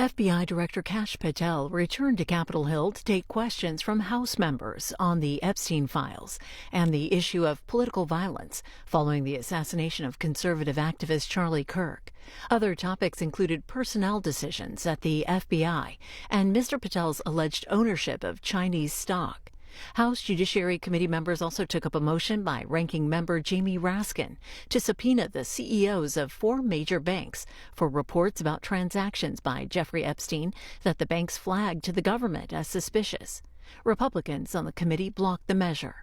FBI Director Kash Patel returned to Capitol Hill to take questions from House members on the Epstein files and the issue of political violence following the assassination of conservative activist Charlie Kirk. Other topics included personnel decisions at the FBI and Mr. Patel's alleged ownership of Chinese stock. House Judiciary Committee members also took up a motion by Ranking Member Jamie Raskin to subpoena the CEOs of 4 major banks for reports about transactions by Jeffrey Epstein that the banks flagged to the government as suspicious. Republicans on the committee blocked the measure.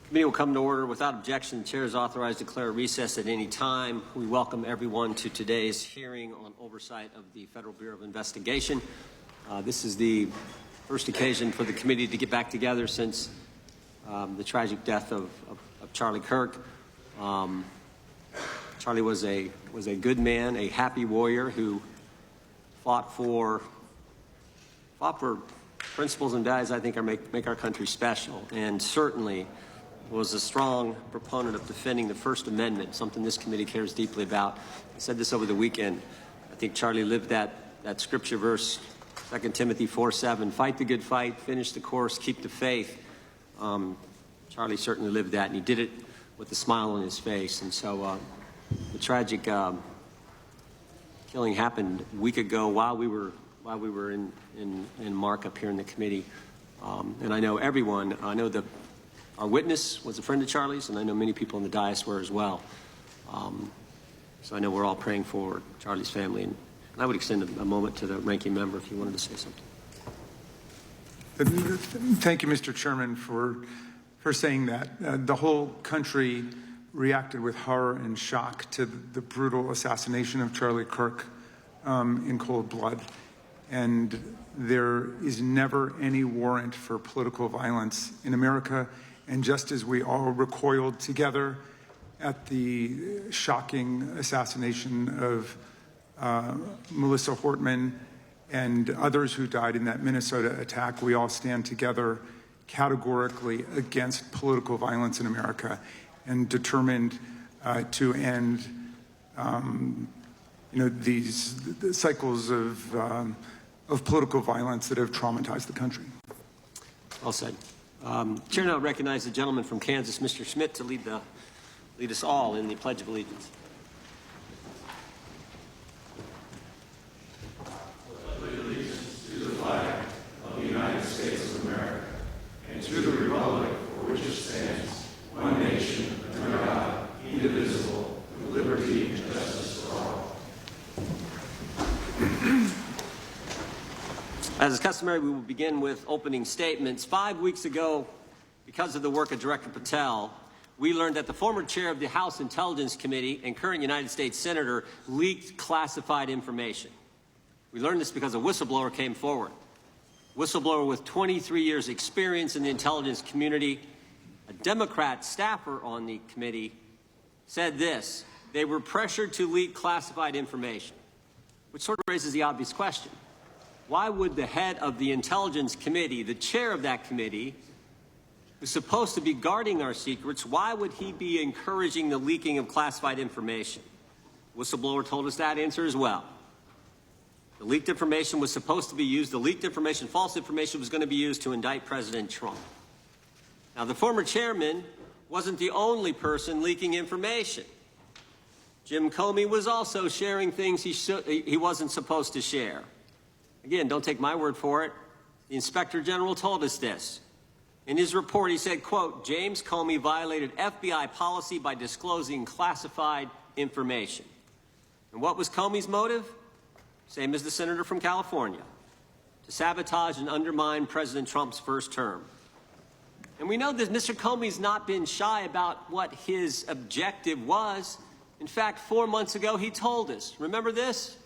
The meeting will come to order. Without objection, the chair is authorized to declare a recess at any time. We welcome everyone to today's hearing on oversight of the Federal Bureau of Investigation. This is the first occasion for the committee to get back together since the tragic death of Charlie Kirk. Charlie was a good man, a happy warrior who fought for principles and values I think make our country special, and certainly was a strong proponent of defending the First Amendment, something this committee cares deeply about. I said this over the weekend. I think Charlie lived that scripture verse, 2 Timothy 4:7, fight the good fight, finish the course, keep the faith. Charlie certainly lived that, and he did it with a smile on his face. And so the tragic killing happened a week ago while we were in markup here in the committee. And I know everyone, I know our witness was a friend of Charlie's, and I know many people in the dais were as well. So I know we're all praying for Charlie's family. And I would extend a moment to the ranking member if you wanted to say something. Thank you, Mr. Chairman, for saying that. The whole country reacted with horror and shock to the brutal assassination of Charlie Kirk in cold blood. And there is never any warrant for political violence in America. And just as we all recoiled together at the shocking assassination of Melissa Hortman and others who died in that Minnesota attack, we all stand together categorically against political violence in America and determined to end these cycles of political violence that have traumatized the country. Well said. Chair now recognizes the gentleman from Kansas, Mr. Schmidt, to lead us all in the Pledge of Allegiance. Allegiance to the flag of the United States of America and to the republic for which it stands, one nation, under God, indivisible, with liberty and justice for all. As is customary, we will begin with opening statements. 5 weeks ago, because of the work of Director Patel, we learned that the former chair of the House Intelligence Committee and current United States Senator leaked classified information. We learned this because a whistleblower came forward. A whistleblower with 23 years' experience in the intelligence community, a Democrat staffer on the committee, said this: they were pressured to leak classified information, which sort of raises the obvious question. Why would the head of the Intelligence Committee, the chair of that committee, who's supposed to be guarding our secrets, why would he be encouraging the leaking of classified information? Whistleblower told us that answer as well. The leaked information was supposed to be used, the leaked information, false information, was going to be used to indict President Trump. Now, the former chairman wasn't the only person leaking information. Jim Comey was also sharing things he wasn't supposed to share. Again, don't take my word for it. The Inspector General told us this. In his report, he said, quote, James Comey violated FBI policy by disclosing classified information. And what was Comey's motive? Same as the senator from California: to sabotage and undermine President Trump's first term. And we know that Mr. Comey's not been shy about what his objective was. In fact, 4 months ago, he told us. Remember this?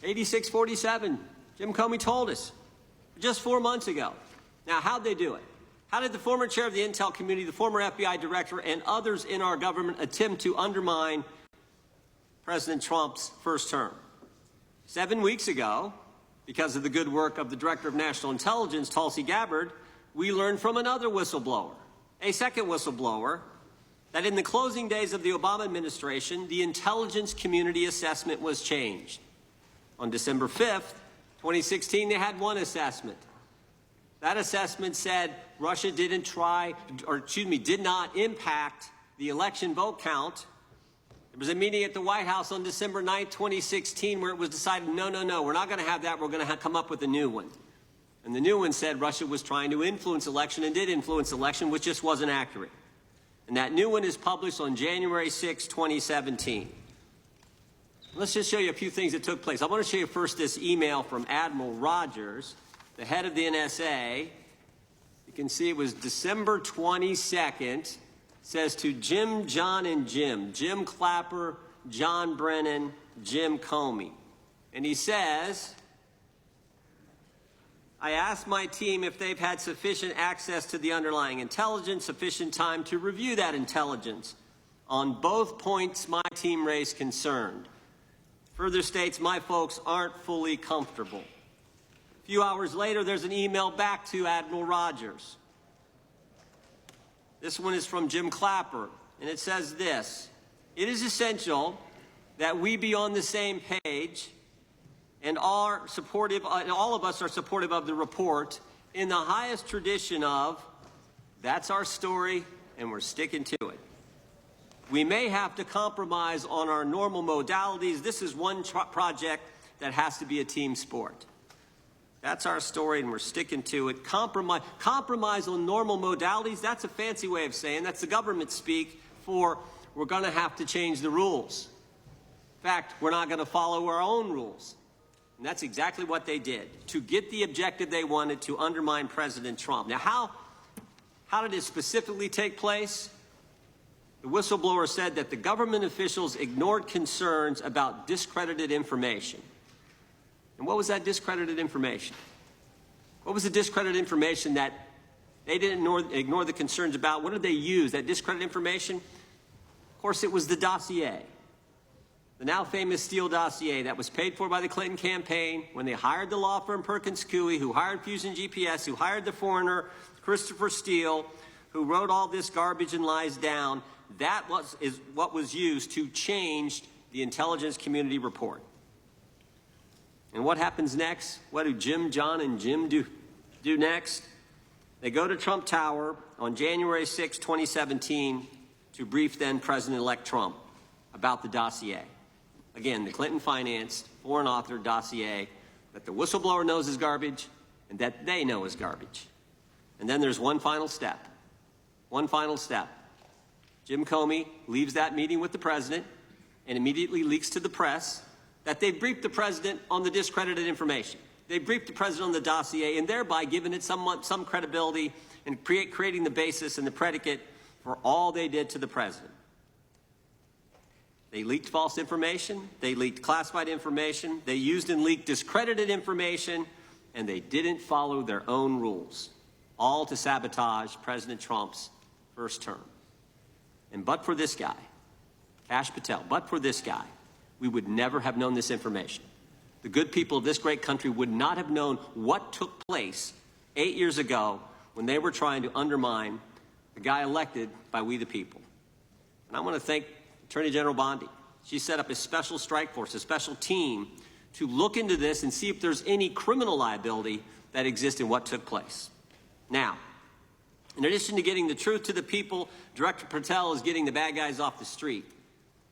8647. Jim Comey told us just 4 months ago. Now, how'd they do it? How did the former chair of the Intel community, the former FBI director, and others in our government attempt to undermine President Trump's first term? 7 weeks ago, because of the good work of the Director of National Intelligence, Tulsi Gabbard, we learned from another whistleblower, a second whistleblower, that in the closing days of the Obama administration, the intelligence community assessment was changed. On December 5th, 2016, they had one assessment. That assessment said Russia did not impact the election vote count. There was a meeting at the White House on December 9th, 2016, where it was decided, no, we're not going to have that. We're going to come up with a new one. And the new one said Russia was trying to influence election and did influence election, which just wasn't accurate. And that new one is published on January 6, 2017. Let's just show you a few things that took place. I want to show you first this email from Admiral Rogers, the head of the NSA. You can see it was December 22nd. It says to Jim, John, and Jim Clapper, John Brennan, Jim Comey. And he says, I asked my team if they've had sufficient access to the underlying intelligence, sufficient time to review that intelligence. On both points, my team raised concern. Further states, my folks aren't fully comfortable. A few hours later, there's an email back to Admiral Rogers. This one is from Jim Clapper, and it says this: it is essential that we be on the same page and all of us are supportive of the report in the highest tradition of, that's our story and we're sticking to it. We may have to compromise on our normal modalities. This is one project that has to be a team sport. That's our story, and we're sticking to it. Compromise on normal modalities, that's a fancy way of saying, that's the government speak for we're going to have to change the rules. In fact, we're not going to follow our own rules. And that's exactly what they did, to get the objective they wanted, to undermine President Trump. Now, how did it specifically take place? The whistleblower said that the government officials ignored concerns about discredited information. And what was that discredited information? What was the discredited information that they didn't ignore the concerns about? What did they use, that discredited information? Of course, it was the dossier. The now famous Steele dossier that was paid for by the Clinton campaign when they hired the law firm Perkins Coie, who hired Fusion GPS, who hired the foreigner Christopher Steele, who wrote all this garbage and lies down. That is what was used to change the intelligence community report. And what happens next? What do Jim, John, and Jim do next? They go to Trump Tower on January 6, 2017 to brief then President-elect Trump about the dossier. Again, the Clinton-financed, foreign-authored dossier that the whistleblower knows is garbage and that they know is garbage. And then there's one final step. One final step. Jim Comey leaves that meeting with the president and immediately leaks to the press that they briefed the president on the discredited information. They briefed the president on the dossier and thereby giving it some credibility and creating the basis and the predicate for all they did to the president. They leaked false information, they leaked classified information, they used and leaked discredited information, and they didn't follow their own rules, all to sabotage President Trump's first term. And but for this guy, Kash Patel, but for this guy, we would never have known this information. The good people of this great country would not have known what took place 8 years ago when they were trying to undermine the guy elected by we the people. And I want to thank Attorney General Bondi. She set up a special strike force, a special team, to look into this and see if there's any criminal liability that exists in what took place. Now, in addition to getting the truth to the people, Director Patel is getting the bad guys off the street.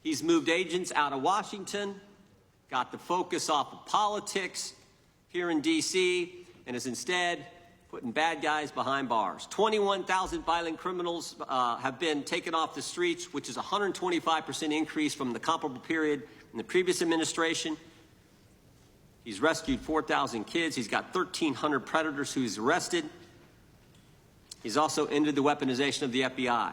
He's moved agents out of Washington, got the focus off of politics here in D.C., and is instead putting bad guys behind bars. 21,000 violent criminals have been taken off the streets, which is a 125% increase from the comparable period in the previous administration. He's rescued 4,000 kids. He's got 1,300 predators who he's arrested. He's also ended the weaponization of the FBI.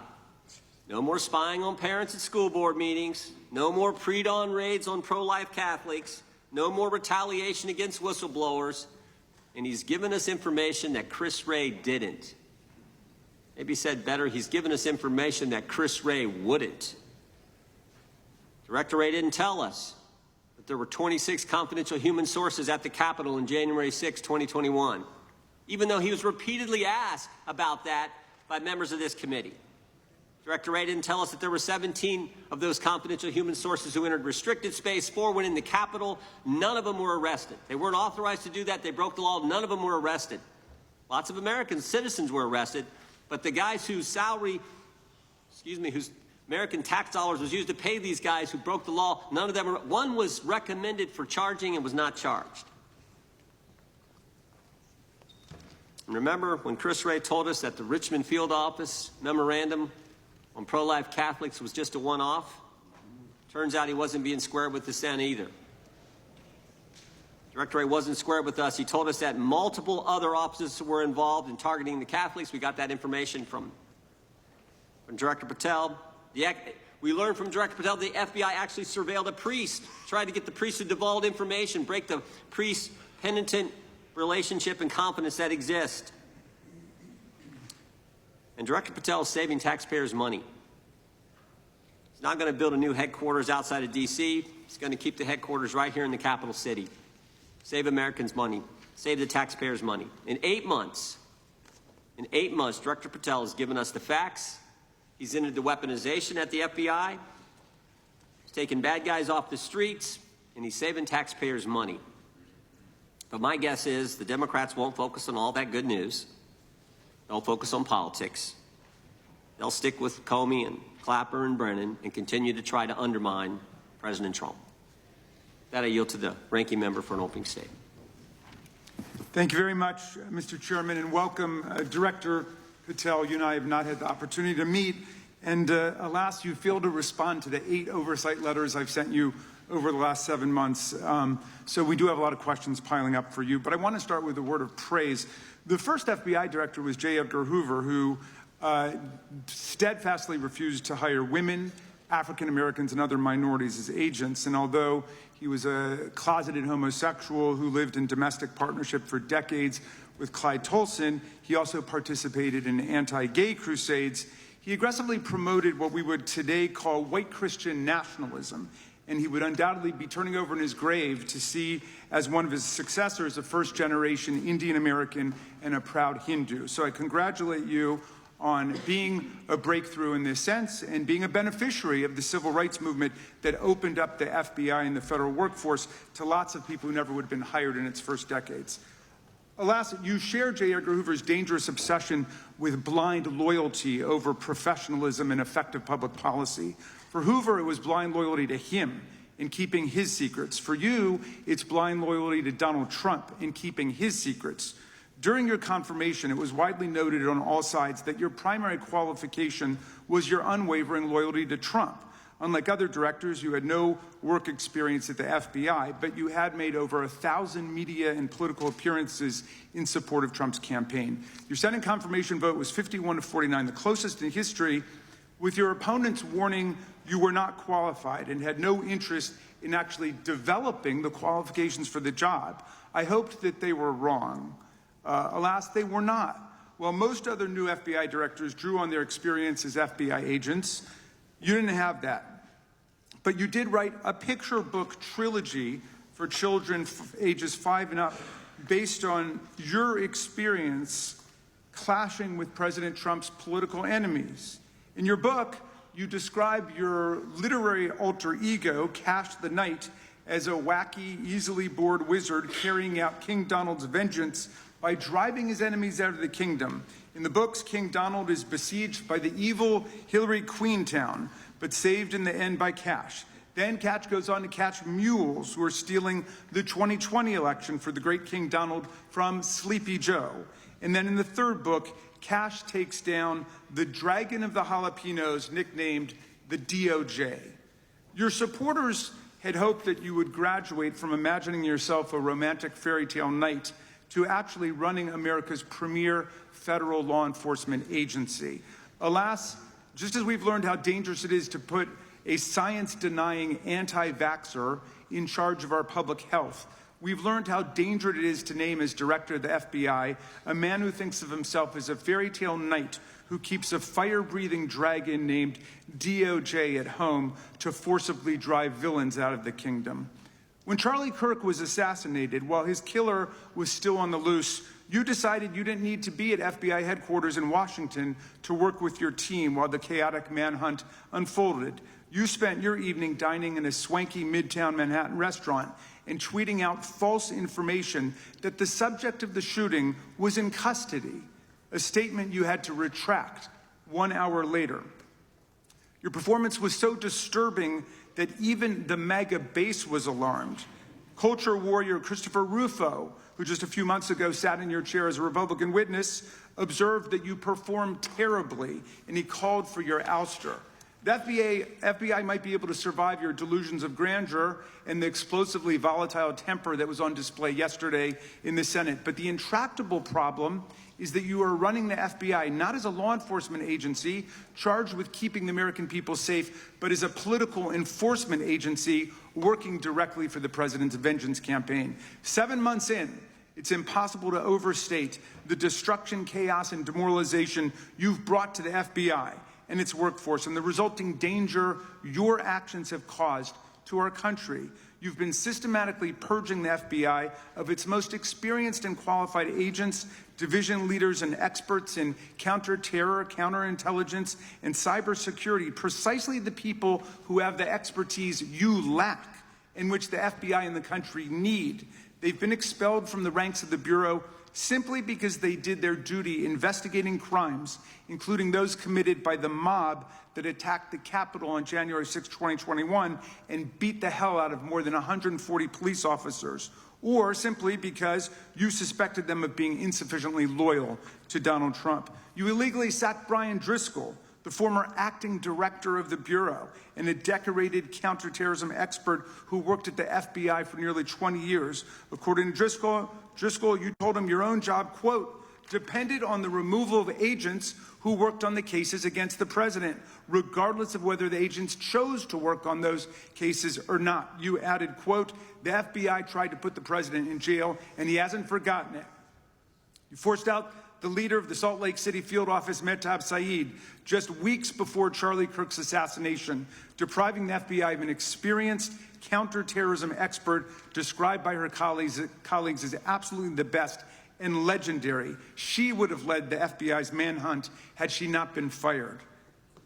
No more spying on parents at school board meetings. No more pre-dawn raids on pro-life Catholics. No more retaliation against whistleblowers. And he's given us information that Chris Wray didn't. Maybe said better, he's given us information that Chris Wray wouldn't. Director Wray didn't tell us that there were 26 confidential human sources at the Capitol on January 6, 2021, even though he was repeatedly asked about that by members of this committee. Director Wray didn't tell us that there were 17 of those confidential human sources who entered restricted space. 4 went in the Capitol. None of them were arrested. They weren't authorized to do that. They broke the law. None of them were arrested. Lots of American citizens were arrested, but the guys whose whose American tax dollars was used to pay these guys who broke the law, none of them were. One was recommended for charging and was not charged. And remember when Chris Wray told us that the Richmond field office memorandum on pro-life Catholics was just a one-off? Turns out he wasn't being square with the Senate either. Director Wray wasn't square with us. He told us that multiple other officers were involved in targeting the Catholics. We got that information from Director Patel. We learned from Director Patel the FBI actually surveilled a priest, tried to get the priest to divulge information, break the priest-penitent relationship and confidence that exists. And Director Patel is saving taxpayers' money. He's not going to build a new headquarters outside of D.C. He's going to keep the headquarters right here in the capital city. Save Americans money. Save the taxpayers' money. In 8 months, Director Patel has given us the facts. He's ended the weaponization at the FBI. He's taken bad guys off the streets, and he's saving taxpayers' money. But my guess is the Democrats won't focus on all that good news. They'll focus on politics. They'll stick with Comey and Clapper and Brennan and continue to try to undermine President Trump. That I yield to the ranking member for an opening statement. Thank you very much, Mr. Chairman, and welcome, Director Patel. You and I have not had the opportunity to meet, and alas, you failed to respond to the 8 oversight letters I've sent you over the last 7 months. So we do have a lot of questions piling up for you, but I want to start with a word of praise. The first FBI director was J. Edgar Hoover, who steadfastly refused to hire women, African Americans, and other minorities as agents. And although he was a closeted homosexual who lived in domestic partnership for decades with Clyde Tolson, he also participated in anti-gay crusades. He aggressively promoted what we would today call white Christian nationalism, and he would undoubtedly be turning over in his grave to see as one of his successors a first-generation Indian American and a proud Hindu. So I congratulate you on being a breakthrough in this sense and being a beneficiary of the civil rights movement that opened up the FBI and the federal workforce to lots of people who never would have been hired in its first decades. Alas, you share J. Edgar Hoover's dangerous obsession with blind loyalty over professionalism and effective public policy. For Hoover, it was blind loyalty to him in keeping his secrets. For you, it's blind loyalty to Donald Trump in keeping his secrets. During your confirmation, it was widely noted on all sides that your primary qualification was your unwavering loyalty to Trump. Unlike other directors, you had no work experience at the FBI, but you had made over 1,000 media and political appearances in support of Trump's campaign. Your Senate confirmation vote was 51-49, the closest in history, with your opponents warning you were not qualified and had no interest in actually developing the qualifications for the job. I hoped that they were wrong. Alas, they were not. While most other new FBI directors drew on their experience as FBI agents, you didn't have that. But you did write a picture book trilogy for children ages 5 and up based on your experience clashing with President Trump's political enemies. In your book, you describe your literary alter ego, Kash the Knight, as a wacky, easily bored wizard carrying out King Donald's vengeance by driving his enemies out of the kingdom. In the books, King Donald is besieged by the evil Hillary Queentown, but saved in the end by Kash. Then Kash goes on to catch mules who are stealing the 2020 election for the great King Donald from Sleepy Joe. And then in the third book, Kash takes down the Dragon of the Jalapenos, nicknamed the DOJ. Your supporters had hoped that you would graduate from imagining yourself a romantic fairy tale knight to actually running America's premier federal law enforcement agency. Alas, Just as we've learned how dangerous it is to put a science-denying anti-vaxxer in charge of our public health, we've learned how dangerous it is to name as director of the FBI a man who thinks of himself as a fairy tale knight who keeps a fire-breathing dragon named DOJ at home to forcibly drive villains out of the kingdom. When Charlie Kirk was assassinated, while his killer was still on the loose, you decided you didn't need to be at FBI headquarters in Washington to work with your team while the chaotic manhunt unfolded. You spent your evening dining in a swanky Midtown Manhattan restaurant and tweeting out false information that the subject of the shooting was in custody, a statement you had to retract 1 hour later. Your performance was so disturbing that even the MAGA base was alarmed. Culture warrior Christopher Rufo, who just a few months ago sat in your chair as a Republican witness, observed that you performed terribly, and he called for your ouster. The FBI might be able to survive your delusions of grandeur and the explosively volatile temper that was on display yesterday in the Senate, but the intractable problem is that you are running the FBI not as a law enforcement agency charged with keeping the American people safe, but as a political enforcement agency working directly for the president's vengeance campaign. 7 months in, it's impossible to overstate the destruction, chaos, and demoralization you've brought to the FBI and its workforce and the resulting danger your actions have caused to our country. You've been systematically purging the FBI of its most experienced and qualified agents, division leaders, and experts in counterterror, counterintelligence, and cybersecurity, precisely the people who have the expertise you lack and which the FBI and the country need. They've been expelled from the ranks of the Bureau simply because they did their duty investigating crimes, including those committed by the mob that attacked the Capitol on January 6, 2021, and beat the hell out of more than 140 police officers, or simply because you suspected them of being insufficiently loyal to Donald Trump. You illegally sacked Brian Driscoll, the former acting director of the Bureau and a decorated counterterrorism expert who worked at the FBI for nearly 20 years. According to Driscoll, you told him your own job, quote, depended on the removal of agents who worked on the cases against the president, regardless of whether the agents chose to work on those cases or not. You added, quote, the FBI tried to put the president in jail, and he hasn't forgotten it. You forced out the leader of the Salt Lake City field office, Mehtab Saeed, just weeks before Charlie Kirk's assassination, depriving the FBI of an experienced counterterrorism expert described by her colleagues as absolutely the best and legendary. She would have led the FBI's manhunt had she not been fired.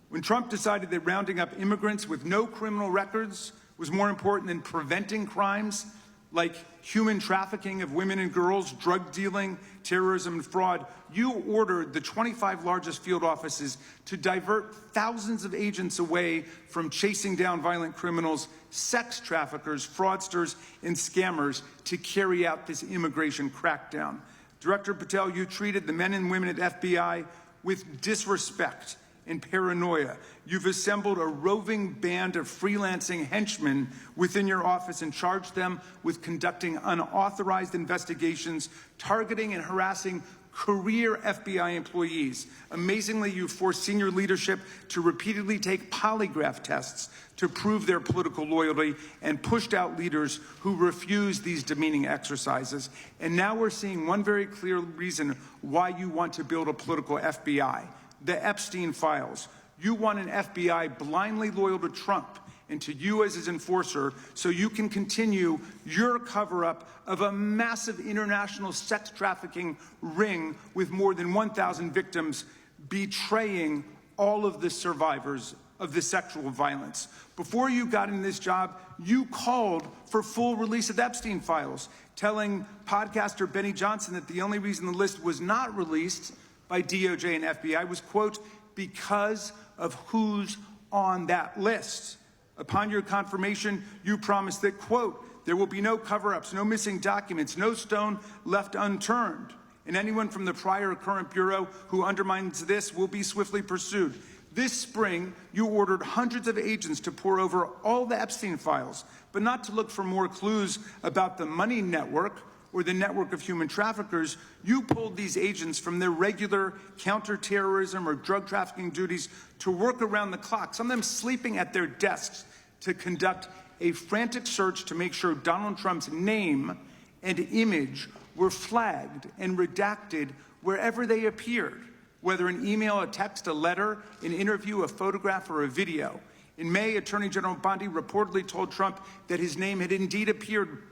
When Trump decided that rounding up immigrants with no criminal records was more important than preventing crimes like human trafficking of women and girls, drug dealing, terrorism, and fraud, you ordered the 25 largest field offices to divert thousands of agents away from chasing down violent criminals, sex traffickers, fraudsters, and scammers to carry out this immigration crackdown. Director Patel, you treated the men and women at FBI with disrespect and paranoia. You've assembled a roving band of freelancing henchmen within your office and charged them with conducting unauthorized investigations, targeting and harassing career FBI employees. Amazingly, you forced senior leadership to repeatedly take polygraph tests to prove their political loyalty and pushed out leaders who refused these demeaning exercises. And now we're seeing one very clear reason why you want to build a political FBI. The Epstein files. You want an FBI blindly loyal to Trump and to you as his enforcer so you can continue your cover-up of a massive international sex trafficking ring with more than 1,000 victims, betraying all of the survivors of the sexual violence. Before you got in this job, you called for full release of the Epstein files, telling podcaster Benny Johnson that the only reason the list was not released by DOJ and FBI was, quote, because of who's on that list. Upon your confirmation, you promised that, quote, there will be no cover-ups, no missing documents, no stone left unturned, and anyone from the prior or current Bureau who undermines this will be swiftly pursued. This spring, you ordered hundreds of agents to pore over all the Epstein files, but not to look for more clues about the money network or the network of human traffickers, you pulled these agents from their regular counterterrorism or drug trafficking duties to work around the clock, some of them sleeping at their desks, to conduct a frantic search to make sure Donald Trump's name and image were flagged and redacted wherever they appeared, whether an email, a text, a letter, an interview, a photograph, or a video. In May, Attorney General Bondi reportedly told Trump that his name had indeed appeared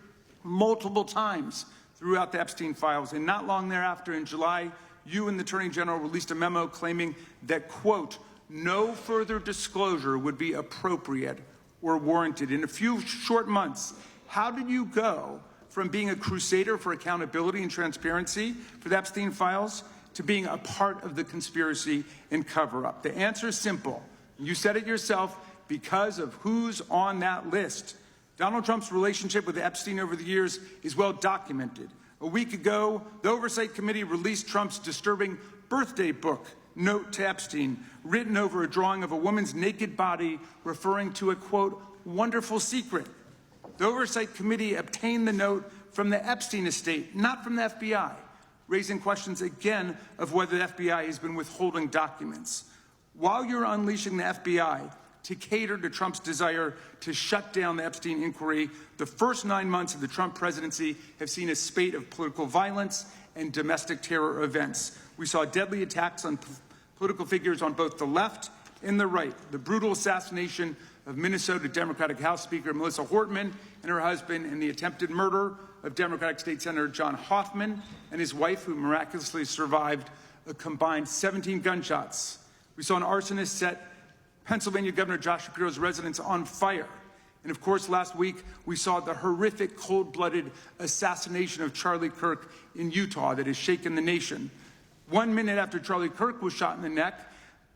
multiple times throughout the Epstein files. And not long thereafter, in July, you and the Attorney General released a memo claiming that, quote, no further disclosure would be appropriate or warranted. In a few short months, how did you go from being a crusader for accountability and transparency for the Epstein files to being a part of the conspiracy and cover-up? The answer is simple. You said it yourself, because of who's on that list. Donald Trump's relationship with Epstein over the years is well documented. A week ago, the Oversight Committee released Trump's disturbing birthday book, Note to Epstein, written over a drawing of a woman's naked body, referring to a, quote, wonderful secret. The Oversight Committee obtained the note from the Epstein estate, not from the FBI, raising questions again of whether the FBI has been withholding documents. While you're unleashing the FBI to cater to Trump's desire to shut down the Epstein inquiry, the first 9 months of the Trump presidency have seen a spate of political violence and domestic terror events. We saw deadly attacks on political figures on both the left and the right. The brutal assassination of Minnesota Democratic House Speaker Melissa Hortman and her husband, and the attempted murder of Democratic State Senator John Hoffman and his wife, who miraculously survived a combined 17 gunshots. We saw an arsonist set Pennsylvania Governor Josh Shapiro's residence on fire. And of course, last week, we saw the horrific, cold-blooded assassination of Charlie Kirk in Utah that has shaken the nation. 1 minute after Charlie Kirk was shot in the neck,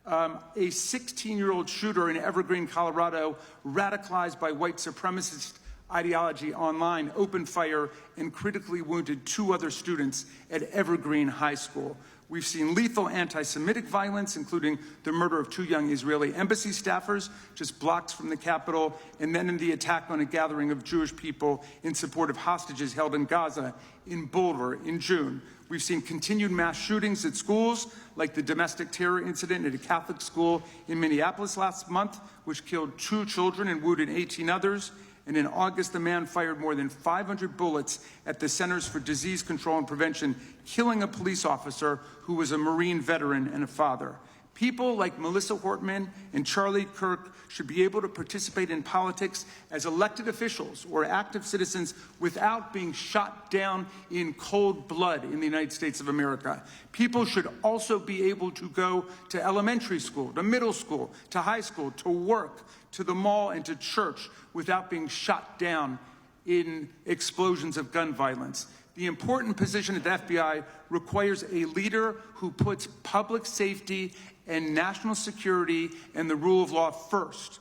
a 16-year-old shooter in Evergreen, Colorado, radicalized by white supremacist ideology online, opened fire and critically wounded 2 other students at Evergreen High School. We've seen lethal anti-Semitic violence, including the murder of 2 young Israeli embassy staffers just blocks from the Capitol, and then in the attack on a gathering of Jewish people in support of hostages held in Gaza in Boulder in June. We've seen continued mass shootings at schools, like the domestic terror incident at a Catholic school in Minneapolis last month, which killed 2 children and wounded 18 others. And in August, the man fired more than 500 bullets at the Centers for Disease Control and Prevention, killing a police officer who was a Marine veteran and a father. People like Melissa Hortman and Charlie Kirk should be able to participate in politics as elected officials or active citizens without being shot down in cold blood in the United States of America. People should also be able to go to elementary school, to middle school, to high school, to work, to the mall, and to church without being shot down in explosions of gun violence. The important position at the FBI requires a leader who puts public safety and national security and the rule of law first.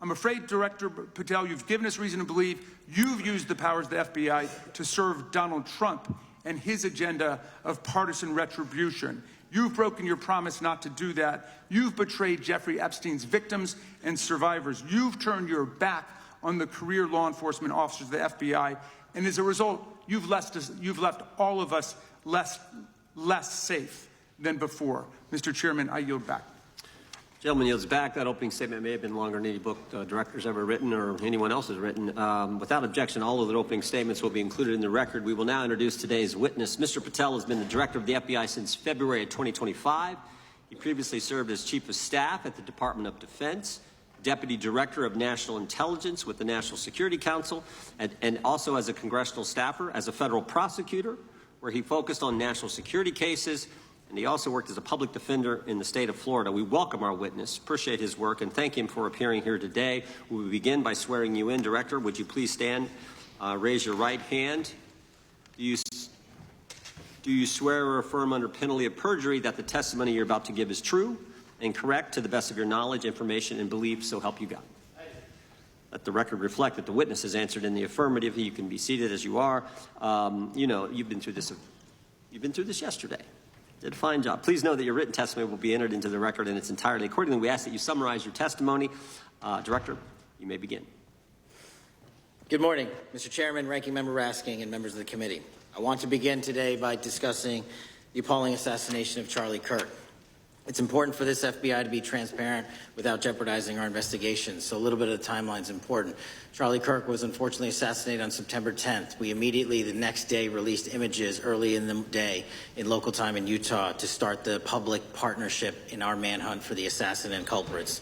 I'm afraid, Director Patel, you've given us reason to believe you've used the powers of the FBI to serve Donald Trump and his agenda of partisan retribution. You've broken your promise not to do that. You've betrayed Jeffrey Epstein's victims and survivors. You've turned your back on the career law enforcement officers of the FBI, and as a result, you've left all of us less safe than before. Mr. Chairman, I yield back. Gentleman yields back. That opening statement may have been longer than any book director's ever written or anyone else has written. Without objection, all of the opening statements will be included in the record. We will now introduce today's witness. Mr. Patel has been the director of the FBI since February of 2025. He previously served as chief of staff at the Department of Defense, deputy director of national intelligence with the National Security Council, and also as a congressional staffer, as a federal prosecutor, where he focused on national security cases, and he also worked as a public defender in the state of Florida. We welcome our witness, appreciate his work, and thank him for appearing here today. We will begin by swearing you in. Director, would you please stand, raise your right hand. Do you swear or affirm under penalty of perjury that the testimony you're about to give is true and correct to the best of your knowledge, information, and belief, so help you God? Let the record reflect that the witness has answered in the affirmative. You can be seated as you are. You know, you've been through this yesterday. Did a fine job. Please know that your written testimony will be entered into the record in its entirety. Accordingly, we ask that you summarize your testimony. Director, you may begin. Good morning, Mr. Chairman, Ranking Member Raskin, and members of the committee. I want to begin today by discussing the appalling assassination of Charlie Kirk. It's important for this FBI to be transparent without jeopardizing our investigations, so a little bit of the timeline is important. Charlie Kirk was unfortunately assassinated on September 10th. We immediately, the next day, released images early in the day in local time in Utah to start the public partnership in our manhunt for the assassin and culprits.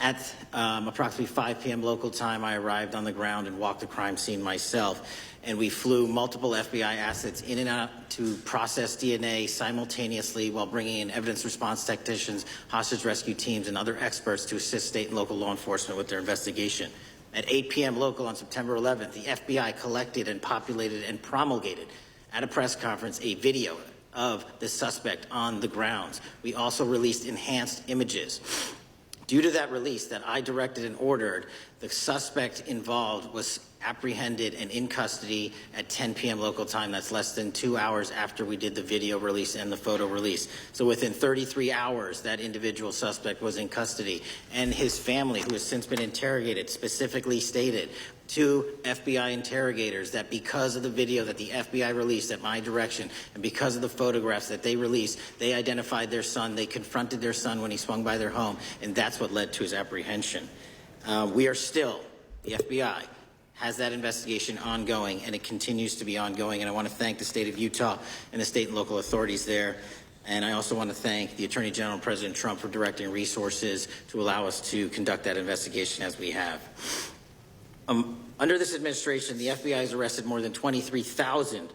At approximately 5 p.m. local time, I arrived on the ground and walked the crime scene myself, and we flew multiple FBI assets in and out to process DNA simultaneously while bringing in evidence response technicians, hostage rescue teams, and other experts to assist state and local law enforcement with their investigation. At 8 p.m. local on September 11th, the FBI collected and populated and promulgated at a press conference a video of the suspect on the grounds. We also released enhanced images. Due to that release that I directed and ordered, the suspect involved was apprehended and in custody at 10 p.m. local time. That's less than 2 hours after we did the video release and the photo release. So within 33 hours, that individual suspect was in custody. And his family, who has since been interrogated, specifically stated to FBI interrogators that because of the video that the FBI released at my direction and because of the photographs that they released, they identified their son, they confronted their son when he swung by their home, and that's what led to his apprehension. We are still, the FBI has that investigation ongoing, and it continues to be ongoing, and I want to thank the state of Utah and the state and local authorities there. And I also want to thank the Attorney General and President Trump for directing resources to allow us to conduct that investigation as we have. Under this administration, the FBI has arrested more than 23,000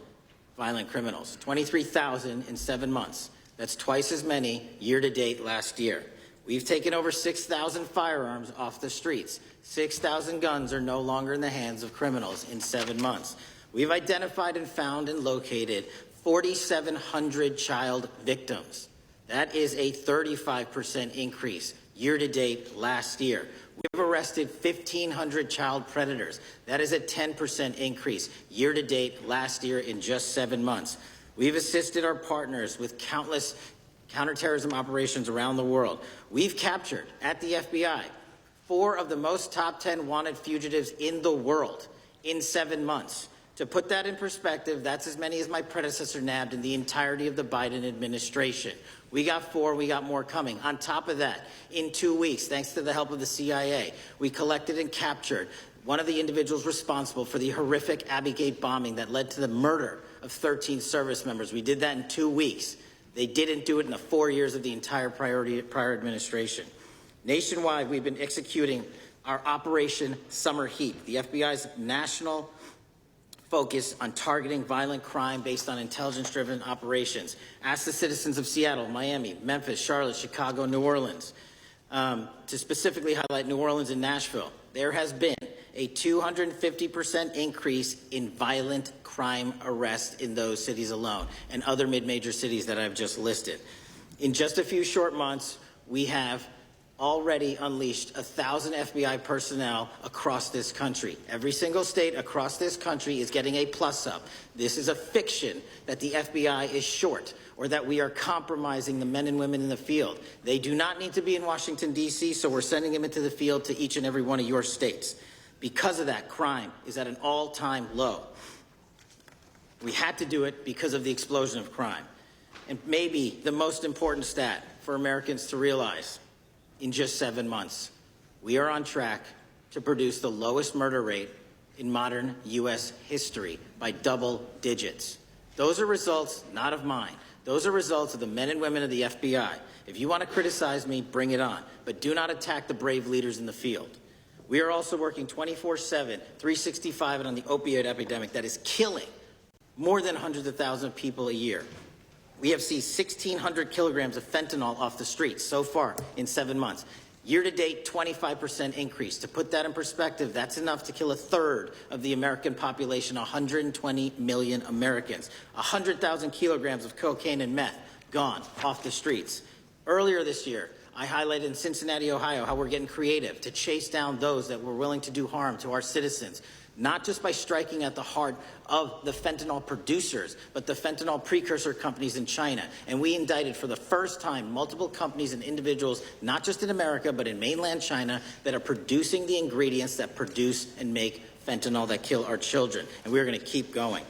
violent criminals. 23,000 in 7 months. That's twice as many year-to-date last year. We've taken over 6,000 firearms off the streets. 6,000 guns are no longer in the hands of criminals in 7 months. We've identified and found and located 4,700 child victims. That is a 35% increase year-to-date last year. We've arrested 1,500 child predators. That is a 10% increase year-to-date last year in just 7 months. We've assisted our partners with countless counterterrorism operations around the world. We've captured, at the FBI, 4 of the most top 10 wanted fugitives in the world in 7 months. To put that in perspective, that's as many as my predecessor nabbed in the entirety of the Biden administration. We got 4, we got more coming. On top of that, in 2 weeks, thanks to the help of the CIA, we collected and captured one of the individuals responsible for the horrific Abbey Gate bombing that led to the murder of 13 service members. We did that in 2 weeks. They didn't do it in the 4 years of the entire prior administration. Nationwide, we've been executing our Operation Summer Heat, the FBI's national focus on targeting violent crime based on intelligence-driven operations. Ask the citizens of Seattle, Miami, Memphis, Charlotte, Chicago, New Orleans. To specifically highlight New Orleans and Nashville, there has been a 250% increase in violent crime arrests in those cities alone and other mid-major cities that I've just listed. In just a few short months, we have already unleashed 1,000 FBI personnel across this country. Every single state across this country is getting a plus-up. This is a fiction that the FBI is short or that we are compromising the men and women in the field. They do not need to be in Washington, D.C., so we're sending them into the field to each and every one of your states. Because of that, crime is at an all-time low. We had to do it because of the explosion of crime. And maybe the most important stat for Americans to realize, in just 7 months, we are on track to produce the lowest murder rate in modern U.S. history by double digits. Those are results not of mine. Those are results of the men and women of the FBI. If you want to criticize me, bring it on, but do not attack the brave leaders in the field. We are also working 24/7, 365 on the opioid epidemic that is killing more than hundreds of thousands of people a year. We have seized 1,600 kilograms of fentanyl off the streets so far in 7 months. Year-to-date, 25% increase. To put that in perspective, that's enough to kill a third of the American population, 120 million Americans. 100,000 kilograms of cocaine and meth gone off the streets. Earlier this year, I highlighted in Cincinnati, Ohio, how we're getting creative to chase down those that were willing to do harm to our citizens, not just by striking at the heart of the fentanyl producers, but the fentanyl precursor companies in China. And we indicted for the first time multiple companies and individuals, not just in America, but in mainland China, that are producing the ingredients that produce and make fentanyl that kill our children. And we're going to keep going.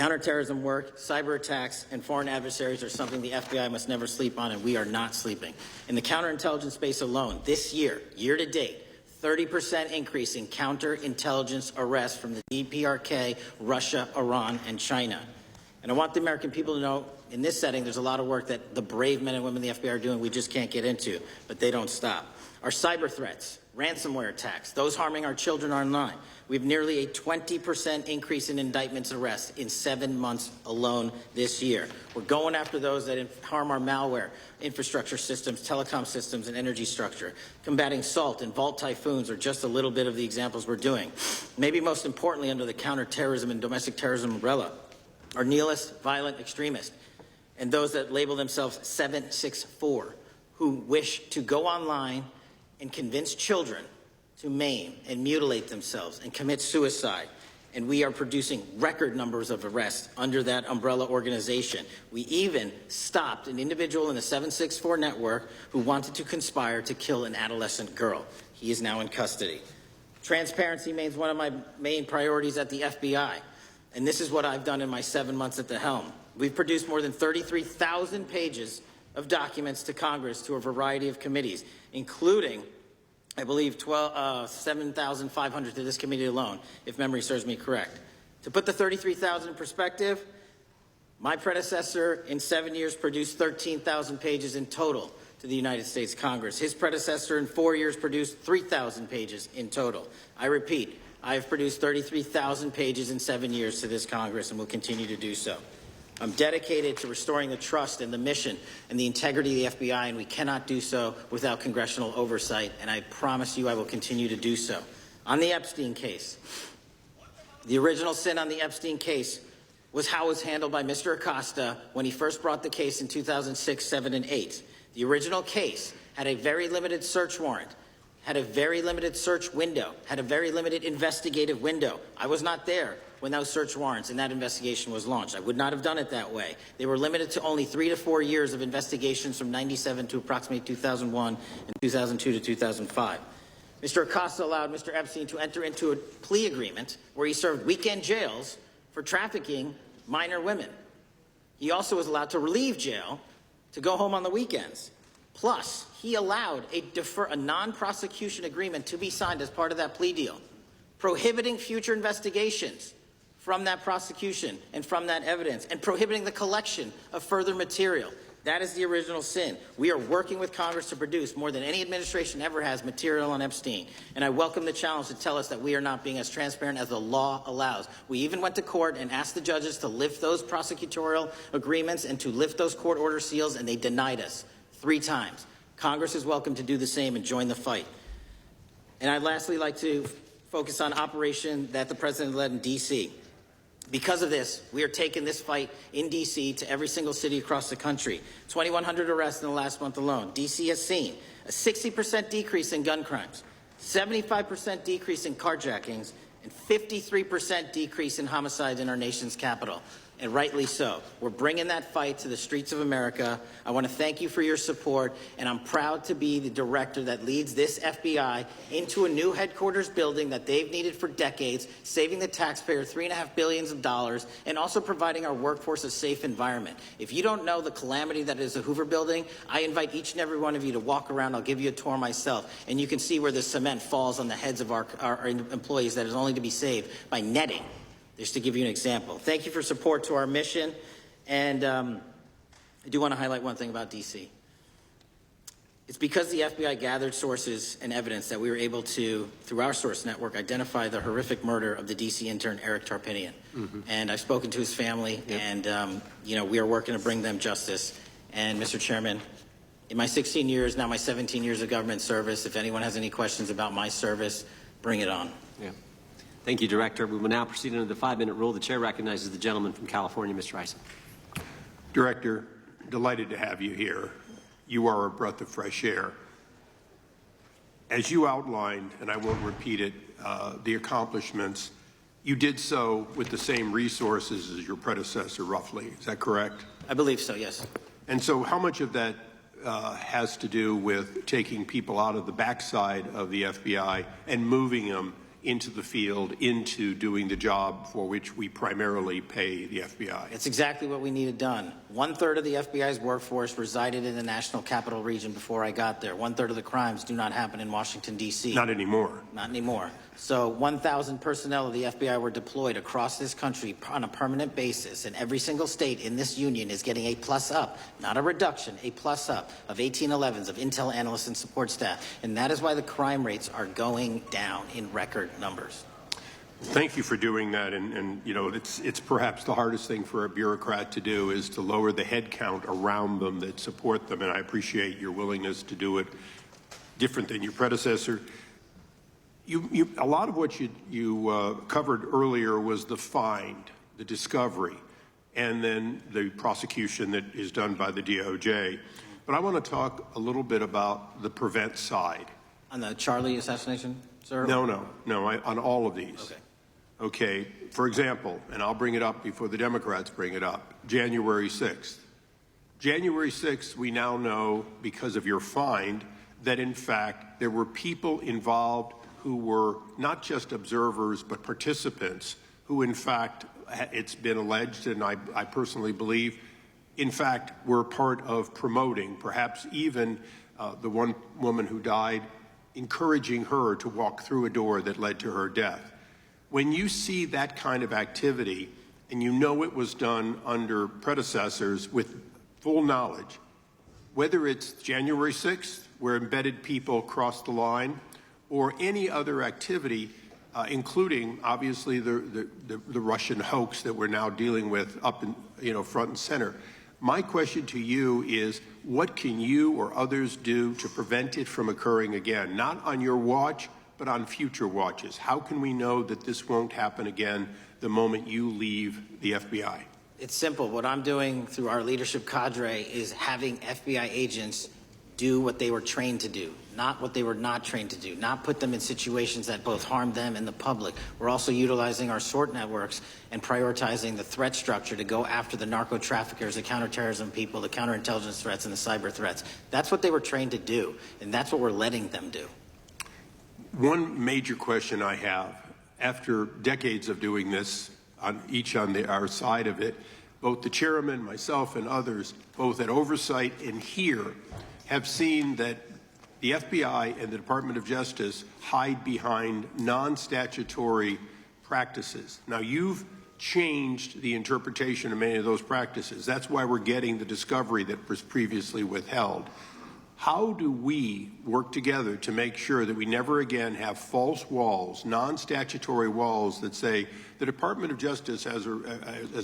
Counterterrorism work, cyber attacks, and foreign adversaries are something the FBI must never sleep on, and we are not sleeping. In the counterintelligence space alone, this year, year to date, 30% increase in counterintelligence arrests from the DPRK, Russia, Iran, and China. And I want the American people to know, in this setting, there's a lot of work that the brave men and women of the FBI are doing we just can't get into, but they don't stop. Our cyber threats, ransomware attacks, those harming our children online. We have nearly a 20% increase in indictments and arrests in 7 months alone this year. We're going after those that harm our malware, infrastructure systems, telecom systems, and energy structure. Combating SALT and Vault typhoons are just a little bit of the examples we're doing. Maybe most importantly, under the counterterrorism and domestic terrorism umbrella, are nihilist, violent extremists, and those that label themselves 764, who wish to go online and convince children to maim and mutilate themselves and commit suicide. And we are producing record numbers of arrests under that umbrella organization. We even stopped an individual in the 764 network who wanted to conspire to kill an adolescent girl. He is now in custody. Transparency remains one of my main priorities at the FBI. And this is what I've done in my 7 months at the helm. We've produced more than 33,000 pages of documents to Congress to a variety of committees, including, I believe, 7,500 to this committee alone, if memory serves me correct. To put the 33,000 in perspective, my predecessor in 7 years produced 13,000 pages in total to the United States Congress. His predecessor in 4 years produced 3,000 pages in total. I repeat, I have produced 33,000 pages in 7 years to this Congress and will continue to do so. I'm dedicated to restoring the trust and the mission and the integrity of the FBI, and we cannot do so without congressional oversight, and I promise you I will continue to do so. On the Epstein case, the original sin on the Epstein case was how it was handled by Mr. Acosta when he first brought the case in 2006, 7, and 8. The original case had a very limited search warrant, had a very limited search window, had a very limited investigative window. I was not there when those search warrants and that investigation was launched. I would not have done it that way. They were limited to only 3 to 4 years of investigations from 97 to approximately 2001 and 2002 to 2005. Mr. Acosta allowed Mr. Epstein to enter into a plea agreement where he served weekend jails for trafficking minor women. He also was allowed to relieve jail to go home on the weekends. Plus, he allowed a non-prosecution agreement to be signed as part of that plea deal, prohibiting future investigations from that prosecution and from that evidence, and prohibiting the collection of further material. That is the original sin. We are working with Congress to produce more than any administration ever has material on Epstein. And I welcome the challenge to tell us that we are not being as transparent as the law allows. We even went to court and asked the judges to lift those prosecutorial agreements and to lift those court order seals, and they denied us 3 times. Congress is welcome to do the same and join the fight. And I'd lastly like to focus on operation that the president led in D.C. Because of this, we are taking this fight in D.C. to every single city across the country. 2,100 arrests in the last month alone. D.C. has seen a 60% decrease in gun crimes, 75% decrease in carjackings, and 53% decrease in homicides in our nation's capital. And rightly so. We're bringing that fight to the streets of America. I want to thank you for your support, and I'm proud to be the director that leads this FBI into a new headquarters building that they've needed for decades, saving the taxpayer $3.5 billion, and also providing our workforce a safe environment. If you don't know the calamity that is the Hoover Building, I invite each and every one of you to walk around. I'll give you a tour myself, and you can see where the cement falls on the heads of our employees that is only to be saved by netting. Just to give you an example. Thank you for support to our mission. And I do want to highlight one thing about D.C. It's because the FBI gathered sources and evidence that we were able to, through our source network, identify the horrific murder of the D.C. intern Eric Tarpinian. And I've spoken to his family, and we are working to bring them justice. And Mr. Chairman, in my 16 years, now my 17 years of government service, if anyone has any questions about my service, bring it on. Yeah. Thank you, Director. We will now proceed under the 5-minute rule. The chair recognizes the gentleman from California, Mr. Ison. Director, delighted to have you here. You are a breath of fresh air. As you outlined, and I won't repeat it, the accomplishments, you did so with the same resources as your predecessor, roughly. Is that correct? I believe so, yes. And so how much of that has to do with taking people out of the backside of the FBI and moving them into the field, into doing the job for which we primarily pay the FBI? It's exactly what we needed done. 1/3 of the FBI's workforce resided in the National Capital Region before I got there. 1/3 of the crimes do not happen in Washington, D.C. Not anymore. Not anymore. So 1,000 personnel of the FBI were deployed across this country on a permanent basis, and every single state in this union is getting a plus up, not a reduction, a plus up of 1811s of intel analysts and support staff. And that is why the crime rates are going down in record numbers. Thank you for doing that, and you know, it's perhaps the hardest thing for a bureaucrat to do is to lower the head count around them that support them, and I appreciate your willingness to do it different than your predecessor. A lot of what you covered earlier was the find, the discovery, and then the prosecution that is done by the DOJ. But I want to talk a little bit about the prevent side. On the Charlie assassination, sir? No, on all of these. Okay. Okay, for example, and I'll bring it up before the Democrats bring it up, January 6th. January 6th, we now know, because of your find, that in fact there were people involved who were not just observers but participants who in fact, it's been alleged, and I personally believe, in fact, were part of promoting, perhaps even the one woman who died, encouraging her to walk through a door that led to her death. When you see that kind of activity, and you know it was done under predecessors with full knowledge, whether it's January 6th, where embedded people crossed the line, or any other activity, including obviously the Russian hoax that we're now dealing with up in, front and center. My question to you is, what can you or others do to prevent it from occurring again? Not on your watch, but on future watches. How can we know that this won't happen again the moment you leave the FBI? It's simple. What I'm doing through our leadership cadre is having FBI agents do what they were trained to do, not what they were not trained to do, not put them in situations that both harm them and the public. We're also utilizing our SORT networks and prioritizing the threat structure to go after the narco traffickers, the counterterrorism people, the counterintelligence threats, and the cyber threats. That's what they were trained to do, and that's what we're letting them do. One major question I have, after decades of doing this, on our side of it, both the chairman, myself, and others, both at Oversight and here, have seen that the FBI and the Department of Justice hide behind non-statutory practices. Now, you've changed the interpretation of many of those practices. That's why we're getting the discovery that was previously withheld. How do we work together to make sure that we never again have false walls, non-statutory walls that say the Department of Justice has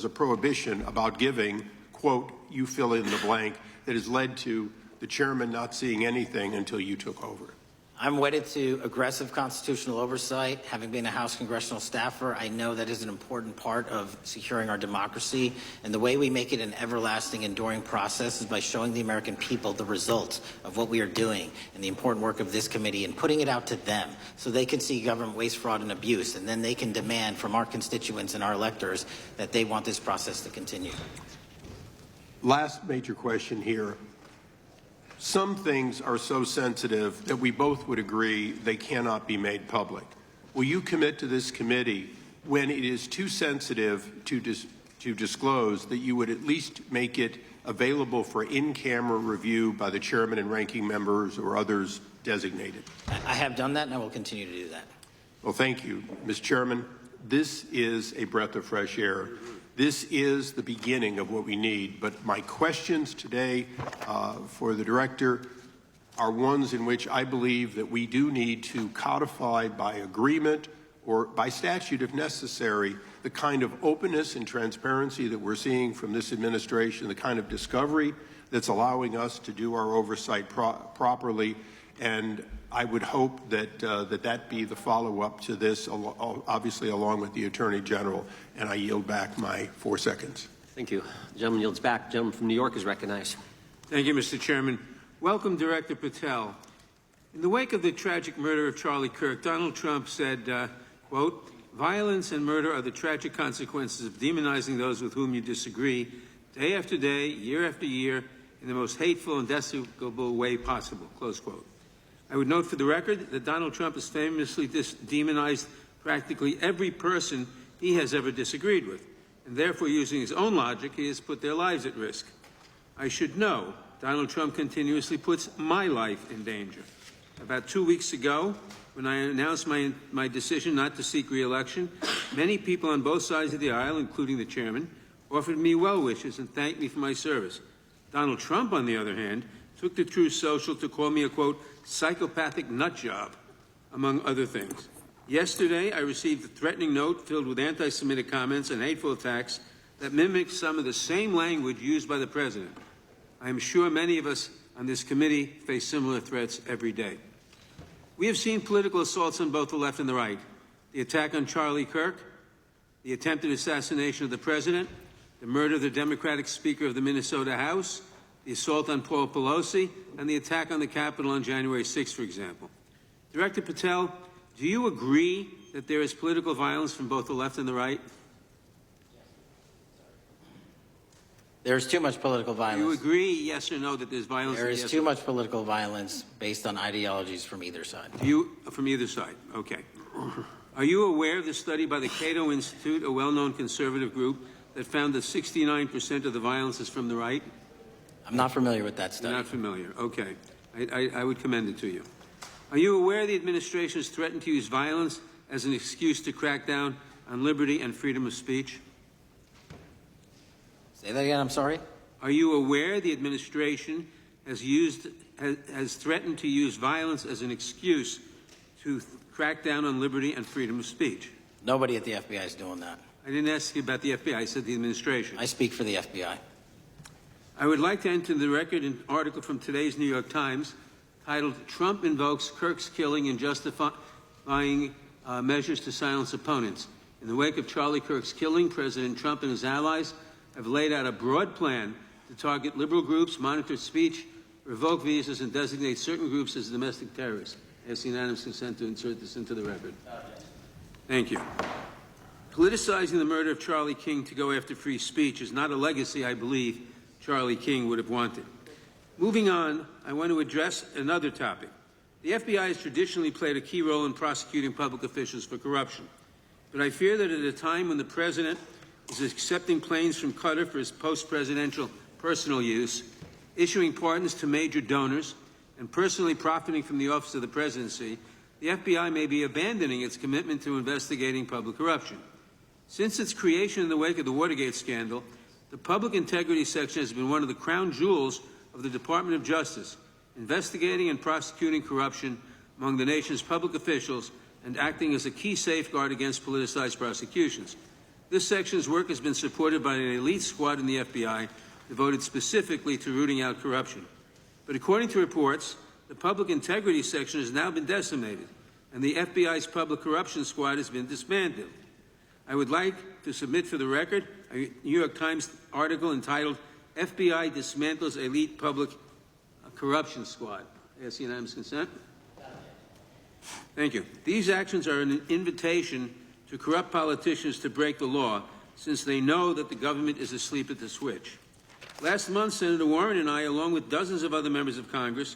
a prohibition about giving, quote, you fill in the blank, that has led to the chairman not seeing anything until you took over? I'm wedded to aggressive constitutional oversight. Having been a House congressional staffer, I know that is an important part of securing our democracy. And the way we make it an everlasting, enduring process is by showing the American people the results of what we are doing and the important work of this committee and putting it out to them so they can see government waste, fraud, and abuse. And then they can demand from our constituents and our electors that they want this process to continue. Last major question here. Some things are so sensitive that we both would agree they cannot be made public. Will you commit to this committee, when it is too sensitive to disclose, that you would at least make it available for in-camera review by the chairman and ranking members or others designated? I have done that, and I will continue to do that. Well, thank you, Mr. Chairman. This is a breath of fresh air. This is the beginning of what we need. But my questions today for the director are ones in which I believe that we do need to codify by agreement or by statute, if necessary, the kind of openness and transparency that we're seeing from this administration, the kind of discovery that's allowing us to do our oversight properly. And I would hope that that be the follow-up to this, obviously along with the Attorney General. And I yield back my 4 seconds. Thank you. The gentleman yields back. The gentleman from New York is recognized. Thank you, Mr. Chairman. Welcome, Director Patel. In the wake of the tragic murder of Charlie Kirk, Donald Trump said, quote, "Violence and murder are the tragic consequences of demonizing those with whom you disagree, day after day, year after year, in the most hateful and despicable way possible," close quote. I would note for the record that Donald Trump has famously demonized practically every person he has ever disagreed with, and therefore, using his own logic, he has put their lives at risk. I should know Donald Trump continuously puts my life in danger. About 2 weeks ago, when I announced my decision not to seek re-election, many people on both sides of the aisle, including the chairman, offered me well wishes and thanked me for my service. Donald Trump, on the other hand, took to Truth Social to call me a, quote, psychopathic nut job, among other things. Yesterday, I received a threatening note filled with anti-Semitic comments and hateful attacks that mimic some of the same language used by the president. I am sure many of us on this committee face similar threats every day. We have seen political assaults on both the left and the right. The attack on Charlie Kirk, the attempted assassination of the president, the murder of the Democratic Speaker of the Minnesota House, the assault on Paul Pelosi, and the attack on the Capitol on January 6th, for example. Director Patel, do you agree that there is political violence from both the left and the right? There is too much political violence. Do you agree, yes or no, that there's violence? There is too much political violence based on ideologies from either side. From either side, okay. Are you aware of the study by the Cato Institute, a well-known conservative group, that found that 69% of the violence is from the right? I'm not familiar with that study. You're not familiar, okay. I would commend it to you. Are you aware the administration has threatened to use violence as an excuse to crack down on liberty and freedom of speech? Say that again, I'm sorry? Are you aware the administration has threatened to use violence as an excuse to crack down on liberty and freedom of speech? Nobody at the FBI is doing that. I didn't ask you about the FBI, I said the administration. I speak for the FBI. I would like to enter the record an article from today's New York Times titled, Trump Invokes Kirk's Killing and Justifying Measures to Silence Opponents. In the wake of Charlie Kirk's killing, President Trump and his allies have laid out a broad plan to target liberal groups, monitor speech, revoke visas, and designate certain groups as domestic terrorists. I ask unanimous consent to insert this into the record. Thank you. Politicizing the murder of Charlie King to go after free speech is not a legacy I believe Charlie King would have wanted. Moving on, I want to address another topic. The FBI has traditionally played a key role in prosecuting public officials for corruption. But I fear that at a time when the president is accepting planes from Qatar for his post-presidential personal use, issuing pardons to major donors, and personally profiting from the office of the presidency, the FBI may be abandoning its commitment to investigating public corruption. Since its creation in the wake of the Watergate scandal, the Public Integrity Section has been one of the crown jewels of the Department of Justice, investigating and prosecuting corruption among the nation's public officials and acting as a key safeguard against politicized prosecutions. This section's work has been supported by an elite squad in the FBI devoted specifically to rooting out corruption. But according to reports, the Public Integrity Section has now been decimated, and the FBI's Public Corruption Squad has been disbanded. I would like to submit for the record a New York Times article entitled, FBI Dismantles Elite Public Corruption Squad. I ask unanimous consent. Thank you. These actions are an invitation to corrupt politicians to break the law, since they know that the government is asleep at the switch. Last month, Senator Warren and I, along with dozens of other members of Congress,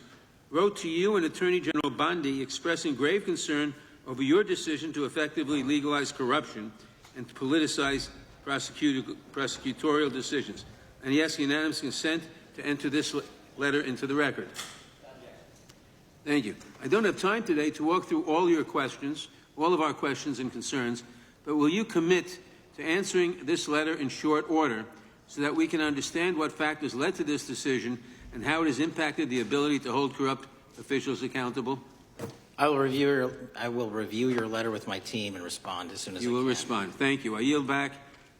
wrote to you and Attorney General Bondi expressing grave concern over your decision to effectively legalize corruption and to politicize prosecutorial decisions. And he asked unanimous consent to enter this letter into the record. Thank you. I don't have time today to walk through all your questions, all of our questions and concerns, but will you commit to answering this letter in short order so that we can understand what factors led to this decision and how it has impacted the ability to hold corrupt officials accountable? I will review your letter with my team and respond as soon as I can. You will respond. Thank you. I yield back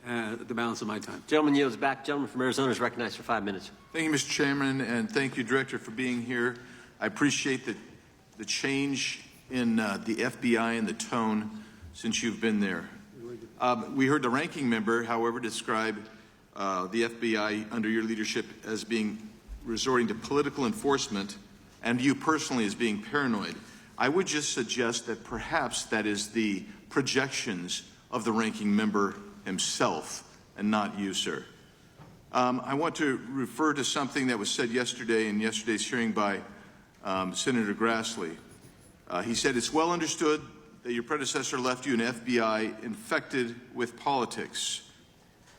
the balance of my time. Gentleman yields back. Gentleman from Arizona is recognized for 5 minutes. Thank you, Mr. Chairman, and thank you, Director, for being here. I appreciate the change in the FBI and the tone since you've been there. We heard the ranking member, however, describe the FBI under your leadership as being resorting to political enforcement and you personally as being paranoid. I would just suggest that perhaps that is the projections of the ranking member himself and not you, sir. I want to refer to something that was said yesterday in yesterday's hearing by Senator Grassley. He said, it's well understood that your predecessor left you an FBI infected with politics.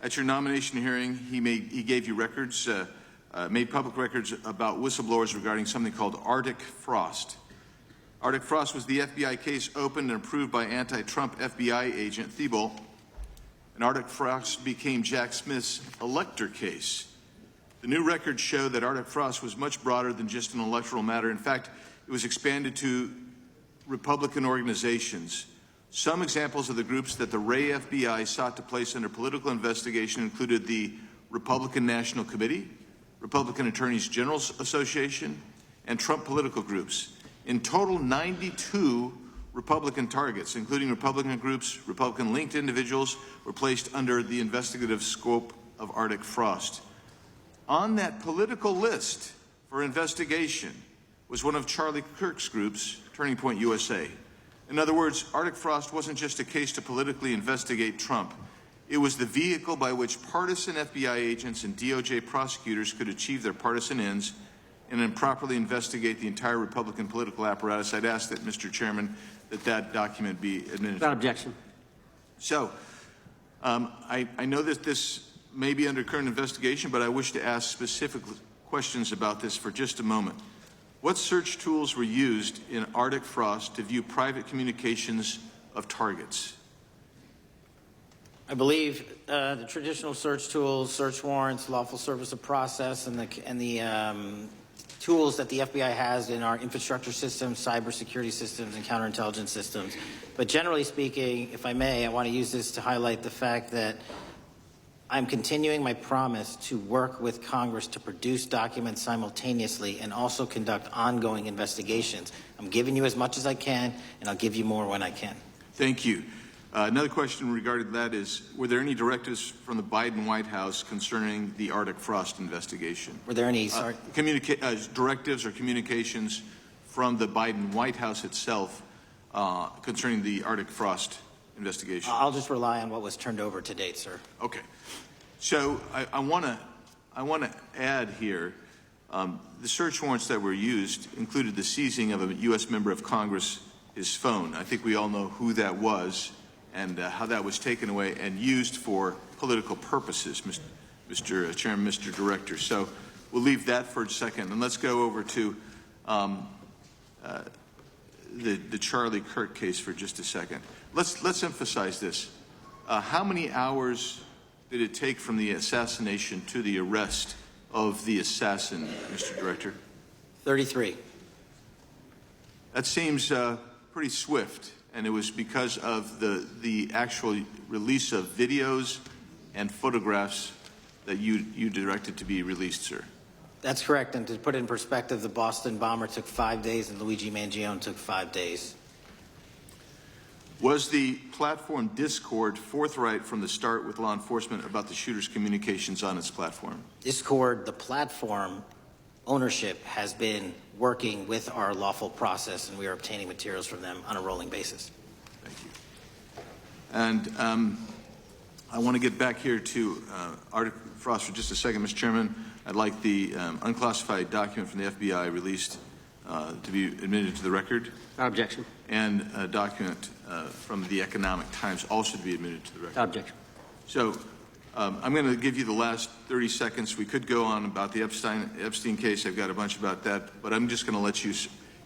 At your nomination hearing, he gave you records, made public records about whistleblowers regarding something called Arctic Frost. Arctic Frost was the FBI case opened and approved by anti-Trump FBI agent Thibault, and Arctic Frost became Jack Smith's elector case. The new records show that Arctic Frost was much broader than just an electoral matter. In fact, it was expanded to Republican organizations. Some examples of the groups that the Ray FBI sought to place under political investigation included the Republican National Committee, Republican Attorneys General Association, and Trump political groups. In total, 92 Republican targets, including Republican groups, Republican-linked individuals, were placed under the investigative scope of Arctic Frost. On that political list for investigation was one of Charlie Kirk's groups, Turning Point USA. In other words, Arctic Frost wasn't just a case to politically investigate Trump. It was the vehicle by which partisan FBI agents and DOJ prosecutors could achieve their partisan ends and improperly investigate the entire Republican political apparatus. I'd ask that, Mr. Chairman, that document be administered. Without objection. So, I know that this may be under current investigation, but I wish to ask specific questions about this for just a moment. What search tools were used in Arctic Frost to view private communications of targets? I believe the traditional search tools, search warrants, lawful service of process, and the tools that the FBI has in our infrastructure systems, cybersecurity systems, and counterintelligence systems. But generally speaking, if I may, I want to use this to highlight the fact that I'm continuing my promise to work with Congress to produce documents simultaneously and also conduct ongoing investigations. I'm giving you as much as I can, and I'll give you more when I can. Thank you. Another question regarding that is, were there any directives from the Biden White House concerning the Arctic Frost investigation? Were there any directives or communications from the Biden White House itself concerning the Arctic Frost investigation? I'll just rely on what was turned over to date, sir. Okay. So I want to add here, the search warrants that were used included the seizing of a U.S. member of Congress, his phone. I think we all know who that was and how that was taken away and used for political purposes, Mr. Chairman, Mr. Director. So we'll leave that for a second, and let's go over to the Charlie Kirk case for just a second. Let's emphasize this. How many hours did it take from the assassination to the arrest of the assassin, Mr. Director? 33. That seems pretty swift, and it was because of the actual release of videos and photographs that you directed to be released, sir. That's correct, and to put it in perspective, the Boston bomber took 5 days and Luigi Mangione took 5 days. Was the platform Discord forthright from the start with law enforcement about the shooter's communications on its platform? Discord, the platform ownership, has been working with our lawful process, and we are obtaining materials from them on a rolling basis. Thank you. And I want to get back here to Arctic Frost for just a second, Mr. Chairman. I'd like the unclassified document from the FBI released to be admitted to the record. Without objection. And a document from the Economic Times also to be admitted to the record. Without objection. So I'm going to give you the last 30 seconds. We could go on about the Epstein case. I've got a bunch about that, but I'm just going to let you,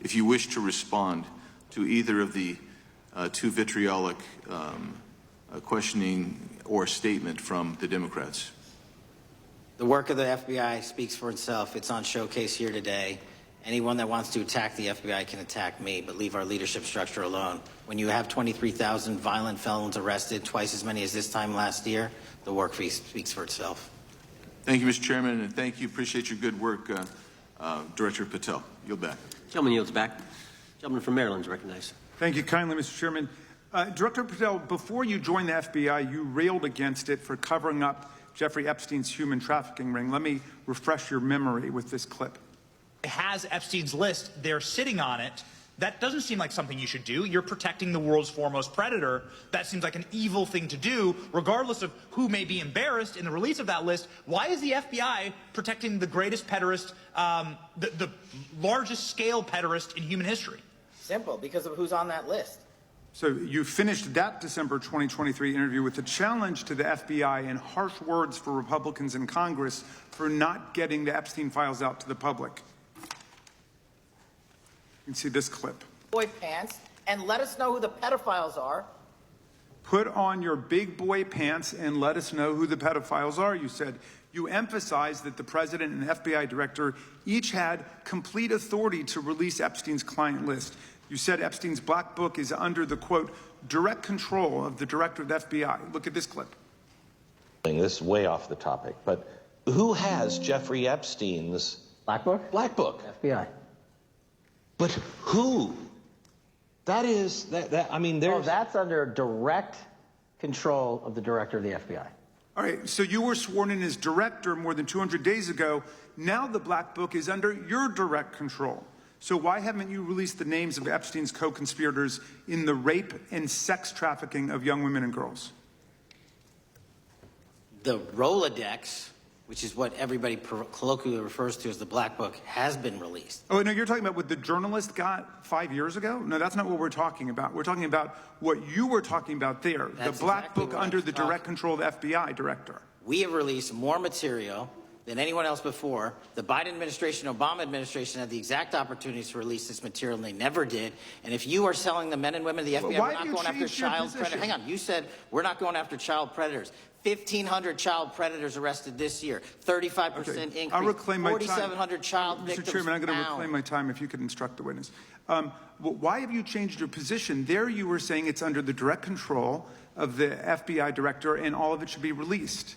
if you wish to respond to either of the two vitriolic questioning or statement from the Democrats. The work of the FBI speaks for itself. It's on showcase here today. Anyone that wants to attack the FBI can attack me, but leave our leadership structure alone. When you have 23,000 violent felons arrested, twice as many as this time last year, the work speaks for itself. Thank you, Mr. Chairman, and thank you. Appreciate your good work, Director Patel. Yield back. Gentleman yields back. Gentleman from Maryland is recognized. Thank you kindly, Mr. Chairman. Director Patel, before you joined the FBI, you railed against it for covering up Jeffrey Epstein's human trafficking ring. Let me refresh your memory with this clip. Has Epstein's list, they're sitting on it. That doesn't seem like something you should do. You're protecting the world's foremost predator. That seems like an evil thing to do, regardless of who may be embarrassed in the release of that list. Why is the FBI protecting the greatest pederast, the largest scale pederast in human history? Simple, because of who's on that list. So you finished that December 2023 interview with a challenge to the FBI and harsh words for Republicans in Congress for not getting the Epstein files out to the public. You can see this clip. Boy pants and let us know who the pedophiles are. Put on your big boy pants and let us know who the pedophiles are, you said. You emphasized that the president and the FBI director each had complete authority to release Epstein's client list. You said Epstein's black book is under the, quote, direct control of the director of the FBI. Look at this clip. This is way off the topic, but who has Jeffrey Epstein's Black book? black book? FBI. But who? That is, I mean, there's... Oh, that's under direct control of the director of the FBI. All right, so you were sworn in as director more than 200 days ago. Now the black book is under your direct control. So why haven't you released the names of Epstein's co-conspirators in the rape and sex trafficking of young women and girls? The Rolodex, which is what everybody colloquially refers to as the Black Book, has been released. Oh, no, you're talking about what the journalist got 5 years ago? No, that's not what we're talking about. We're talking about what you were talking about there, That's the black exactly book what I under was the direct control of the FBI director. We have released more material than anyone else before. The Biden administration, Obama administration had the exact opportunities to release this material, and they never did. And if you are telling the men and women of the FBI, why we're not going after child predators. Hang on, you said we're not going after child predators. 1,500 child predators arrested this year, 35% increase. I'll reclaim my time. 4,700 child victims Mr. Chairman, I'm going to found. reclaim my time if you could instruct the witness. Why have you changed your position? There you were saying it's under the direct control of the FBI director and all of it should be released.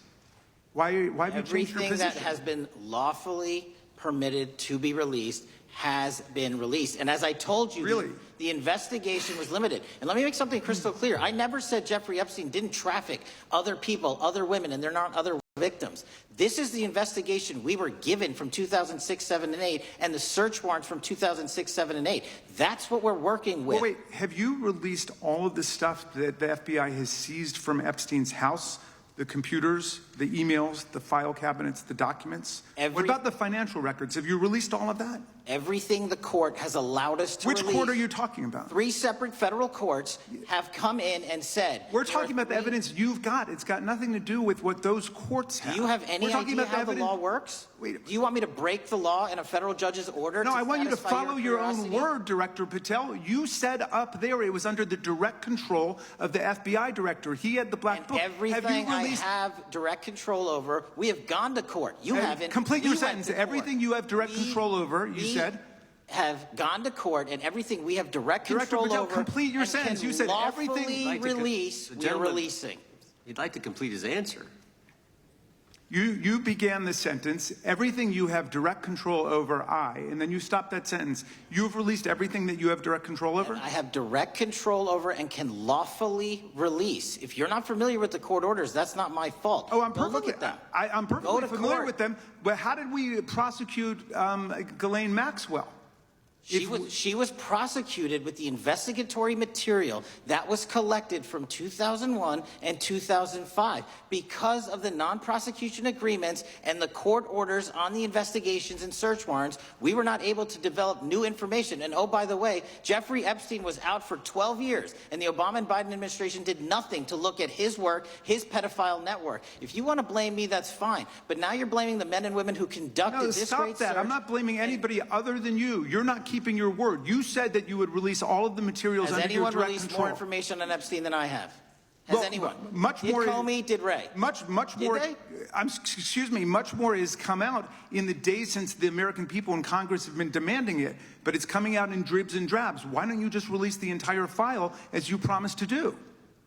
Why have you changed your Everything position? that has been lawfully permitted to be released has been released. And as I told you, Really? the investigation was limited. And let me make something crystal clear. I never said Jeffrey Epstein didn't traffic other people, other women, and they're not other victims. This is the investigation we were given from 2006, 7, and 8, and the search warrants from 2006, 7, and 8. That's what we're working with. Well, wait, have you released all of the stuff that the FBI has seized from Epstein's house? The computers, the emails, the file cabinets, the documents? What about the financial records? Have you released all of that? Everything the court has allowed us to Which release. court are you talking about? 3 separate federal courts have come in and said... We're talking about the evidence you've got. It's got nothing to do with what those courts have. Do you have any idea how the law works? Wait. Do you want me to break the law in a federal judge's order? No, I want you to satisfy follow your own curiosity? word, Director Patel. You said up there it was under the direct control of the FBI director. He had the black book. Everything I have direct control over, we have gone to court. You haven't. Complete your We went sentence. to court. Everything you have direct control over, you said. Have gone to court, and everything we have direct control Patel, over. complete your and sentence. Can You said lawfully everything- release. We're releasing. He'd like to complete his answer. You began the sentence, everything you have direct control over, and then you stopped that sentence. You've released everything that you have direct control over? I have direct control over and can lawfully release. If you're not familiar with the court orders, that's not my fault. Oh, I'm Go perfectly, look at them. I'm perfectly familiar court. with them, but how did we prosecute Ghislaine Maxwell? She was prosecuted with the investigatory material that was collected from 2001 and 2005. Because of the non-prosecution agreements and the court orders on the investigations and search warrants, we were not able to develop new information. And oh, by the way, Jeffrey Epstein was out for 12 years, and the Obama and Biden administration did nothing to look at his work, his pedophile network. If you want to blame me, that's fine. But now you're blaming the men and women who conducted this stop great that. search. I'm not blaming anybody other than you. You're not keeping your word. You said that you would release all of the materials under your direct control. Has anyone released more information on Epstein than I have? Has anyone? Much did more. Did Comey? Did Ray? Much more. Did they? Excuse me. Much more has come out in the days since the American people in Congress have been demanding it. But it's coming out in dribs and drabs. Why don't you just release the entire file as you promised to do?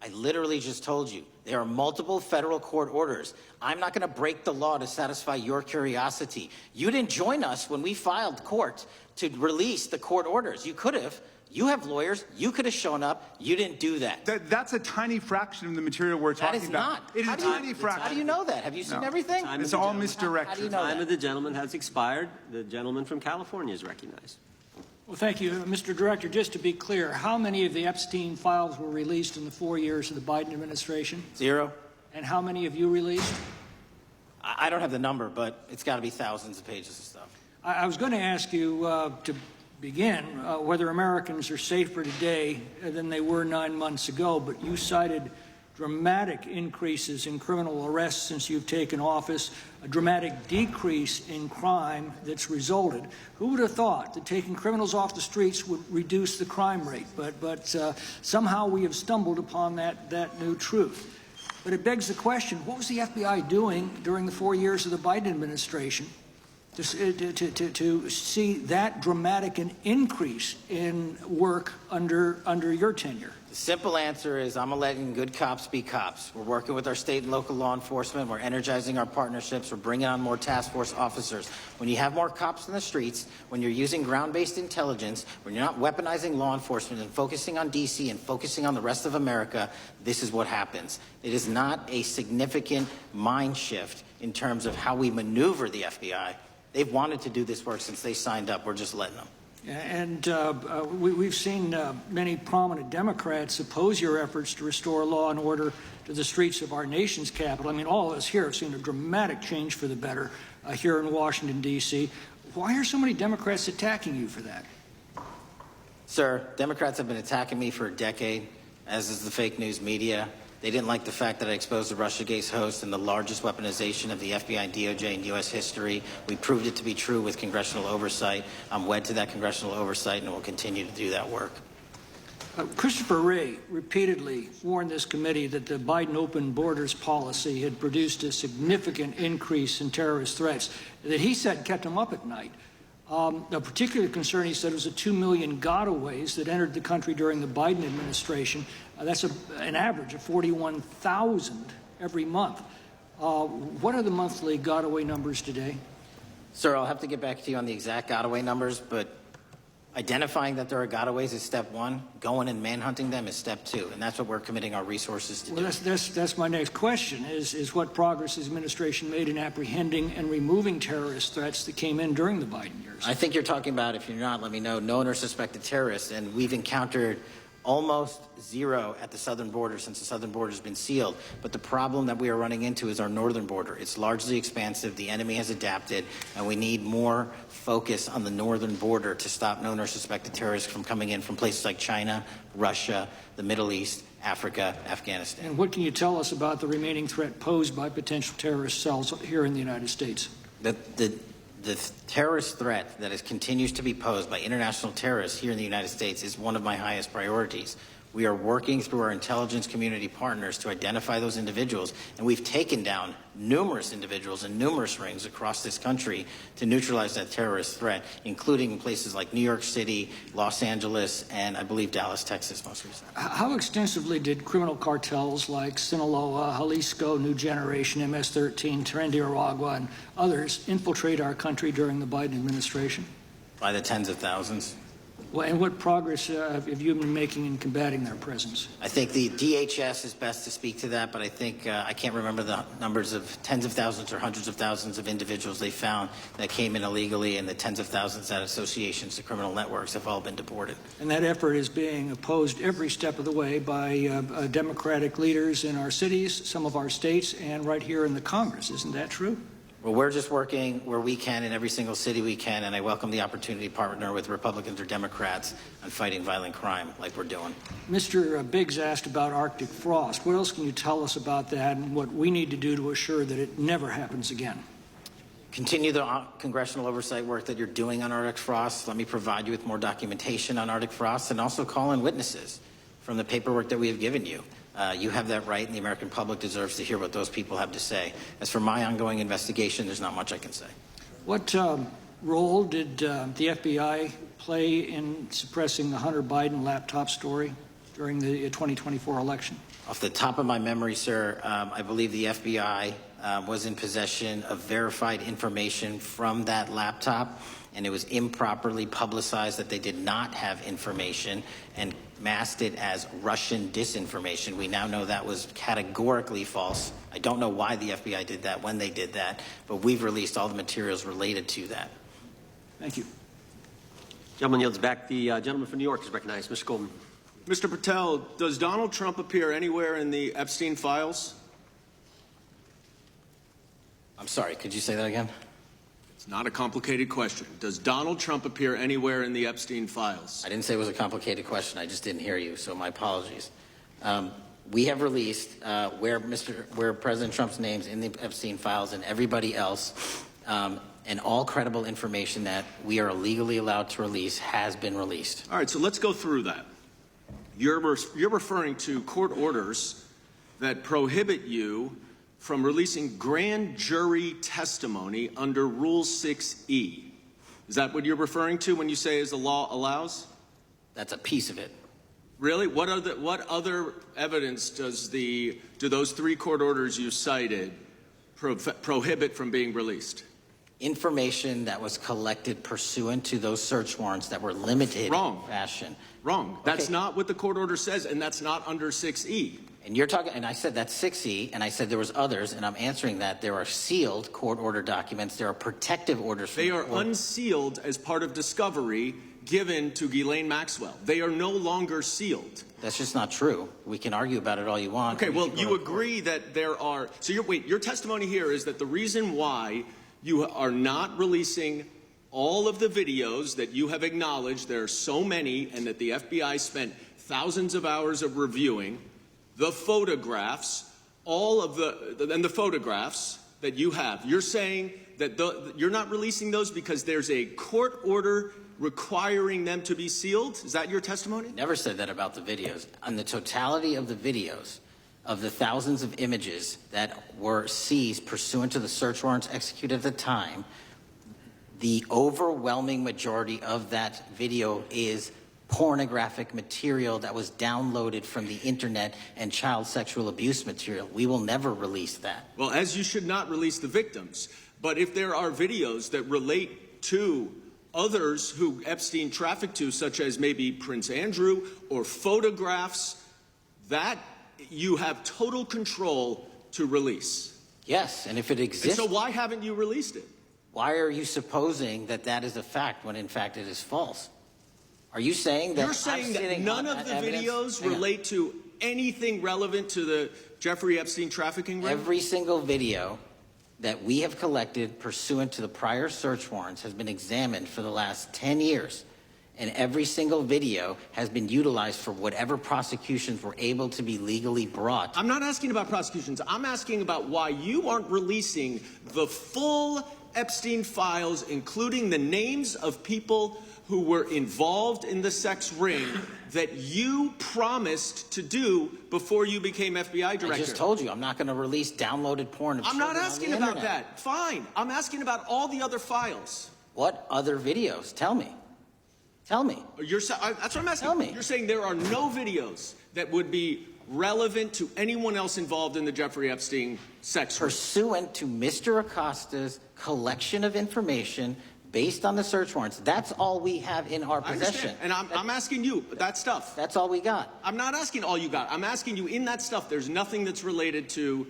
I literally just told you. There are multiple federal court orders. I'm not going to break the law to satisfy your curiosity. You didn't join us when we filed court to release the court orders. You could have. You have lawyers. You could have shown up. You didn't do that. That's a tiny fraction of the material we're talking about. That is not. It is a tiny fraction. How do you know that? Have you seen everything? It's all misdirected. How do you know Time of the gentleman has expired. The gentleman from California is recognized. Well, thank you. Mr. Director, just to be clear, how many of the Epstein files were released in the 4 years of the Biden administration? 0. And how many have you released? I don't have the number, but it's got to be thousands of pages of stuff. I was going to ask you to begin, whether Americans are safer today than they were 9 months ago, but you cited dramatic increases in criminal arrests since you've taken office, a dramatic decrease in crime that's resulted. Who would have thought that taking criminals off the streets would reduce the crime rate? But somehow we have stumbled upon that new truth. But it begs the question, what was the FBI doing during the 4 years of the Biden administration to see that dramatic an increase in work under your tenure? The simple answer is I'm letting good cops be cops. We're working with our state and local law enforcement. We're energizing our partnerships. We're bringing on more task force officers. When you have more cops in the streets, when you're using ground-based intelligence, when you're not weaponizing law enforcement and focusing on D.C. and focusing on the rest of America, this is what happens. It is not a significant mind shift in terms of how we maneuver the FBI. They've wanted to do this work since they signed up. We're just letting them. And we've seen many prominent Democrats oppose your efforts to restore law and order to the streets of our nation's capital. I mean, all of us here have seen a dramatic change for the better here in Washington, D.C. Why are so many Democrats attacking you for that? Sir, Democrats have been attacking me for a decade, as is the fake news media. They didn't like the fact that I exposed the Russiagate host and the largest weaponization of the FBI and DOJ in U.S. history. We proved it to be true with congressional oversight. I'm wed to that congressional oversight and will continue to do that work. Christopher Wray repeatedly warned this committee that the Biden open borders policy had produced a significant increase in terrorist threats that he said kept him up at night. A particular concern, he said, was the 2 million gotaways that entered the country during the Biden administration. That's an average of 41,000 every month. What are the monthly gotaway numbers today? Sir, I'll have to get back to you on the exact gotaway numbers, but identifying that there are gotaways is step one. Going and manhunting them is step two, and that's what we're committing our resources to do. That's my next question, is what progress has administration made in apprehending and removing terrorist threats that came in during the Biden years? I think you're talking about, if you're not, let me know, known or suspected terrorists, and we've encountered almost zero at the southern border since the southern border has been sealed. But the problem that we are running into is our northern border. It's largely expansive. The enemy has adapted, and we need more focus on the northern border to stop known or suspected terrorists from coming in from places like China, Russia, the Middle East, Africa, Afghanistan. And what can you tell us about the remaining threat posed by potential terrorist cells here in the United States? The terrorist threat that continues to be posed by international terrorists here in the United States is one of my highest priorities. We are working through our intelligence community partners to identify those individuals, and we've taken down numerous individuals in numerous rings across this country to neutralize that terrorist threat, including in places like New York City, Los Angeles, and I believe Dallas, Texas most recently. How extensively did criminal cartels like Sinaloa, Jalisco, New Generation, MS-13, Tren and others infiltrate our country during the Biden administration? By the tens of thousands. Well, and what progress have you been making in combating their presence? I think the DHS is best to speak to that, but I think I can't remember the numbers of tens of thousands or hundreds of thousands of individuals they found that came in illegally, and the tens of thousands that associations to criminal networks have all been deported. And that effort is being opposed every step of the way by Democratic leaders in our cities, some of our states, and right here in the Congress. Isn't that true? Well, we're just working where we can in every single city we can, and I welcome the opportunity to partner with Republicans or Democrats on fighting violent crime like we're doing. Mr. Biggs asked about Arctic frost. What else can you tell us about that and what we need to do to assure that it never happens again? Continue the congressional oversight work that you're doing on Arctic frost. Let me provide you with more documentation on Arctic frost, and also call in witnesses from the paperwork that we have given you. You have that right, and the American public deserves to hear what those people have to say. As for my ongoing investigation, there's not much I can say. What role did the FBI play in suppressing the Hunter Biden laptop story during the 2024 election? Off the top of my memory, sir, I believe the FBI was in possession of verified information from that laptop, and it was improperly publicized that they did not have information and masked it as Russian disinformation. We now know that was categorically false. I don't know why the FBI did that, when they did that, but we've released all the materials related to that. Thank you. Gentleman yields back. The gentleman from New York is recognized. Mr. Goldman. Mr. Patel, does Donald Trump appear anywhere in the Epstein files? I'm sorry, could you say that again? It's not a complicated question. Does Donald Trump appear anywhere in the Epstein files? I didn't say it was a complicated question. I just didn't hear you, so my apologies. We have released where President Trump's name's in the Epstein files and everybody else, and all credible information that we are legally allowed to release has been released. All right, so let's go through that. You're referring to court orders that prohibit you from releasing grand jury testimony under Rule 6E. Is that what you're referring to when you say as the law allows? That's a piece of it. Really? What other evidence do those 3 court orders you cited prohibit from being released? Information that was collected pursuant to those search warrants that were limited in fashion. Wrong. That's not what the court order says, and that's not under 6E. And you're talking, and I said that's 6E, and I said there was others, and I'm answering that. There are sealed court order documents. There are protective orders. They are unsealed as part of discovery given to Ghislaine Maxwell. They are no longer sealed. That's just not true. We can argue about it all you want. Okay, well, you agree that there are, so your testimony here is that the reason why you are not releasing all of the videos that you have acknowledged, there are so many, and that the FBI spent thousands of hours of reviewing, the photographs, and the photographs that you have. You're saying that you're not releasing those because there's a court order requiring them to be sealed? Is that your testimony? Never said that about the videos. On the totality of the videos, of the thousands of images that were seized pursuant to the search warrants executed at the time, the overwhelming majority of that video is pornographic material that was downloaded from the internet and child sexual abuse material. We will never release that. Well, as you should not release the victims. But if there are videos that relate to others who Epstein trafficked to, such as maybe Prince Andrew, or photographs, that you have total control to release. Yes, and if it exists... And so why haven't you released it? Why are you supposing that that is a fact when in fact it is false? Are you saying that... You're saying that none of the videos relate to anything relevant to the Jeffrey Epstein trafficking ring? Every single video that we have collected pursuant to the prior search warrants has been examined for the last 10 years. And every single video has been utilized for whatever prosecutions were able to be legally brought. I'm not asking about prosecutions. I'm asking about why you aren't releasing the full Epstein files, including the names of people who were involved in the sex ring that you promised to do before you became FBI director. I just told you, I'm not going to release downloaded porn of children on the internet. I'm not asking about that. Fine. I'm asking about all the other files. What other videos? Tell me. Tell me. That's what I'm asking. Tell me. You're saying there are no videos that would be relevant to anyone else involved in the Jeffrey Epstein sex ring. Pursuant to Mr. Acosta's collection of information based on the search warrants. That's all we have in our possession. And I'm asking you, that stuff. That's all we got. I'm not asking all you got. I'm asking you, in that stuff, there's nothing that's related to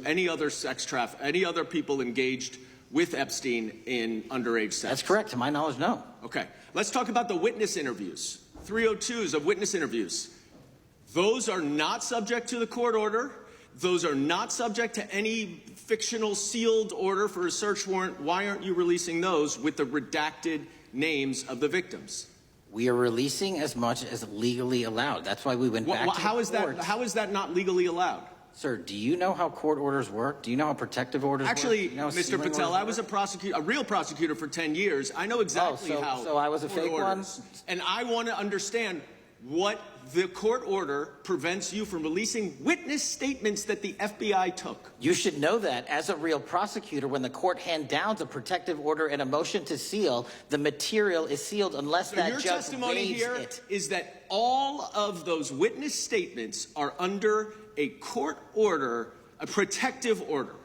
any other sex traffic, any other people engaged with Epstein in underage sex. That's correct. To my knowledge, no. Okay. Let's talk about the witness interviews. 302s of witness interviews. Those are not subject to the court order. Those are not subject to any fictional sealed order for a search warrant. Why aren't you releasing those with the redacted names of the victims? We are releasing as much as legally allowed. That's why we went back to the court. How is that not legally allowed? Sir, do you know how court orders work? Do you know how protective orders work? Actually, Mr. Patel, I was a real prosecutor for 10 years. I know exactly how. So I was a fake one? And I want to understand what the court order prevents you from releasing witness statements that the FBI took. You should know that as a real prosecutor, when the court hand downs a protective order and a motion to seal, the material is sealed unless that judge your testimony here is that all of those witness statements are under a court order, a protective order.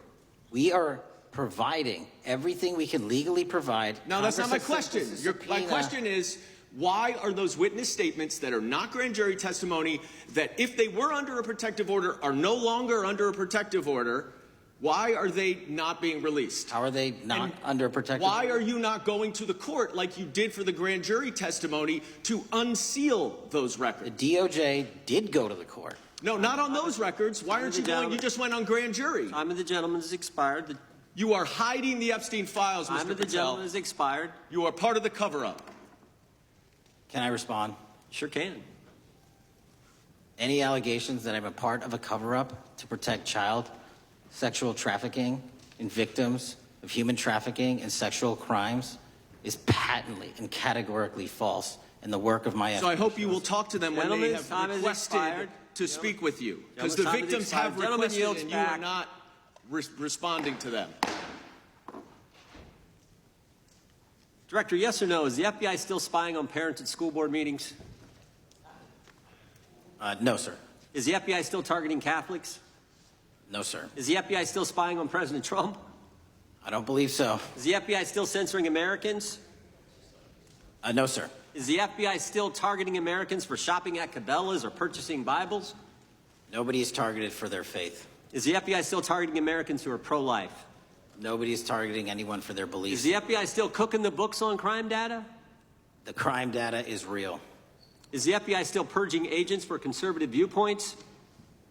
We are providing everything we can legally provide. No, that's not my question. My question is, why are those witness statements that are not grand jury testimony, that if they were under a protective order are no longer under a protective order, why are they not being released? How are they not under a protective order? Why are you not going to the court like you did for the grand jury testimony to unseal those records? The DOJ did go to the court. No, not on those records. Why aren't you going? You just went on grand jury. Time of the gentleman has expired. The You are hiding the Epstein files, Mr. Time of the Patel. gentleman has expired. You are part of the cover-up. Can I respond? Sure can. Any allegations that I'm a part of a cover-up to protect child sexual trafficking and victims of human trafficking and sexual crimes is patently and categorically false in the work of my So I hope you will talk to them when they have time is requested expired. to speak with you. Because the Gentlemen, time is victims have expired. Gentleman requested yields and you back. are not responding to them. Director, yes or no, is the FBI still spying on parents at school board meetings? No, sir. Is the FBI still targeting Catholics? No, sir. Is the FBI still spying on President Trump? I don't believe so. Is the FBI still censoring Americans? No, sir. Is the FBI still targeting Americans for shopping at Cabela's or purchasing Bibles? Nobody is targeted for their faith. Is the FBI still targeting Americans who are pro-life? Nobody is targeting anyone for their beliefs. Is the FBI still cooking the books on crime data? The crime data is real. Is the FBI still purging agents for conservative viewpoints?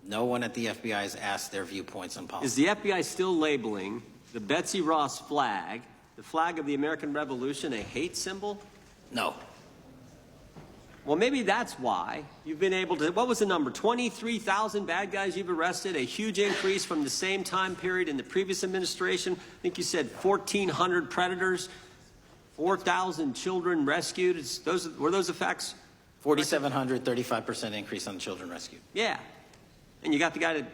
No one at the FBI has asked their viewpoints on policy. Is the FBI still labeling the Betsy Ross flag, the flag of the American Revolution, a hate symbol? No. Well, maybe that's why you've been able to, what was the number, 23,000 bad guys you've arrested, a huge increase from the same time period in the previous administration. I think you said 1,400 predators, 4,000 children rescued. Were those effects? 4,700, 35% increase on children rescued. Yeah. And you got the guy that,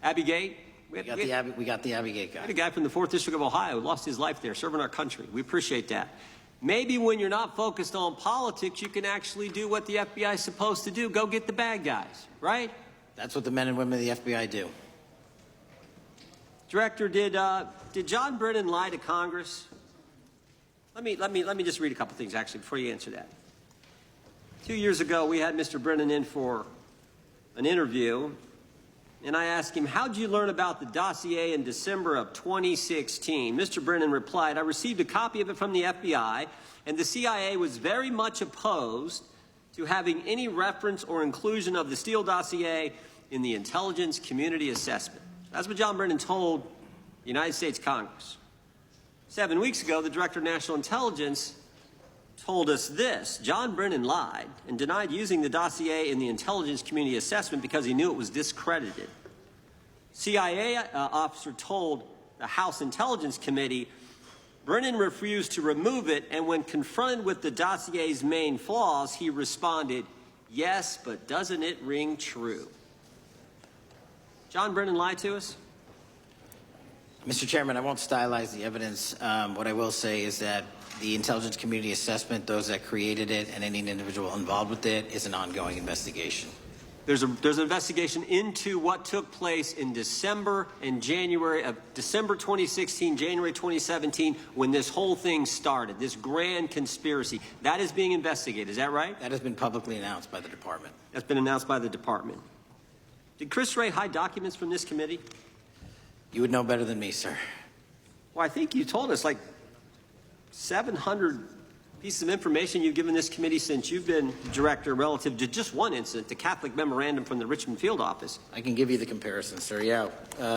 Abbey Gate? We got the Abbey Gate guy. We had a guy from the 4th District of Ohio who lost his life there, serving our country. We appreciate that. Maybe when you're not focused on politics, you can actually do what the FBI is supposed to do. Go get the bad guys, right? That's what the men and women of the FBI do. Director, did John Brennan lie to Congress? Let me just read a couple things, actually, before you answer that. 2 years ago, we had Mr. Brennan in for an interview, and I asked him, how'd you learn about the dossier in December of 2016? Mr. Brennan replied, I received a copy of it from the FBI, and the CIA was very much opposed to having any reference or inclusion of the Steele dossier in the intelligence community assessment. That's what John Brennan told the United States Congress. 7 weeks ago, the Director of National Intelligence told us this. John Brennan lied and denied using the dossier in the intelligence community assessment because he knew it was discredited. CIA officer told the House Intelligence Committee Brennan refused to remove it, and when confronted with the dossier's main flaws, he responded, yes, but doesn't it ring true? John Brennan lied to us? Mr. Chairman, I won't stylize the evidence. What I will say is that the intelligence community assessment, those that created it and any individual involved with it, is an ongoing investigation. There's an investigation into what took place in December and January of December 2016, January 2017, when this whole thing started, this grand conspiracy. That is being investigated. Is that right? That has been publicly announced by the department. That's been announced by the department. Did Chris Wray hide documents from this committee? You would know better than me, sir. Well, I think you told us like 700 pieces of information you've given this committee since you've been director relative to just one incident, the Catholic memorandum from the Richmond field office. I can give you the comparison, sir. Yeah.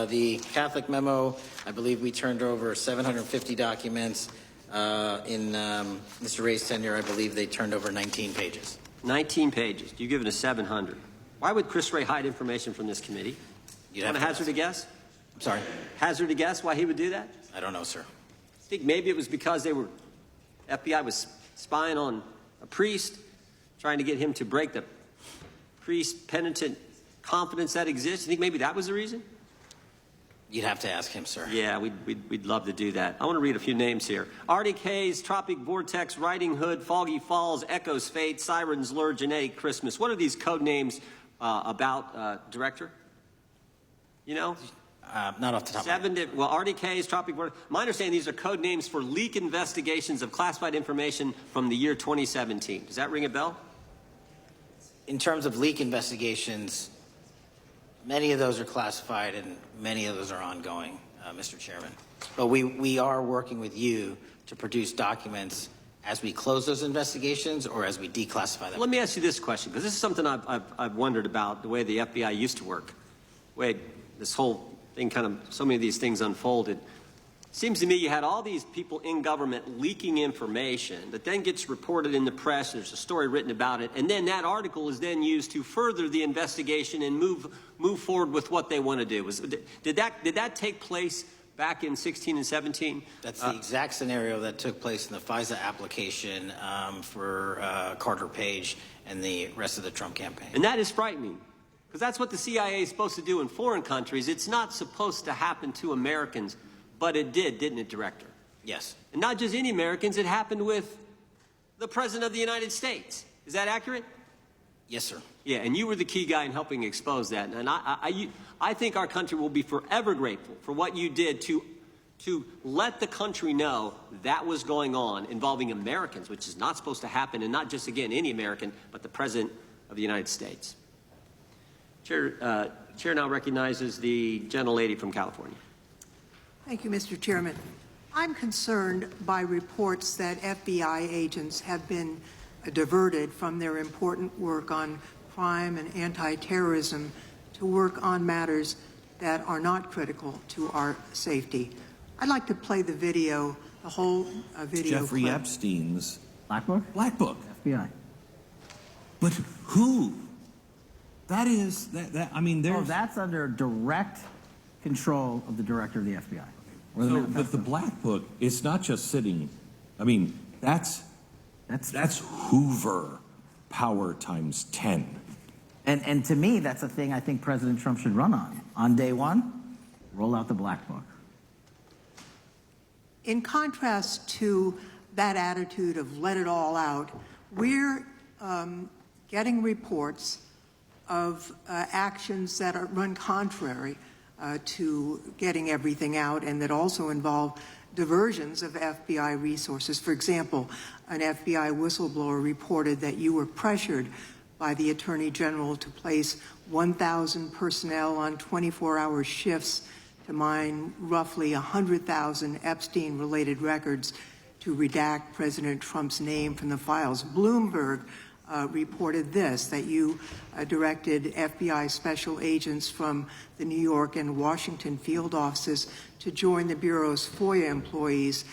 The Catholic memo, I believe we turned over 750 documents. In Mr. Ray's tenure, I believe they turned over 19 pages. 19 pages. You've given us 700. Why would Chris Wray hide information from this committee? You want to hazard a guess? I'm sorry? Hazard a guess why he would do that? I don't know, sir. I think maybe it was because FBI was spying on a priest, trying to get him to break the priest-penitent confidence that exists. You think maybe that was the reason? You'd have to ask him, sir. Yeah, we'd love to do that. I want to read a few names here. Arctic Haze, Tropic Vortex, Riding Hood, Foggy Falls, Echoes Fate, Sirens Lure, Genetic Christmas. What are these code names about, Director? You know? Not off the top of my head. Well, Arctic Haze, Tropic Vortex. My understanding these are code names for leak investigations of classified information from the year 2017. Does that ring a bell? In terms of leak investigations, many of those are classified and many of those are ongoing, Mr. Chairman. But we are working with you to produce documents as we close those investigations or as we declassify them. Let me ask you this question, because this is something I've wondered about, the way the FBI used to work. The way this whole thing so many of these things unfolded. Seems to me you had all these people in government leaking information that then gets reported in the press. There's a story written about it, and then that article is then used to further the investigation and move forward with what they want to do. Did that take place back in 16 and 17? That's the exact scenario that took place in the FISA application for Carter Page and the rest of the Trump campaign. And that is frightening, because that's what the CIA is supposed to do in foreign countries. It's not supposed to happen to Americans. But it did, didn't it, Director? Yes. And not just any Americans, it happened with the President of the United States. Is that accurate? Yes, sir. Yeah, and you were the key guy in helping expose that. And I think our country will be forever grateful for what you did to let the country know that was going on involving Americans, which is not supposed to happen, and not just, again, any American, but the President of the United States. Chair now recognizes the gentlelady from California. Thank you, Mr. Chairman. I'm concerned by reports that FBI agents have been diverted from their important work on crime and anti-terrorism to work on matters that are not critical to our safety. I'd like to play the video, the whole video. Jeffrey clip. Epstein's Black Book? Black Book. FBI. But who? That is, I mean, there's... Oh, that's under direct control of the director of the FBI. So, but the Black Book, it's not just sitting, I mean, that's Hoover power times 10. And to me, that's a thing I think President Trump should run on. On day one, roll out the Black Book. In contrast to that attitude of let it all out, we're getting reports of actions that run contrary to getting everything out, and that also involve diversions of FBI resources. For example, an FBI whistleblower reported that you were pressured by the Attorney General to place 1,000 personnel on 24-hour shifts to mine roughly 100,000 Epstein-related records to redact President Trump's name from the files. Bloomberg reported this, that you directed FBI special agents from the New York and Washington field offices to join the Bureau's FOIA employees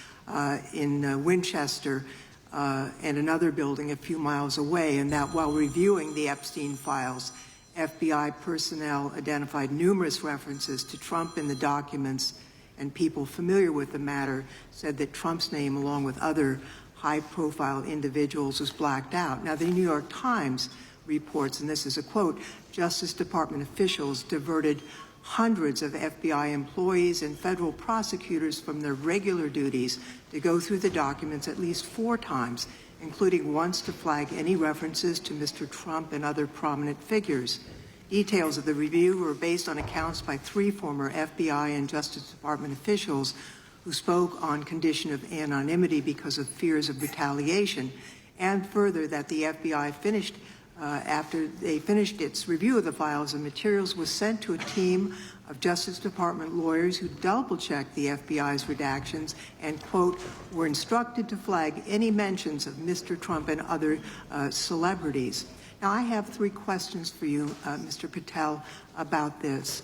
in Winchester and another building a few miles away, and that while reviewing the Epstein files, FBI personnel identified numerous references to Trump in the documents, and people familiar with the matter said that Trump's name, along with other high-profile individuals, was blacked out. Now, the New York Times reports, and this is a quote, Justice Department officials diverted hundreds of FBI employees and federal prosecutors from their regular duties to go through the documents at least 4 times, including once to flag any references to Mr. Trump and other prominent figures. Details of the review were based on accounts by 3 former FBI and Justice Department officials who spoke on condition of anonymity because of fears of retaliation, and further that the FBI finished, after they finished its review of the files and materials, was sent to a team of Justice Department lawyers who double-checked the FBI's redactions and, quote, were instructed to flag any mentions of Mr. Trump and other celebrities. Now, I have 3 questions for you, Mr. Patel, about this.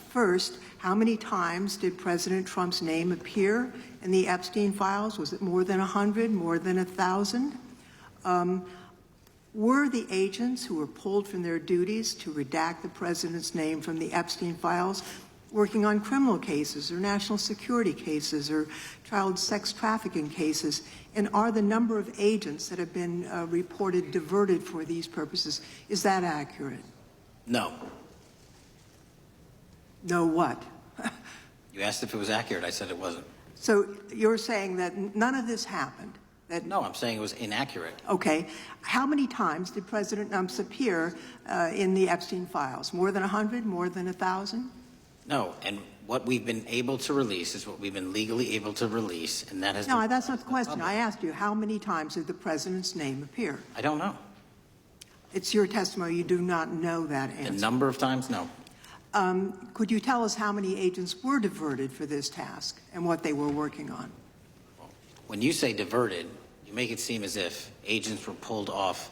First, how many times did President Trump's name appear in the Epstein files? Was it more than 100, more than 1,000? Were the agents who were pulled from their duties to redact the president's name from the Epstein files working on criminal cases or national security cases or child sex trafficking cases? And are the number of agents that have been reported diverted for these purposes, is that accurate? No. No what? You asked if it was accurate. I said it wasn't. So you're saying that none of this happened? No, I'm saying it was inaccurate. Okay. How many times did President Trump appear in the Epstein files? More than 100? More than 1,000? No, and what we've been able to release is what we've been legally able to release, and that has No, that's not the question. I asked you, how many times did the president's name appear? I don't know. It's your testimony. You do not know that answer. The number of times? No. Could you tell us how many agents were diverted for this task and what they were working on? When you say diverted, you make it seem as if agents were pulled off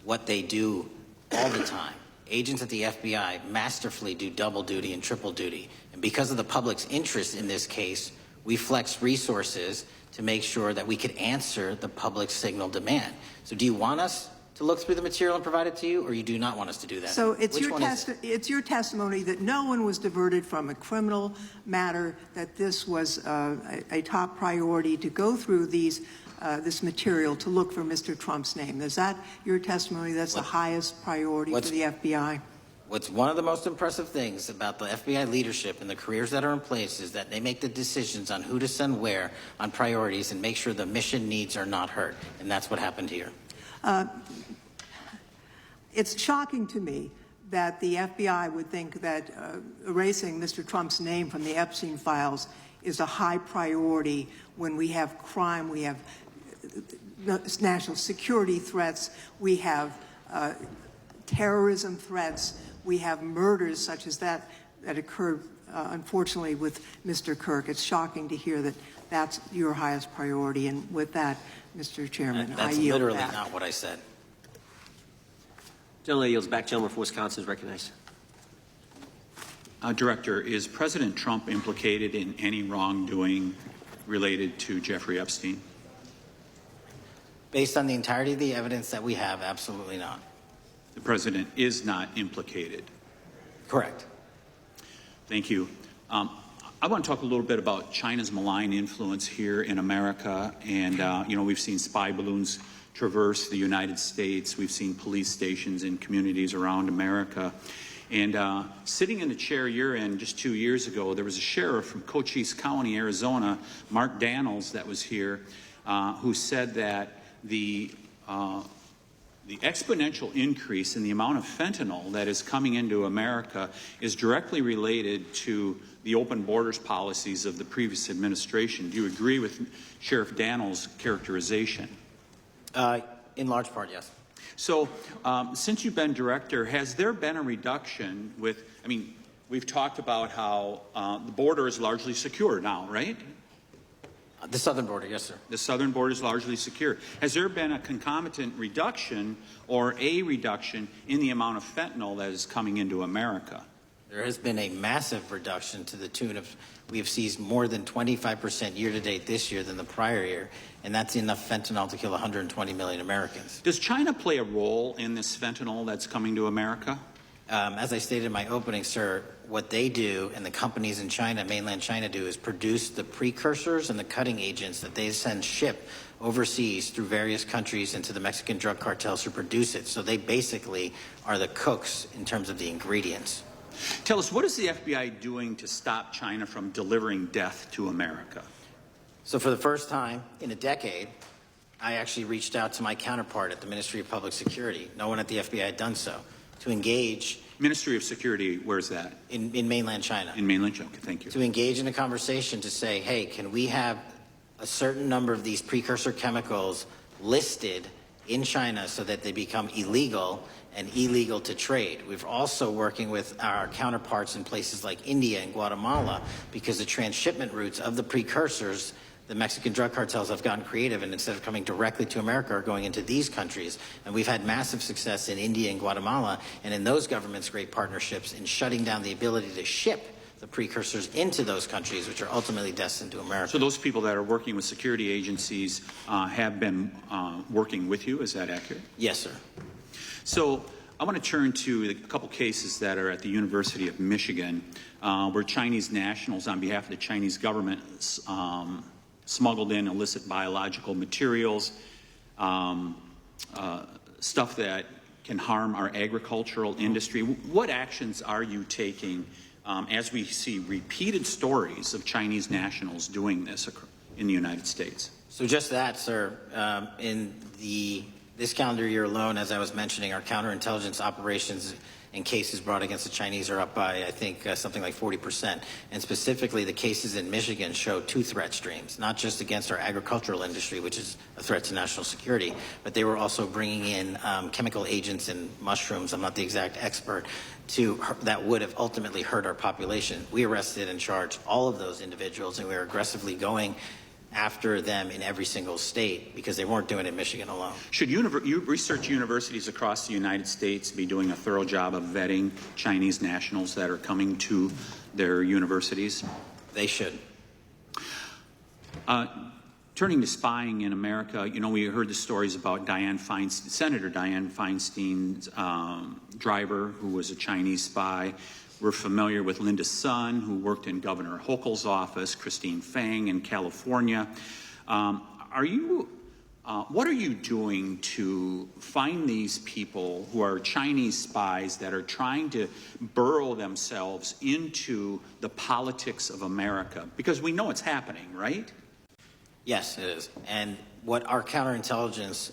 what they do all the time. Agents at the FBI masterfully do double duty and triple duty. And because of the public's interest in this case, We flexed resources to make sure that we could answer the public signal demand. So do you want us to look through the material and provide it to you, or you do not want us to do that? So it's your testimony that no one was diverted from a criminal matter, that this was a top priority to go through this material to look for Mr. Trump's name. Is that your testimony? That's the highest priority for the FBI? What's one of the most impressive things about the FBI leadership and the careers that are in place is that they make the decisions on who to send where on priorities and make sure the mission needs are not hurt. And that's what happened here. It's shocking to me that the FBI would think that erasing Mr. Trump's name from the Epstein files is a high priority when we have crime, we have national security threats, we have terrorism threats, we have murders such as that occurred, unfortunately, with Mr. Kirk. It's shocking to hear that that's your highest priority. And with that, Mr. Chairman, I yield back. That's literally not what I said. Gentleman yields back. Gentleman from Wisconsin is recognized. Director, is President Trump implicated in any wrongdoing related to Jeffrey Epstein? Based on the entirety of the evidence that we have, absolutely not. The president is not implicated. Correct. Thank you. I want to talk a little bit about China's malign influence here in America. And, we've seen spy balloons traverse the United States. We've seen police stations in communities around America. And sitting in the chair you're in just 2 years ago, there was a sheriff from Cochise County, Arizona, Mark Daniels, that was here, who said that the exponential increase in the amount of fentanyl that is coming into America is directly related to the open borders policies of the previous administration. Do you agree with Sheriff Daniels' characterization? In large part, yes. So, since you've been director, has there been a reduction with, we've talked about how the border is largely secure now, right? The southern border, yes, sir. The southern border is largely secure. Has there been a concomitant reduction or a reduction in the amount of fentanyl that is coming into America? There has been a massive reduction to the tune of, we have seized more than 25% year-to-date this year than the prior year, and that's enough fentanyl to kill 120 million Americans. Does China play a role in this fentanyl that's coming to America? As I stated in my opening, sir, what they do and the companies in China, mainland China, do is produce the precursors and the cutting agents that they ship overseas through various countries into the Mexican drug cartels who produce it. So they basically are the cooks in terms of the ingredients. Tell us, what is the FBI doing to stop China from delivering death to America? So for the first time in a decade, I actually reached out to my counterpart at the Ministry of Public Security. No one at the FBI had done so. To engage. Ministry of Security, where's that? In mainland China. In mainland China, okay, thank you. To engage in a conversation to say, hey, can we have a certain number of these precursor chemicals listed in China so that they become illegal and illegal to trade. We're also working with our counterparts in places like India and Guatemala because the transshipment routes of the precursors, the Mexican drug cartels have gotten creative, and instead of coming directly to America are going into these countries. And we've had massive success in India and Guatemala and in those governments' great partnerships in shutting down the ability to ship the precursors into those countries, which are ultimately destined to America. So those people that are working with security agencies have been working with you, is that accurate? Yes, sir. So I want to turn to a couple cases that are at the University of Michigan, where Chinese nationals, on behalf of the Chinese government, smuggled in illicit biological materials, stuff that can harm our agricultural industry. What actions are you taking as we see repeated stories of Chinese nationals doing this in the United States? So just that, sir. In this calendar year alone, as I was mentioning, our counterintelligence operations and cases brought against the Chinese are up by, I think, something like 40%. And specifically, the cases in Michigan show two threat streams, not just against our agricultural industry, which is a threat to national security, but they were also bringing in chemical agents and mushrooms, I'm not the exact expert, that would have ultimately hurt our population. We arrested and charged all of those individuals, and we are aggressively going after them in every single state because they weren't doing it in Michigan alone. Should research universities across the United States be doing a thorough job of vetting Chinese nationals that are coming to their universities? They should. Turning to spying in America, you know, we heard the stories about Senator Dianne Feinstein's driver, who was a Chinese spy. We're familiar with Linda's son, who worked in Governor Hochul's office, Christine Fang in California. What are you doing to find these people who are Chinese spies that are trying to burrow themselves into the politics of America? Because we know it's happening, right? Yes, it is. And what our counterintelligence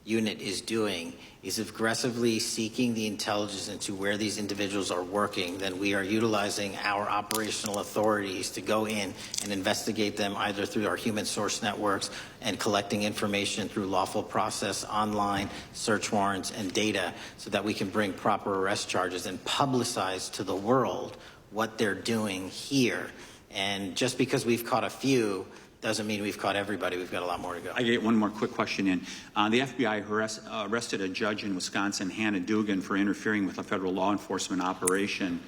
unit is doing is aggressively seeking the intelligence into where these individuals are working. Then we are utilizing our operational authorities to go in and investigate them either through our human source networks and collecting information through lawful process, online, search warrants, and data so that we can bring proper arrest charges and publicize to the world what they're doing here. And just because we've caught a few doesn't mean we've caught everybody. We've got a lot more to go. I get one more quick question in. The FBI arrested a judge in Wisconsin, Hannah Dugan, for interfering with a federal law enforcement operation.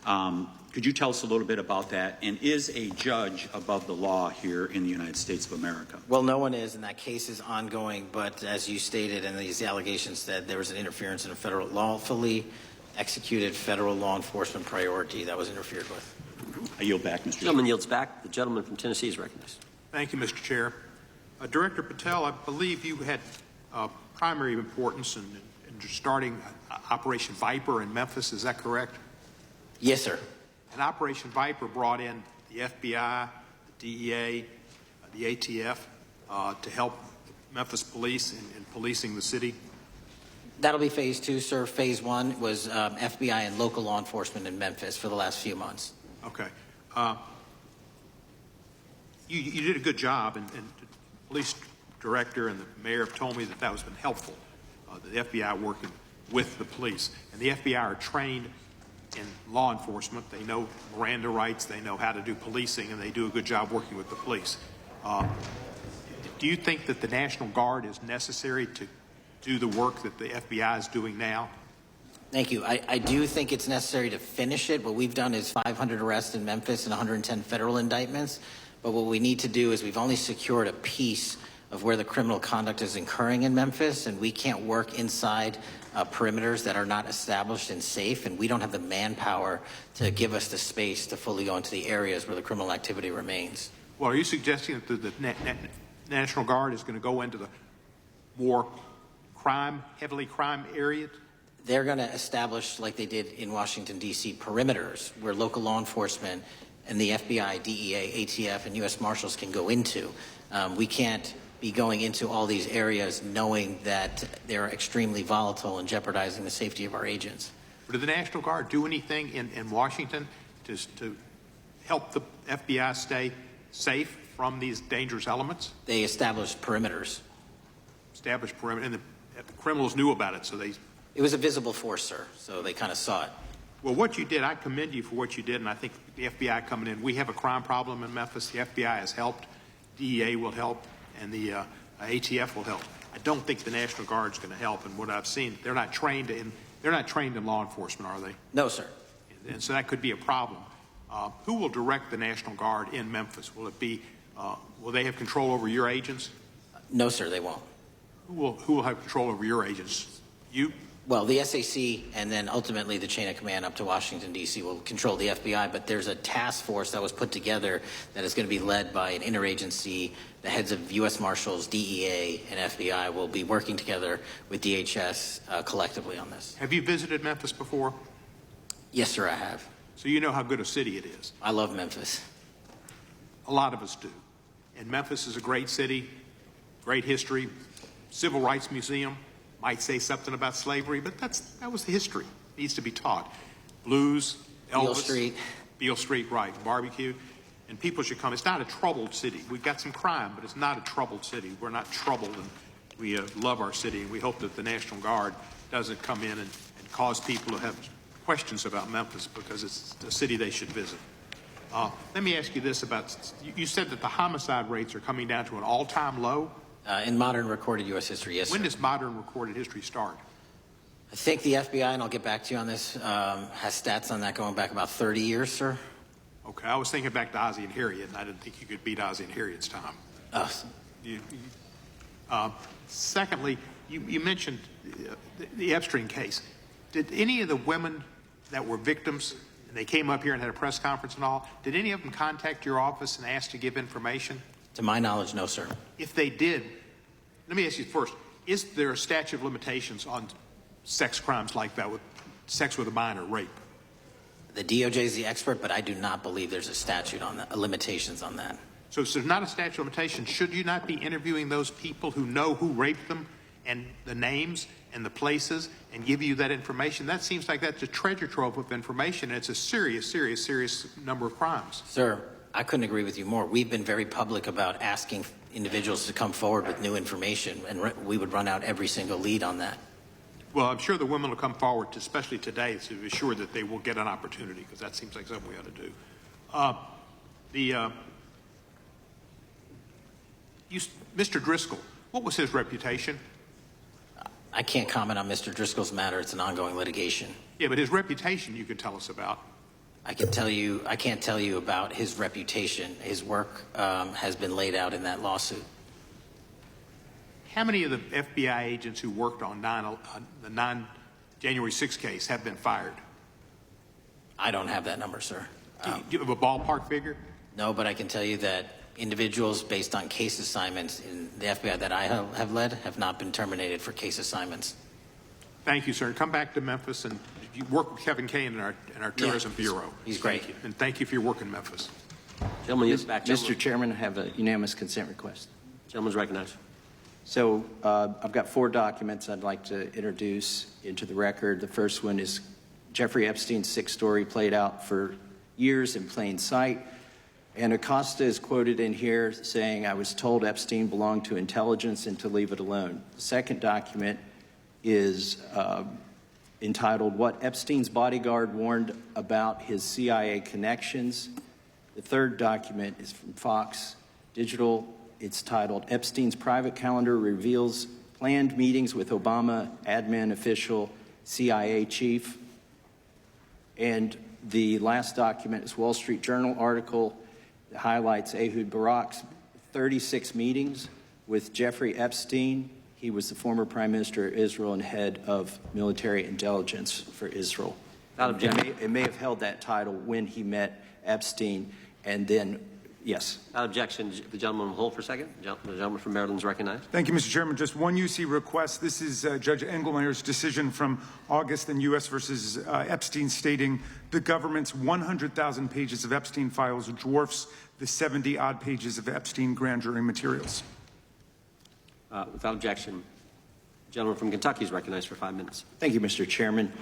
Could you tell us a little bit about that? And is a judge above the law here in the United States of America? Well, no one is, and that case is ongoing. But as you stated, and these allegations said, there was an interference in a federal lawfully executed federal law enforcement priority that was interfered with. I yield back, Mr. Chairman. Gentleman yields back. The gentleman from Tennessee is recognized. Thank you, Mr. Chair. Director Patel, I believe you had primary importance in starting Operation Viper in Memphis. Is that correct? Yes, sir. And Operation Viper brought in the FBI, the DEA, the ATF to help the Memphis police in policing the city. That'll be phase 2, sir. Phase 1 was FBI and local law enforcement in Memphis for the last few months. Okay. You did a good job, and the police director and the mayor have told me that that has been helpful, the FBI working with the police. And the FBI are trained in law enforcement. They know Miranda rights, they know how to do policing, and they do a good job working with the police. Do you think that the National Guard is necessary to do the work that the FBI is doing now? Thank you. I do think it's necessary to finish it. What we've done is 500 arrests in Memphis and 110 federal indictments. But what we need to do is we've only secured a piece of where the criminal conduct is occurring in Memphis, and we can't work inside perimeters that are not established and safe, and we don't have the manpower to give us the space to fully go into the areas where the criminal activity remains. Well, are you suggesting that the National Guard is going to go into the more heavily crime areas? They're going to establish, like they did in Washington, D.C., perimeters where local law enforcement and the FBI, DEA, ATF, and U.S. Marshals can go into. We can't be going into all these areas knowing that they're extremely volatile and jeopardizing the safety of our agents. Did the National Guard do anything in Washington to help the FBI stay safe from these dangerous elements? They established perimeters. Established perimeter, and the criminals knew about it, so they... It was a visible force, sir, so they kind of saw it. Well, what you did, I commend you for what you did, and I think the FBI coming in, we have a crime problem in Memphis. The FBI has helped, DEA will help, and the ATF will help. I don't think the National Guard is going to help, and what I've seen, they're not trained in law enforcement, are they? No, sir. And so that could be a problem. Who will direct the National Guard in Memphis? Will it be? Will they have control over your agents? No, sir, they won't. Who will have control over your agents? You? Well, the SAC and then ultimately the chain of command up to Washington, D.C. will control the FBI, but there's a task force that was put together that is going to be led by an interagency. The heads of U.S. Marshals, DEA, and FBI will be working together with DHS collectively on this. Have you visited Memphis before? Yes, sir, I have. So you know how good a city it is. I love Memphis. A lot of us do. And Memphis is a great city, great history, civil rights museum. Might say something about slavery, but that was the history. It needs to be taught. Blues, Elvis. Beale Street, right. Barbecue. And people should come. It's not a troubled city. We've got some crime, but it's not a troubled city. We're not troubled, and we love our city, and we hope that the National Guard doesn't come in and cause people to have questions about Memphis because it's a city they should visit. Let me ask you this about, you said that the homicide rates are coming down to an all-time low? In modern recorded U.S. history, yes, When sir. does modern recorded history start? I think the FBI, and I'll get back to you on this, has stats on that going back about 30 years, sir. Okay, I was thinking back to Ozzie and Harriet, and I didn't think you could beat Ozzie and Harriet's time. Secondly, you mentioned the Epstein case. Did any of the women that were victims, and they came up here and had a press conference and all, did any of them contact your office and ask to give information? To my knowledge, no, sir. If they did, let me ask you first, is there a statute of limitations on sex crimes like that, with sex with a minor, rape? The DOJ is the expert, but I do not believe there's a statute on that, limitations on that. So if there's not a statute of limitations, should you not be interviewing those people who know who raped them and the names and the places and give you that information? That seems like that's a treasure trove of information, and it's a serious number of crimes. Sir, I couldn't agree with you more. We've been very public about asking individuals to come forward with new information, and we would run out every single lead on that. Well, I'm sure the women will come forward, especially today, to be sure that they will get an opportunity, because that seems like something we ought to do. Mr. Driscoll, what was his reputation? I can't comment on Mr. Driscoll's matter. It's an ongoing litigation. Yeah, but his reputation you could tell us about. I can't tell you about his reputation. His work has been laid out in that lawsuit. How many of the FBI agents who worked on the January 6th case have been fired? I don't have that number, sir. Do you have a ballpark figure? No, but I can tell you that individuals based on case assignments in the FBI that I have led have not been terminated for case assignments. Thank you, sir. Come back to Memphis, and you work with Kevin Kane in our Tourism Bureau. He's great. Thank you. And thank you for your work in Memphis. Gentleman, yes, back. Mr. Chairman, I have a unanimous consent request. Gentleman's recognized. So I've got 4 documents I'd like to introduce into the record. The first one is Jeffrey Epstein's 6 story played out for years in plain sight. And Acosta is quoted in here saying, "I was told Epstein belonged to intelligence and to leave it alone." The second document is entitled, "What Epstein's Bodyguard Warned About His CIA Connections." The third document is from Fox Digital. It's titled, "Epstein's Private Calendar Reveals Planned Meetings with Obama Admin Official CIA Chief." And the last document is Wall Street Journal article that highlights Ehud Barak's 36 meetings with Jeffrey Epstein. He was the former Prime Minister of Israel and head of military intelligence for Israel. It may have held that title when he met Epstein, and then, yes. Without objection, the gentleman will hold for a second. The gentleman from Maryland is recognized. Thank you, Mr. Chairman. Just one UC request. This is Judge Engelmeyer's decision from August in U.S. versus Epstein, stating the government's 100,000 pages of Epstein files dwarfs the 70-odd pages of Epstein grand jury materials. Without objection, the gentleman from Kentucky is recognized for 5 minutes. Thank you, Mr. Chairman.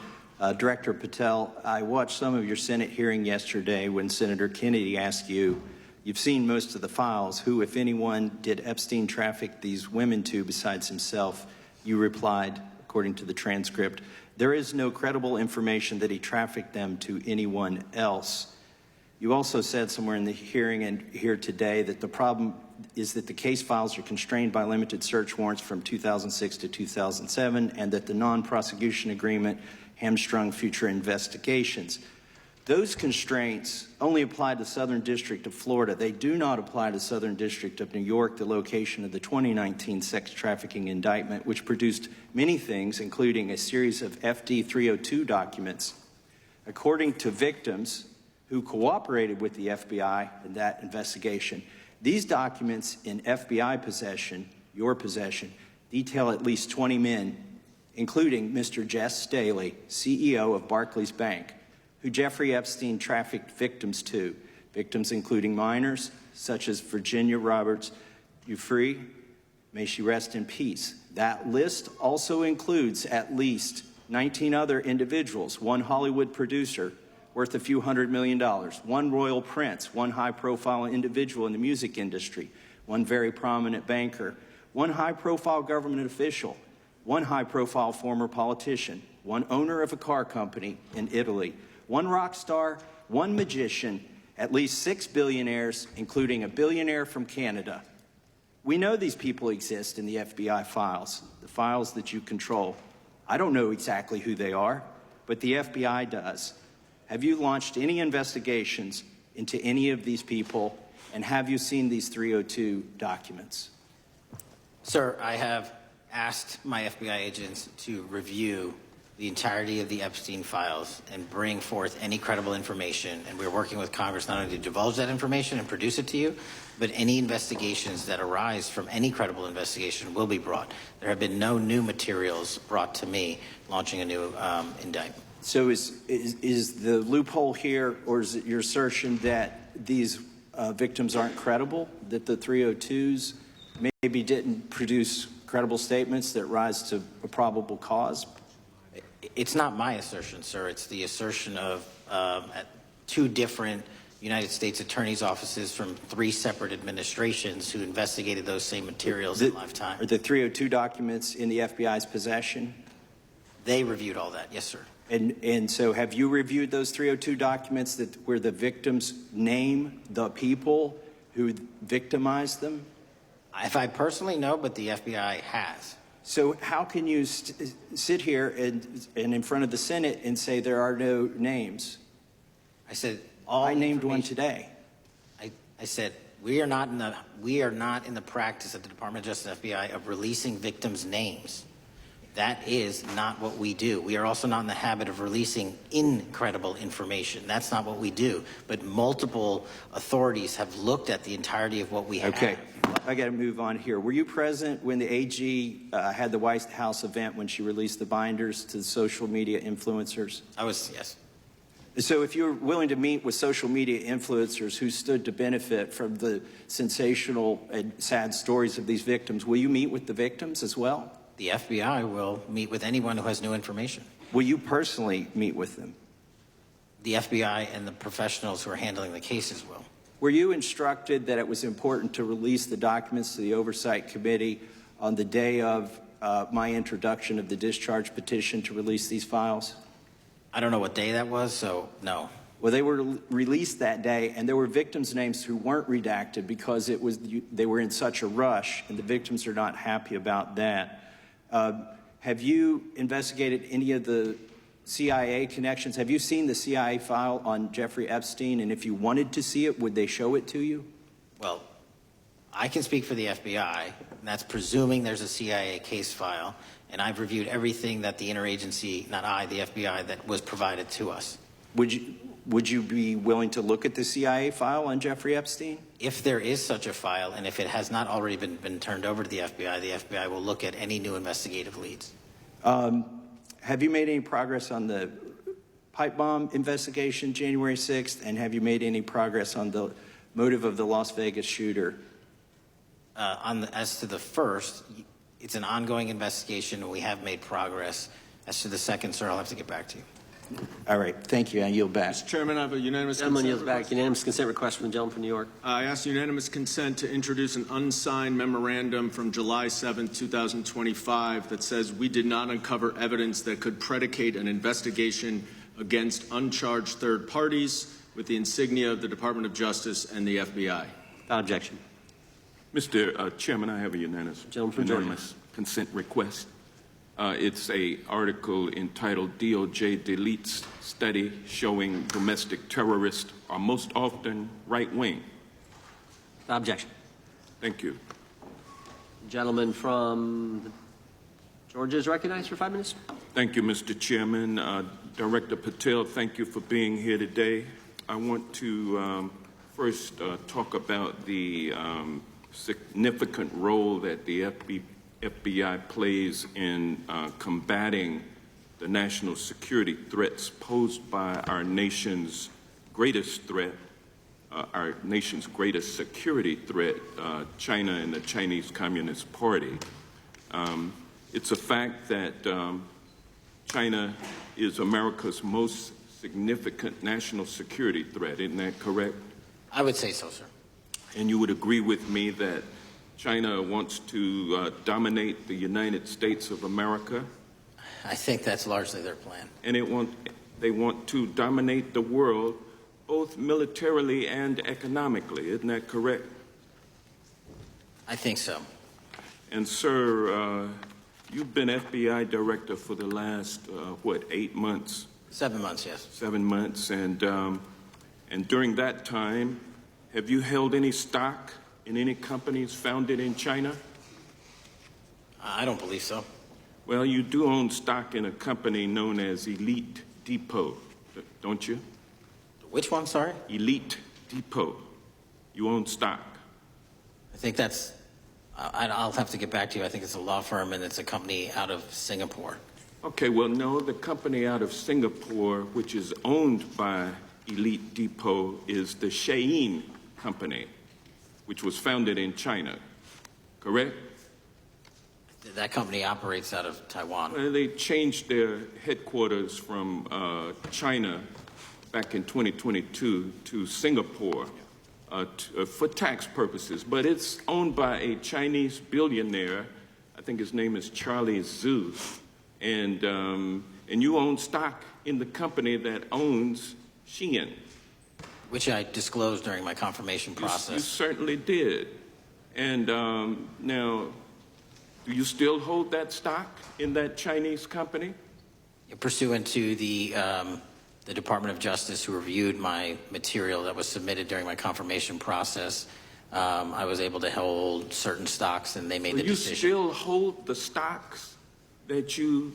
Director Patel, I watched some of your Senate hearing yesterday when Senator Kennedy asked you, "You've seen most of the files. Who, if anyone, did Epstein traffic these women to besides himself?" You replied, according to the transcript, "There is no credible information that he trafficked them to anyone else." You also said somewhere in the hearing and here today that the problem is that the case files are constrained by limited search warrants from 2006 to 2007 and that the non-prosecution agreement hamstrung future investigations. Those constraints only apply to the Southern District of Florida. They do not apply to the Southern District of New York, the location of the 2019 sex trafficking indictment, which produced many things, including a series of FD 302 documents. According to victims who cooperated with the FBI in that investigation, these documents in FBI possession, your possession, detail at least 20 men, including Mr. Jess Staley, CEO of Barclays Bank, who Jeffrey Epstein trafficked victims to, victims including minors, such as Virginia Roberts Giuffre, may she rest in peace. That list also includes at least 19 other individuals, one Hollywood producer worth a few $100 million, one royal prince, one high-profile individual in the music industry, one very prominent banker, one high-profile government official, one high-profile former politician, one owner of a car company in Italy, one rock star, one magician, at least 6 billionaires, including a billionaire from Canada. We know these people exist in the FBI files, the files that you control. I don't know exactly who they are, but the FBI does. Have you launched any investigations into any of these people? And have you seen these 302 documents? Sir, I have asked my FBI agents to review the entirety of the Epstein files and bring forth any credible information. And we're working with Congress not only to divulge that information and produce it to you, but any investigations that arise from any credible investigation will be brought. There have been no new materials brought to me launching a new indictment. So is the loophole here, or is it your assertion that these victims aren't credible, that the 302s maybe didn't produce credible statements that rise to a probable cause? It's not my assertion, sir. It's the assertion of two different United States attorneys' offices from 3 separate administrations who investigated those same materials in lifetime. Are the 302 documents in the FBI's possession? They reviewed all that, yes, sir. And so have you reviewed those 302 documents where the victims name the people who victimized them? If I personally know, but the FBI has. So how can you sit here and in front of the Senate and say there are no names? I said I named one today. I said we are not in the practice at the Department of Justice FBI of releasing victims' names. That is not what we do. We are also not in the habit of releasing incredible information. That's not what we do. But multiple authorities have looked at the entirety of what we have. Okay, I got to move on here. Were you present when the AG had the White House event when she released the binders to the social media influencers? I was, yes. So if you're willing to meet with social media influencers who stood to benefit from the sensational and sad stories of these victims, will you meet with the victims as well? The FBI will meet with anyone who has new information. Will you personally meet with them? The FBI and the professionals who are handling the cases will. Were you instructed that it was important to release the documents to the Oversight Committee on the day of my introduction of the discharge petition to release these files? I don't know what day that was, so no. Well, they were released that day, and there were victims' names who weren't redacted because they were in such a rush, and the victims are not happy about that. Have you investigated any of the CIA connections? Have you seen the CIA file on Jeffrey Epstein? And if you wanted to see it, would they show it to you? Well, I can speak for the FBI, and that's presuming there's a CIA case file, and I've reviewed everything that the interagency, not I, the FBI, that was provided to us. Would you be willing to look at the CIA file on Jeffrey Epstein? If there is such a file, and if it has not already been turned over to the FBI will look at any new investigative leads. Have you made any progress on the pipe bomb investigation January 6th? And have you made any progress on the motive of the Las Vegas shooter? As to the first, it's an ongoing investigation, and we have made progress. As to the second, sir, I'll have to get back to you. All right. Thank you. I yield back. Mr. Chairman, I have a unanimous Gentleman consent yields back. request. Unanimous consent request from the gentleman from New York. I ask unanimous consent to introduce an unsigned memorandum from July 7, 2025 that says we did not uncover evidence that could predicate an investigation against uncharged third parties with the insignia of the Department of Justice and the FBI. Without objection. Mr. Chairman, I have a unanimous consent request. It's an article entitled DOJ Deletes Study Showing Domestic Terrorists Are Most Often Right-Wing. Without objection. Thank you. Gentleman from Georgia is recognized for 5 minutes. Thank you, Mr. Chairman. Director Patel, thank you for being here today. I want to first talk about the significant role that the FBI plays in combating the national security threats posed by our nation's greatest threat, our nation's greatest security threat, China and the Chinese Communist Party. It's a fact that China is America's most significant national security threat. Isn't that correct? I would say so, sir. And you would agree with me that China wants to dominate the United States of America? I think that's largely their plan. And they want to dominate the world both militarily and economically. Isn't that correct? I think so. And, sir, you've been FBI director for the last, 8 months? 7 months, yes. 7 months. And And during that time, have you held any stock in any companies founded in China? I don't believe so. Well, you do own stock in a company known as Elite Depot, don't you? Which one, sorry? Elite Depot. You own stock. I think that's, I'll have to get back to you. I think it's a law firm and it's a company out of Singapore. Okay, well, no, the company out of Singapore, which is owned by Elite Depot, is the Shein Company, which was founded in China, correct? That company operates out of Taiwan. Well, they changed their headquarters from China back in 2022 to Singapore for tax purposes, but it's owned by a Chinese billionaire. I think his name is Charlie Zhu, and you own stock in the company that owns Shein. Which I disclosed during my confirmation process. You certainly did. And now, do you still hold that stock in that Chinese company? Pursuant to the Department of Justice, who reviewed my material that was submitted during my confirmation process, I was able to hold certain stocks, and they made the decision. You still hold the stocks that you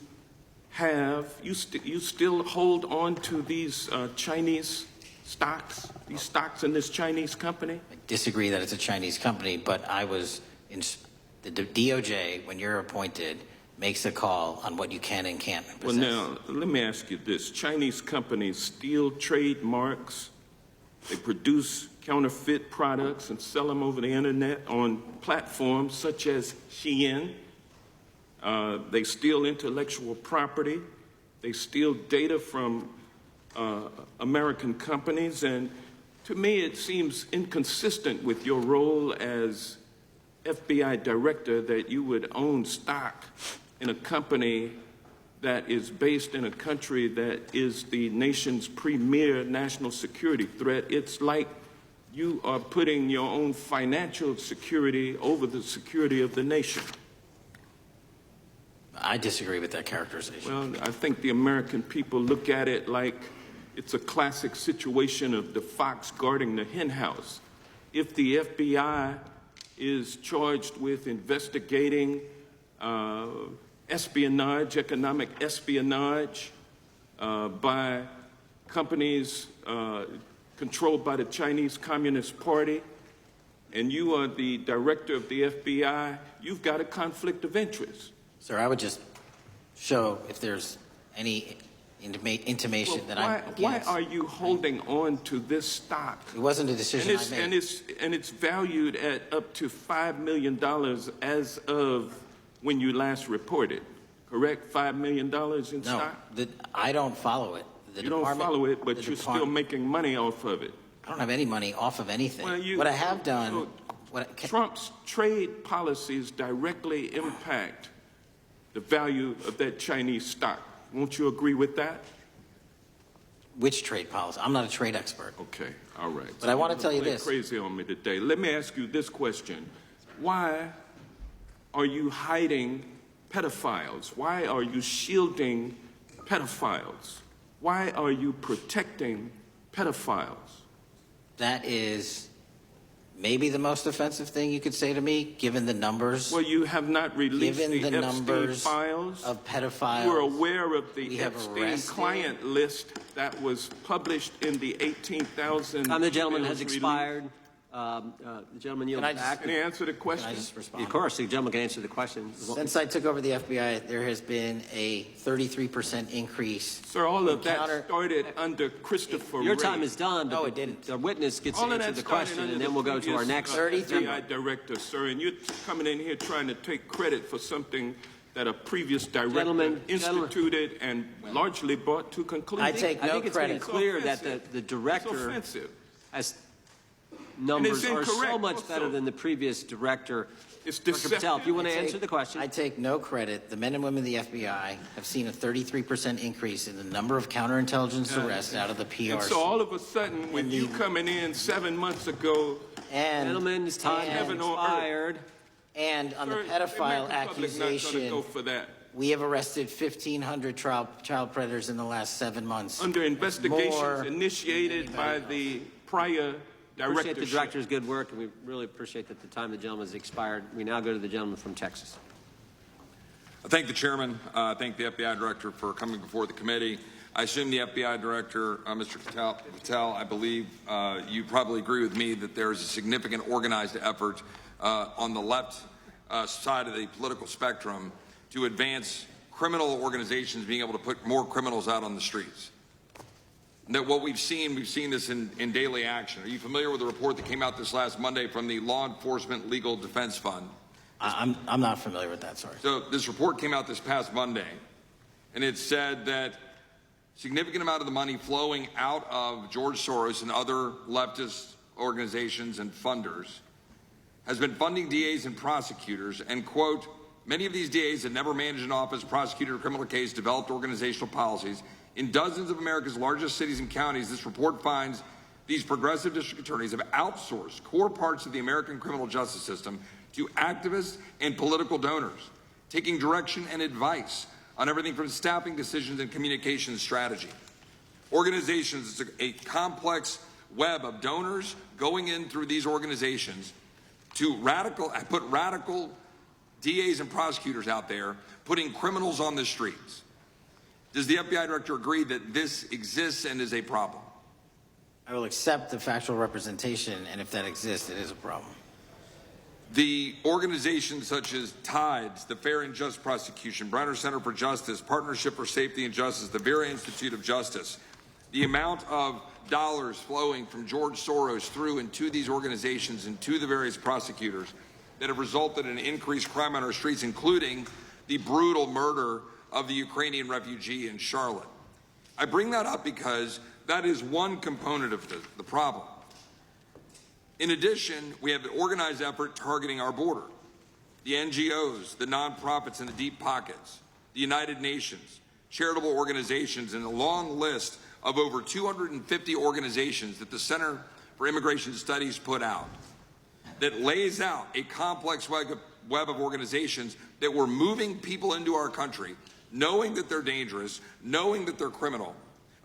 have? You still hold on to these Chinese stocks, these stocks in this Chinese company? I disagree that it's a Chinese company, but I was in the DOJ, when you're appointed, makes a call on what you can and can't possess. Well, now, let me ask you this. Chinese companies steal trademarks, they produce counterfeit products and sell them over the internet on platforms such as Shein. They steal intellectual property. They steal data from American companies. And to me, it seems inconsistent with your role as FBI director that you would own stock in a company that is based in a country that is the nation's premier national security threat. It's like you are putting your own financial security over the security of the nation. I disagree with that characterization. Well, I think the American people look at it like it's a classic situation of the fox guarding the hen house. If the FBI is charged with investigating espionage, economic espionage by companies controlled by the Chinese Communist Party, and you are the director of the FBI, you've got a conflict of interest. Sir, I would just show if there's any intimation that I'm against. Why are you holding on to this stock? It wasn't a decision I made. And it's valued at up to $5 million as of when you last reported, correct? $5 million in stock? No, I don't follow it. You don't follow it, but you're still making money off of it. I don't have any money off of anything. Well, what I have done... Trump's trade policies directly impact the value of that Chinese stock. Won't you agree with that? Which trade policy? I'm not a trade expert. Okay, all right. But I want to tell you this. Crazy on me today. Let me ask you this question. Why are you hiding pedophiles? Why are you shielding pedophiles? Why are you protecting pedophiles? That is maybe the most offensive thing you could say to me, given the numbers. Well, you have not released the Epstein files of pedophiles. You were aware of the Epstein client list that was published in the 18,000. Time the gentleman has expired. The gentleman yields back. Can I answer the question? Can I just respond? Of course, the gentleman can answer the question. Since I took over the FBI, there has been a 33% increase. Sir, all of that started under Christopher Your Wray. time is done. No, it didn't. The witness gets to answer the question, and then we'll go to our next FBI director, sir. And you're coming in here trying to take credit for something that a previous director instituted and largely brought to conclusion. I take no credit. It's been clear that the director has numbers are so much better than the previous director. It's Director Patel, if you want to answer the question. I take no credit. The men and women of the FBI have seen a 33% increase in the number of counterintelligence arrests out of the PRC. And so all of a sudden, when you coming in 7 months ago, gentlemen, his time has expired. And on the pedophile accusation, go for that. We have arrested 1,500 child predators in the last 7 months. Under investigations initiated by the prior Appreciate the directorship. director's good work, and we really appreciate that the time of the gentleman has expired. We now go to the gentleman from Texas. I thank the chairman. I thank the FBI director for coming before the committee. I assume the FBI director, Mr. Patel, I believe you probably agree with me that there is a significant organized effort on the left side of the political spectrum to advance criminal organizations being able to put more criminals out on the streets. That what we've seen this in daily action. Are you familiar with the report that came out this last Monday from the Law Enforcement Legal Defense Fund? I'm not familiar with that, sorry. So this report came out this past Monday, and it said that significant amount of the money flowing out of George Soros and other leftist organizations and funders has been funding DAs and prosecutors, and quote, many of these DAs had never managed an office, prosecuted a criminal case, developed organizational policies. In dozens of America's largest cities and counties, this report finds these progressive district attorneys have outsourced core parts of the American criminal justice system to activists and political donors, taking direction and advice on everything from staffing decisions and communication strategy. Organizations, it's a complex web of donors going in through these organizations to put radical DAs and prosecutors out there, putting criminals on the streets. Does the FBI director agree that this exists and is a problem? I will accept the factual representation, and if that exists, it is a problem. The organizations such as TIDES, the Fair and Just Prosecution, Brenner Center for Justice, Partnership for Safety and Justice, the Vera Institute of Justice, the amount of dollars flowing from George Soros through and to these organizations and to the various prosecutors that have resulted in increased crime on our streets, including the brutal murder of the Ukrainian refugee in Charlotte. I bring that up because that is one component of the problem. In addition, we have an organized effort targeting our border. The NGOs, the nonprofits and the deep pockets, the United Nations, charitable organizations, and a long list of over 250 organizations that the Center for Immigration Studies put out that lays out a complex web of organizations that were moving people into our country, knowing that they're dangerous, knowing that they're criminal,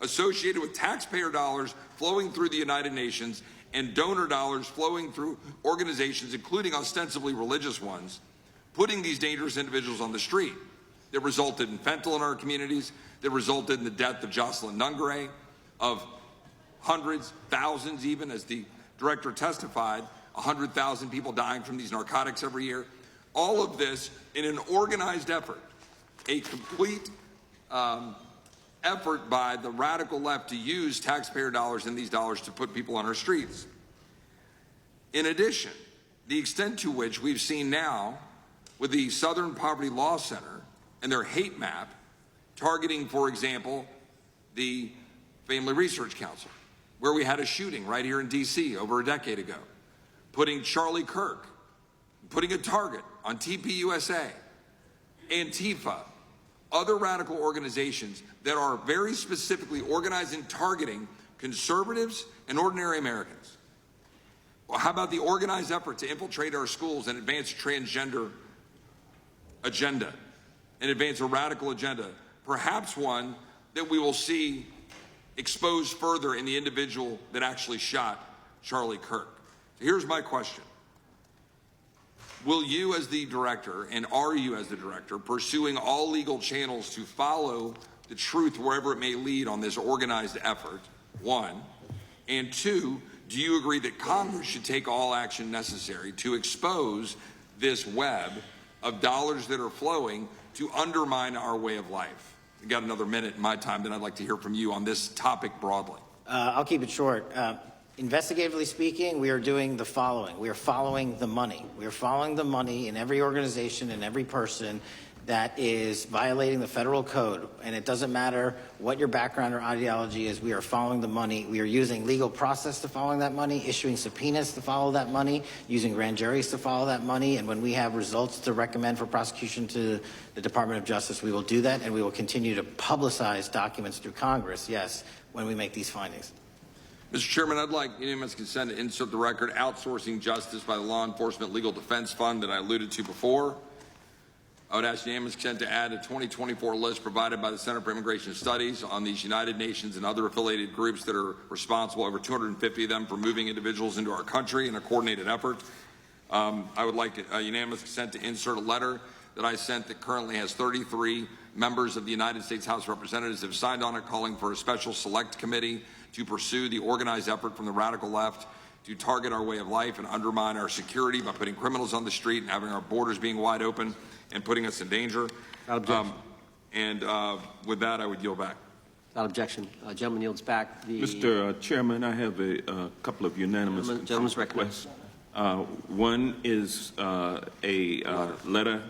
associated with taxpayer dollars flowing through the United Nations and donor dollars flowing through organizations, including ostensibly religious ones, putting these dangerous individuals on the street that resulted in fentanyl in our communities, that resulted in the death of Jocelyn Nungare, of hundreds, thousands even, as the director testified, 100,000 people dying from these narcotics every year. All of this in an organized effort, a complete effort by the radical left to use taxpayer dollars and these dollars to put people on our streets. In addition, the extent to which we've seen now with the Southern Poverty Law Center and their hate map targeting, for example, the Family Research Council, where we had a shooting right here in D.C. over a decade ago, putting Charlie Kirk, putting a target on TPUSA, Antifa, other radical organizations that are very specifically organized in targeting conservatives and ordinary Americans. Well, how about the organized effort to infiltrate our schools and advance a transgender agenda and advance a radical agenda, perhaps one that we will see exposed further in the individual that actually shot Charlie Kirk? So here's my question. Will you as the director, and are you as the director, pursuing all legal channels to follow the truth wherever it may lead on this organized effort, one? And two, do you agree that Congress should take all action necessary to expose this web of dollars that are flowing to undermine our way of life? We've got another minute in my time, then I'd like to hear from you on this topic broadly. I'll keep it short. Investigatively speaking, we are doing the following. We are following the money. We are following the money in every organization and every person that is violating the federal code. And it doesn't matter what your background or ideology is, we are following the money. We are using legal process to follow that money, issuing subpoenas to follow that money, using grand juries to follow that money. And when we have results to recommend for prosecution to the Department of Justice, we will do that, and we will continue to publicize documents through Congress, yes, when we make these findings. Mr. Chairman, I'd like unanimous consent to insert the record outsourcing justice by the Law Enforcement Legal Defense Fund that I alluded to before. I would ask unanimous consent to add a 2024 list provided by the Center for Immigration Studies on these United Nations and other affiliated groups that are responsible, over 250 of them, for moving individuals into our country in a coordinated effort. I would like unanimous consent to insert a letter that I sent that currently has 33 members of the United States House of Representatives have signed on it, calling for a special select committee to pursue the organized effort from the radical left to target our way of life and undermine our security by putting criminals on the street and having our borders being wide open and putting us in danger. With that, I would yield back. Without objection. Gentleman yields back. Mr. Chairman, I have a couple of unanimous requests. One is a letter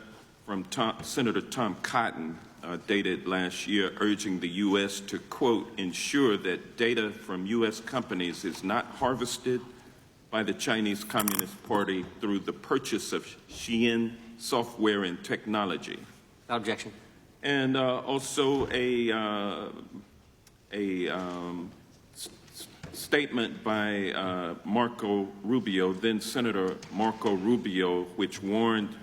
from Senator Tom Cotton dated last year urging the U.S. to, quote, ensure that data from U.S. companies is not harvested by the Chinese Communist Party through the purchase of Xi'an software and technology. Without objection. And also a statement by Marco Rubio, then Senator Marco Rubio, which warned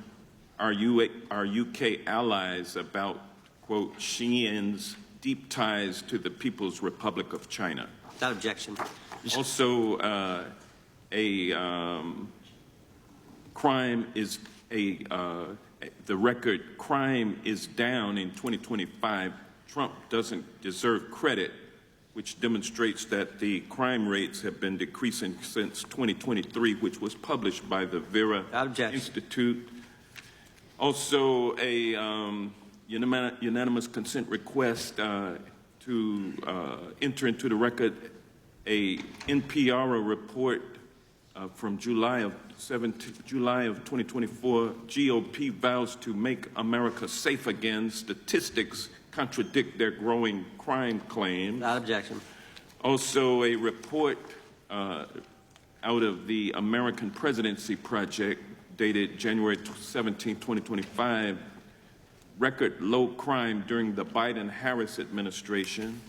our UK allies about, quote, Xi'an's deep ties to the People's Republic of China. Without objection. Also, the record crime is down in 2025. Trump doesn't deserve credit, which demonstrates that the crime rates have been decreasing since 2023, which was published by the Vera Institute. Also, a unanimous consent request to enter into the record a NPR report from July of 2024. GOP vows to make America safe again. Statistics contradict their growing crime claims. Without objection. Also, a report out of the American Presidency Project dated January 17, 2025, record low crime during the Biden-Harris administration.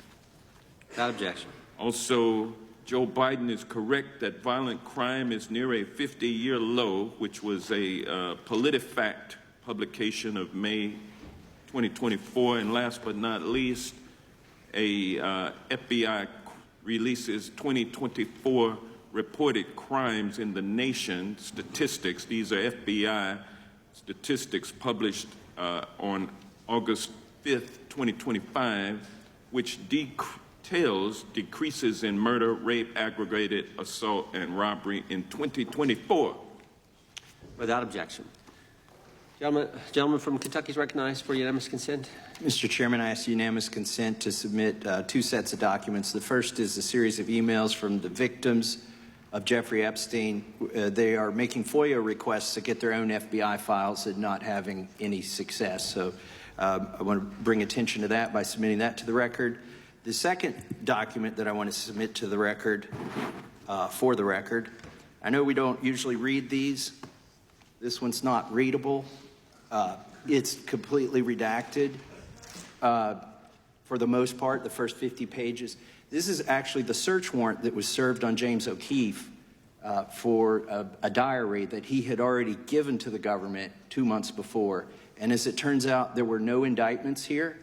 Without objection. Also, Joe Biden is correct that violent crime is near a 50-year low, which was a PolitiFact publication of May 2024. And last but not least, a FBI releases 2024 reported crimes in the nation statistics. These are FBI statistics published on August 5th, 2025, which details decreases in murder, rape, aggravated assault, and robbery in 2024. Without objection. Gentleman from Kentucky is recognized for unanimous consent. Mr. Chairman, I ask unanimous consent to submit two sets of documents. The first is a series of emails from the victims of Jeffrey Epstein. They are making FOIA requests to get their own FBI files and not having any success. So I want to bring attention to that by submitting that to the record. The second document that I want to submit to the record, for the record, I know we don't usually read these. This one's not readable. It's completely redacted for the most part, the first 50 pages. This is actually the search warrant that was served on James O'Keefe for a diary that he had already given to the government 2 months before. And as it turns out, there were no indictments here,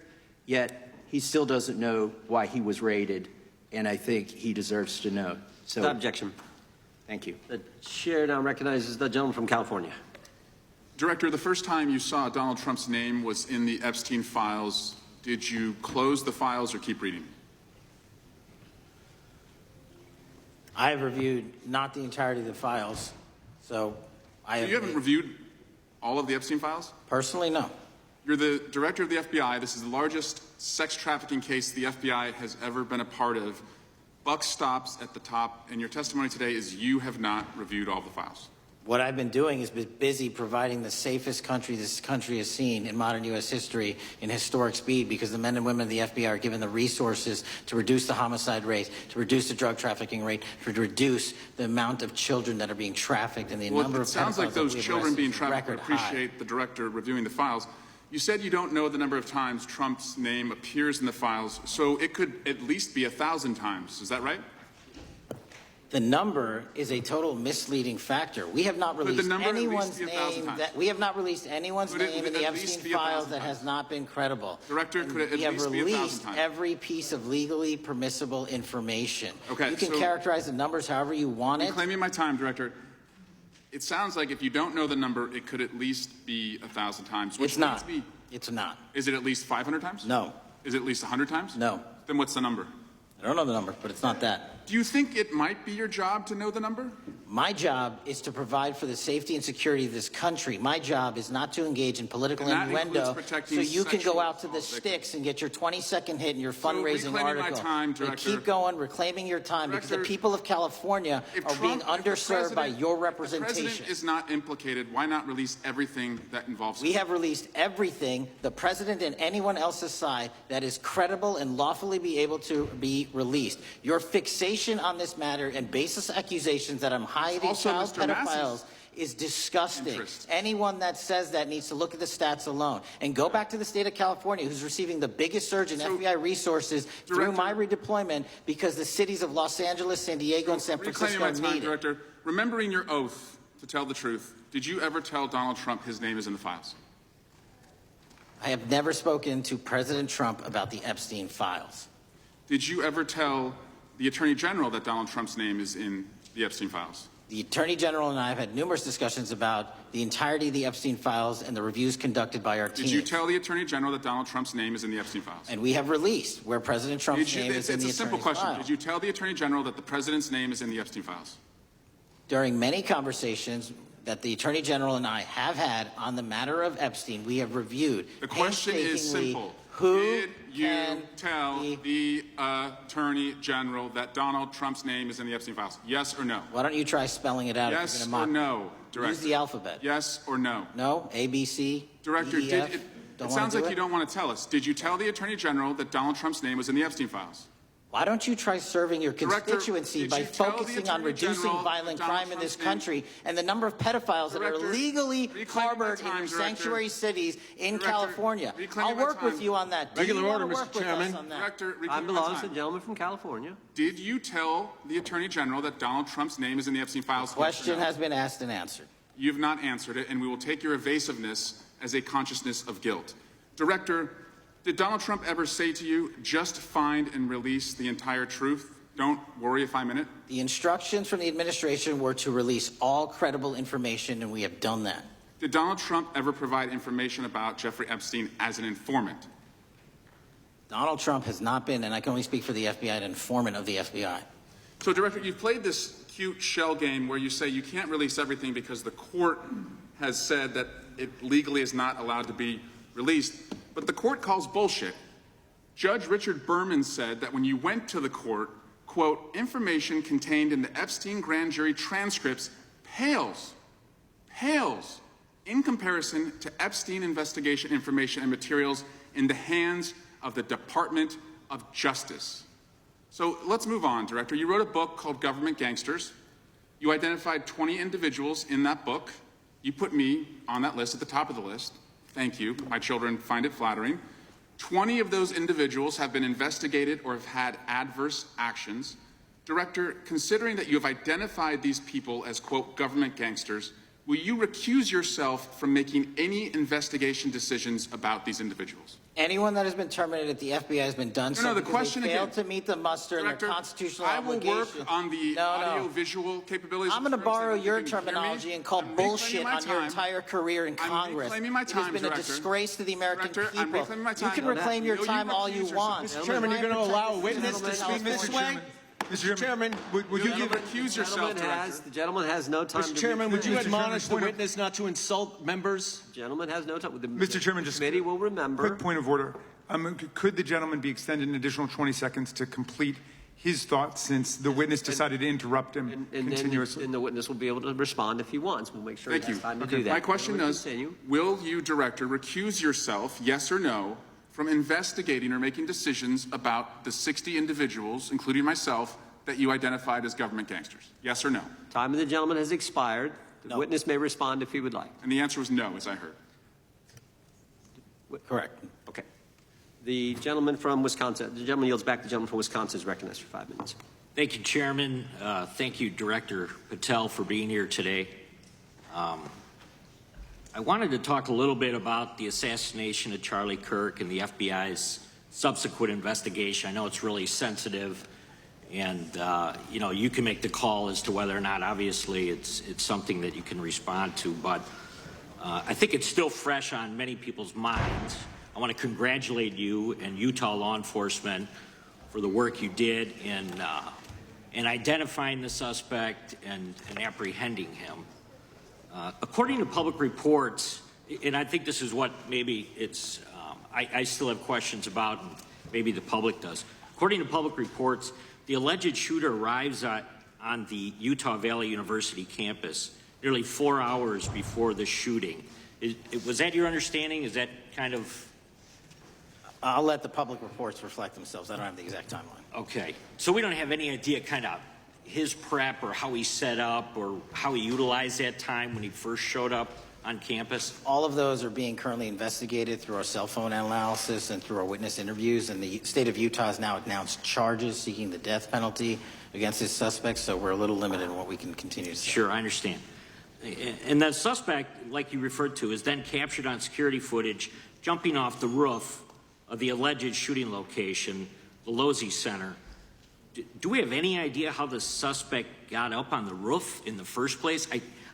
yet he still doesn't know why he was raided, and I think he deserves to know. So, without objection. Thank you. The chair now recognizes the gentleman from California. Director, the first time you saw Donald Trump's name was in the Epstein files. Did you close the files or keep reading? I have reviewed not the entirety of the files, so I have... You haven't reviewed all of the Epstein files? Personally, no. You're the director of the FBI. This is the largest sex trafficking case the FBI has ever been a part of. Buck stops at the top, and your testimony today is you have not reviewed all the files. What I've been doing is been busy providing the safest country this country has seen in modern U.S. history in historic speed, because the men and women of the FBI are given the resources to reduce the homicide rate, to reduce the drug trafficking rate, to reduce the amount of children that are being trafficked and the number of... It sounds like those children being trafficked would appreciate the director reviewing the files. You said you don't know the number of times Trump's name appears in the files, so it could at least be 1,000 times. Is that right? The number is a total misleading factor. We have not released anyone's name we have not released anyone's name in the Epstein files that has not been credible. Director, could it at least be 1,000 times? We have released every piece of legally permissible information. Okay, you can so characterize the numbers however you want it. Reclaiming my time, Director. It sounds like if you don't know the number, it could at least be 1,000 times. Which It's not. leads me- It's not. Is it at least 500 times? No. Is it at least 100 times? No. Then what's the number? I don't know the number, but it's not that. Do you think it might be your job to know the number? My job is to provide for the safety and security of this country. My job is not to engage in political And that innuendo includes protecting so you can go sexual out to the assault victims. sticks and get your 20-second hit in your fundraising reclaiming my article. time, But Director. keep going, reclaiming your time, because the people of California are being underserved by your If the representation. president is not implicated, why not release everything that involves We him? have released everything, the president and anyone else's side, that is credible and lawfully be able to be released. Your fixation on this matter and baseless accusations that I'm hiding Also child Mr. Massey's pedophiles is disgusting. interest. Anyone that says that needs to look at the stats alone. And go back to the state of California, who's receiving the biggest surge in FBI resources through my redeployment because the cities of Los Angeles, San Diego, and San Reclaiming Francisco my time, need it. Director. Remembering your oath to tell the truth, did you ever tell Donald Trump his name is in the files? I have never spoken to President Trump about the Epstein files. Did you ever tell the Attorney General that Donald Trump's name is in the Epstein files? The Attorney General and I have had numerous discussions about the entirety of the Epstein files and the reviews conducted by our team. Did you tell the Attorney General that Donald Trump's name is in the Epstein files? And we have released where President Trump's name is in It's the a simple attorney's question. file. Did you tell the Attorney General that the President's name is in the Epstein files? During many conversations that the Attorney General and I have had on the matter of Epstein, we have reviewed The question is painstakingly simple. who Did you tell the Attorney General that Donald Trump's name is in the Epstein files? Yes or no? Why don't you try spelling it out? if Yes you're gonna or mock no, Director? Use the alphabet. Yes or no? No, A, B, C, Director, D, E, F. it Don't sounds wanna do like you don't want to tell us. Did you tell the Attorney General that Donald Trump's name was in the Epstein files? Why don't you try serving your Director, constituency did by you tell the focusing on Attorney reducing General violent that Donald crime in this Trump's name- country and the number of pedophiles that are Director, legally harbored in time, your Director. sanctuary cities in Director, California? reclaiming I'll my work with time. you on that. Do Regular you order, wanna Mr. work with Chairman. us on that? Director, Time reclaiming my belongs to the time. gentleman from California. Did you tell the Attorney General that Donald Trump's name is in the Epstein files? Question has been asked and answered. You've not answered it, and we will take your evasiveness as a consciousness of guilt. Director, did Donald Trump ever say to you, just find and release the entire truth? Don't worry if I'm in it? The instructions from the administration were to release all credible information, and we have done that. Did Donald Trump ever provide information about Jeffrey Epstein as an informant? Donald Trump has not been, and I can only speak for the FBI, an informant of the FBI. So, Director, you've played this cute shell game where you say you can't release everything because the court has said that it legally is not allowed to be released, but the court calls bullshit. Judge Richard Berman said that when you went to the court, quote, information contained in the Epstein grand jury transcripts pales in comparison to Epstein investigation information and materials in the hands of the Department of Justice. So let's move on, Director. You wrote a book called Government Gangsters. You identified 20 individuals in that book. You put me on that list at the top of the list. Thank you. My children find it flattering. 20 of those individuals have been investigated or have had adverse actions. Director, considering that you have identified these people as, quote, government gangsters, will you recuse yourself from making any investigation decisions about these individuals? Anyone that has been terminated at the FBI has been done so the because question they failed again. to meet the muster Director, and their constitutional I will obligation. work on the audio-visual capabilities. I'm going to borrow your terminology and call bullshit on your entire career in Congress. Reclaiming my time, It has been Director. a disgrace to the American Director, I'm people. reclaiming my You time. can reclaim your Will you time all recuse you yourself? want. Mr. Chairman, you're going to allow a witness to speak this way? Mr. Chairman, would you give recuse yourself, The gentleman has no time. Mr. to Chairman, would you Mr. admonish the witness not to insult members? Gentleman has no time. Mr. Chairman, just committee will remember. Quick point of order. Could the gentleman be extended an additional 20 seconds to complete his thoughts since the witness decided to interrupt him continuously? And the witness will be able to respond if he wants. We'll make sure Thank he has you. time to do that. My question We'll is, continue. will you, Director, recuse yourself, yes or no, from investigating or making decisions about the 60 individuals, including myself, that you identified as government gangsters? Yes or no? Time of the gentleman has expired. The witness may respond if he would like. And the answer was no, as I heard. Correct. Okay. The gentleman from Wisconsin, the gentleman yields back. The gentleman from Wisconsin is recognized for 5 minutes. Thank you, Chairman. Thank you, Director Patel, for being here today. I wanted to talk a little bit about the assassination of Charlie Kirk and the FBI's subsequent investigation. I know it's really sensitive, and you know, you can make the call as to whether or not, obviously, it's something that you can respond to, but I think it's still fresh on many people's minds. I want to congratulate you and Utah law enforcement for the work you did in identifying the suspect and apprehending him. According to public reports, and I think this is what maybe it's, I still have questions about, and maybe the public does. According to public reports, the alleged shooter arrives on the Utah Valley University campus nearly 4 hours before the shooting. Was that your understanding? Is that kind of... I'll let the public reports reflect themselves. I don't have the exact timeline. Okay. So we don't have any idea kind of his prep or how he set up or how he utilized that time when he first showed up on campus? All of those are being currently investigated through our cell phone analysis and through our witness interviews, and the state of Utah has now announced charges seeking the death penalty against his suspects, so we're a little limited in what we can continue to say. Sure, I understand. And the suspect, like you referred to, is then captured on security footage jumping off the roof of the alleged shooting location, the Losey Center. Do we have any idea how the suspect got up on the roof in the first place?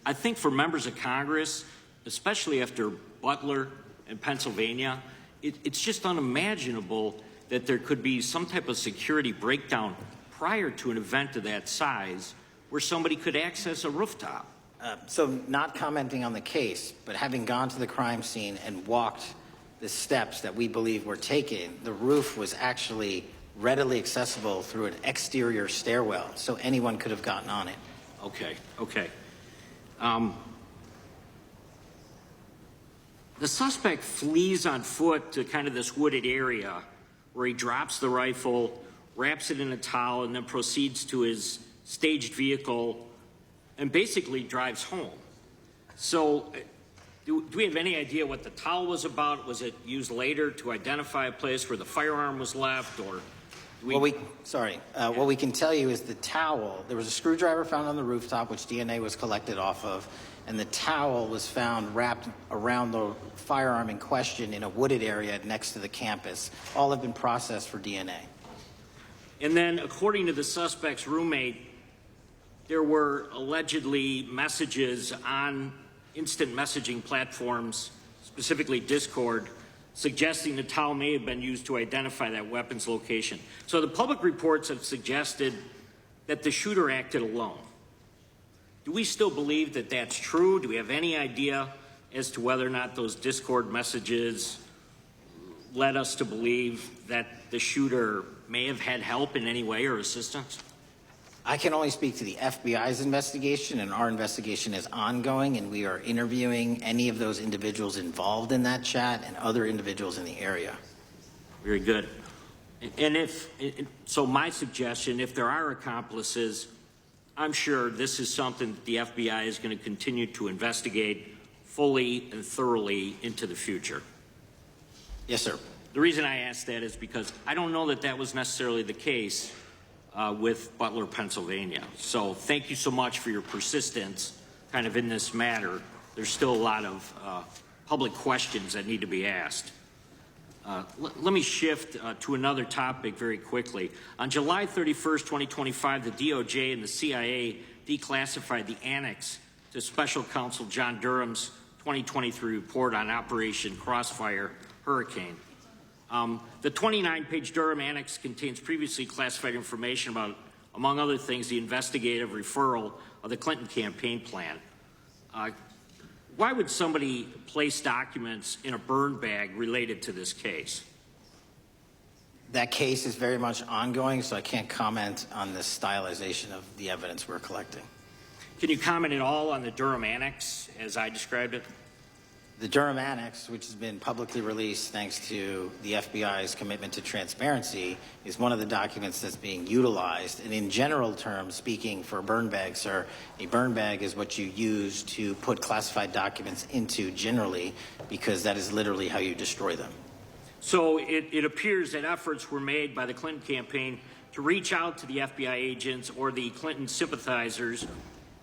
I think for members of Congress, especially after Butler and Pennsylvania, it's just unimaginable that there could be some type of security breakdown prior to an event of that size where somebody could access a rooftop. So not commenting on the case, but having gone to the crime scene and walked the steps that we believe were taken, the roof was actually readily accessible through an exterior stairwell, so anyone could have gotten on it. Okay, okay. The suspect flees on foot to kind of this wooded area where he drops the rifle, wraps it in a towel, and then proceeds to his staged vehicle and basically drives home. So do we have any idea what the towel was about? Was it used later to identify a place where the firearm was left, or? What we can tell you is the towel, there was a screwdriver found on the rooftop which DNA was collected off of, and the towel was found wrapped around the firearm in question in a wooded area next to the campus. All have been processed for DNA. And then, according to the suspect's roommate, there were allegedly messages on instant messaging platforms, specifically Discord, suggesting the towel may have been used to identify that weapon's location. So the public reports have suggested that the shooter acted alone. Do we still believe that that's true? Do we have any idea as to whether or not those Discord messages led us to believe that the shooter may have had help in any way or assistance? I can only speak to the FBI's investigation, and our investigation is ongoing, and we are interviewing any of those individuals involved in that chat and other individuals in the area. Very good. And so my suggestion, if there are accomplices, I'm sure this is something that the FBI is going to continue to investigate fully and thoroughly into the future. Yes, sir. The reason I ask that is because I don't know that that was necessarily the case with Butler, Pennsylvania. So thank you so much for your persistence kind of in this matter. There's still a lot of public questions that need to be asked. Let me shift to another topic very quickly. On July 31st, 2025, the DOJ and the CIA declassified the annex to Special Counsel John Durham's 2023 report on Operation Crossfire Hurricane. The 29-page Durham Annex contains previously classified information about, among other things, the investigative referral of the Clinton campaign plan. Why would somebody place documents in a burn bag related to this case? That case is very much ongoing, so I can't comment on the stylization of the evidence we're collecting. Can you comment at all on the Durham Annex as I described it? The Durham Annex, which has been publicly released thanks to the FBI's commitment to transparency, is one of the documents that's being utilized. And in general terms, speaking for burn bags, sir, a burn bag is what you use to put classified documents into generally, because that is literally how you destroy them. So it appears that efforts were made by the Clinton campaign to reach out to the FBI agents or the Clinton sympathizers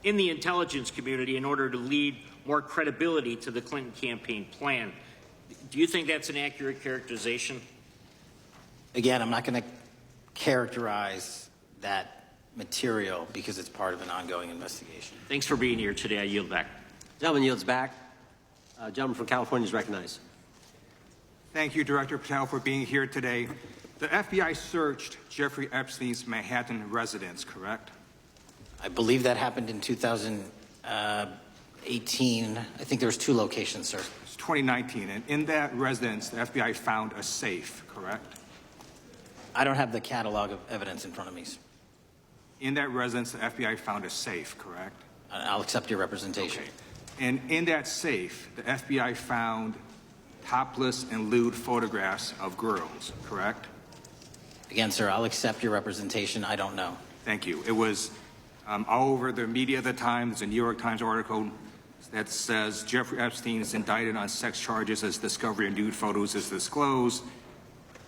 in the intelligence community in order to lead more credibility to the Clinton campaign plan. Do you think that's an accurate characterization? Again, I'm not going to characterize that material because it's part of an ongoing investigation. Thanks for being here today. I yield back. Gentleman yields back. Gentleman from California is recognized. Thank you, Director Patel, for being here today. The FBI searched Jeffrey Epstein's Manhattan residence, correct? I believe that happened in 2018. I think there was 2 locations, sir. It's 2019, and in that residence, the FBI found a safe, correct? I don't have the catalog of evidence in front of me. In that residence, the FBI found a safe, correct? I'll accept your representation. Okay. And in that safe, the FBI found topless and lewd photographs of girls, correct? Again, sir, I'll accept your representation. I don't know. Thank you. It was all over the media at the time. There's a New York Times article that says Jeffrey Epstein is indicted on sex charges as discovery of nude photos is disclosed,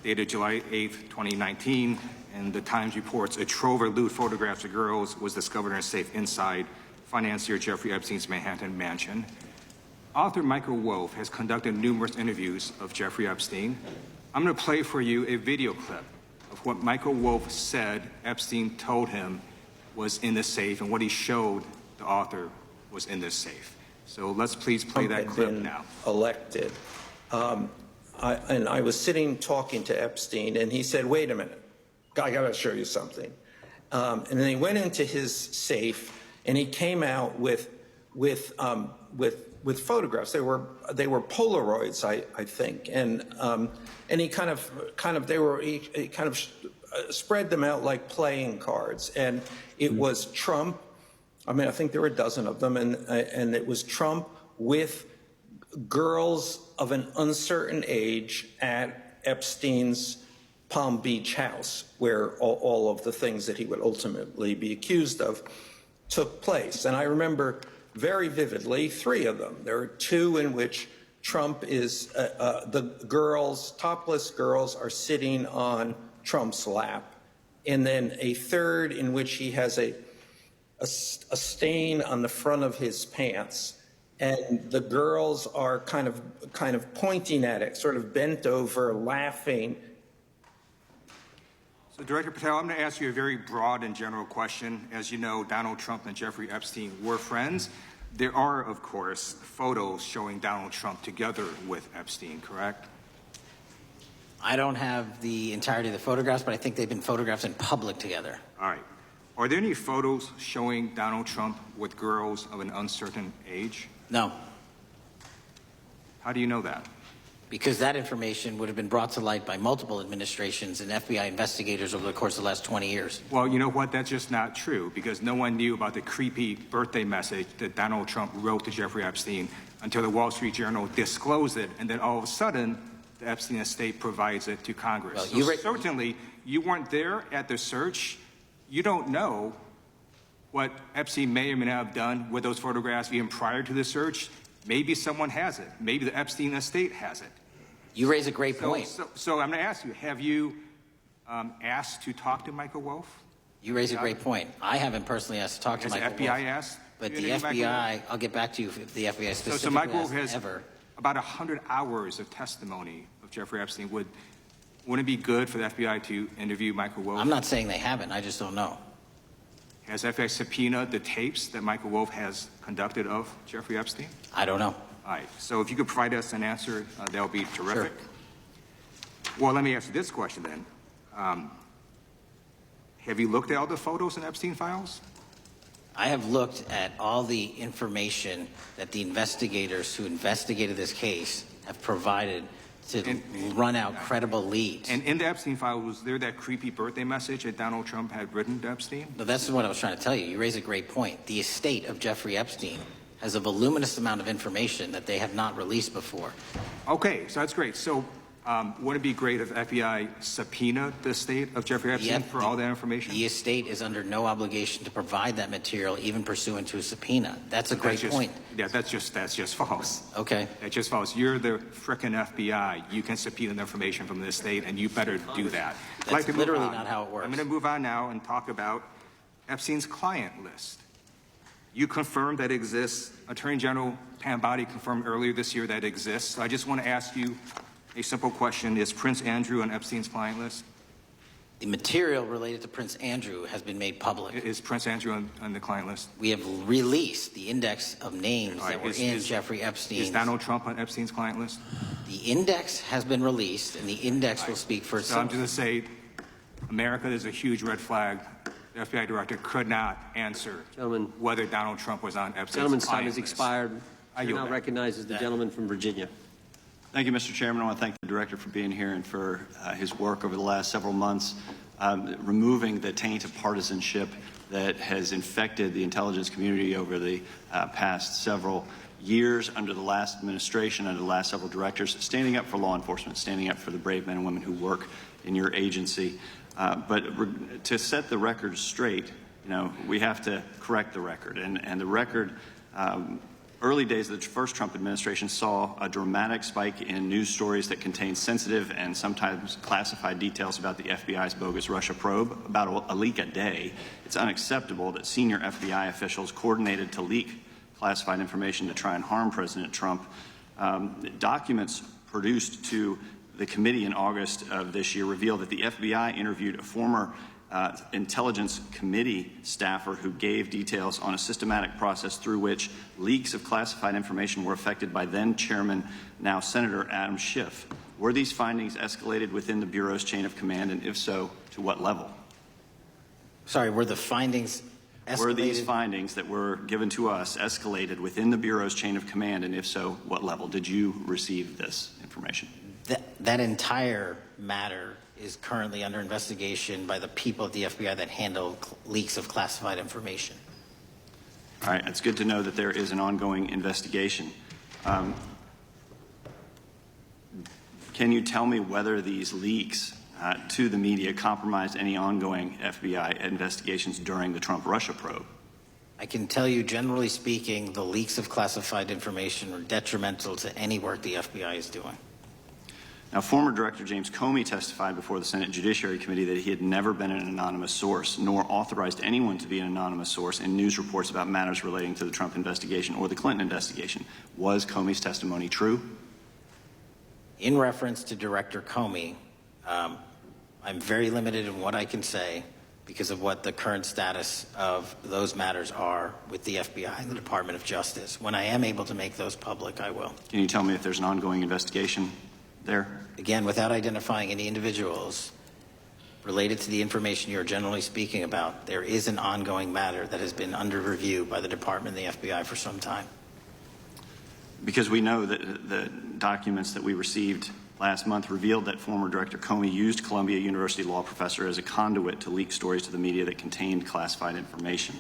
dated July 8th, 2019. And the Times reports a trove of lewd photographs of girls was discovered in a safe inside financier Jeffrey Epstein's Manhattan mansion. Author Michael Wolff has conducted numerous interviews of Jeffrey Epstein. I'm going to play for you a video clip of what Michael Wolff said Epstein told him was in the safe and what he showed the author was in this safe. So let's please play that clip now. Elected. And I was sitting talking to Epstein, and he said, "Wait a minute, I got to show you something." And then he went into his safe, and he came out with photographs. They were Polaroids, I think, and he kind of spread them out like playing cards, and it was Trump. I mean, I think there were a dozen of them, and it was Trump with girls of an uncertain age at Epstein's Palm Beach house, where all of the things that he would ultimately be accused of took place. And I remember very vividly 3 of them. There are 2 in which Trump is, the girls, topless girls, are sitting on Trump's lap. And then a 3rd in which he has a stain on the front of his pants. And the girls are kind of pointing at it, sort of bent over, laughing. So, Director Patel, I'm going to ask you a very broad and general question. As you know, Donald Trump and Jeffrey Epstein were friends. There are, of course, photos showing Donald Trump together with Epstein, correct? I don't have the entirety of the photographs, but I think they've been photographed in public together. All right. Are there any photos showing Donald Trump with girls of an uncertain age? No. How do you know that? Because that information would have been brought to light by multiple administrations and FBI investigators over the course of the last 20 years. Well, you know what? That's just not true, because no one knew about the creepy birthday message that Donald Trump wrote to Jeffrey Epstein until the Wall Street Journal disclosed it, and then all of a sudden, the Epstein estate provides it to Congress. Well, so certainly, you weren't there at the search. You don't know what Epstein may or may not have done with those photographs even prior to the search. Maybe someone has it. Maybe the Epstein estate has it. You raise a great point. So I'm going to ask you, have you asked to talk to Michael Wolff? You raise a great point. I haven't personally asked to talk to Michael Wolff. Has the FBI asked? But the FBI, I'll get back to you if the FBI specifically so Michael Wolff has has ever. About 100 hours of testimony of Jeffrey Epstein. Wouldn't it be good for the FBI to interview Michael Wolff? I'm not saying they haven't. I just don't know. Has FBI subpoenaed the tapes that Michael Wolff has conducted of Jeffrey Epstein? I don't know. All right. So if you could provide us an answer, that would be terrific. Sure. Well, let me ask you this question then. Have you looked at all the photos in Epstein files? I have looked at all the information that the investigators who investigated this case have provided to run out credible leads. And in the Epstein file, was there that creepy birthday message that Donald Trump had written to Epstein? No, that's what I was trying to tell you. You raise a great point. The estate of Jeffrey Epstein has a voluminous amount of information that they have not released before. Okay, so that's great. So Would it be great if FBI subpoenaed the estate of Jeffrey Epstein for all that information? The estate is under no obligation to provide that material, even pursuant to a subpoena. That's a great point. Yeah, that's just false. Okay. That's just false. You're the frickin' FBI. You can subpoena the information from the estate, and you better do that. That's literally not how it works. I'm going to move on now and talk about Epstein's client list. You confirmed that it exists. Attorney General Pam Bondi confirmed earlier this year that it exists. So I just want to ask you a simple question. Is Prince Andrew on Epstein's client list? The material related to Prince Andrew has been made public. Is Prince Andrew on the client list? We have released the index of names that were in Jeffrey Epstein's. Is Donald Trump on Epstein's client list? The index has been released, and the index will speak for itself. So I'm just going to say, America is a huge red flag. The FBI director could not answer whether Donald Trump was on Epstein's Gentleman's client time has list. expired. I now recognizes the gentleman from Virginia. Thank you, Mr. Chairman. I want to thank the Director for being here and for his work over the last several months, removing the taint of partisanship that has infected the intelligence community over the past several years under the last administration, under the last several directors, standing up for law enforcement, standing up for the brave men and women who work in your agency. But to set the record straight, we have to correct the record. And the record, early days of the first Trump administration saw a dramatic spike in news stories that contained sensitive and sometimes classified details about the FBI's bogus Russia probe, about a leak a day. It's unacceptable that senior FBI officials coordinated to leak classified information to try and harm President Trump. Documents produced to the committee in August of this year revealed that the FBI interviewed a former Intelligence Committee staffer who gave details on a systematic process through which leaks of classified information were affected by then Chairman, now Senator Adam Schiff. Were these findings escalated within the Bureau's chain of command, and if so, to what level? Sorry, were the findings escalated? Were these findings that were given to us escalated within the Bureau's chain of command, and if so, what level? Did you receive this information? That entire matter is currently under investigation by the people at the FBI that handle leaks of classified information. All right, it's good to know that there is an ongoing investigation. Can you tell me whether these leaks to the media compromised any ongoing FBI investigations during the Trump-Russia probe? I can tell you, generally speaking, the leaks of classified information are detrimental to any work the FBI is doing. Now, former Director James Comey testified before the Senate Judiciary Committee that he had never been an anonymous source, nor authorized anyone to be an anonymous source in news reports about matters relating to the Trump investigation or the Clinton investigation. Was Comey's testimony true? In reference to Director Comey, I'm very limited in what I can say because of what the current status of those matters are with the FBI and the Department of Justice. When I am able to make those public, I will. Can you tell me if there's an ongoing investigation there? Again, without identifying any individuals related to the information you're generally speaking about, there is an ongoing matter that has been under review by the Department and the FBI for some time. Because we know that the documents that we received last month revealed that former Director Comey used Columbia University law professor as a conduit to leak stories to the media that contained classified information.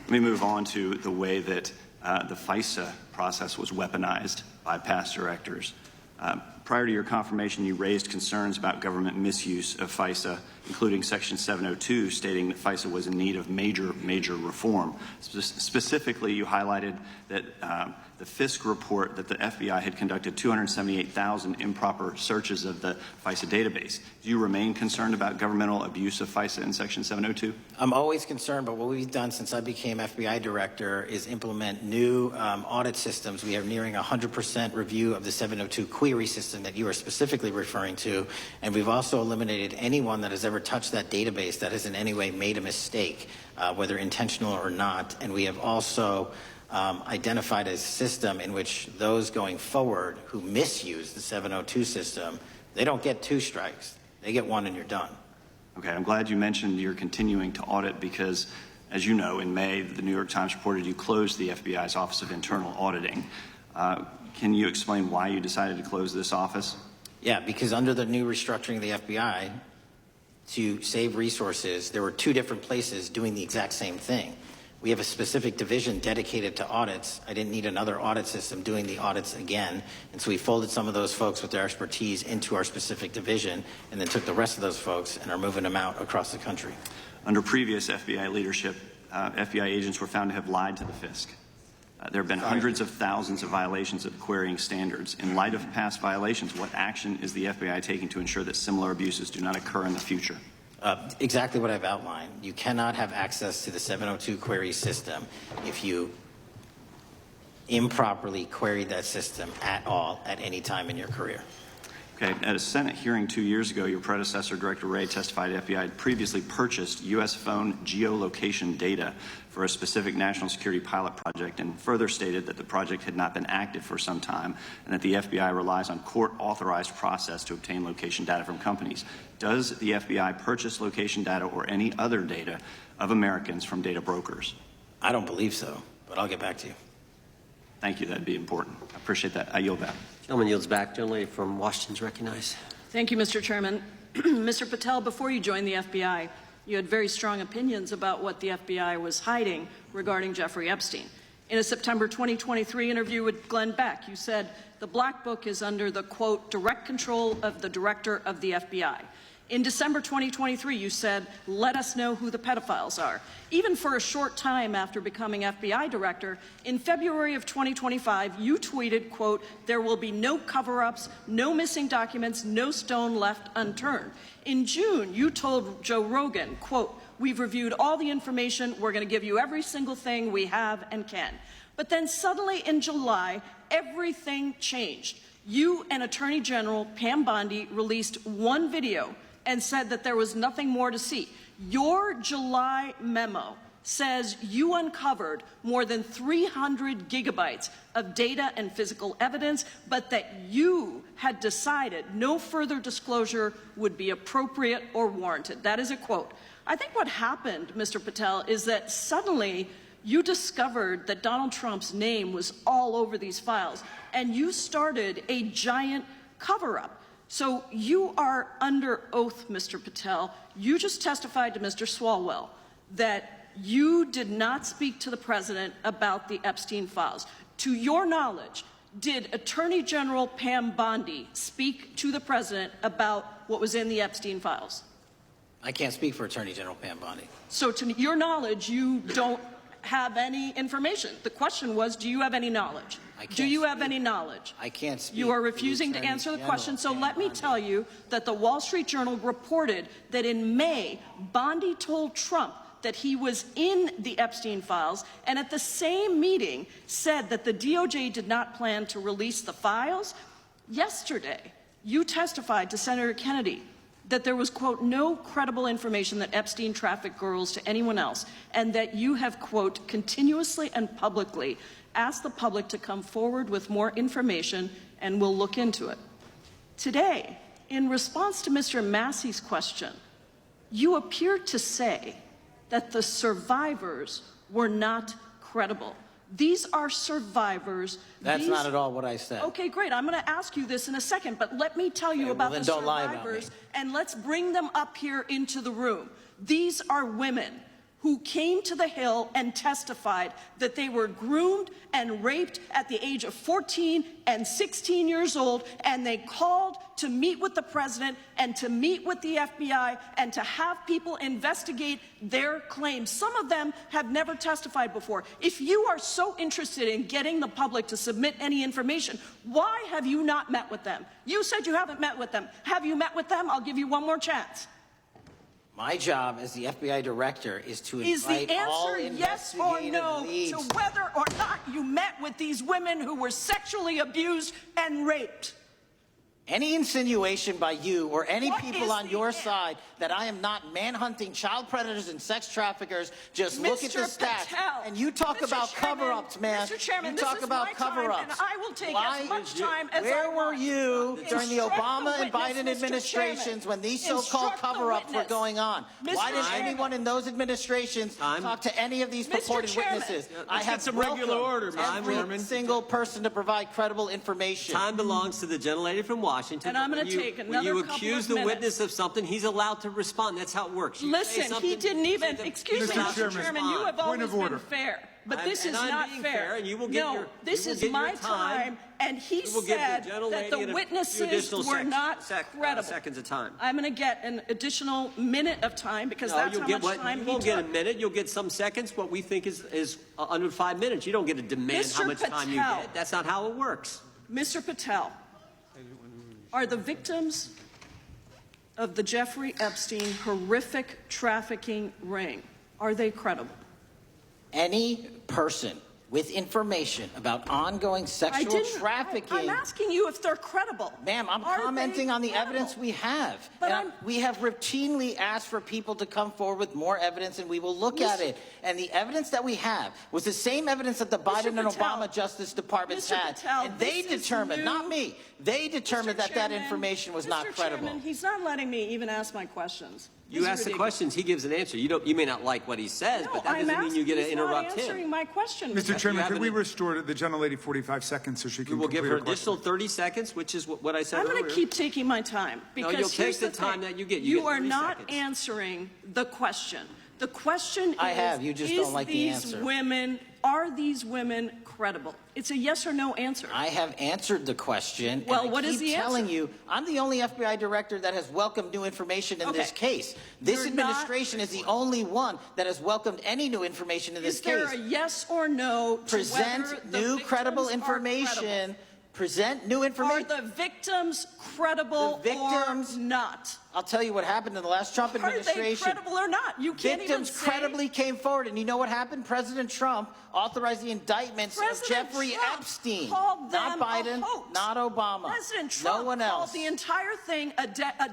Let me move on to the way that the FISA process was weaponized by past directors. Prior to your confirmation, you raised concerns about government misuse of FISA, including Section 702, stating that FISA was in need of major reform. Specifically, you highlighted that the Fisk report that the FBI had conducted 278,000 improper searches of the FISA database. Do you remain concerned about governmental abuse of FISA in Section 702? I'm always concerned, but what we've done since I became FBI director is implement new audit systems. We are nearing 100% review of the 702 query system that you are specifically referring to, and we've also eliminated anyone that has ever touched that database that has in any way made a mistake, whether intentional or not. And we have also identified a system in which those going forward who misuse the 702 system, they don't get 2 strikes. They get 1 and you're done. Okay, I'm glad you mentioned you're continuing to audit because, as you know, in May, the New York Times reported you closed the FBI's Office of Internal Auditing. Can you explain why you decided to close this office? Yeah, because under the new restructuring of the FBI, to save resources, there were 2 different places doing the exact same thing. We have a specific division dedicated to audits. I didn't need another audit system doing the audits again. And so we folded some of those folks with their expertise into our specific division and then took the rest of those folks and are moving them out across the country. Under previous FBI leadership, FBI agents were found to have lied to the FISC. There have been hundreds of thousands of violations of querying standards. In light of past violations, what action is the FBI taking to ensure that similar abuses do not occur in the future? Exactly what I've outlined. You cannot have access to the 702 query system if you improperly queried that system at all at any time in your career. Okay. At a Senate hearing 2 years ago, your predecessor, Director Wray, testified FBI had previously purchased U.S. phone geolocation data for a specific national security pilot project and further stated that the project had not been active for some time and that the FBI relies on court-authorized process to obtain location data from companies. Does the FBI purchase location data or any other data of Americans from data brokers? I don't believe so, but I'll get back to you. Thank you. That'd be important. I appreciate that. I yield back. Gentleman yields back. Gentleman from Washington's recognized. Thank you, Mr. Chairman. Mr. Patel, before you joined the FBI, you had very strong opinions about what the FBI was hiding regarding Jeffrey Epstein. In a September 2023 interview with Glenn Beck, you said the Black Book is under the, quote, direct control of the director of the FBI. In December 2023, you said, let us know who the pedophiles are. Even for a short time after becoming FBI director, in February of 2025, you tweeted, quote, there will be no cover-ups, no missing documents, no stone left unturned. In June, you told Joe Rogan, quote, we've reviewed all the information, we're going to give you every single thing we have and can. But then suddenly in July, everything changed. You and Attorney General Pam Bondi released one video and said that there was nothing more to see. Your July memo says you uncovered more than 300 gigabytes of data and physical evidence, but that you had decided no further disclosure would be appropriate or warranted. That is a quote. I think what happened, Mr. Patel, is that suddenly you discovered that Donald Trump's name was all over these files, and you started a giant cover-up. So you are under oath, Mr. Patel. You just testified to Mr. Swalwell that you did not speak to the president about the Epstein files. To your knowledge, did Attorney General Pam Bondi speak to the president about what was in the Epstein files? I can't speak for Attorney General Pam Bondi. So to your knowledge, you don't have any information. The question was, do you have any knowledge? Do you have any knowledge? I can't speak. You are refusing to answer the question, so let me tell you that the Wall Street Journal reported that in May, Bondi told Trump that he was in the Epstein files, and at the same meeting said that the DOJ did not plan to release the files. Yesterday, you testified to Senator Kennedy that there was, quote, no credible information that Epstein trafficked girls to anyone else, and that you have, quote, continuously and publicly asked the public to come forward with more information, and we'll look into it. Today, in response to Mr. Massey's question, you appeared to say that the survivors were not credible. These are survivors. That's not at all what I said. Okay, great. I'm going to ask you this in a second, but let me tell you about the survivors, and let's bring them up here into the room. These are women who came to the Hill and testified that they were groomed and raped at the age of 14 and 16 years old, and they called to meet with the president and to meet with the FBI and to have people investigate their claims. Some of them have never testified before. If you are so interested in getting the public to submit any information, why have you not met with them? You said you haven't met with them. Have you met with them? I'll give you one more chance. My job as the FBI director is to invite Is the all answer yes or no leads. to whether or not you met with these women who were sexually abused and raped? Any insinuation by you or any What people is on the your side that I am not manhunting child predators and sex traffickers, just look at the Mr. stats. Patel, And you talk Mr. about Chairman, cover-ups, man. Mr. Chairman, you this talk is about my time, cover-ups. and I will take Why as much time as I Where were want. you during the Instruct the Obama and witness, Biden Mr. administrations Chairman. when these so-called Instruct the cover-ups were witness. going on? Mr. Why didn't Chairman. anyone in those administrations talk to any of these Mr. purported Chairman. witnesses? Let's I have get some regular welcomed order, Mr. every Chairman. single person to provide credible information. Time belongs to the gentlelady from Washington. Washington. And I'm but going to take when another you couple accuse of the minutes. witness of something, he's allowed to respond. That's how it works. You say Listen, something, he didn't even, say the- excuse me, Mr. Mr. Chairman, Chairman, you have point always of been order. fair. But this And is I'm not being fair. fair, and you will get No, your- this you will is get my your time. time, and he We will give the said gentlelady that the a few witnesses additional were not credible. seconds of time. I'm going to get an additional minute of time because that's you'll how get much time you he won't took. get a minute. You'll get some seconds. What we think is under 5 minutes. You don't get to demand how Mr. much time you Patel. get. That's not how it works. Mr. Patel, are the victims of the Jeffrey Epstein horrific trafficking ring, are they credible? Any person with information about ongoing sexual trafficking. I'm asking you if they're credible. Ma'am, I'm Are commenting they on the credible? evidence we have. But And we have routinely asked for people to come forward with more evidence, and we will look at it. And the evidence that we have was the same evidence that the Biden and Patel, Obama Justice Departments Mr. had. Patel, And they this is determined, new. not me, they determined that that information was not Mr. credible. Chairman, he's not letting me even ask my questions. You This is ask the ridiculous. questions, he gives an answer. You may not like what he says, No, but that I'm doesn't mean you get to he's interrupt not him. answering my question. Mr. Chairman, could haven't- we restore the gentlelady 45 seconds so she We can will give complete her her question? additional 30 seconds, which is what I said I'm earlier. going to keep taking my time because you'll take here's the the time thing. that you get. You get are 30 not seconds. answering the question. The question I is, have. You just don't like the answer. Are these women credible? It's a yes or no answer. I have answered the question. Well, and what I is keep the telling answer? you, I'm the only FBI director that has welcomed new information in this case. This You're administration is the only one that has welcomed any new information in this Is there case. a yes or no to whether Present the new victims credible are information. credible? Present new Are information. the victims credible or not? I'll tell you what happened in the last Trump Are they administration. credible or not? You can't even Victims say. credibly came forward, and you know what happened? President Trump authorized the indictments of President Jeffrey Trump Epstein, called not them a Biden, hoax. not Obama, President Trump no one called else. the entire thing a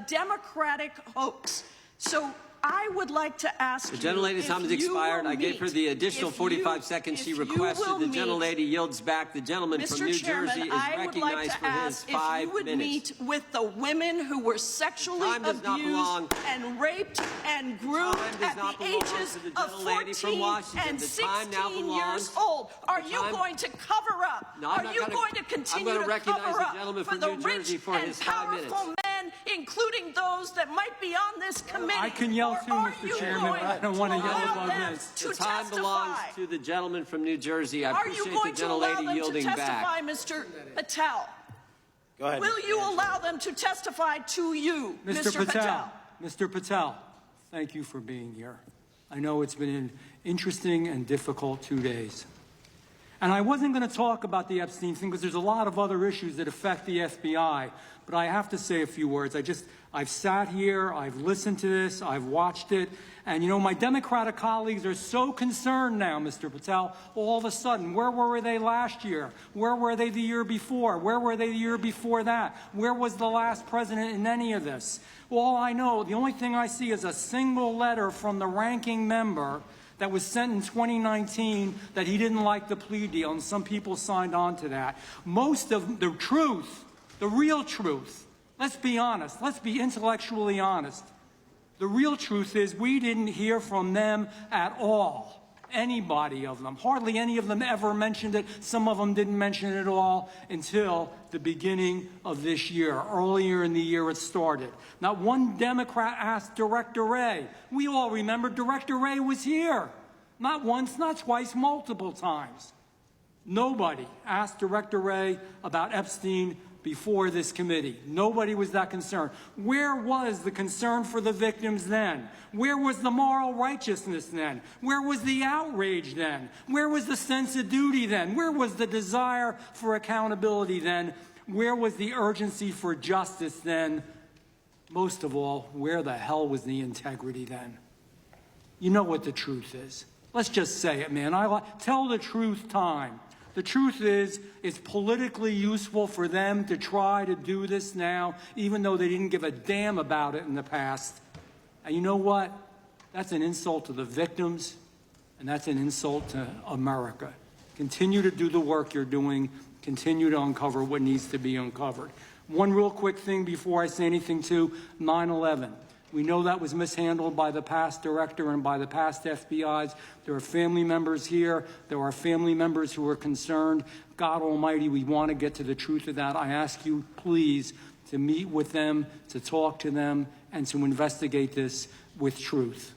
Democratic hoax. So I would like to ask The you gentlelady's if time has you expired. will I gave her the additional if 45 you- seconds she if you requested. will The meet- gentlelady yields back. The gentleman from Mr. New Chairman, Jersey is I would like recognized to for his ask if 5 you would minutes. meet with the women who were sexually Time does not belong. abused and raped and groomed Time does at not the belong ages to the of gentlelady from 14 Washington. and The time now 16 belongs- years old. Are the you time- going to cover up? No, I'm Are not you gonna- going to I'm continue gonna to recognize cover the up gentleman for from the New Jersey rich for and his 5 minutes. powerful men, including those that might be on this committee? I can yell Or too, are Mr. you Chairman, going but I don't want to yell allow above them this. to The time belongs testify? to the gentleman from New Jersey. I Are you appreciate going the to allow gentlelady them to yielding testify, back. Mr. Patel? Go ahead. Will you allow them to testify to you, Mr. Patel. Mr. Patel, thank you for being here. I know it's been an interesting and difficult 2 days. And I wasn't going to talk about the Epstein thing because there's a lot of other issues that affect the FBI, but I have to say a few words. I've sat here, I've listened to this, I've watched it, and you know, my Democratic colleagues are so concerned now, Mr. Patel, all of a sudden. Where were they last year? Where were they the year before? Where were they the year before that? Where was the last president in any of this? All I know, the only thing I see is a single letter from the ranking member that was sent in 2019 that he didn't like the plea deal, and some people signed on to that. Most of the truth, the real truth, let's be honest, let's be intellectually honest. The real truth is we didn't hear from them at all. Anybody of them. Hardly any of them ever mentioned it. Some of them didn't mention it at all until the beginning of this year. Earlier in the year it started. Not one Democrat asked Director Wray. We all remember Director Wray was here. Not once, not twice, multiple times. Nobody asked Director Wray about Epstein before this committee. Nobody was that concerned. Where was the concern for the victims then? Where was the moral righteousness then? Where was the outrage then? Where was the sense of duty then? Where was the desire for accountability then? Where was the urgency for justice then? Most of all, where the hell was the integrity then? You know what the truth is. Let's just say it, man. Tell the truth time. The truth is, it's politically useful for them to try to do this now, even though they didn't give a damn about it in the past. And you know what? That's an insult to the victims, and that's an insult to America. Continue to do the work you're doing. Continue to uncover what needs to be uncovered. One real quick thing before I say anything to 9/11. We know that was mishandled by the past director and by the past FBIs. There are family members here. There are family members who are concerned. God Almighty, we want to get to the truth of that. I ask you, please, to meet with them, to talk to them, and to investigate this with truth.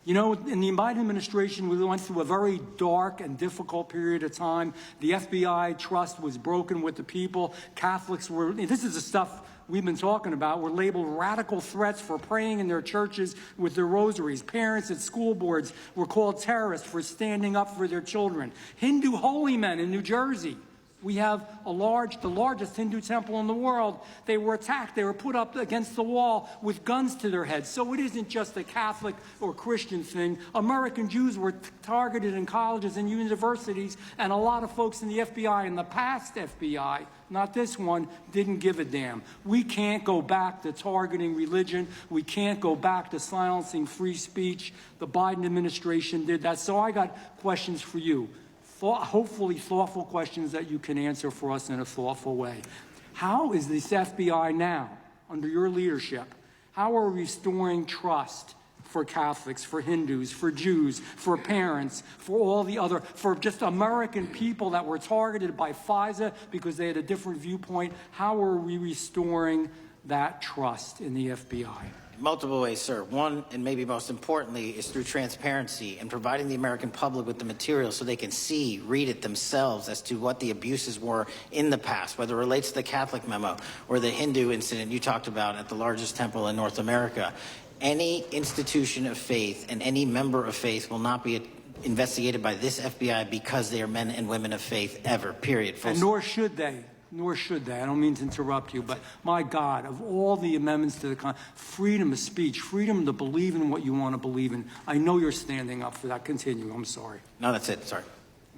You know, in the Biden administration, we went through a very dark and difficult period of time. The FBI trust was broken with the people. Catholics were, this is the stuff we've been talking about, were labeled radical threats for praying in their churches with their rosaries. Parents at school boards were called terrorists for standing up for their children. Hindu holy men in New Jersey. We have the largest Hindu temple in the world. They were attacked. They were put up against the wall with guns to their heads. So it isn't just a Catholic or Christian thing. American Jews were targeted in colleges and universities, and a lot of folks in the FBI, in the past FBI, not this one, didn't give a damn. We can't go back to targeting religion. We can't go back to silencing free speech. The Biden administration did that. So I got questions for you. Hopefully thoughtful questions that you can answer for us in a thoughtful way. How is this FBI now, under your leadership, how are we restoring trust for Catholics, for Hindus, for Jews, for parents, for all the other, for just American people that were targeted by FISA because they had a different viewpoint? How are we restoring that trust in the FBI? Multiple ways, sir. One, and maybe most importantly, is through transparency and providing the American public with the material so they can see, read it themselves as to what the abuses were in the past, whether it relates to the Catholic memo or the Hindu incident you talked about at the largest temple in North America. Any institution of faith and any member of faith will not be investigated by this FBI because they are men and women of faith ever, period. And nor should they. Nor should they. I don't mean to interrupt you, but my God, of all the amendments to the freedom of speech, freedom to believe in what you want to believe in, I know you're standing up for that. Continue. I'm sorry. No, that's it. Sorry.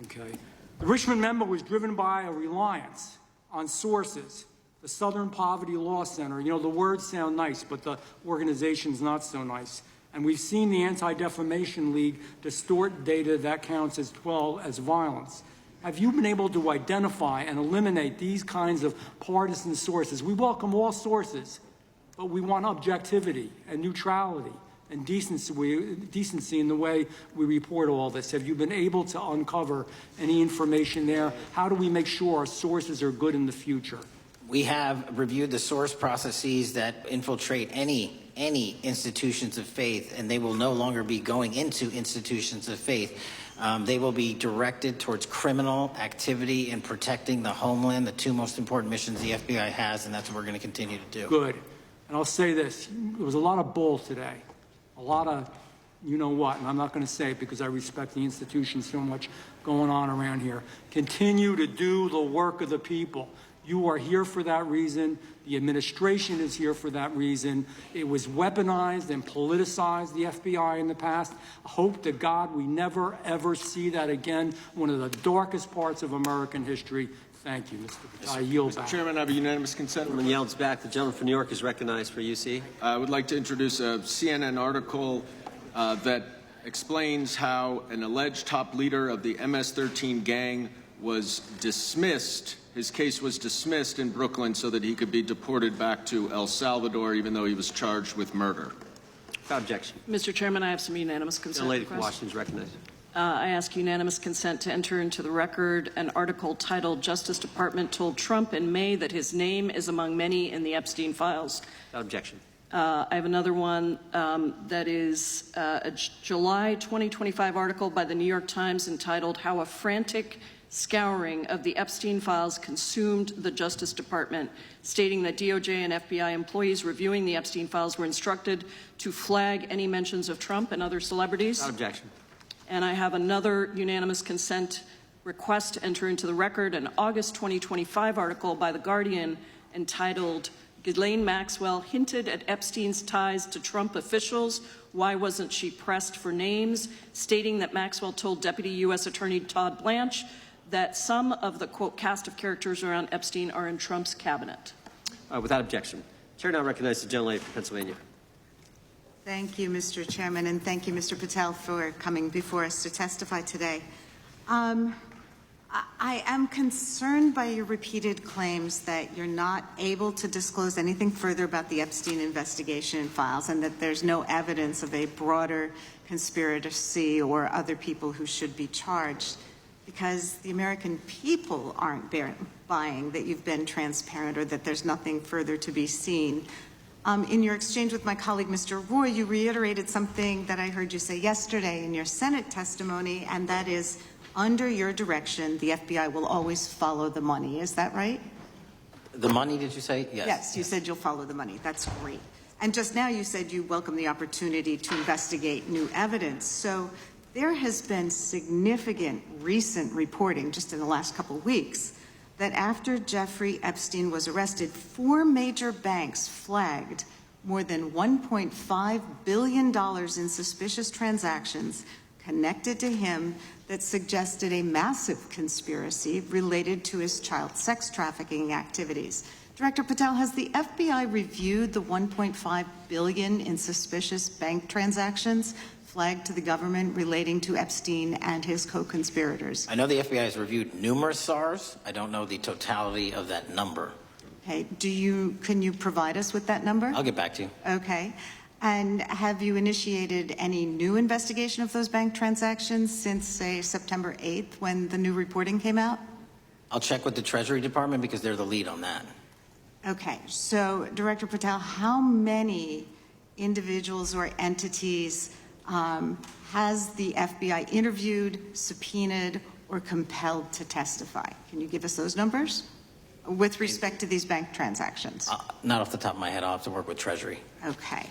Okay. The Richmond memo was driven by a reliance on sources. The Southern Poverty Law Center, you know, the words sound nice, but the organization's not so nice. And we've seen the Anti-Defamation League distort data that counts as violence. Have you been able to identify and eliminate these kinds of partisan sources? We welcome all sources, but we want objectivity and neutrality and decency in the way we report all this. Have you been able to uncover any information there? How do we make sure our sources are good in the future? We have reviewed the source processes that infiltrate any institutions of faith, and they will no longer be going into institutions of faith. They will be directed towards criminal activity and protecting the homeland, the two most important missions the FBI has, and that's what we're going to continue to do. Good. And I'll say this. There was a lot of bull today. A lot of you know what, and I'm not going to say it because I respect the institution so much going on around here. Continue to do the work of the people. You are here for that reason. The administration is here for that reason. It was weaponized and politicized, the FBI, in the past. I hope to God we never, ever see that again. One of the darkest parts of American history. Thank you, Mr. Patel. I yield back. Mr. Chairman, I have a unanimous consent. Gentleman yields back. The gentleman from New York is recognized for UC. I would like to introduce a CNN article that explains how an alleged top leader of the MS-13 gang was dismissed. His case was dismissed in Brooklyn so that he could be deported back to El Salvador, even though he was charged with murder. Without objection. Mr. Chairman, I have some unanimous consent. The lady from Washington is recognized. I ask unanimous consent to enter into the record an article titled "Justice Department Told Trump in May that his name is among many in the Epstein files." Without objection. I have another one that is a July 2025 article by the New York Times entitled "How a Frantic Scouring of the Epstein Files Consumed the Justice Department," stating that DOJ and FBI employees reviewing the Epstein files were instructed to flag any mentions of Trump and other celebrities. Without objection. And I have another unanimous consent request to enter into the record an August 2025 article by The Guardian entitled "Ghislaine Maxwell Hinted at Epstein's Ties to Trump Officials. Why Wasn't She Pressed for Names?" stating that Maxwell told Deputy U.S. Attorney Todd Blanche that some of the, quote, cast of characters around Epstein are in Trump's cabinet. Without objection. Chair now recognizes the gentlelady from Pennsylvania. Thank you, Mr. Chairman, and thank you, Mr. Patel, for coming before us to testify today. I am concerned by your repeated claims that you're not able to disclose anything further about the Epstein investigation files and that there's no evidence of a broader conspiracy or other people who should be charged. because the American people aren't buying that you've been transparent or that there's nothing further to be seen. In your exchange with my colleague, Mr. Roy, you reiterated something that I heard you say yesterday in your Senate testimony, and that is, under your direction, the FBI will always follow the money. Is that right? The money, did you say? Yes. Yes, you said you'll follow the money. That's great. And just now you said you welcome the opportunity to investigate new evidence. So there has been significant recent reporting just in the last couple of weeks that after Jeffrey Epstein was arrested, 4 major banks flagged more than $1.5 billion in suspicious transactions connected to him that suggested a massive conspiracy related to his child sex trafficking activities. Director Patel, has the FBI reviewed the $1.5 billion in suspicious bank transactions flagged to the government relating to Epstein and his co-conspirators? I know the FBI has reviewed numerous SARs. I don't know the totality of that number. Okay, can you provide us with that number? I'll get back to you. Okay. And have you initiated any new investigation of those bank transactions since, say, September 8th when the new reporting came out? I'll check with the Treasury Department because they're the lead on that. Okay, so Director Patel, how many individuals or entities has the FBI interviewed, subpoenaed, or compelled to testify? Can you give us those numbers with respect to these bank transactions? Not off the top of my head. I'll have to work with Treasury. Okay.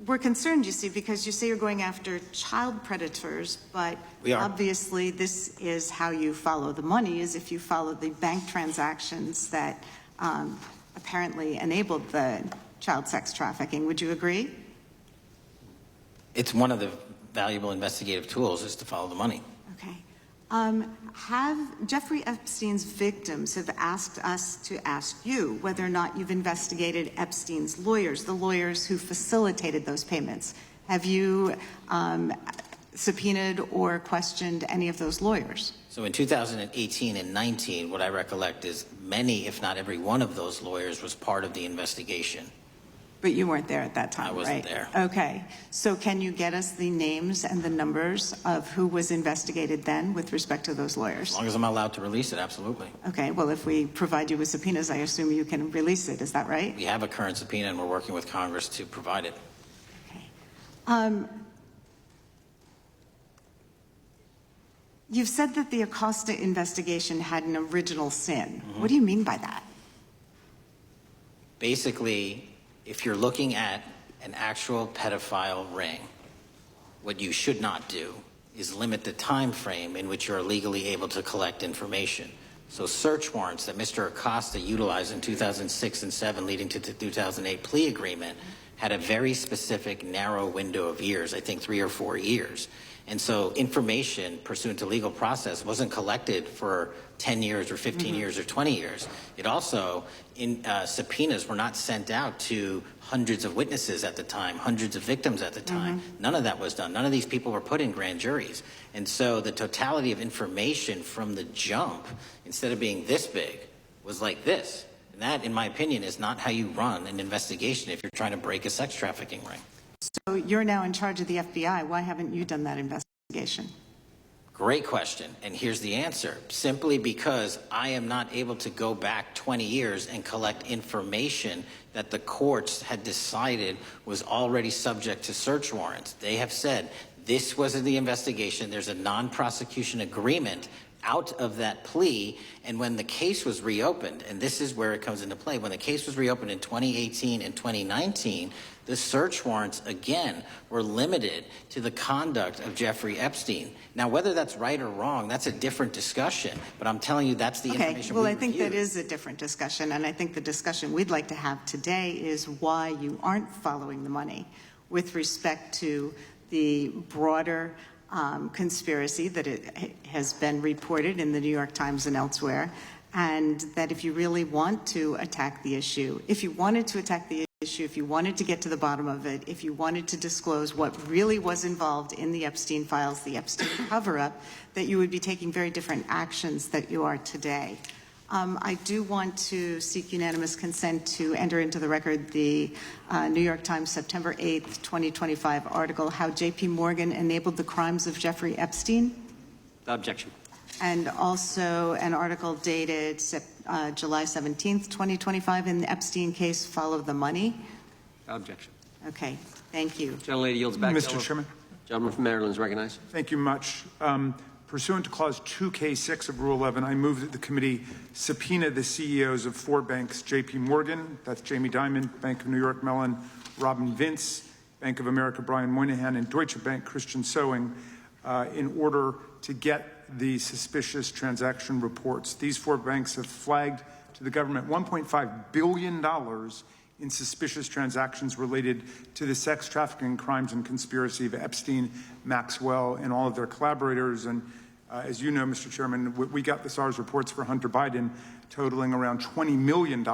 We're concerned, you see, because you say you're going after child predators, but obviously this is how you follow the money, is if you follow the bank transactions that apparently enabled the child sex trafficking. Would you agree? It's one of the valuable investigative tools is to follow the money. Okay. Have Jeffrey Epstein's victims have asked us to ask you whether or not you've investigated Epstein's lawyers, the lawyers who facilitated those payments? Have you subpoenaed or questioned any of those lawyers? So in 2018 and 19, what I recollect is many, if not every one of those lawyers was part of the investigation. But you weren't there at that time, I wasn't right? there. Okay. So can you get us the names and the numbers of who was investigated then with respect to those lawyers? As long as I'm allowed to release it, absolutely. Okay. Well, if we provide you with subpoenas, I assume you can release it. Is that right? We have a current subpoena, and we're working with Congress to provide it. Okay. You've said that the Acosta investigation had an original sin. Mm-hmm. What do you mean by that? Basically, if you're looking at an actual pedophile ring, what you should not do is limit the time frame in which you're legally able to collect information. So search warrants that Mr. Acosta utilized in 2006 and 7 leading to the 2008 plea agreement had a very specific narrow window of years, I think 3 or 4 years. And so information pursuant to legal process wasn't collected for 10 years or 15 years or 20 years. It also, subpoenas were not sent out to hundreds of witnesses at the time, hundreds of victims at the time. None of that was done. None of these people were put in grand juries. And so the totality of information from the jump, instead of being this big, was like this. And that, in my opinion, is not how you run an investigation if you're trying to break a sex trafficking ring. So you're now in charge of the FBI. Why haven't you done that investigation? Great question, and here's the answer. Simply because I am not able to go back 20 years and collect information that the courts had decided was already subject to search warrants. They have said this was in the investigation. There's a non-prosecution agreement out of that plea, and when the case was reopened, and this is where it comes into play, when the case was reopened in 2018 and 2019, the search warrants, again, were limited to the conduct of Jeffrey Epstein. Now, whether that's right or wrong, that's a different discussion, but I'm telling you that's the information well, we I think reviewed. that is a different discussion, and I think the discussion we'd like to have today is why you aren't following the money with respect to the broader conspiracy that it has been reported in the New York Times and elsewhere, and that if you really want to attack the issue, if you wanted to attack the issue, if you wanted to get to the bottom of it, if you wanted to disclose what really was involved in the Epstein files, the Epstein cover-up, that you would be taking very different actions that you are today. I do want to seek unanimous consent to enter into the record the New York Times September 8th, 2025 article, How J.P. Morgan Enabled the Crimes of Jeffrey Epstein. Objection. And also an article dated July 17th, 2025 in the Epstein case, Follow the Money. Objection. Okay, thank you. Gentlelady yields back. Mr. Chairman. Gentleman from Maryland is recognized. Thank you much. Pursuant to Clause 2K6 of Rule 11, I move that the committee subpoena the CEOs of 4 banks, J.P. Morgan, that's Jamie Dimon, Bank of New York Mellon, Robin Vince, Bank of America, Brian Moynihan, and Deutsche Bank, Christian Sowing, in order to get the suspicious transaction reports. These 4 banks have flagged to the government $1.5 billion in suspicious transactions related to the sex trafficking crimes and conspiracy of Epstein, Maxwell, and all of their collaborators. And as you know, Mr. Chairman, we got the SARS reports for Hunter Biden totaling around $20 million.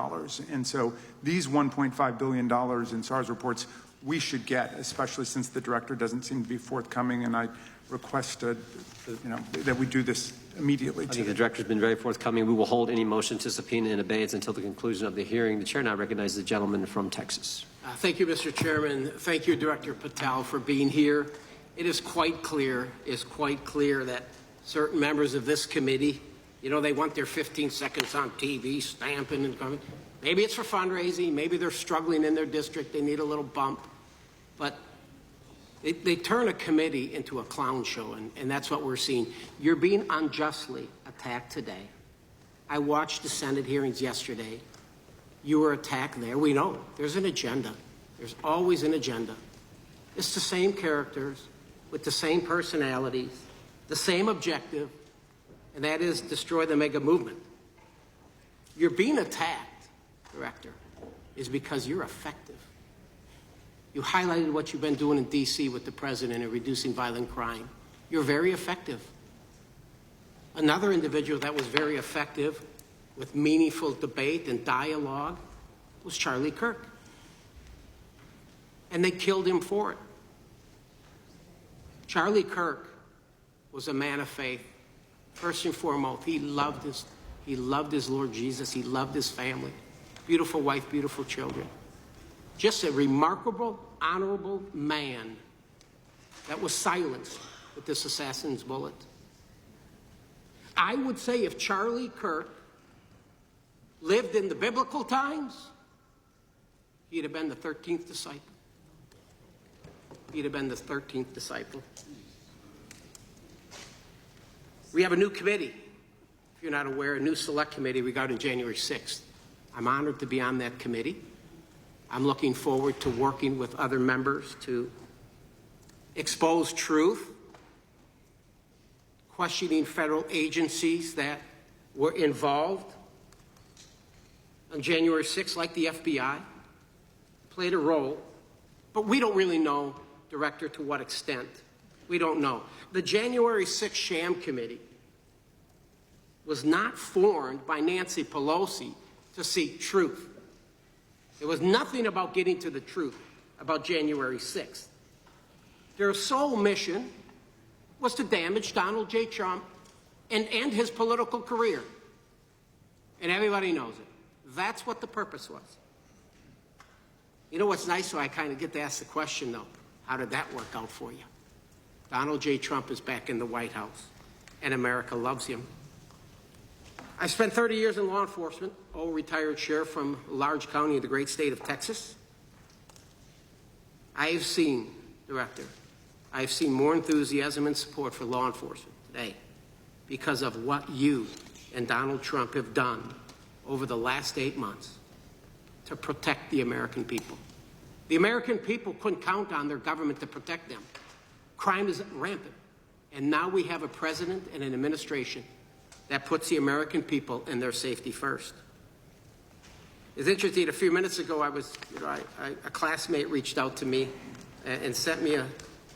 And so these $1.5 billion in SARS reports we should get, especially since the director doesn't seem to be forthcoming. And I request that we do this immediately. I think the director's been very forthcoming. We will hold any motion to subpoena in abeyance until the conclusion of the hearing. The chair now recognizes the gentleman from Texas. Thank you, Mr. Chairman. Thank you, Director Patel, for being here. It is quite clear that certain members of this committee, they want their 15 seconds on TV, stamping and coming. Maybe it's for fundraising. Maybe they're struggling in their district. They need a little bump. But they turn a committee into a clown show, and that's what we're seeing. You're being unjustly attacked today. I watched the Senate hearings yesterday. You were attacked there. We know there's an agenda. There's always an agenda. It's the same characters with the same personalities, the same objective, and that is destroy the mega movement. You're being attacked, Director, is because you're effective. You highlighted what you've been doing in D.C. with the president in reducing violent crime. You're very effective. Another individual that was very effective with meaningful debate and dialogue was Charlie Kirk. And they killed him for it. Charlie Kirk was a man of faith. First and foremost, he loved his Lord Jesus. He loved his family. Beautiful wife, beautiful children. Just a remarkable, honorable man that was silenced with this assassin's bullet. I would say if Charlie Kirk lived in the biblical times, he'd have been the 13th disciple. He'd have been the 13th disciple. We have a new committee, if you're not aware, a new select committee regarding January 6th. I'm honored to be on that committee. I'm looking forward to working with other members to expose truth, questioning federal agencies that were involved on January 6th, like the FBI, played a role, but we don't really know, Director, to what extent. We don't know. The January 6th sham committee was not formed by Nancy Pelosi to seek truth. There was nothing about getting to the truth about January 6th. Their sole mission was to damage Donald J. Trump and end his political career. And everybody knows it. That's what the purpose was. You know what's nice? So I kind of get to ask the question, though. How did that work out for you? Donald J. Trump is back in the White House, and America loves him. I spent 30 years in law enforcement, retired sheriff from a large county in the great state of Texas. I have seen, Director, I have seen more enthusiasm and support for law enforcement today because of what you and Donald Trump have done over the last 8 months to protect the American people. The American people couldn't count on their government to protect them. Crime is rampant. And now we have a president and an administration that puts the American people and their safety first. It's interesting, a few minutes ago, a classmate reached out to me and sent me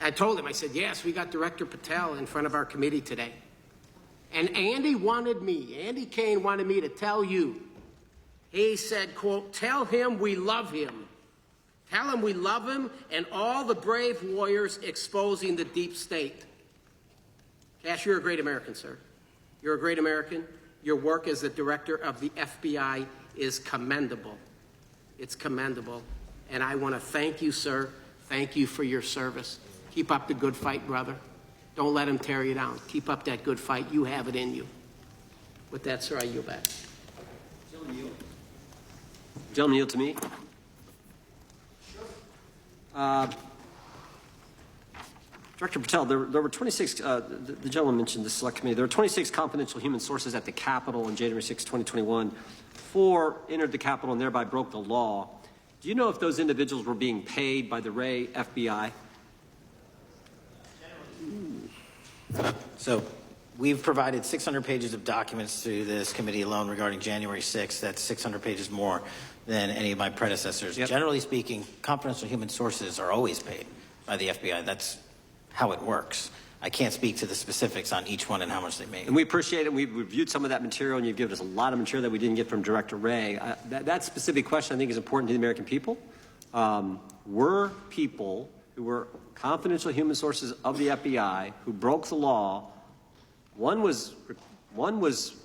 I told him, I said, yes, we got Director Patel in front of our committee today. And Andy Kane wanted me to tell you, he said, quote, tell him we love him. Tell him we love him and all the brave warriors exposing the deep state. Kash, you're a great American, sir. You're a great American. Your work as the director of the FBI is commendable. It's commendable. And I want to thank you, sir. Thank you for your service. Keep up the good fight, brother. Don't let them tear you down. Keep up that good fight. You have it in you. With that, sir, I yield back. Gentleman, yield to me. Director Patel, there were 26, the gentleman mentioned the select committee, there were 26 confidential human sources at the Capitol on January 6, 2021. 4 entered the Capitol and thereby broke the law. Do you know if those individuals were being paid by the Ray FBI? So we've provided 600 pages of documents to this committee alone regarding January 6th. That's 600 pages more than any of my predecessors. Yep. Generally speaking, confidential human sources are always paid by the FBI. That's how it works. I can't speak to the specifics on each one and how much they make. And we appreciate it. We've reviewed some of that material, and you've given us a lot of material that we didn't get from Director Ray. That specific question, I think, is important to the American people. Were people who were confidential human sources of the FBI who broke the law, one was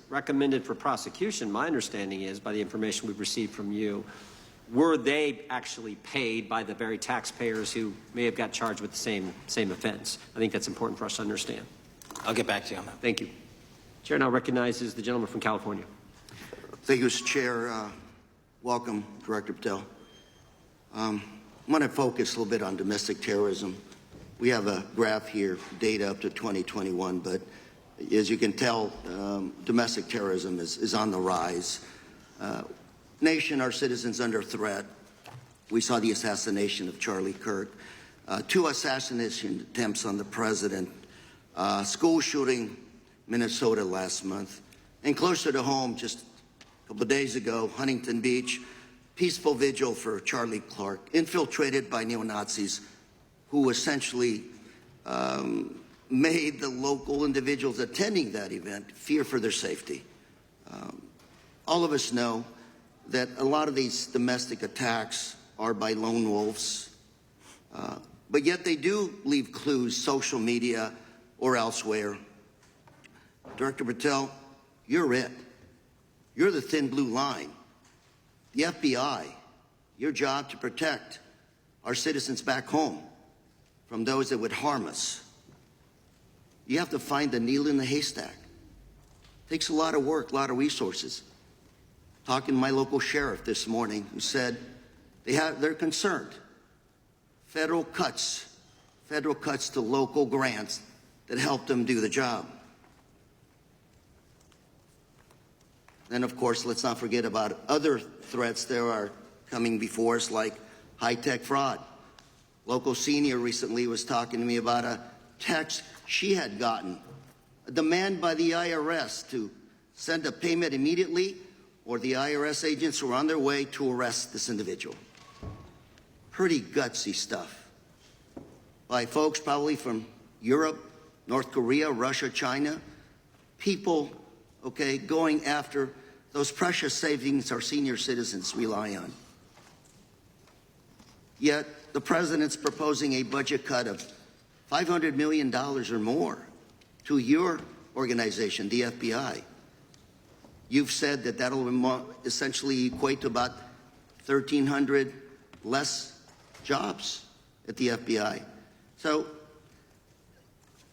recommended for prosecution, my understanding is, by the information we've received from you. Were they actually paid by the very taxpayers who may have got charged with the same offense? I think that's important for us to understand. I'll get back to you on that. Thank you. Chair now recognizes the gentleman from California. Thank you, Mr. Chair. Welcome, Director Patel. I'm going to focus a little bit on domestic terrorism. We have a graph here, data up to 2021, but as you can tell, domestic terrorism is on the rise. Nation, our citizens under threat. We saw the assassination of Charlie Kirk, 2 assassination attempts on the president, school shooting, Minnesota last month, and closer to home, just a couple of days ago, Huntington Beach, peaceful vigil for Charlie Clark, infiltrated by neo-Nazis who essentially made the local individuals attending that event fear for their safety. All of us know that a lot of these domestic attacks are by lone wolves, but yet they do leave clues, social media or elsewhere. Director Patel, you're it. You're the thin blue line. The FBI, your job to protect our citizens back home from those that would harm us. You have to find the needle in the haystack. Takes a lot of work, a lot of resources. Talking to my local sheriff this morning, who said they're concerned. Federal cuts to local grants that help them do the job. Then, of course, let's not forget about other threats that are coming before us, like high-tech fraud. Local senior recently was talking to me about a text she had gotten, a demand by the IRS to send a payment immediately, or the IRS agents were on their way to arrest this individual. Pretty gutsy stuff by folks probably from Europe, North Korea, Russia, China. People, okay, going after those precious savings our senior citizens rely on. Yet the president's proposing a budget cut of $500 million or more to your organization, the FBI. You've said that that'll essentially equate to about 1,300 less jobs at the FBI. So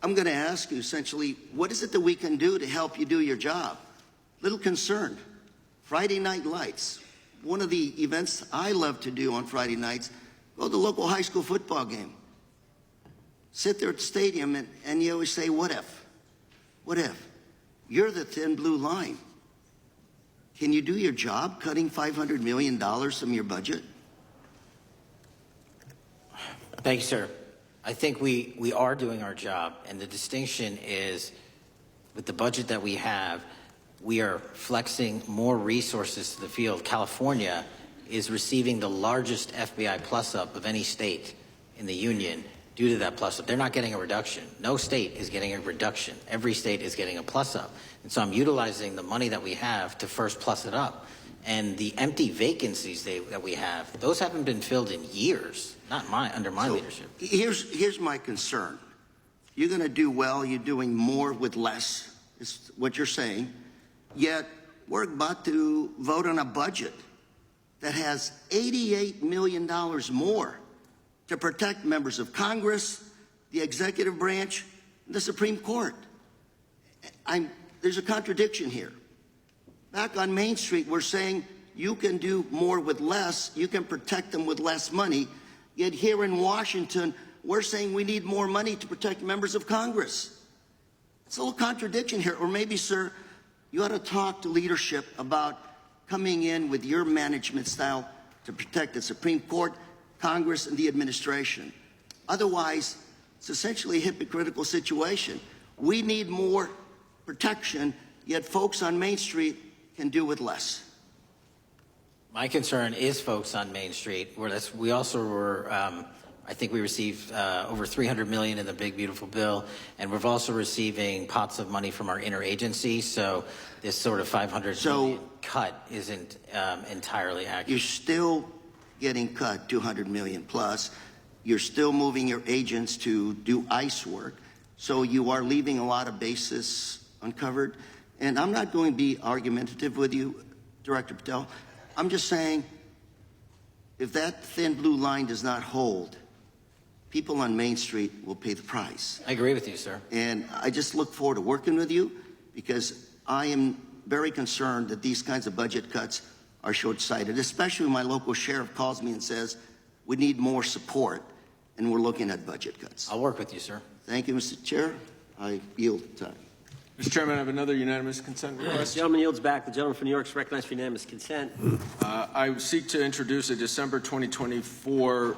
I'm going to ask you essentially, what is it that we can do to help you do your job? Little concerned. Friday night lights. One of the events I love to do on Friday nights, go to the local high school football game. Sit there at the stadium and you always say, what if? What if? You're the thin blue line. Can you do your job cutting $500 million from your budget? Thank you, sir. I think we are doing our job, and the distinction is with the budget that we have, we are flexing more resources to the field. California is receiving the largest FBI plus-up of any state in the union due to that plus-up. They're not getting a reduction. No state is getting a reduction. Every state is getting a plus-up. And so I'm utilizing the money that we have to first plus it up. And the empty vacancies that we have, those haven't been filled in years, not under my leadership. Here's my concern. You're going to do well. You're doing more with less, is what you're saying. Yet we're about to vote on a budget that has $88 million more to protect members of Congress, the executive branch, the Supreme Court. There's a contradiction here. Back on Main Street, we're saying you can do more with less, you can protect them with less money, yet here in Washington, we're saying we need more money to protect members of Congress. It's a little contradiction here. Or maybe, sir, you ought to talk to leadership about coming in with your management style to protect the Supreme Court, Congress, and the administration. Otherwise, it's essentially a hypocritical situation. We need more protection, yet folks on Main Street can do with less. My concern is folks on Main Street. We also were, I think we received over $300 million in the big, beautiful bill, and we're also receiving pots of money from our interagency, so this sort of $500 million cut isn't entirely accurate. You're still getting cut $200 million plus. You're still moving your agents to do ICE work, so you are leaving a lot of bases uncovered. And I'm not going to be argumentative with you, Director Patel. I'm just saying, if that thin blue line does not hold, people on Main Street will pay the price. I agree with you, sir. And I just look forward to working with you, because I am very concerned that these kinds of budget cuts are short-sighted, especially when my local sheriff calls me and says, we need more support, and we're looking at budget cuts. I'll work with you, sir. Thank you, Mr. Chair. I yield the time. Mr. Chairman, I have another unanimous consent request. The gentleman yields back. The gentleman from New York is recognized for unanimous consent. I seek to introduce a December 2024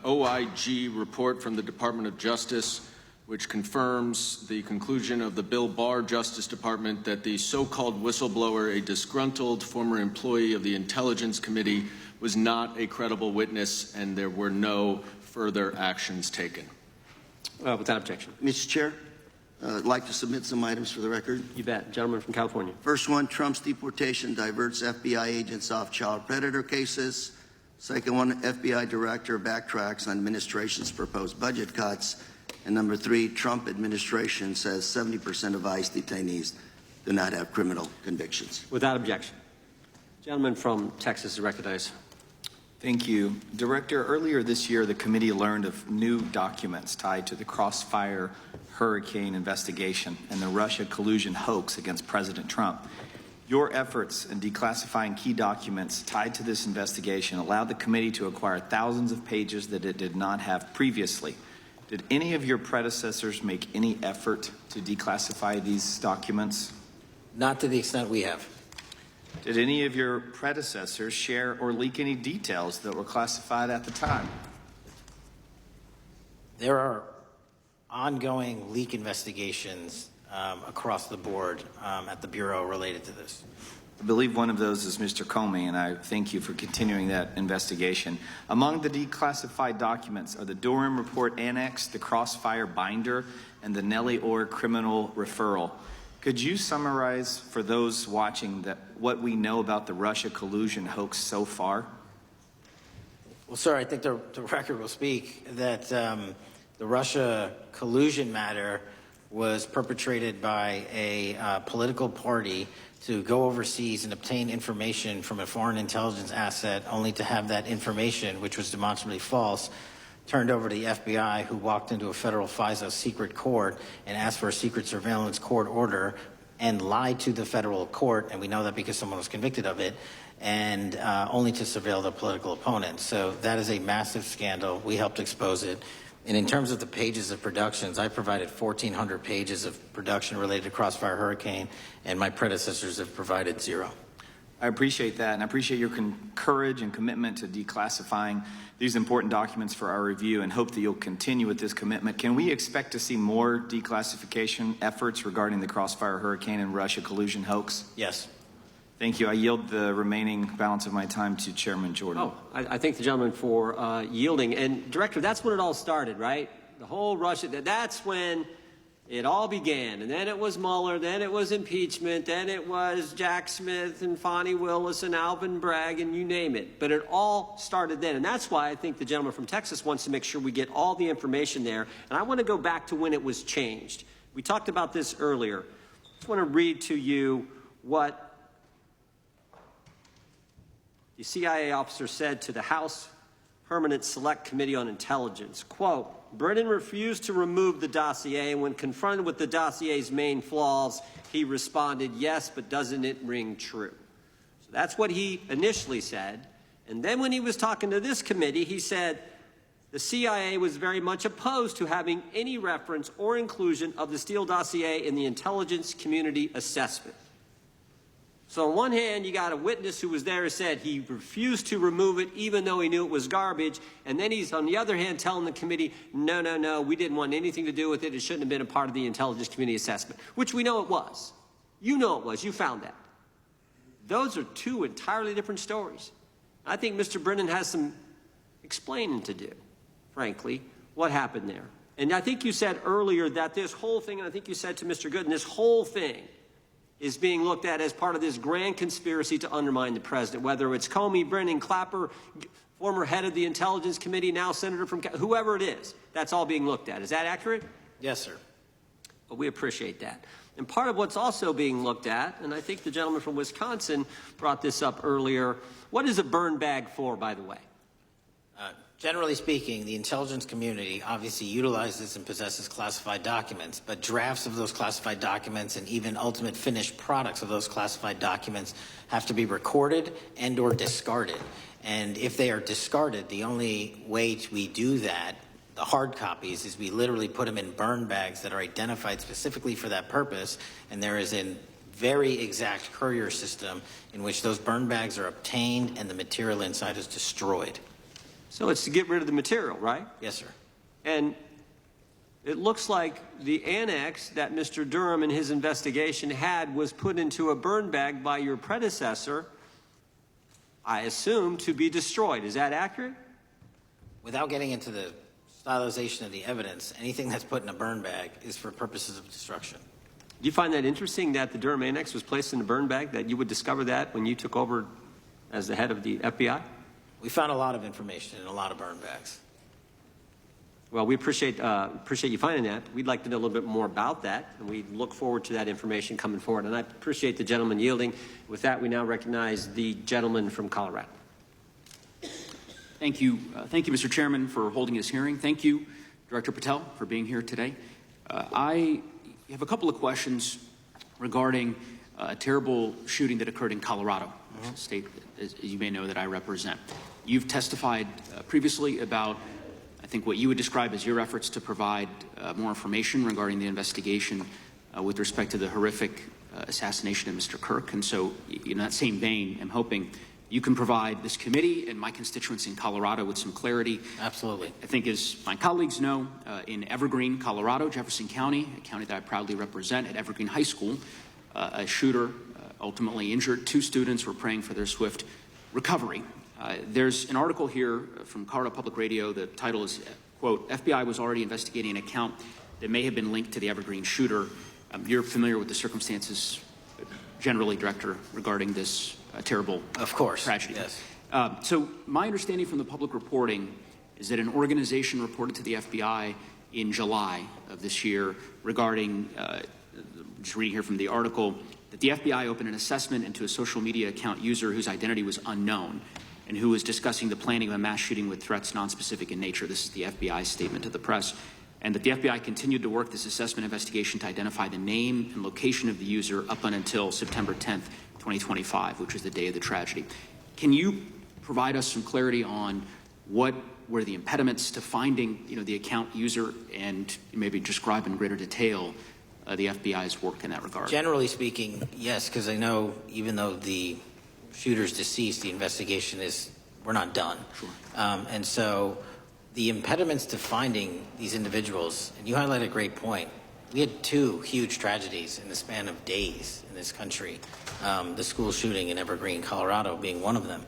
OIG report from the Department of Justice, which confirms the conclusion of the Bill Barr Justice Department that the so-called whistleblower, a disgruntled former employee of the Intelligence Committee, was not a credible witness, and there were no further actions taken. Without objection. Mr. Chair, I'd like to submit some items for the record. You bet. Gentleman from California. First one, Trump's deportation diverts FBI agents off child predator cases. Second one, FBI director backtracks on administration's proposed budget cuts. And number three, Trump administration says 70% of ICE detainees do not have criminal convictions. Without objection. Gentleman from Texas is recognized. Thank you. Director, earlier this year, the committee learned of new documents tied to the Crossfire hurricane investigation and the Russia collusion hoax against President Trump. Your efforts in declassifying key documents tied to this investigation allowed the committee to acquire thousands of pages that it did not have previously. Did any of your predecessors make any effort to declassify these documents? Not to the extent we have. Did any of your predecessors share or leak any details that were classified at the time? There are ongoing leak investigations across the board at the Bureau related to this. I believe one of those is Mr. Comey, and I thank you for continuing that investigation. Among the declassified documents are the Durham Report Annex, the Crossfire Binder, and the Nellie Orr Criminal Referral. Could you summarize for those watching what we know about the Russia collusion hoax so far? Well, sir, I think the record will speak that the Russia collusion matter was perpetrated by a political party to go overseas and obtain information from a foreign intelligence asset, only to have that information, which was demonstrably false, turned over to the FBI, who walked into a federal FISA secret court and asked for a secret surveillance court order and lied to the federal court, and we know that because someone was convicted of it, and only to surveil the political opponent. So that is a massive scandal. We helped expose it. And in terms of the pages of productions, I provided 1,400 pages of production related to Crossfire Hurricane, and my predecessors have provided 0. I appreciate that, and I appreciate your courage and commitment to declassifying these important documents for our review, and hope that you'll continue with this commitment. Can we expect to see more declassification efforts regarding the Crossfire Hurricane and Russia collusion hoax? Yes. Thank you. I yield the remaining balance of my time to Chairman Jordan. Oh, I thank the gentleman for yielding. And, Director, that's when it all started, right? The whole Russia, that's when it all began. And then it was Mueller, then it was impeachment, then it was Jack Smith and Fonnie Willis and Alvin Bragg and you name it. But it all started then. And that's why I think the gentleman from Texas wants to make sure we get all the information there. And I want to go back to when it was changed. We talked about this earlier. I just want to read to you what the CIA officer said to the House Permanent Select Committee on Intelligence. Quote, Brennan refused to remove the dossier, and when confronted with the dossier's main flaws, he responded, yes, but doesn't it ring true? So that's what he initially said. And then when he was talking to this committee, he said the CIA was very much opposed to having any reference or inclusion of the Steele dossier in the intelligence community assessment. So on one hand, you got a witness who was there who said he refused to remove it even though he knew it was garbage. And then he's, on the other hand, telling the committee, no, we didn't want anything to do with it. It shouldn't have been a part of the intelligence community assessment, which we know it was. You know it was. You found that. Those are two entirely different stories. I think Mr. Brennan has some explaining to do, frankly, what happened there. And I think you said earlier that this whole thing, and I think you said to Mr. Gooden, this whole thing is being looked at as part of this grand conspiracy to undermine the president, whether it's Comey, Brennan, Clapper, former head of the Intelligence Committee, now senator from, whoever it is, that's all being looked at. Is that accurate? Yes, sir. Well, we appreciate that. And part of what's also being looked at, and I think the gentleman from Wisconsin brought this up earlier, what is a burn bag for, by the way? Generally speaking, the intelligence community obviously utilizes and possesses classified documents, but drafts of those classified documents and even ultimate finished products of those classified documents have to be recorded and or discarded. And if they are discarded, the only way we do that, the hard copies, is we literally put them in burn bags that are identified specifically for that purpose, and there is a very exact courier system in which those burn bags are obtained and the material inside is destroyed. So it's to get rid of the material, right? Yes, sir. And it looks like the annex that Mr. Durham in his investigation had was put into a burn bag by your predecessor, I assume, to be destroyed. Is that accurate? Without getting into the stylization of the evidence, anything that's put in a burn bag is for purposes of destruction. Do you find that interesting that the Durham annex was placed in a burn bag, that you would discover that when you took over as the head of the FBI? We found a lot of information in a lot of burn bags. Well, we appreciate you finding that. We'd like to know a little bit more about that, and we look forward to that information coming forward. And I appreciate the gentleman yielding. With that, we now recognize the gentleman from Colorado. Thank you, Mr. Chairman, for holding this hearing. Thank you, Director Patel, for being here today. I have a couple of questions regarding a terrible shooting that occurred in Colorado, a state, as you may know, that I represent. You've testified previously about, I think, what you would describe as your efforts to provide more information regarding the investigation with respect to the horrific assassination of Mr. Kirk. And so, in that same vein, I'm hoping you can provide this committee and my constituents in Colorado with some clarity. Absolutely. I think, as my colleagues know, in Evergreen, Colorado, Jefferson County, a county that I proudly represent, at Evergreen High School, a shooter ultimately injured. 2 students were praying for their swift recovery. There's an article here from Colorado Public Radio. The title is, quote, FBI was already investigating an account that may have been linked to the Evergreen shooter. You're familiar with the circumstances generally, Director, regarding this terrible tragedy. Yes. So my understanding from the public reporting is that an organization reported to the FBI in July of this year regarding, just reading here from the article, that the FBI opened an assessment into a social media account user whose identity was unknown and who was discussing the planning of a mass shooting with threats nonspecific in nature. This is the FBI's statement to the press. And that the FBI continued to work this assessment investigation to identify the name and location of the user up until September 10th, 2025, which was the day of the tragedy. Can you provide us some clarity on what were the impediments to finding, the account user, and maybe describe in greater detail the FBI's work in that regard? Generally speaking, yes, because I know even though the shooter's deceased, the investigation we're not done. Sure. And so the impediments to finding these individuals, and you highlight a great point. We had 2 huge tragedies in the span of days in this country. The school shooting in Evergreen, Colorado being one of them.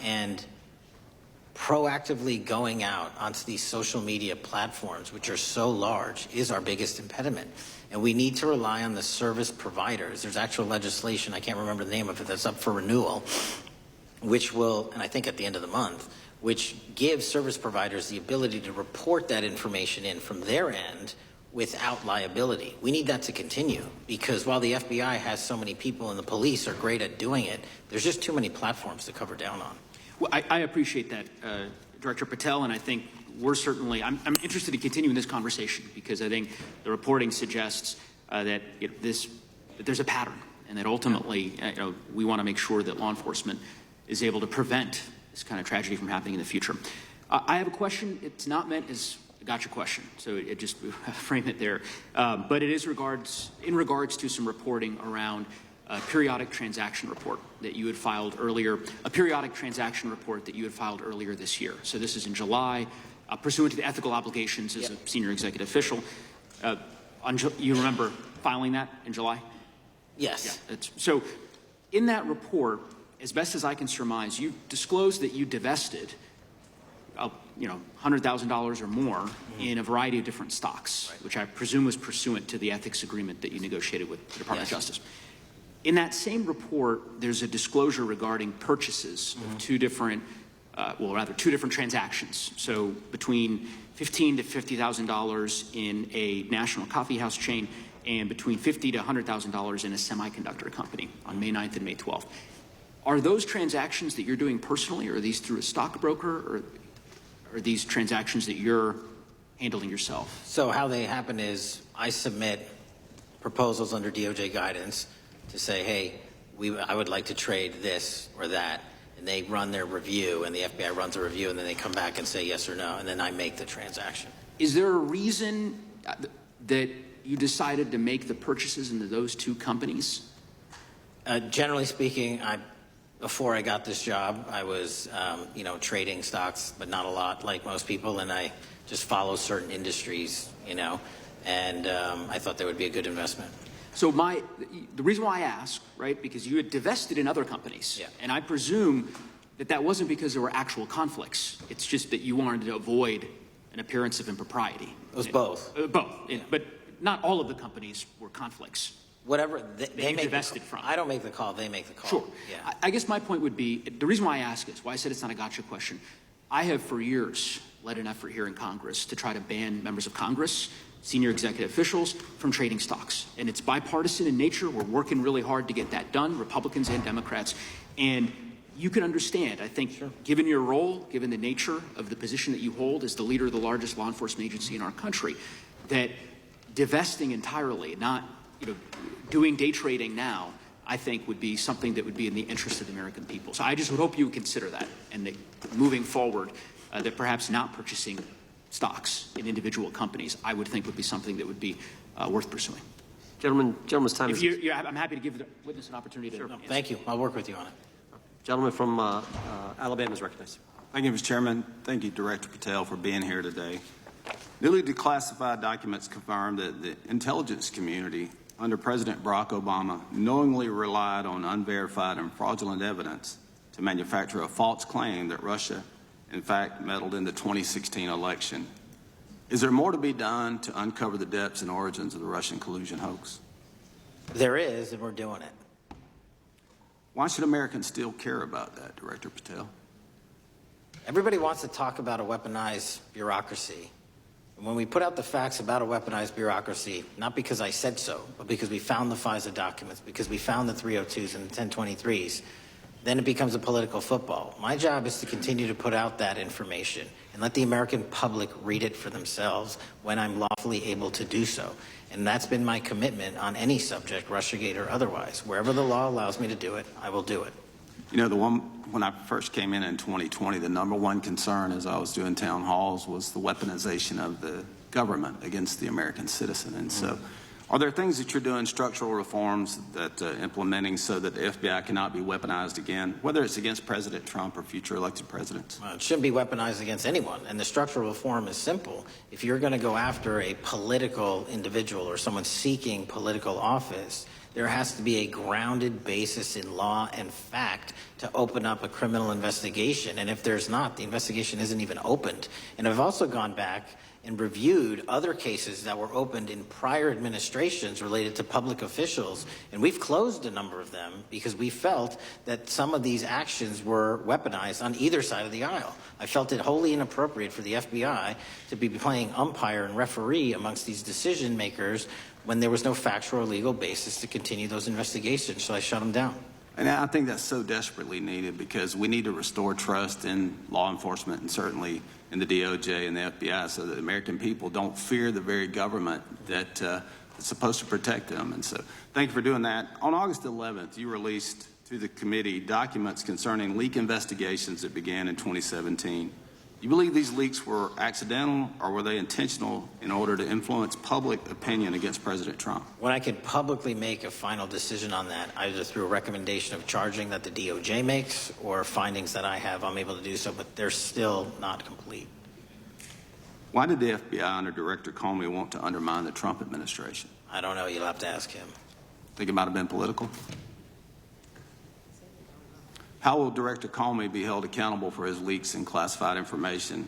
And proactively going out onto these social media platforms, which are so large, is our biggest impediment. And we need to rely on the service providers. There's actual legislation, I can't remember the name of it, that's up for renewal, which will, and I think at the end of the month, which gives service providers the ability to report that information in from their end without liability. We need that to continue, because while the FBI has so many people and the police are great at doing it, there's just too many platforms to cover down on. Well, I appreciate that, Director Patel, and I think we're certainly, I'm interested in continuing this conversation because I think the reporting suggests that that there's a pattern, and that ultimately we want to make sure that law enforcement is able to prevent this kind of tragedy from happening in the future. I have a question. It's not meant as a gotcha question, so it just frame it there. But it is in regards to some reporting around a periodic transaction report that you had filed earlier, this year. So this is in July, pursuant to the ethical obligations as a senior executive official. You remember filing that in July? Yes. Yeah, so in that report, as best as I can surmise, you disclosed that you divested $100,000 or more in a variety of different stocks, which I presume was pursuant to the ethics agreement that you negotiated with the Department of Justice. In that same report, there's a disclosure regarding purchases of two different transactions. So between $15,000 to $50,000 in a national coffee house chain and between $50,000 to $100,000 in a semiconductor company on May 9th and May 12th. Are those transactions that you're doing personally, or are these through a stockbroker, or are these transactions that you're handling yourself? So how they happen is I submit proposals under DOJ guidance to say, hey, I would like to trade this or that, and they run their review, and the FBI runs a review, and then they come back and say yes or no, and then I make the transaction. Is there a reason that you decided to make the purchases into those two companies? Generally speaking, before I got this job, I was, trading stocks, but not a lot like most people, and I just follow certain industries, and I thought they would be a good investment. So the reason why I ask, right, because you had divested in other companies, and I presume that wasn't because there were actual conflicts. It's just that you wanted to avoid an appearance of impropriety. It was both. But not all of the companies were conflicts. Whatever they make divested from. I don't make the call, they make the call. Sure. Yeah. I guess my point would be, the reason why I ask is, why I said it's not a gotcha question, I have for years led an effort here in Congress to try to ban members of Congress, senior executive officials, from trading stocks. And it's bipartisan in nature. We're working really hard to get that done, Republicans and Democrats. And you can understand, I think, given your role, given the nature of the position that you hold as the leader of the largest law enforcement agency in our country, that divesting entirely, not doing day trading now, I think would be something that would be in the interest of the American people. So I just would hope you would consider that, and that moving forward, that perhaps not purchasing stocks in individual companies, I would think would be something that would be worth pursuing. Gentleman's time is... I'm happy to give the witness an opportunity to... Thank you. I'll work with you on it. Gentleman from Alabama is recognized. Thank you, Mr. Chairman. Thank you, Director Patel, for being here today. Newly declassified documents confirm that the intelligence community under President Barack Obama knowingly relied on unverified and fraudulent evidence to manufacture a false claim that Russia, in fact, meddled in the 2016 election. Is there more to be done to uncover the depths and origins of the Russian collusion hoax? There is, and we're doing it. Why should Americans still care about that, Director Patel? Everybody wants to talk about a weaponized bureaucracy. And when we put out the facts about a weaponized bureaucracy, not because I said so, but because we found the FISA documents, because we found the 302s and the 1023s, then it becomes a political football. My job is to continue to put out that information and let the American public read it for themselves when I'm lawfully able to do so. And that's been my commitment on any subject, Russiagate or otherwise. Wherever the law allows me to do it, I will do it. When I first came in 2020, the number one concern as I was doing town halls was the weaponization of the government against the American citizen. And so are there things that you're doing, structural reforms that implementing so that the FBI cannot be weaponized again, whether it's against President Trump or future elected presidents? Well, it shouldn't be weaponized against anyone. And the structural reform is simple. If you're going to go after a political individual or someone seeking political office, there has to be a grounded basis in law and fact to open up a criminal investigation. And if there's not, the investigation isn't even opened. And I've also gone back and reviewed other cases that were opened in prior administrations related to public officials, and we've closed a number of them because we felt that some of these actions were weaponized on either side of the aisle. I felt it wholly inappropriate for the FBI to be playing umpire and referee amongst these decision makers when there was no factual or legal basis to continue those investigations, so I shut them down. And I think that's so desperately needed because we need to restore trust in law enforcement and certainly in the DOJ and the FBI so that the American people don't fear the very government that is supposed to protect them. And so thank you for doing that. On August 11th, you released to the committee documents concerning leak investigations that began in 2017. You believe these leaks were accidental or were they intentional in order to influence public opinion against President Trump? When I can publicly make a final decision on that, either through a recommendation of charging that the DOJ makes or findings that I have, I'm able to do so, but they're still not complete. Why did the FBI under Director Comey want to undermine the Trump administration? I don't know. You'll have to ask him. Think it might have been political? How will Director Comey be held accountable for his leaks and classified information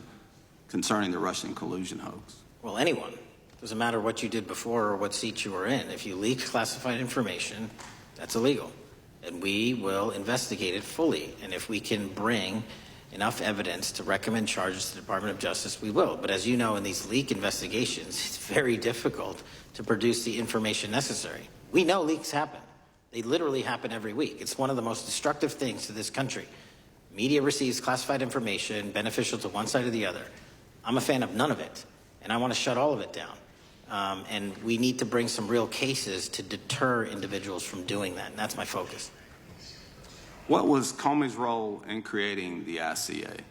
concerning the Russian collusion hoax? Well, anyone. Doesn't matter what you did before or what seat you were in. If you leak classified information, that's illegal. And we will investigate it fully. And if we can bring enough evidence to recommend charges to the Department of Justice, we will. But as you know, in these leak investigations, it's very difficult to produce the information necessary. We know leaks happen. They literally happen every week. It's one of the most destructive things to this country. Media receives classified information beneficial to one side or the other. I'm a fan of none of it, and I want to shut all of it down. And we need to bring some real cases to deter individuals from doing that, and that's my focus. What was Comey's role in creating the ICA?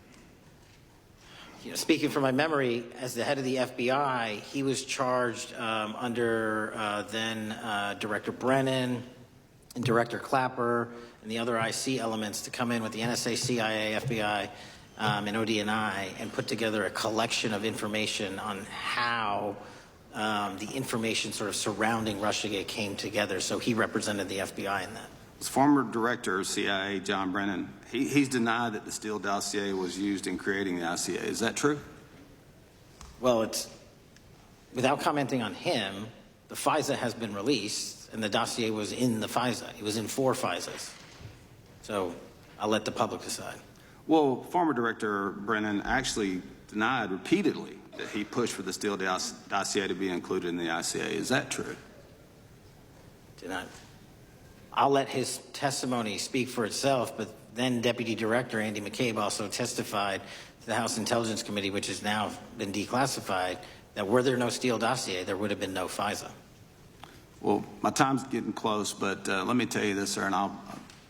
You know, speaking from my memory, as the head of the FBI, he was charged under then Director Brennan, and Director Clapper and the other IC elements to come in with the NSA, CIA, FBI, and ODNI and put together a collection of information on how the information sort of surrounding Russiagate came together. So he represented the FBI in that. As former director of CIA, John Brennan, he's denied that the Steele dossier was used in creating the ICA. Is that true? Well, it's without commenting on him, the FISA has been released. And the dossier was in the FISA. It was in 4 FISAs. So I'll let the public decide. Well, former Director Brennan actually denied repeatedly that he pushed for the Steele dossier to be included in the ICA. Is that true? Denied. I'll let his testimony speak for itself, but then Deputy Director Andy McCabe also testified to the House Intelligence Committee, which has now been declassified, that were there no Steele dossier, there would have been no FISA. Well, my time's getting close, but let me tell you this, sir, and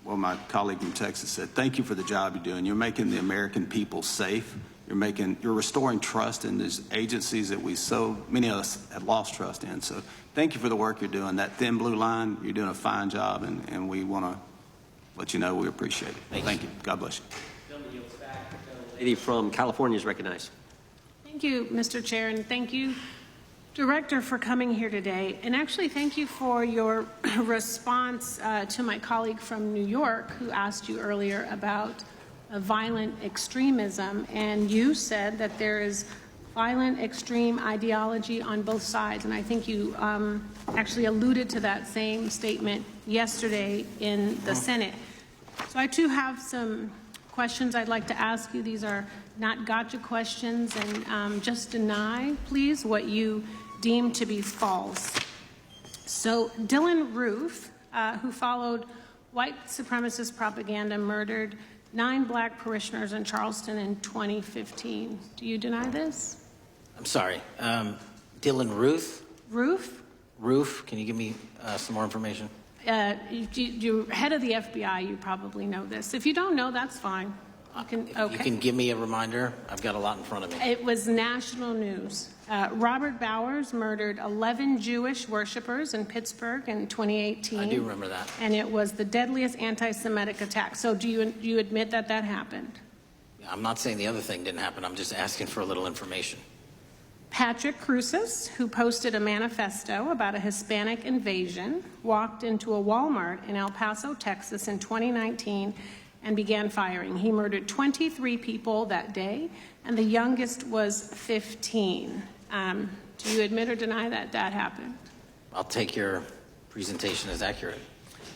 well, my colleague from Texas said, thank you for the job you're doing. You're making the American people safe. You're restoring trust in these agencies that so many of us had lost trust in. So thank you for the work you're doing. That thin blue line, you're doing a fine job, and we want to let you know we appreciate it. Thank you. God bless you. Lady from California is recognized. Thank you, Mr. Chair, and thank you, Director, for coming here today. And actually, thank you for your response to my colleague from New York who asked you earlier about violent extremism. And you said that there is violent extreme ideology on both sides. And I think you actually alluded to that same statement yesterday in the Senate. So I too have some questions I'd like to ask you. These are not gotcha questions, and just deny, please, what you deem to be false. So Dylan Roof, who followed white supremacist propaganda, murdered 9 black parishioners in Charleston in 2015. Do you deny this? I'm sorry. Dylan Ruth? Roof, can you give me some more information? You're head of the FBI, you probably know this. If you don't know, that's fine. You can give me a reminder. I've got a lot in front of me. It was national news. Robert Bowers murdered 11 Jewish worshipers in Pittsburgh in 2018. I do remember that. And it was the deadliest anti-Semitic attack. So do you admit that that happened? I'm not saying the other thing didn't happen. I'm just asking for a little information. Patrick Cruces, who posted a manifesto about a Hispanic invasion, walked into a Walmart in El Paso, Texas in 2019 and began firing. He murdered 23 people that day, and the youngest was 15. Do you admit or deny that that happened? I'll take your presentation as accurate.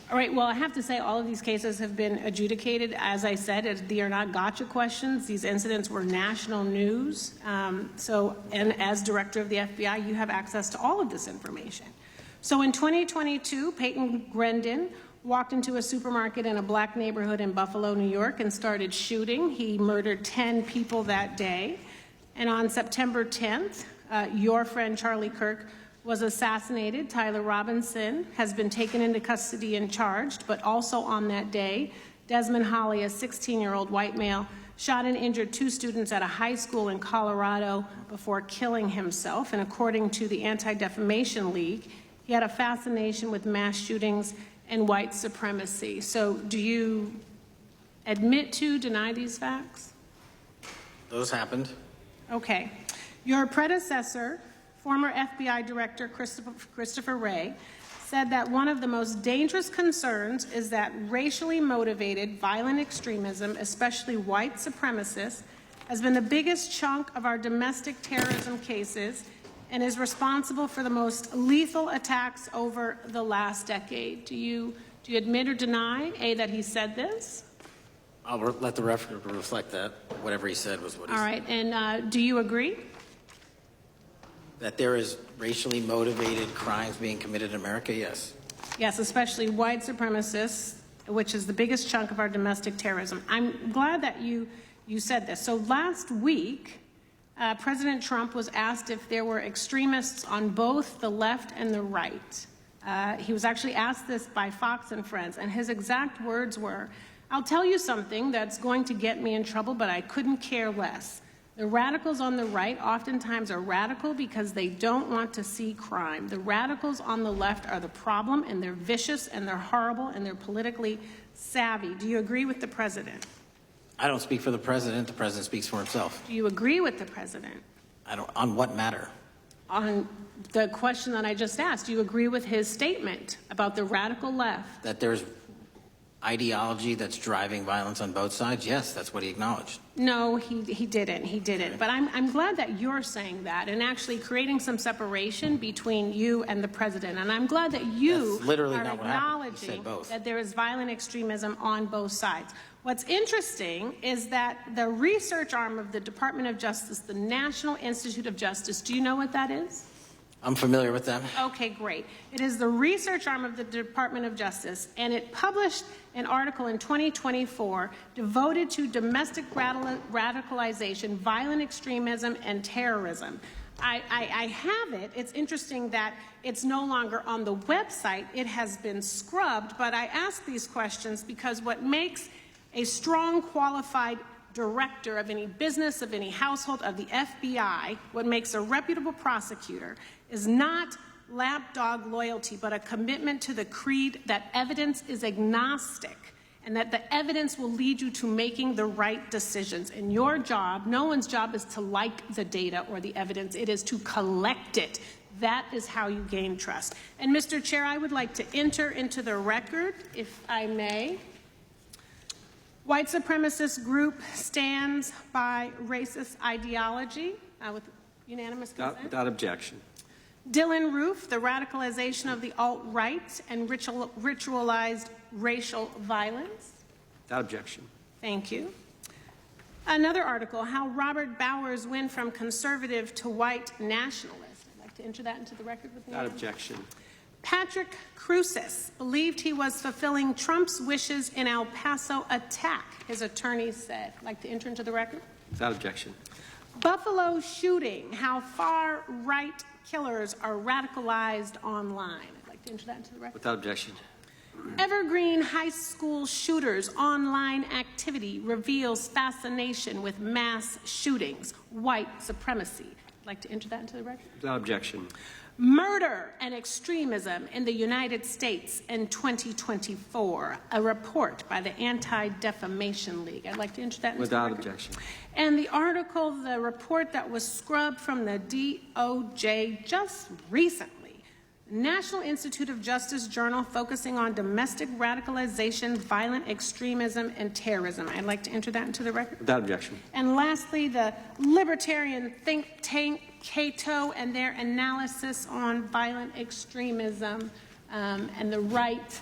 All right, well, I have to say all of these cases have been adjudicated. As I said, they are not gotcha questions. These incidents were national news. And as director of the FBI, you have access to all of this information. So in 2022, Peyton Grendon walked into a supermarket in a black neighborhood in Buffalo, New York, and started shooting. He murdered 10 people that day. And on September 10th, your friend Charlie Kirk was assassinated. Tyler Robinson has been taken into custody and charged, but also on that day, Desmond Holley, a 16-year-old white male, shot and injured 2 students at a high school in Colorado before killing himself. And according to the Anti-Defamation League, he had a fascination with mass shootings and white supremacy. So do you admit to, deny these facts? Those happened. Okay. Your predecessor, former FBI Director Christopher Wray, said that one of the most dangerous concerns is that racially motivated violent extremism, especially white supremacists, has been the biggest chunk of our domestic terrorism cases and is responsible for the most lethal attacks over the last decade. Do you admit or deny, A, that he said this? I'll let the record reflect that. Whatever he said was what he said. All right. And do you agree? That there is racially motivated crimes being committed in America? Yes. Yes, especially white supremacists, which is the biggest chunk of our domestic terrorism. I'm glad that you said this. So last week, President Trump was asked if there were extremists on both the left and the right. He was actually asked this by Fox and Friends, and his exact words were, "I'll tell you something that's going to get me in trouble, but I couldn't care less. The radicals on the right oftentimes are radical because they don't want to see crime. The radicals on the left are the problem, and they're vicious, and they're horrible, and they're politically savvy." Do you agree with the president? I don't speak for the president. The president speaks for himself. Do you agree with the president? I don't. On what matter? On the question that I just asked, do you agree with his statement about the radical left? That there's ideology that's driving violence on both sides? Yes, that's what he acknowledged. No, he didn't. He didn't. But I'm glad that you're saying that and actually creating some separation between you and the president. And I'm glad that you literally are not what happened. He said acknowledging both. that there is violent extremism on both sides. What's interesting is that the research arm of the Department of Justice, the National Institute of Justice, do you know what that is? I'm familiar with them. Okay, great. It is the research arm of the Department of Justice, and it published an article in 2024 devoted to domestic radicalization, violent extremism, and terrorism. I have it. It's interesting that it's no longer on the website. It has been scrubbed, but I ask these questions because what makes a strong, qualified director of any business, of any household, of the FBI, what makes a reputable prosecutor is not lapdog loyalty, but a commitment to the creed that evidence is agnostic and that the evidence will lead you to making the right decisions. And your job, no one's job is to like the data or the evidence, it is to collect it. That is how you gain trust. And Mr. Chair, I would like to enter into the record, if I may. White supremacist group stands by racist ideology with unanimous consent. Without objection. Dylan Roof, the radicalization of the alt-right and ritualized racial violence. Without objection. Thank you. Another article, how Robert Bowers went from conservative to white nationalist. I'd like to enter that into the record with me. Without objection. Patrick Cruces believed he was fulfilling Trump's wishes in El Paso attack, his attorneys said. I'd like to enter into the record. Without objection. Buffalo shooting, how far-right killers are radicalized online. I'd like to enter that into the record. Without objection. Evergreen high school shooters online activity reveals fascination with mass shootings, white supremacy. I'd like to enter that into the record. Without objection. Murder and extremism in the United States in 2024, a report by the Anti-Defamation League. I'd like to enter that into Without the record. objection. And the article, the report that was scrubbed from the DOJ just recently, National Institute of Justice Journal focusing on domestic radicalization, violent extremism, and terrorism. I'd like to enter that into the record. Without objection. And lastly, the libertarian think tank Cato and their analysis on violent extremism and the right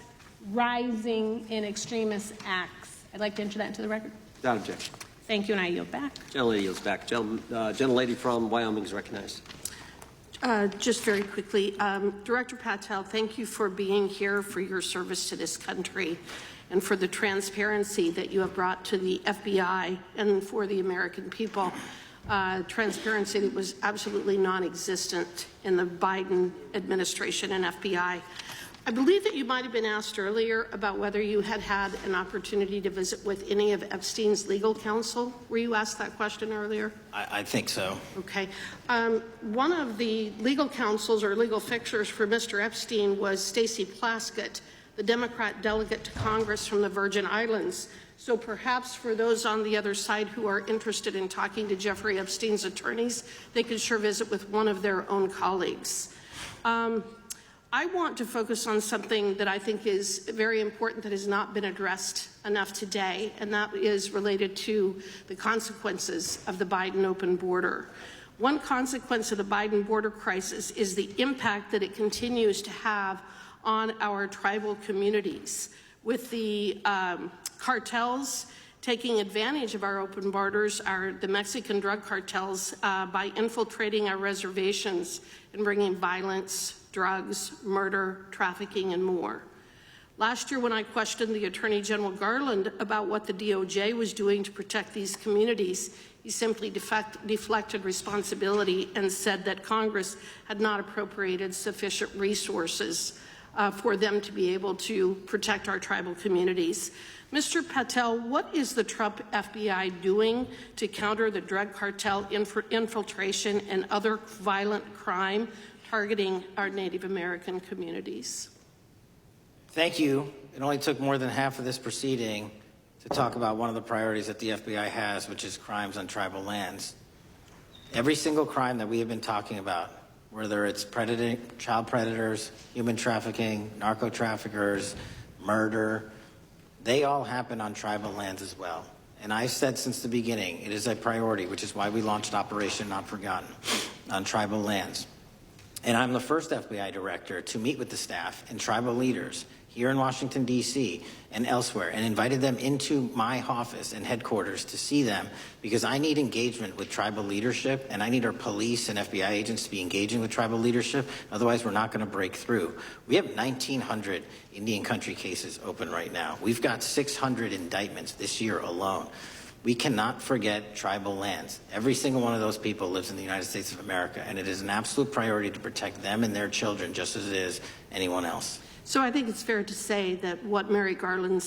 rising in extremist acts. I'd like to enter that into the record. Without objection. Thank you, and I yield back. Gentlelady yields back. Gentlelady from Wyoming is recognized. Just very quickly, Director Patel, thank you for being here, for your service to this country, and for the transparency that you have brought to the FBI and for the American people. Transparency that was absolutely non-existent in the Biden administration and FBI. I believe that you might have been asked earlier about whether you had had an opportunity to visit with any of Epstein's legal counsel. Were you asked that question earlier? I think so. Okay. One of the legal counsels or legal fixers for Mr. Epstein was Stacey Plaskett, the Democrat delegate to Congress from the Virgin Islands. So perhaps for those on the other side who are interested in talking to Jeffrey Epstein's attorneys, they could sure visit with one of their own colleagues. I want to focus on something that I think is very important that has not been addressed enough today, and that is related to the consequences of the Biden open border. One consequence of the Biden border crisis is the impact that it continues to have on our tribal communities, with the cartels taking advantage of our open borders, the Mexican drug cartels, by infiltrating our reservations and bringing violence, drugs, murder, trafficking, and more. Last year, when I questioned the Attorney General Garland about what the DOJ was doing to protect these communities, he simply deflected responsibility and said that Congress had not appropriated sufficient resources for them to be able to protect our tribal communities. Mr. Patel, what is the Trump FBI doing to counter the drug cartel infiltration and other violent crime targeting our Native American communities? Thank you. It only took more than half of this proceeding to talk about one of the priorities that the FBI has, which is crimes on tribal lands. Every single crime that we have been talking about, whether it's child predators, human trafficking, narco traffickers, murder, they all happen on tribal lands as well. And I've said since the beginning, it is a priority, which is why we launched Operation Not Forgotten on tribal lands. And I'm the first FBI director to meet with the staff and tribal leaders here in Washington, D.C. and elsewhere, and invited them into my office and headquarters to see them, because I need engagement with tribal leadership, and I need our police and FBI agents to be engaging with tribal leadership. Otherwise, we're not going to break through. We have 1,900 Indian country cases open right now. We've got 600 indictments this year alone. We cannot forget tribal lands. Every single one of those people lives in the United States of America, and it is an absolute priority to protect them and their children just as it is anyone else. So I think it's fair to say that what Mary Garland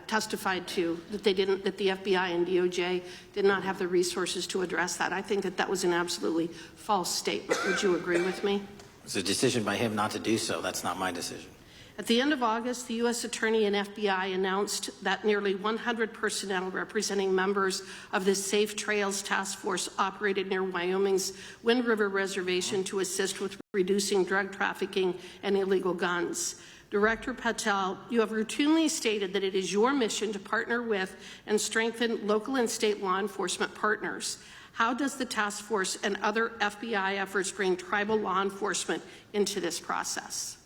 testified to, that that the FBI and DOJ did not have the resources to address that. I think that was an absolutely false statement. Would you agree with me? It's a decision by him not to do so. That's not my decision. At the end of August, the U.S. Attorney and FBI announced that nearly 100 personnel representing members of the Safe Trails Task Force operated near Wyoming's Wind River Reservation to assist with reducing drug trafficking and illegal guns. Director Patel, you have routinely stated that it is your mission to partner with and strengthen local and state law enforcement partners. How does the task force and other FBI efforts bring tribal law enforcement into this process?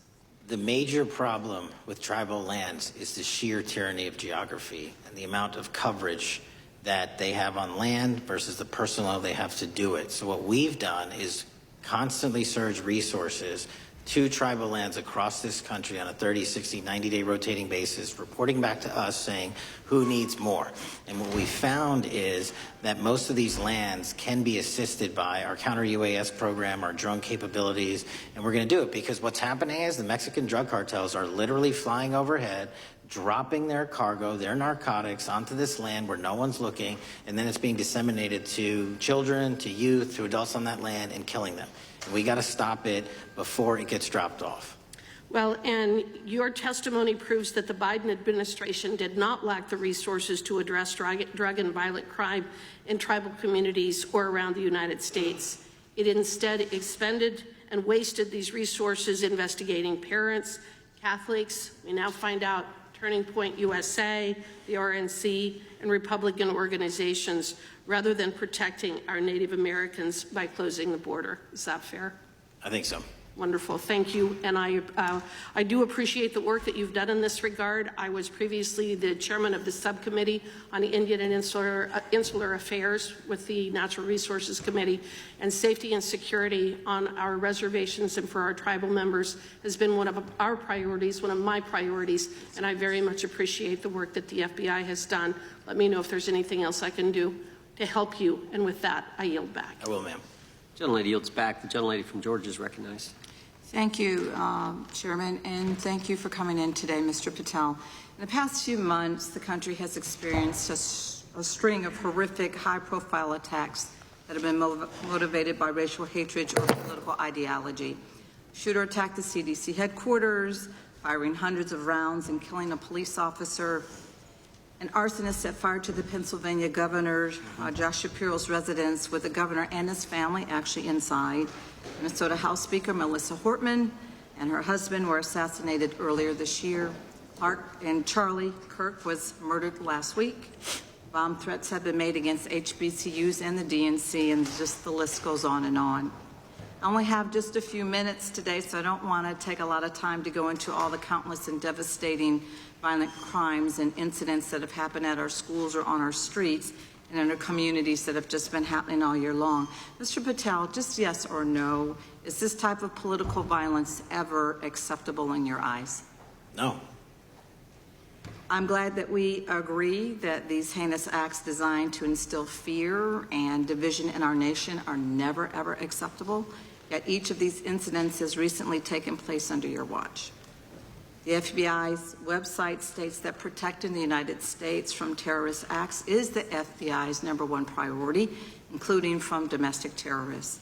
The major problem with tribal lands is the sheer tyranny of geography and the amount of coverage that they have on land versus the personnel they have to do it. So what we've done is constantly surge resources to tribal lands across this country on a 30, 60, 90-day rotating basis, reporting back to us saying who needs more. And what we found is that most of these lands can be assisted by our counter-UAS program, our drone capabilities, and we're going to do it because what's happening is the Mexican drug cartels are literally flying overhead, dropping their cargo, their narcotics onto this land where no one's looking, and then it's being disseminated to children, to youth, to adults on that land, and killing them. And we got to stop it before it gets dropped off. Well, and your testimony proves that the Biden administration did not lack the resources to address drug and violent crime in tribal communities or around the United States. It instead expended and wasted these resources investigating parents, Catholics, we now find out Turning Point USA, the RNC, and Republican organizations, rather than protecting our Native Americans by closing the border. Is that fair? I think so. Wonderful, thank you. And I do appreciate the work that you've done in this regard. I was previously the chairman of the subcommittee on the Indian and Insular Affairs with the Natural Resources Committee, and safety and security on our reservations and for our tribal members has been one of our priorities, one of my priorities, and I very much appreciate the work that the FBI has done. Let me know if there's anything else I can do to help you, and with that, I yield back. I will, ma'am. Gentlelady yields back. The gentlelady from Georgia is recognized. Thank you, Chairman, and thank you for coming in today, Mr. Patel. In the past few months, the country has experienced a string of horrific, high-profile attacks that have been motivated by racial hatred or political ideology. Shooter attacked the CDC headquarters, firing hundreds of rounds and killing a police officer. An arsonist set fire to the Pennsylvania governor, Josh Shapiro's residence, with the governor and his family actually inside. Minnesota House Speaker Melissa Hortman and her husband were assassinated earlier this year. Clark and Charlie Kirk was murdered last week. Bomb threats have been made against HBCUs and the DNC, and just the list goes on and on. I only have just a few minutes today, so I don't want to take a lot of time to go into all the countless and devastating violent crimes and incidents that have happened at our schools or on our streets and in our communities that have just been happening all year long. Mr. Patel, just yes or no, is this type of political violence ever acceptable in your eyes? No. I'm glad that we agree that these heinous acts designed to instill fear and division in our nation are never, ever acceptable. Yet each of these incidents has recently taken place under your watch. The FBI's website states that protecting the United States from terrorist acts is the FBI's #1 priority, including from domestic terrorists.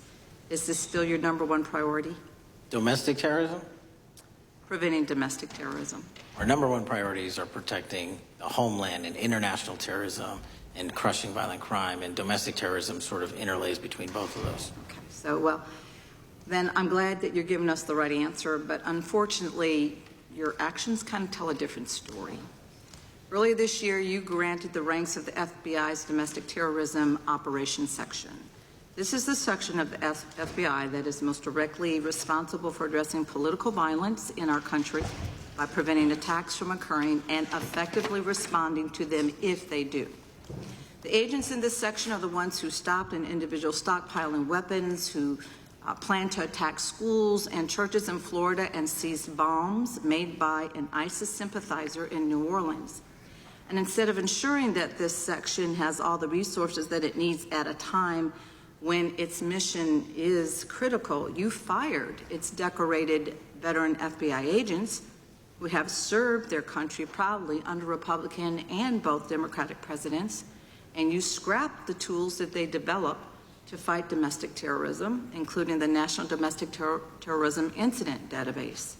Is this still your #1 priority? Domestic terrorism? Preventing domestic terrorism. Our #1 priorities are protecting the homeland and international terrorism and crushing violent crime, and domestic terrorism sort of interlays between both of those. Okay, so, well, then I'm glad that you're giving us the right answer, but unfortunately, your actions kind of tell a different story. Earlier this year, you granted the ranks of the FBI's Domestic Terrorism Operations Section. This is the section of the FBI that is most directly responsible for addressing political violence in our country by preventing attacks from occurring and effectively responding to them if they do. The agents in this section are the ones who stopped an individual stockpiling weapons, who planned to attack schools and churches in Florida and seized bombs made by an ISIS sympathizer in New Orleans. And instead of ensuring that this section has all the resources that it needs at a time when its mission is critical, you fired its decorated veteran FBI agents who have served their country proudly under Republican and both Democratic presidents, and you scrapped the tools that they developed to fight domestic terrorism, including the National Domestic Terrorism Incident Database.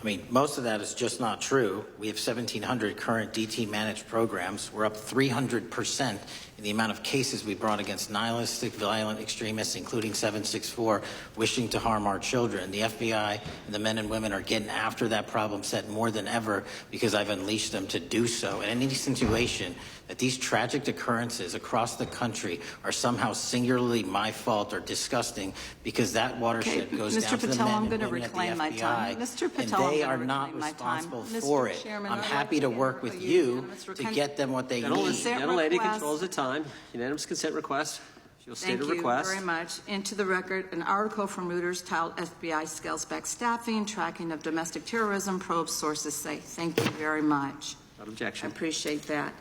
I mean, most of that is just not true. We have 1,700 current DT managed programs. We're up 300% in the amount of cases we brought against nihilistic, violent extremists, including 764, wishing to harm our children. The FBI and the men and women are getting after that problem set more than ever because I've unleashed them to do so. And in any situation that these tragic occurrences across the country are somehow singularly my fault or disgusting because that watershed goes down to the men and women at the FBI, Mr. Patel, and they are not responsible for it. I'm happy to work with you to get them what they need. Gentlelady controls the time. Unanimous consent request. She'll state a request. Thank you very much. Into the record, an article from Reuters titled FBI Scales Back Staffing, Tracking of Domestic Terrorism, Probes Sources Say. Thank you very much. Without objection. I appreciate that.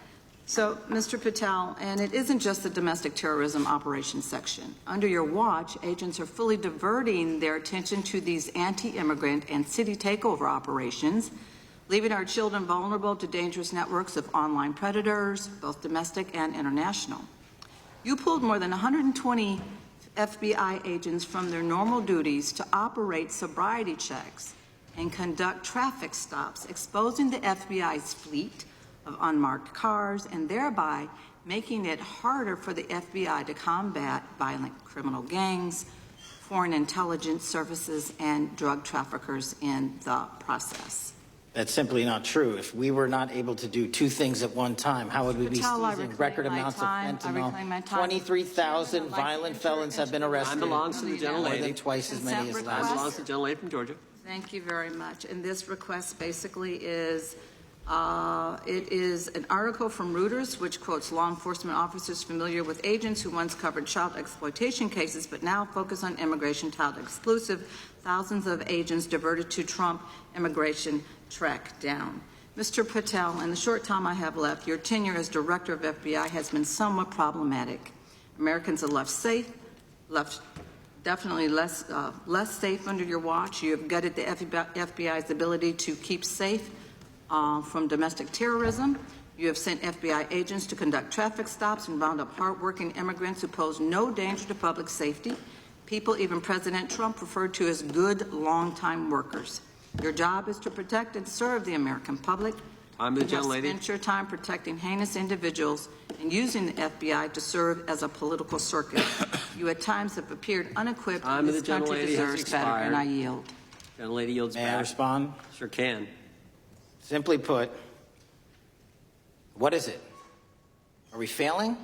So, Mr. Patel, and it isn't just the domestic terrorism operations section. Under your watch, agents are fully diverting their attention to these anti-immigrant and city takeover operations, leaving our children vulnerable to dangerous networks of online predators, both domestic and international. You pulled more than 120 FBI agents from their normal duties to operate sobriety checks and conduct traffic stops, exposing the FBI's fleet of unmarked cars and thereby making it harder for the FBI to combat violent criminal gangs, foreign intelligence services, and drug traffickers in the process. That's simply not true. If we were not able to do two things at one time, how would we be seizing record amounts of fentanyl? 23,000 violent felons have been arrested. Time belongs to the gentlelady. More than twice as many as last year. Belongs to the gentlelady from Georgia. Thank you very much. And this request basically is, it is an article from Reuters, which quotes law enforcement officers familiar with agents who once covered child exploitation cases, but now focus on immigration child exclusive. Thousands of agents diverted to Trump immigration track down. Mr. Patel, in the short time I have left, your tenure as director of FBI has been somewhat problematic. Americans are left safe, definitely less safe under your watch. You have gutted the FBI's ability to keep safe from domestic terrorism. You have sent FBI agents to conduct traffic stops and round up hardworking immigrants who pose no danger to public safety. People even President Trump referred to as good, long-time workers. Your job is to protect and serve the American public. I'm the gentlelady. You have spent your time protecting heinous individuals and using the FBI to serve as a political circus. You at times have appeared unequipped. I'm This the country gentlelady deserves has better, and expired. I yield. Gentlelady yields back. May I respond? Sure can. Simply put, what is it? Are we failing?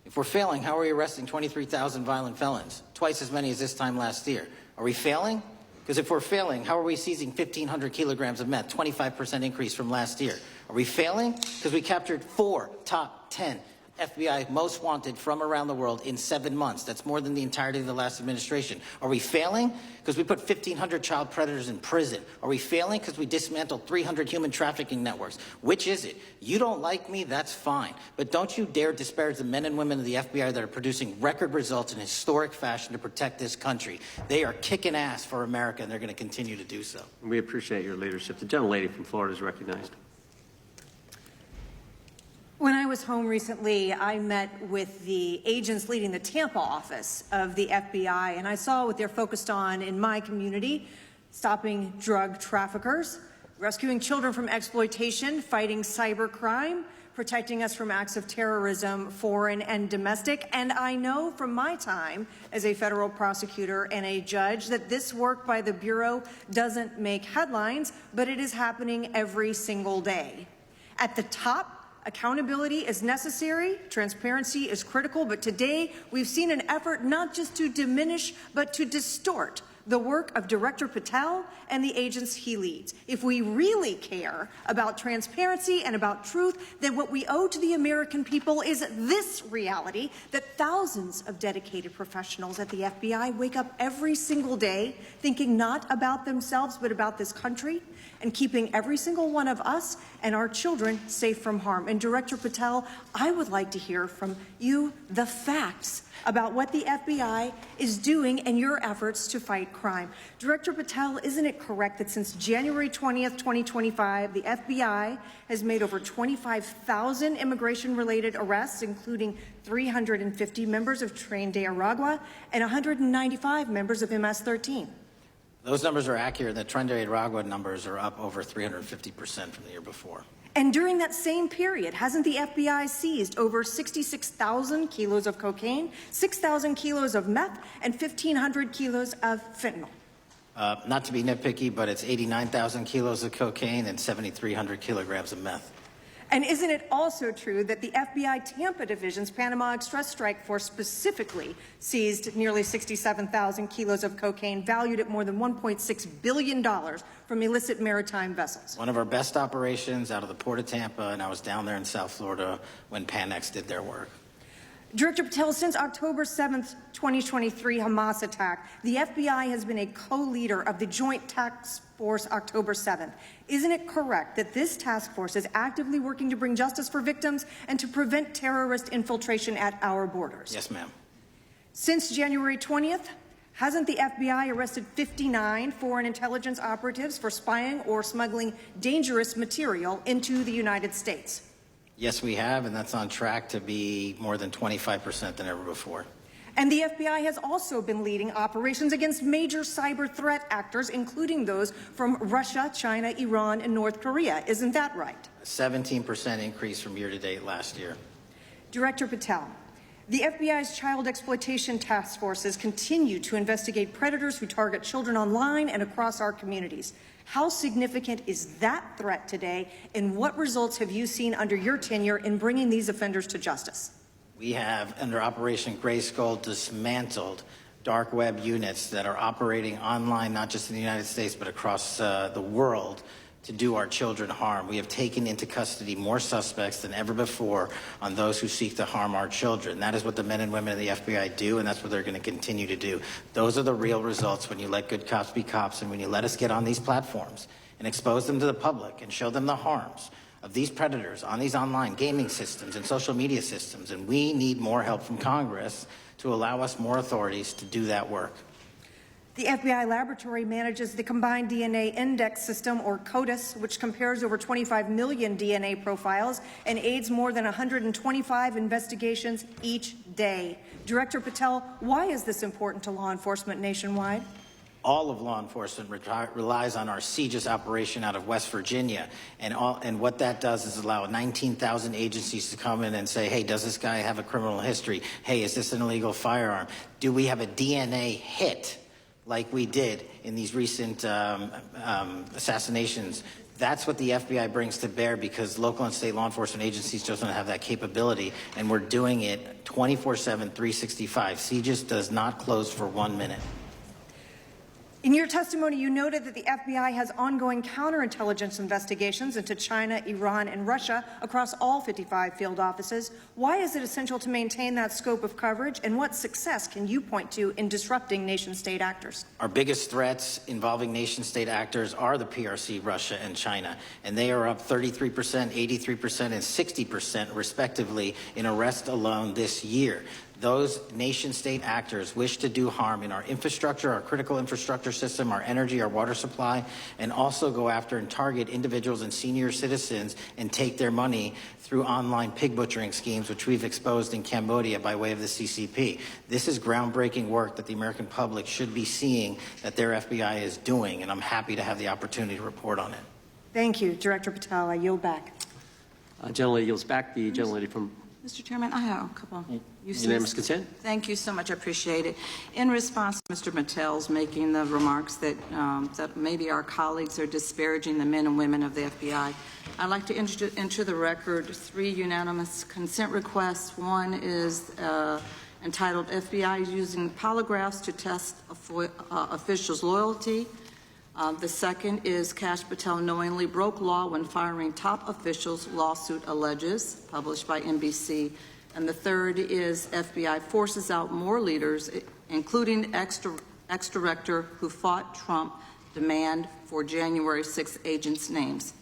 If we're failing, how are we arresting 23,000 violent felons? Twice as many as this time last year. Are we failing? Because if we're failing, how are we seizing 1,500 kilograms of meth, 25% increase from last year? Are we failing? Because we captured 4 top 10 FBI most wanted from around the world in 7 months. That's more than the entirety of the last administration. Are we failing? Because we put 1,500 child predators in prison. Are we failing? Because we dismantled 300 human trafficking networks. Which is it? You don't like me? That's fine. But don't you dare disparage the men and women of the FBI that are producing record results in historic fashion to protect this country. They are kicking ass for America, and they're going to continue to do so. We appreciate your leadership. The gentlelady from Florida is recognized. When I was home recently, I met with the agents leading the Tampa office of the FBI, and I saw what they're focused on in my community: stopping drug traffickers, rescuing children from exploitation, fighting cybercrime, protecting us from acts of terrorism, foreign and domestic. And I know from my time as a federal prosecutor and a judge that this work by the Bureau doesn't make headlines, but it is happening every single day. At the top, accountability is necessary, transparency is critical, but today we've seen an effort not just to diminish, but to distort the work of Director Patel and the agents he leads. If we really care about transparency and about truth, then what we owe to the American people is this reality: that thousands of dedicated professionals at the FBI wake up every single day thinking not about themselves, but about this country, and keeping every single one of us and our children safe from harm. And Director Patel, I would like to hear from you the facts about what the FBI is doing and your efforts to fight crime. Director Patel, isn't it correct that since January 20th, 2025, the FBI has made over 25,000 immigration-related arrests, including 350 members of Tren de Aragua and 195 members of MS-13? Those numbers are accurate. The Tren de Aragua numbers are up over 350% from the year before. And during that same period, hasn't the FBI seized over 66,000 kilos of cocaine, 6,000 kilos of meth, and 1,500 kilos of fentanyl? Not to be nitpicky, but it's 89,000 kilos of cocaine and 7,300 kilograms of meth. And isn't it also true that the FBI Tampa Division's Panama Express Strike Force specifically seized nearly 67,000 kilos of cocaine valued at more than $1.6 billion from illicit maritime vessels? One of our best operations out of the Port of Tampa, and I was down there in South Florida when Panex did their work. Director Patel, since October 7th, 2023 Hamas attack, the FBI has been a co-leader of the Joint Task Force October 7th. Isn't it correct that this task force is actively working to bring justice for victims and to prevent terrorist infiltration at our borders? Yes, ma'am. Since January 20th, hasn't the FBI arrested 59 foreign intelligence operatives for spying or smuggling dangerous material into the United States? Yes, we have, and that's on track to be more than 25% than ever before. And the FBI has also been leading operations against major cyber threat actors, including those from Russia, China, Iran, and North Korea. Isn't that right? A 17% increase from year to date last year. Director Patel, The FBI's child exploitation task forces continue to investigate predators who target children online and across our communities. How significant is that threat today, and what results have you seen under your tenure in bringing these offenders to justice? We have, under Operation Grayskull, dismantled dark web units that are operating online, not just in the United States, but across the world, to do our children harm. We have taken into custody more suspects than ever before on those who seek to harm our children. That is what the men and women of the FBI do, and that's what they're going to continue to do. Those are the real results when you let good cops be cops, and when you let us get on these platforms and expose them to the public and show them the harms of these predators on these online gaming systems and social media systems. And we need more help from Congress to allow us more authorities to do that work. The FBI laboratory manages the Combined DNA Index System, or CODIS, which compares over 25 million DNA profiles and aids more than 125 investigations each day. Director Patel, why is this important to law enforcement nationwide? All of law enforcement relies on our CJIS operation out of West Virginia. And what that does is allow 19,000 agencies to come in and say, hey, does this guy have a criminal history? Hey, is this an illegal firearm? Do we have a DNA hit like we did in these recent assassinations? That's what the FBI brings to bear, because local and state law enforcement agencies just don't have that capability, and we're doing it 24/7, 365. CJIS does not close for 1 minute. In your testimony, you noted that the FBI has ongoing counterintelligence investigations into China, Iran, and Russia across all 55 field offices. Why is it essential to maintain that scope of coverage, and what success can you point to in disrupting nation-state actors? Our biggest threats involving nation-state actors are the PRC, Russia, and China, and they are up 33%, 83%, and 60% respectively in arrests alone this year. Those nation-state actors wish to do harm in our infrastructure, our critical infrastructure system, our energy, our water supply, and also go after and target individuals and senior citizens and take their money through online pig butchering schemes, which we've exposed in Cambodia by way of the CCP. This is groundbreaking work that the American public should be seeing that their FBI is doing, and I'm happy to have the opportunity to report on it. Thank you. Director Patel, I yield back. Gentlelady yields back. The gentlelady from Mr. Chairman, I have a couple. Unanimous consent. Thank you so much. I appreciate it. In response to Mr. Mattel's making the remarks that, that maybe our colleagues are disparaging the men and women of the FBI, I'd like to enter the record 3 unanimous consent requests. One is entitled FBI using polygraphs to test officials' loyalty. The second is Kash Patel knowingly broke law when firing top officials, lawsuit alleges, published by NBC. And the third is FBI forces out more leaders, including ex-director who fought Trump, demand for January 6 agents' names.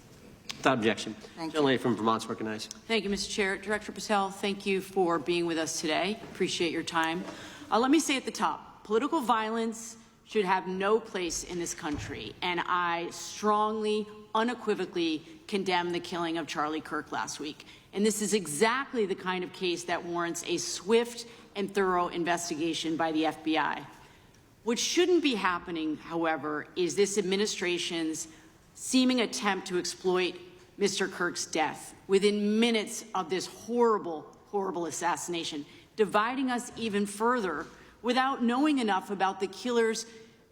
Without objection. Thank you. Gentlelady from Vermont's recognized. Thank you, Mr. Chair. Director Patel, thank you for being with us today. Appreciate your time. Let me say at the top, political violence should have no place in this country, and I strongly, unequivocally condemn the killing of Charlie Kirk last week. And this is exactly the kind of case that warrants a swift and thorough investigation by the FBI. What shouldn't be happening, however, is this administration's seeming attempt to exploit Mr. Kirk's death within minutes of this horrible, horrible assassination, dividing us even further without knowing enough about the killer's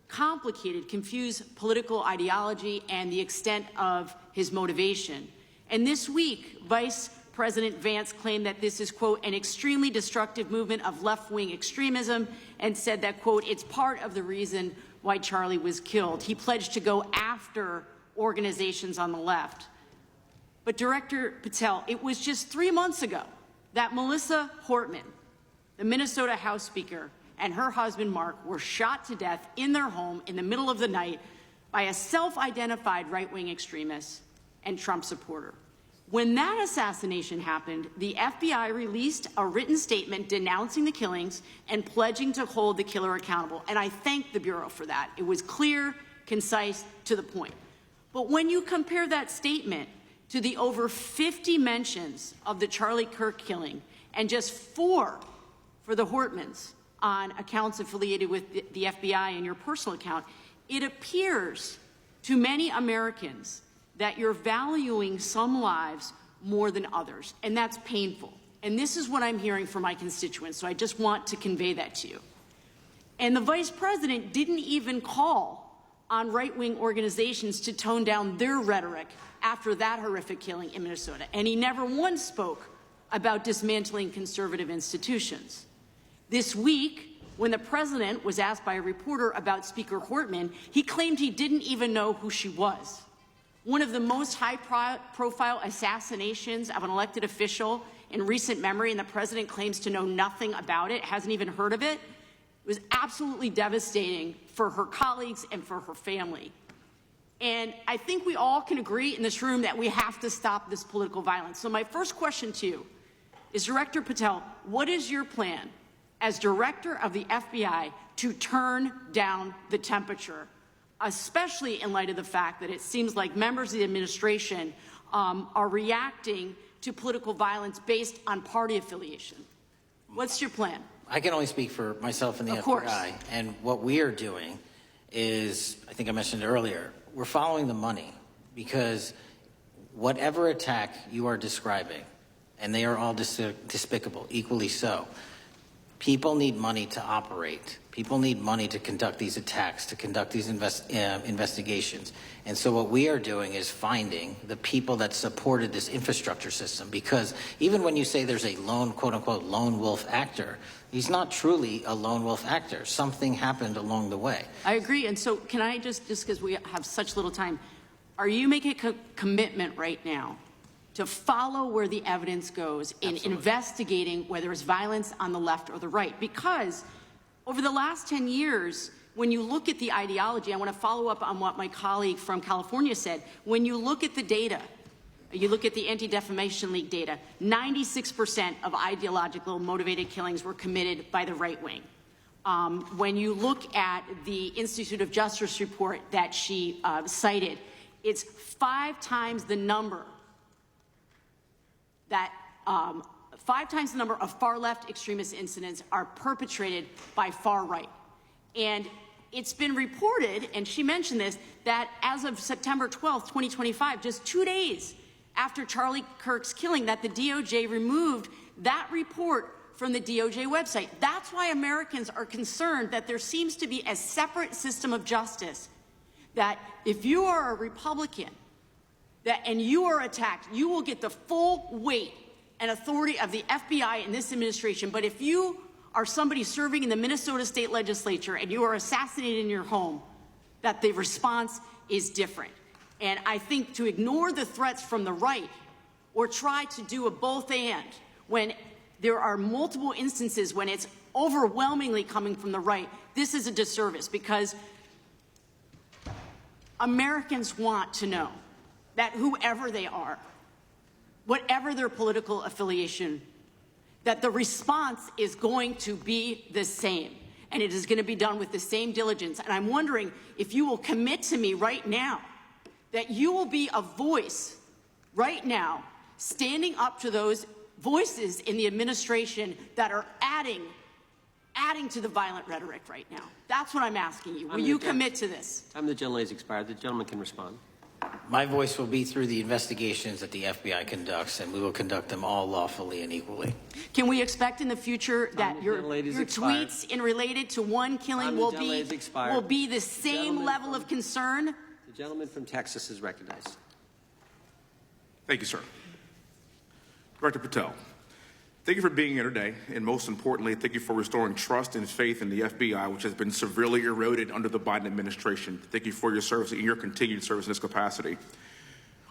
complicated, confused political ideology and the extent of his motivation. And this week, Vice President Vance claimed that this is, quote, an extremely destructive movement of left-wing extremism, and said that, quote, it's part of the reason why Charlie was killed. He pledged to go after organizations on the left. But Director Patel, it was just 3 months ago that Melissa Hortman, the Minnesota House Speaker, and her husband, Mark, were shot to death in their home in the middle of the night by a self-identified right-wing extremist and Trump supporter. When that assassination happened, the FBI released a written statement denouncing the killings and pledging to hold the killer accountable. And I thank the Bureau for that. It was clear, concise, to the point. But when you compare that statement to the over 50 mentions of the Charlie Kirk killing and just 4 for the Hortmans on accounts affiliated with the FBI and your personal account, it appears to many Americans that you're valuing some lives more than others, and that's painful. And this is what I'm hearing from my constituents, so I just want to convey that to you. And the vice president didn't even call on right-wing organizations to tone down their rhetoric after that horrific killing in Minnesota. And he never once spoke about dismantling conservative institutions. This week, when the president was asked by a reporter about Speaker Hortman, he claimed he didn't even know who she was. One of the most high-profile assassinations of an elected official in recent memory, and the president claims to know nothing about it, hasn't even heard of it. It was absolutely devastating for her colleagues and for her family. And I think we all can agree in this room that we have to stop this political violence. So my first question to you is, Director Patel, what is your plan as director of the FBI to turn down the temperature, especially in light of the fact that it seems like members of the administration are reacting to political violence based on party affiliation? What's your plan? I can only speak for myself and the FBI. And what we are doing is, I think I mentioned earlier, we're following the money, because whatever attack you are describing, and they are all despicable, equally so, people need money to operate. People need money to conduct these attacks, to conduct these investigations. And so what we are doing is finding the people that supported this infrastructure system, because even when you say there's a lone, quote unquote, lone wolf actor, he's not truly a lone wolf actor. Something happened along the way. I agree. And so can I just because we have such little time, are you making a commitment right now to follow where the evidence goes in investigating whether it's violence on the left or the right? Because over the last 10 years, when you look at the ideology, I want to follow up on what my colleague from California said. When you look at the data, you look at the Anti-Defamation League data, 96% of ideological motivated killings were committed by the right wing. When you look at the Institute of Justice report that she cited, it's 5 times the number that 5 times the number of far-left extremist incidents are perpetrated by far-right. And it's been reported, and she mentioned this, that as of September 12th, 2025, just 2 days after Charlie Kirk's killing, that the DOJ removed that report from the DOJ website. That's why Americans are concerned that there seems to be a separate system of justice, that if you are a Republican and you are attacked, you will get the full weight and authority of the FBI in this administration. But if you are somebody serving in the Minnesota State Legislature and you are assassinated in your home, that the response is different. And I think to ignore the threats from the right or try to do a both and when there are multiple instances when it's overwhelmingly coming from the right, this is a disservice, because Americans want to know that whoever they are, whatever their political affiliation, that the response is going to be the same, and it is going to be done with the same diligence. And I'm wondering if you will commit to me right now that you will be a voice right now standing up to those voices in the administration that are adding to the violent rhetoric right now. That's what I'm asking you. Will you commit to this? Time of the gentlelady has expired. The gentleman can respond. My voice will be through the investigations that the FBI conducts, and we will conduct them all lawfully and equally. Can we expect in the future that your tweets in related to one killing will be the same level of concern? The gentleman from Texas is recognized. Thank you, sir. Director Patel, thank you for being here today, and most importantly, thank you for restoring trust and faith in the FBI, which has been severely eroded under the Biden administration. Thank you for your service and your continued service in this capacity.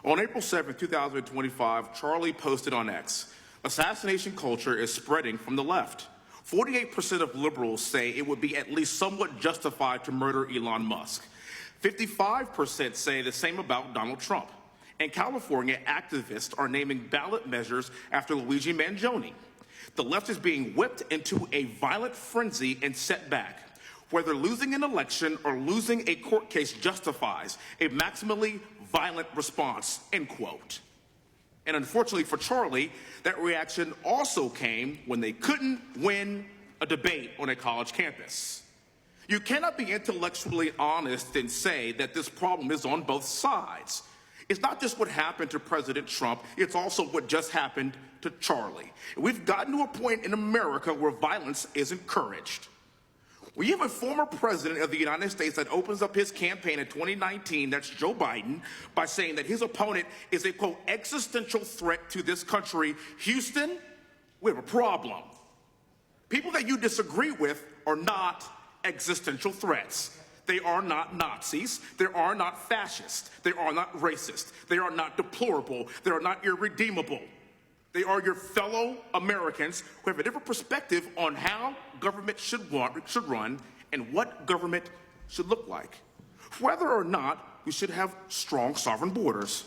On April 7, 2025, Charlie posted on X, "Assassination culture is spreading from the left. 48% of liberals say it would be at least somewhat justified to murder Elon Musk. 55% say the same about Donald Trump. And California activists are naming ballot measures after Luigi Mangione. The left is being whipped into a violent frenzy and set back. Whether losing an election or losing a court case justifies a maximally violent response," end quote. And unfortunately for Charlie, that reaction also came when they couldn't win a debate on a college campus. You cannot be intellectually honest and say that this problem is on both sides. It's not just what happened to President Trump, it's also what just happened to Charlie. We've gotten to a point in America where violence is encouraged. We have a former president of the United States that opens up his campaign in 2019, that's Joe Biden, by saying that his opponent is a, quote, existential threat to this country. Houston, we have a problem. People that you disagree with are not existential threats. They are not Nazis. They are not fascists. They are not racist. They are not deplorable. They are not irredeemable. They are your fellow Americans who have a different perspective on how government should run and what government should look like. Whether or not we should have strong sovereign borders,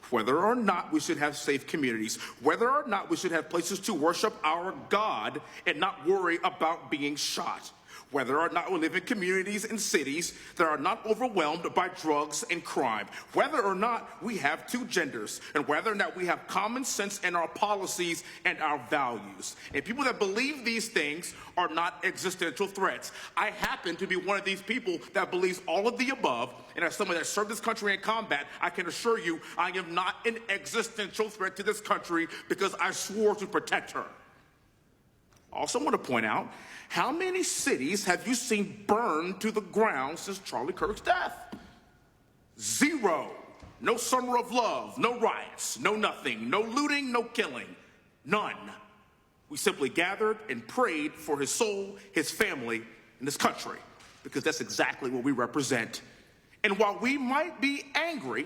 whether or not we should have safe communities, whether or not we should have places to worship our God and not worry about being shot, whether or not we live in communities and cities that are not overwhelmed by drugs and crime, whether or not we have two genders, and whether or not we have common sense in our policies and our values. And people that believe these things are not existential threats. I happen to be one of these people that believes all of the above, and as someone that served this country in combat, I can assure you I am not an existential threat to this country because I swore to protect her. I also want to point out, how many cities have you seen burned to the ground since Charlie Kirk's death? 0. No summer of love, no riots, no nothing, no looting, no killing, none. We simply gathered and prayed for his soul, his family, and this country, because that's exactly what we represent. And while we might be angry,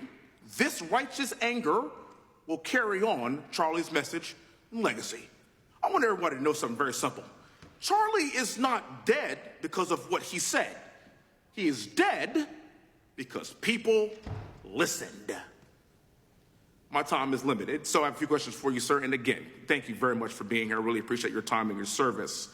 this righteous anger will carry on Charlie's message and legacy. I want everybody to know something very simple. Charlie is not dead because of what he said. He is dead because people listened. My time is limited, so I have a few questions for you, sir. And again, thank you very much for being here. I really appreciate your time and your service.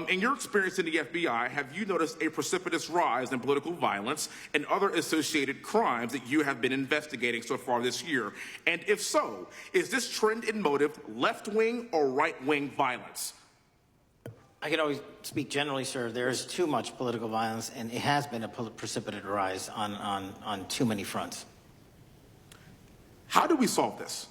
In your experience in the FBI, have you noticed a precipitous rise in political violence and other associated crimes that you have been investigating so far this year? And if so, is this trend in motive left-wing or right-wing violence? I can always speak generally, sir. There is too much political violence, and it has been a precipitate rise on too many fronts. How do we solve this?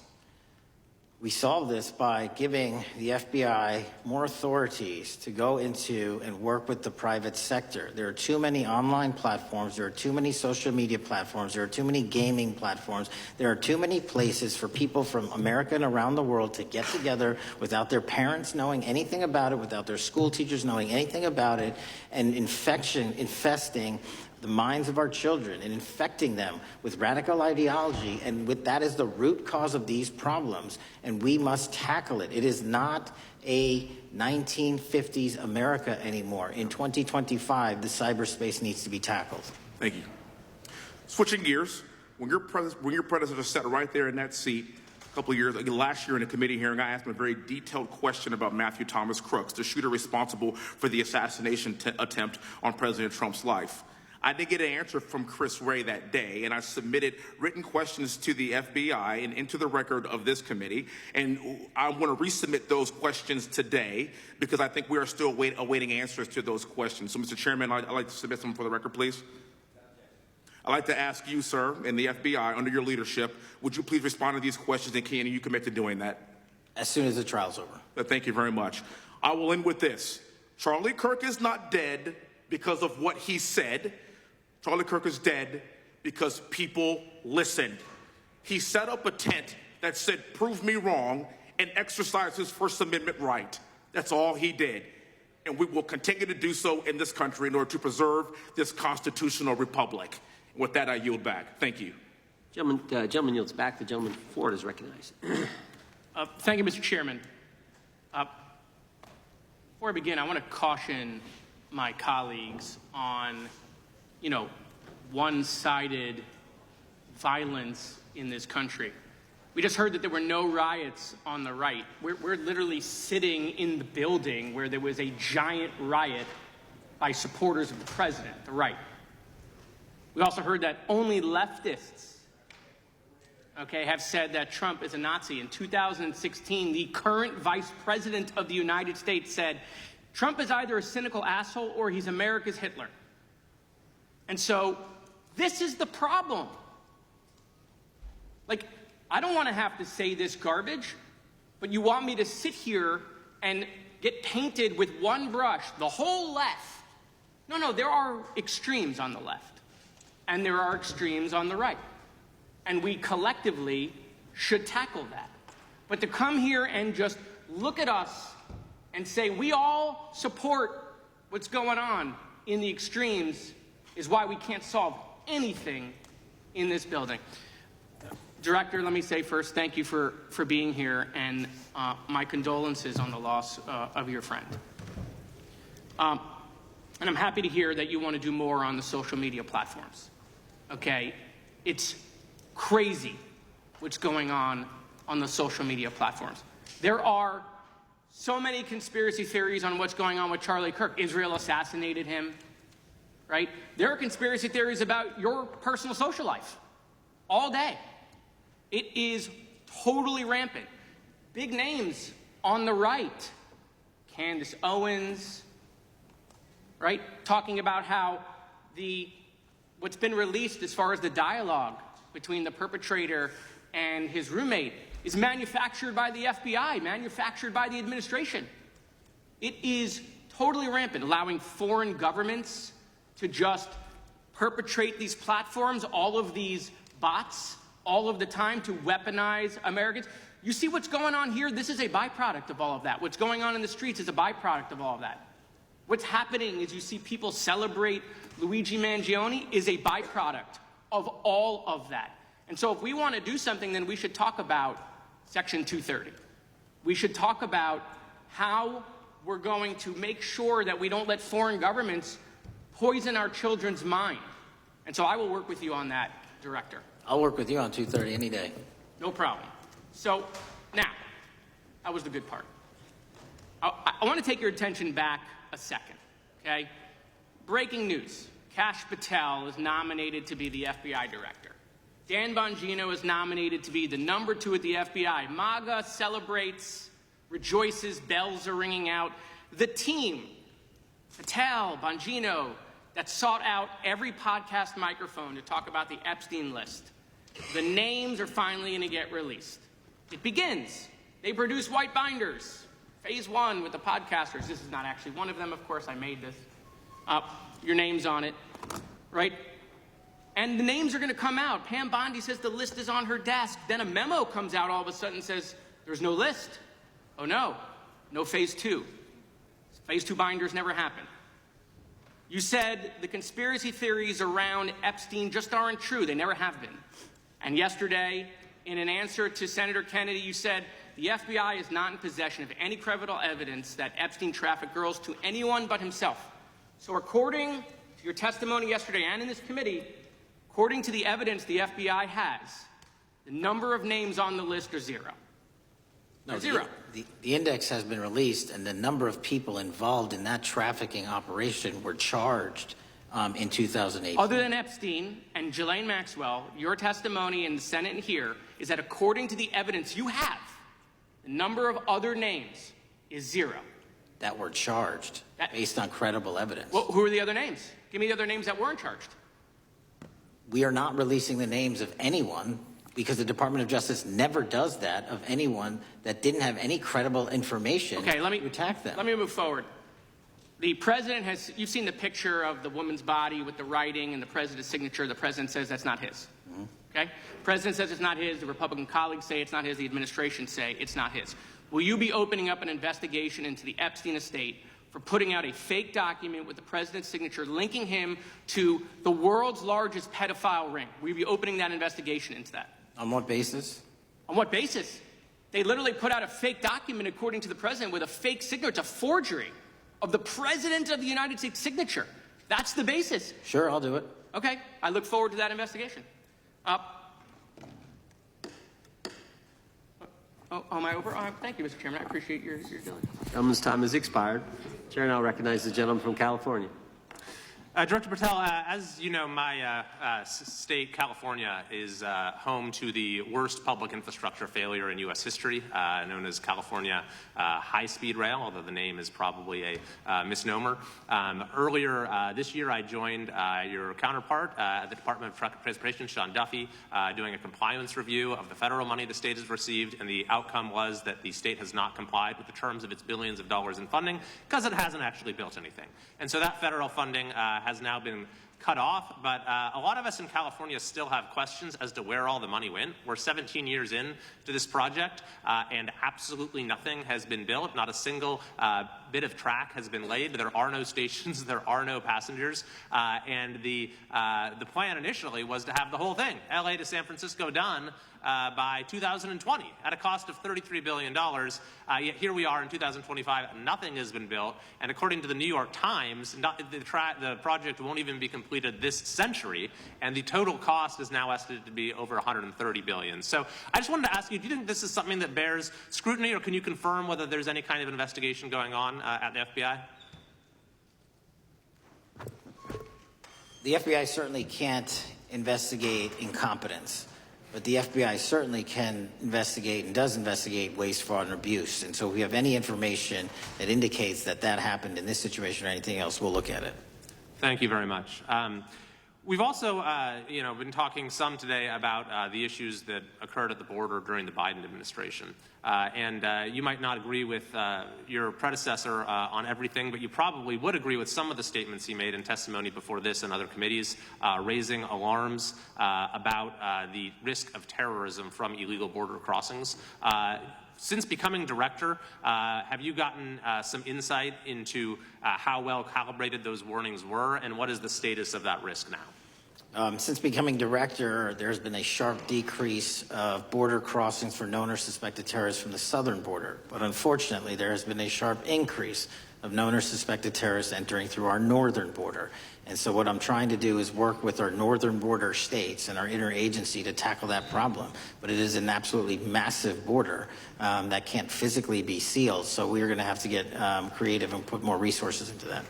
We solve this by giving the FBI more authorities to go into and work with the private sector. There are too many online platforms. There are too many social media platforms. There are too many gaming platforms. There are too many places for people from America and around the world to get together without their parents knowing anything about it, without their school teachers knowing anything about it, and infesting the minds of our children and infecting them with radical ideology, and that is the root cause of these problems, and we must tackle it. It is not a 1950s America anymore. In 2025, the cyberspace needs to be tackled. Thank you. Switching gears, when your predecessor sat right there in that seat a couple of years, last year in a committee hearing, I asked him a very detailed question about Matthew Thomas Crooks, the shooter responsible for the assassination attempt on President Trump's life. I didn't get an answer from Chris Wray that day, and I submitted written questions to the FBI and into the record of this committee, and I want to resubmit those questions today because I think we are still awaiting answers to those questions. So, Mr. Chairman, I'd like to submit them for the record, please. I'd like to ask you, sir, and the FBI, under your leadership, would you please respond to these questions, and can you commit to doing that? As soon as the trial's over. Thank you very much. I will end with this. Charlie Kirk is not dead because of what he said. Charlie Kirk is dead because people listened. He set up a tent that said, "Prove me wrong," and exercised his First Amendment right. That's all he did. And we will continue to do so in this country in order to preserve this constitutional republic. With that, I yield back. Thank you. Gentleman yields back. The gentleman for it is recognized. Thank you, Mr. Chairman. Before I begin, I want to caution my colleagues on one-sided violence in this country. We just heard that there were no riots on the right. We're literally sitting in the building where there was a giant riot by supporters of the president, the right. We also heard that only leftists, have said that Trump is a Nazi. In 2016, the current vice president of the United States said, Trump is either a cynical asshole or he's America's Hitler. And so this is the problem. Like, I don't want to have to say this garbage, but you want me to sit here and get painted with one brush, the whole left. No, there are extremes on the left, and there are extremes on the right. And we collectively should tackle that. But to come here and just look at us and say we all support what's going on in the extremes is why we can't solve anything in this building. Director, let me say first, thank you for being here, and my condolences on the loss of your friend. And I'm happy to hear that you want to do more on the social media platforms. Okay? It's crazy what's going on the social media platforms. There are so many conspiracy theories on what's going on with Charlie Kirk. Israel assassinated him, right? There are conspiracy theories about your personal social life all day. It is totally rampant. Big names on the right. Candace Owens, right? Talking about how what's been released as far as the dialogue between the perpetrator and his roommate is manufactured by the FBI, manufactured by the administration. It is totally rampant, allowing foreign governments to just perpetrate these platforms, all of these bots, all of the time to weaponize Americans. You see what's going on here? This is a byproduct of all of that. What's going on in the streets is a byproduct of all of that. What's happening is you see people celebrate Luigi Mangione is a byproduct of all of that. And so if we want to do something, then we should talk about Section 230. We should talk about how we're going to make sure that we don't let foreign governments poison our children's mind. And so I will work with you on that, Director. I'll work with you on 230 any day. No problem. So now, that was the good part. I want to take your attention back a second, okay? Breaking news. Kash Patel is nominated to be the FBI director. Dan Bongino is nominated to be the number 2 at the FBI. MAGA celebrates, rejoices, bells are ringing out. The team, Patel, Bongino, that sought out every podcast microphone to talk about the Epstein list. The names are finally going to get released. It begins. They produce white binders. Phase 1 with the podcasters. This is not actually one of them, of course. I made this. Your name's on it, right? And the names are going to come out. Pam Bondi says the list is on her desk. Then a memo comes out all of a sudden and says, there's no list. Oh, no. No Phase 2. Phase 2 binders never happened. You said the conspiracy theories around Epstein just aren't true. They never have been. And yesterday, in an answer to Senator Kennedy, you said the FBI is not in possession of any credible evidence that Epstein trafficked girls to anyone but himself. So according to your testimony yesterday and in this committee, according to the evidence the FBI has, the number of names on the list are 0. No, zero. The index has been released, and the number of people involved in that trafficking operation were charged in 2008. Other than Epstein and Ghislaine Maxwell, your testimony in the Senate and here is that according to the evidence you have, the number of other names is 0. That were charged based on credible evidence. Well, who are the other names? Give me the other names that weren't charged. We are not releasing the names of anyone because the Department of Justice never does that of anyone that didn't have any credible information to attack them. Let me move forward. The president has, you've seen the picture of the woman's body with the writing and the president's signature. The president says that's not his. Okay? The president says it's not his. The Republican colleagues say it's not his. The administration say it's not his. Will you be opening up an investigation into the Epstein estate for putting out a fake document with the president's signature linking him to the world's largest pedophile ring? Will you be opening that investigation into that? On what basis? On what basis? They literally put out a fake document, according to the president, with a fake signature. It's a forgery of the president of the United States signature. That's the basis. Sure, I'll do it. Okay, I look forward to that investigation. Am I over? Thank you, Mr. Chairman. I appreciate your diligence. Gentleman's time has expired. Chair now recognizes the gentleman from California. Director Patel, as you know, my state, California, is home to the worst public infrastructure failure in U.S. history, known as California High-Speed Rail, although the name is probably a misnomer. Earlier this year, I joined your counterpart at the Department of Transportation, Sean Duffy, doing a compliance review of the federal money the state has received, and the outcome was that the state has not complied with the terms of its billions of dollars in funding because it hasn't actually built anything. And so that federal funding has now been cut off, but a lot of us in California still have questions as to where all the money went. We're 17 years in to this project, and absolutely nothing has been built. Not a single bit of track has been laid. There are no stations. There are no passengers. And the plan initially was to have the whole thing, LA to San Francisco, done by 2020 at a cost of $33 billion. Yet here we are in 2025, nothing has been built. And according to the New York Times, the project won't even be completed this century. And the total cost is now estimated to be over $130 billion. So I just wanted to ask you, do you think this is something that bears scrutiny, or can you confirm whether there's any kind of investigation going on at the FBI? The FBI certainly can't investigate incompetence. But the FBI certainly can investigate and does investigate waste, fraud, and abuse. And so if we have any information that indicates that that happened in this situation or anything else, we'll look at it. Thank you very much. We've also, been talking some today about the issues that occurred at the border during the Biden administration. You might not agree with your predecessor on everything, but you probably would agree with some of the statements he made in testimony before this and other committees, raising alarms about the risk of terrorism from illegal border crossings. Since becoming director, have you gotten some insight into how well calibrated those warnings were, and what is the status of that risk now? Since becoming director, there's been a sharp decrease of border crossings for known or suspected terrorists from the southern border. But unfortunately, there has been a sharp increase of known or suspected terrorists entering through our northern border. And so what I'm trying to do is work with our northern border states and our interagency to tackle that problem. But it is an absolutely massive border that can't physically be sealed. So we're going to have to get creative and put more resources into that.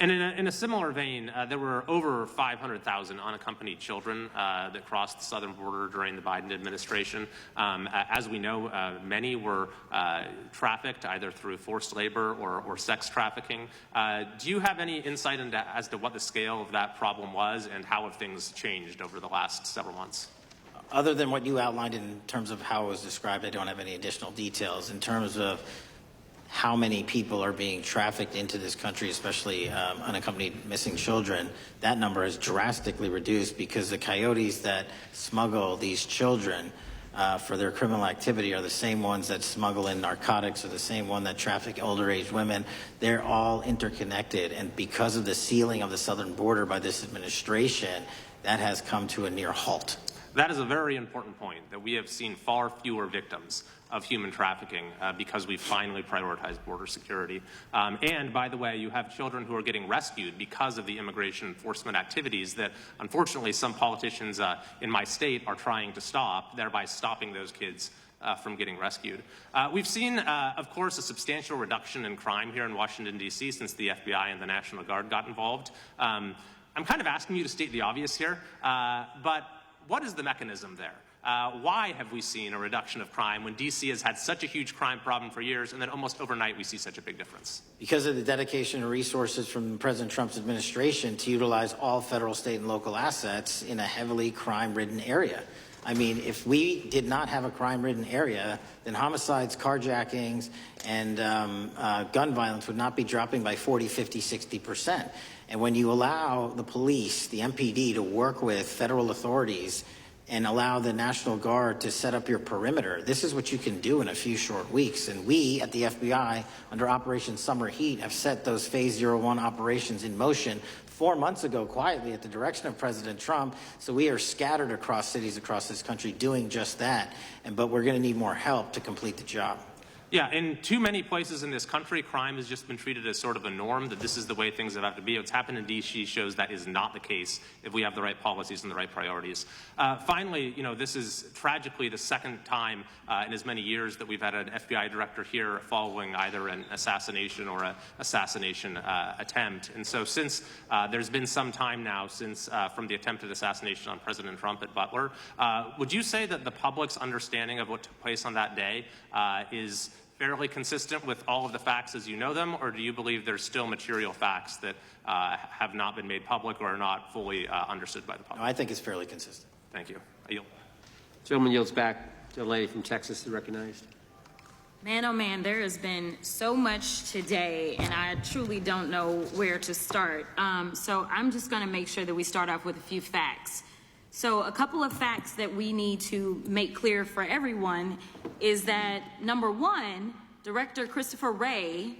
And in a similar vein, there were over 500,000 unaccompanied children that crossed the southern border during the Biden administration. As we know, many were trafficked either through forced labor or sex trafficking. Do you have any insight as to what the scale of that problem was and how have things changed over the last several months? Other than what you outlined in terms of how it was described, I don't have any additional details. In terms of how many people are being trafficked into this country, especially unaccompanied missing children, that number has drastically reduced because the coyotes that smuggle these children for their criminal activity are the same ones that smuggle in narcotics, or the same one that traffic older age women. They're all interconnected, and because of the sealing of the southern border by this administration, that has come to a near halt. That is a very important point, that we have seen far fewer victims of human trafficking because we've finally prioritized border security. And by the way, you have children who are getting rescued because of the immigration enforcement activities that unfortunately some politicians in my state are trying to stop, thereby stopping those kids from getting rescued. We've seen, of course, a substantial reduction in crime here in Washington, D.C. since the FBI and the National Guard got involved. I'm kind of asking you to state the obvious here, but what is the mechanism there? Why have we seen a reduction of crime when D.C. has had such a huge crime problem for years, and then almost overnight we see such a big difference? Because of the dedication and resources from President Trump's administration to utilize all federal, state, and local assets in a heavily crime-ridden area. I mean, if we did not have a crime-ridden area, then homicides, carjackings, and gun violence would not be dropping by 40, 50, 60%. And when you allow the police, the MPD, to work with federal authorities and allow the National Guard to set up your perimeter, this is what you can do in a few short weeks. And we at the FBI, under Operation Summer Heat, have set those Phase 01 operations in motion 4 months ago, quietly at the direction of President Trump. So we are scattered across cities across this country doing just that. But we're going to need more help to complete the job. Yeah, in too many places in this country, crime has just been treated as sort of a norm, that this is the way things have to be. What's happened in D.C. shows that is not the case if we have the right policies and the right priorities. Finally, this is tragically the second time in as many years that we've had an FBI director here following either an assassination or an assassination attempt. And so since there's been some time now since from the attempted assassination on President Trump at Butler, would you say that the public's understanding of what took place on that day is fairly consistent with all of the facts as you know them, or do you believe there's still material facts that have not been made public or are not fully understood by the public? No, I think it's fairly consistent. Thank you. I yield. Gentleman yields back to the lady from Texas, recognized. Man, oh man, there has been so much today, and I truly don't know where to start. So I'm just going to make sure that we start off with a few facts. So a couple of facts that we need to make clear for everyone is that, number one, Director Christopher Wray,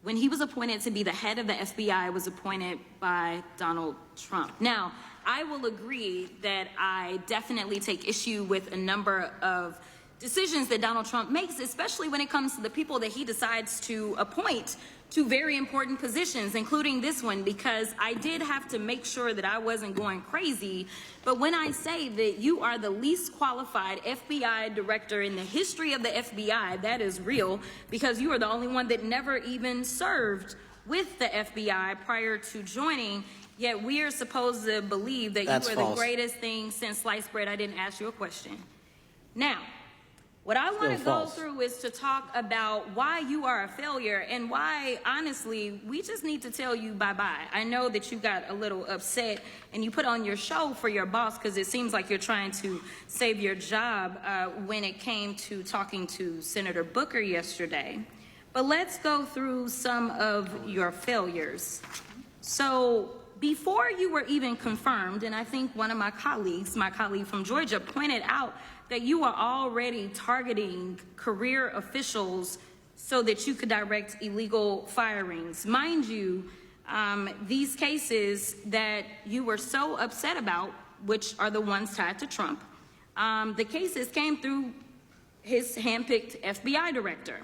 when he was appointed to be the head of the FBI, was appointed by Donald Trump. Now, I will agree that I definitely take issue with a number of decisions that Donald Trump makes, especially when it comes to the people that he decides to appoint to very important positions, including this one, because I did have to make sure that I wasn't going crazy. But when I say that you are the least qualified FBI director in the history of the FBI, that is real, because you are the only one that never even served with the FBI prior to joining, yet we are supposed to believe that That's you are false. the greatest thing since sliced bread. I didn't ask you a question. Now, what I want to go through is to talk about why you are a failure and why, honestly, we just need to tell you bye-bye. I know that you got a little upset and you put on your show for your boss because it seems like you're trying to save your job when it came to talking to Senator Booker yesterday. But let's go through some of your failures. So before you were even confirmed, and I think one of my colleague from Georgia, pointed out that you are already targeting career officials so that you could direct illegal firings. Mind you, these cases that you were so upset about, which are the ones tied to Trump, the cases came through his handpicked FBI director.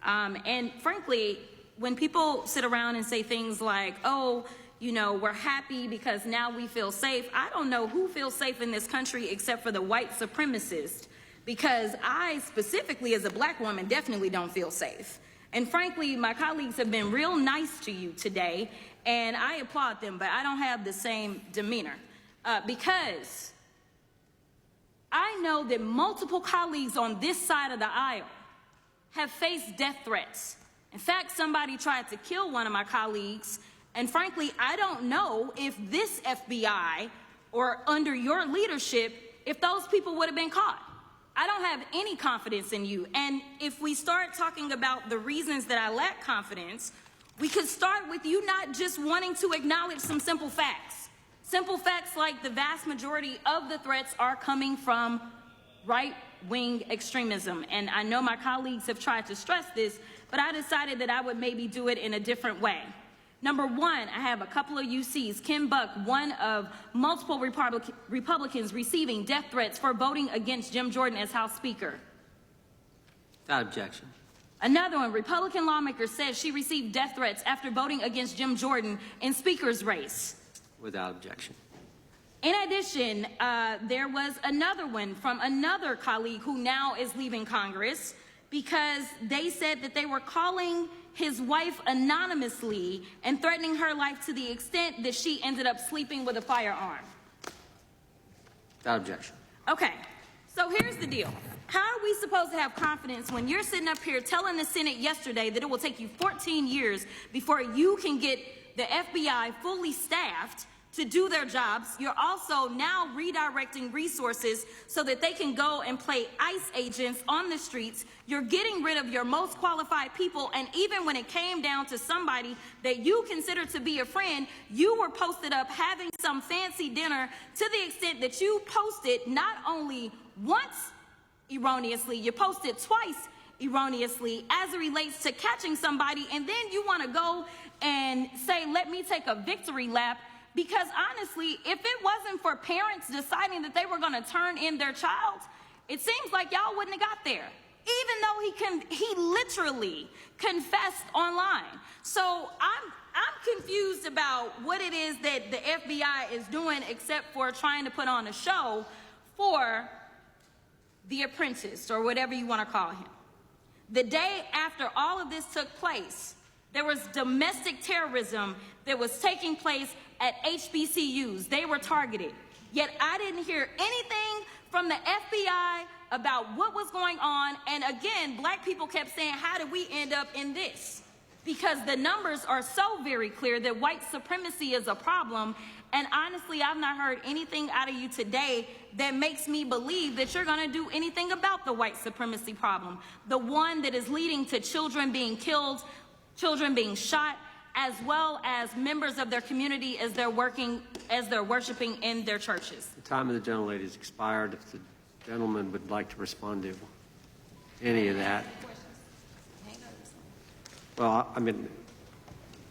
And frankly, when people sit around and say things like, oh, we're happy because now we feel safe. I don't know who feels safe in this country except for the white supremacists, because I specifically as a black woman definitely don't feel safe. And frankly, my colleagues have been real nice to you today, and I applaud them, but I don't have the same demeanor because I know that multiple colleagues on this side of the aisle have faced death threats. In fact, somebody tried to kill one of my colleagues. And frankly, I don't know if this FBI or under your leadership, if those people would have been caught. I don't have any confidence in you. And if we start talking about the reasons that I lack confidence, we could start with you not just wanting to acknowledge some simple facts. Simple facts like the vast majority of the threats are coming from right-wing extremism. And I know my colleagues have tried to stress this, but I decided that I would maybe do it in a different way. Number one, I have a couple of UCs. Ken Buck, one of multiple Republicans receiving death threats for voting against Jim Jordan as House Speaker. Without objection. Another one, Republican lawmaker says she received death threats after voting against Jim Jordan in Speaker's race. Without objection. In addition, there was another one from another colleague who now is leaving Congress because they said that they were calling his wife anonymously and threatening her life to the extent that she ended up sleeping with a firearm. Without objection. Okay, so here's the deal. How are we supposed to have confidence when you're sitting up here telling the Senate yesterday that it will take you 14 years before you can get the FBI fully staffed to do their jobs? You're also now redirecting resources so that they can go and play ICE agents on the streets. You're getting rid of your most qualified people, and even when it came down to somebody that you consider to be a friend, you were posted up having some fancy dinner to the extent that you posted not only once erroneously, you posted twice erroneously as it relates to catching somebody, and then you want to go and say, let me take a victory lap. Because honestly, if it wasn't for parents deciding that they were going to turn in their child, it seems like y'all wouldn't have got there. even though he literally confessed online. So I'm confused about what it is that the FBI is doing except for trying to put on a show for the apprentice, or whatever you want to call him. The day after all of this took place, there was domestic terrorism that was taking place at HBCUs. They were targeted. Yet I didn't hear anything from the FBI about what was going on. And again, black people kept saying, how did we end up in this? Because the numbers are so very clear that white supremacy is a problem. And honestly, I've not heard anything out of you today that makes me believe that you're going to do anything about the white supremacy problem. The one that is leading to children being killed, children being shot, as well as members of their community as they're worshiping in their churches. The time of the gentlelady has expired. If the gentleman would like to respond to any of that. Well, I mean,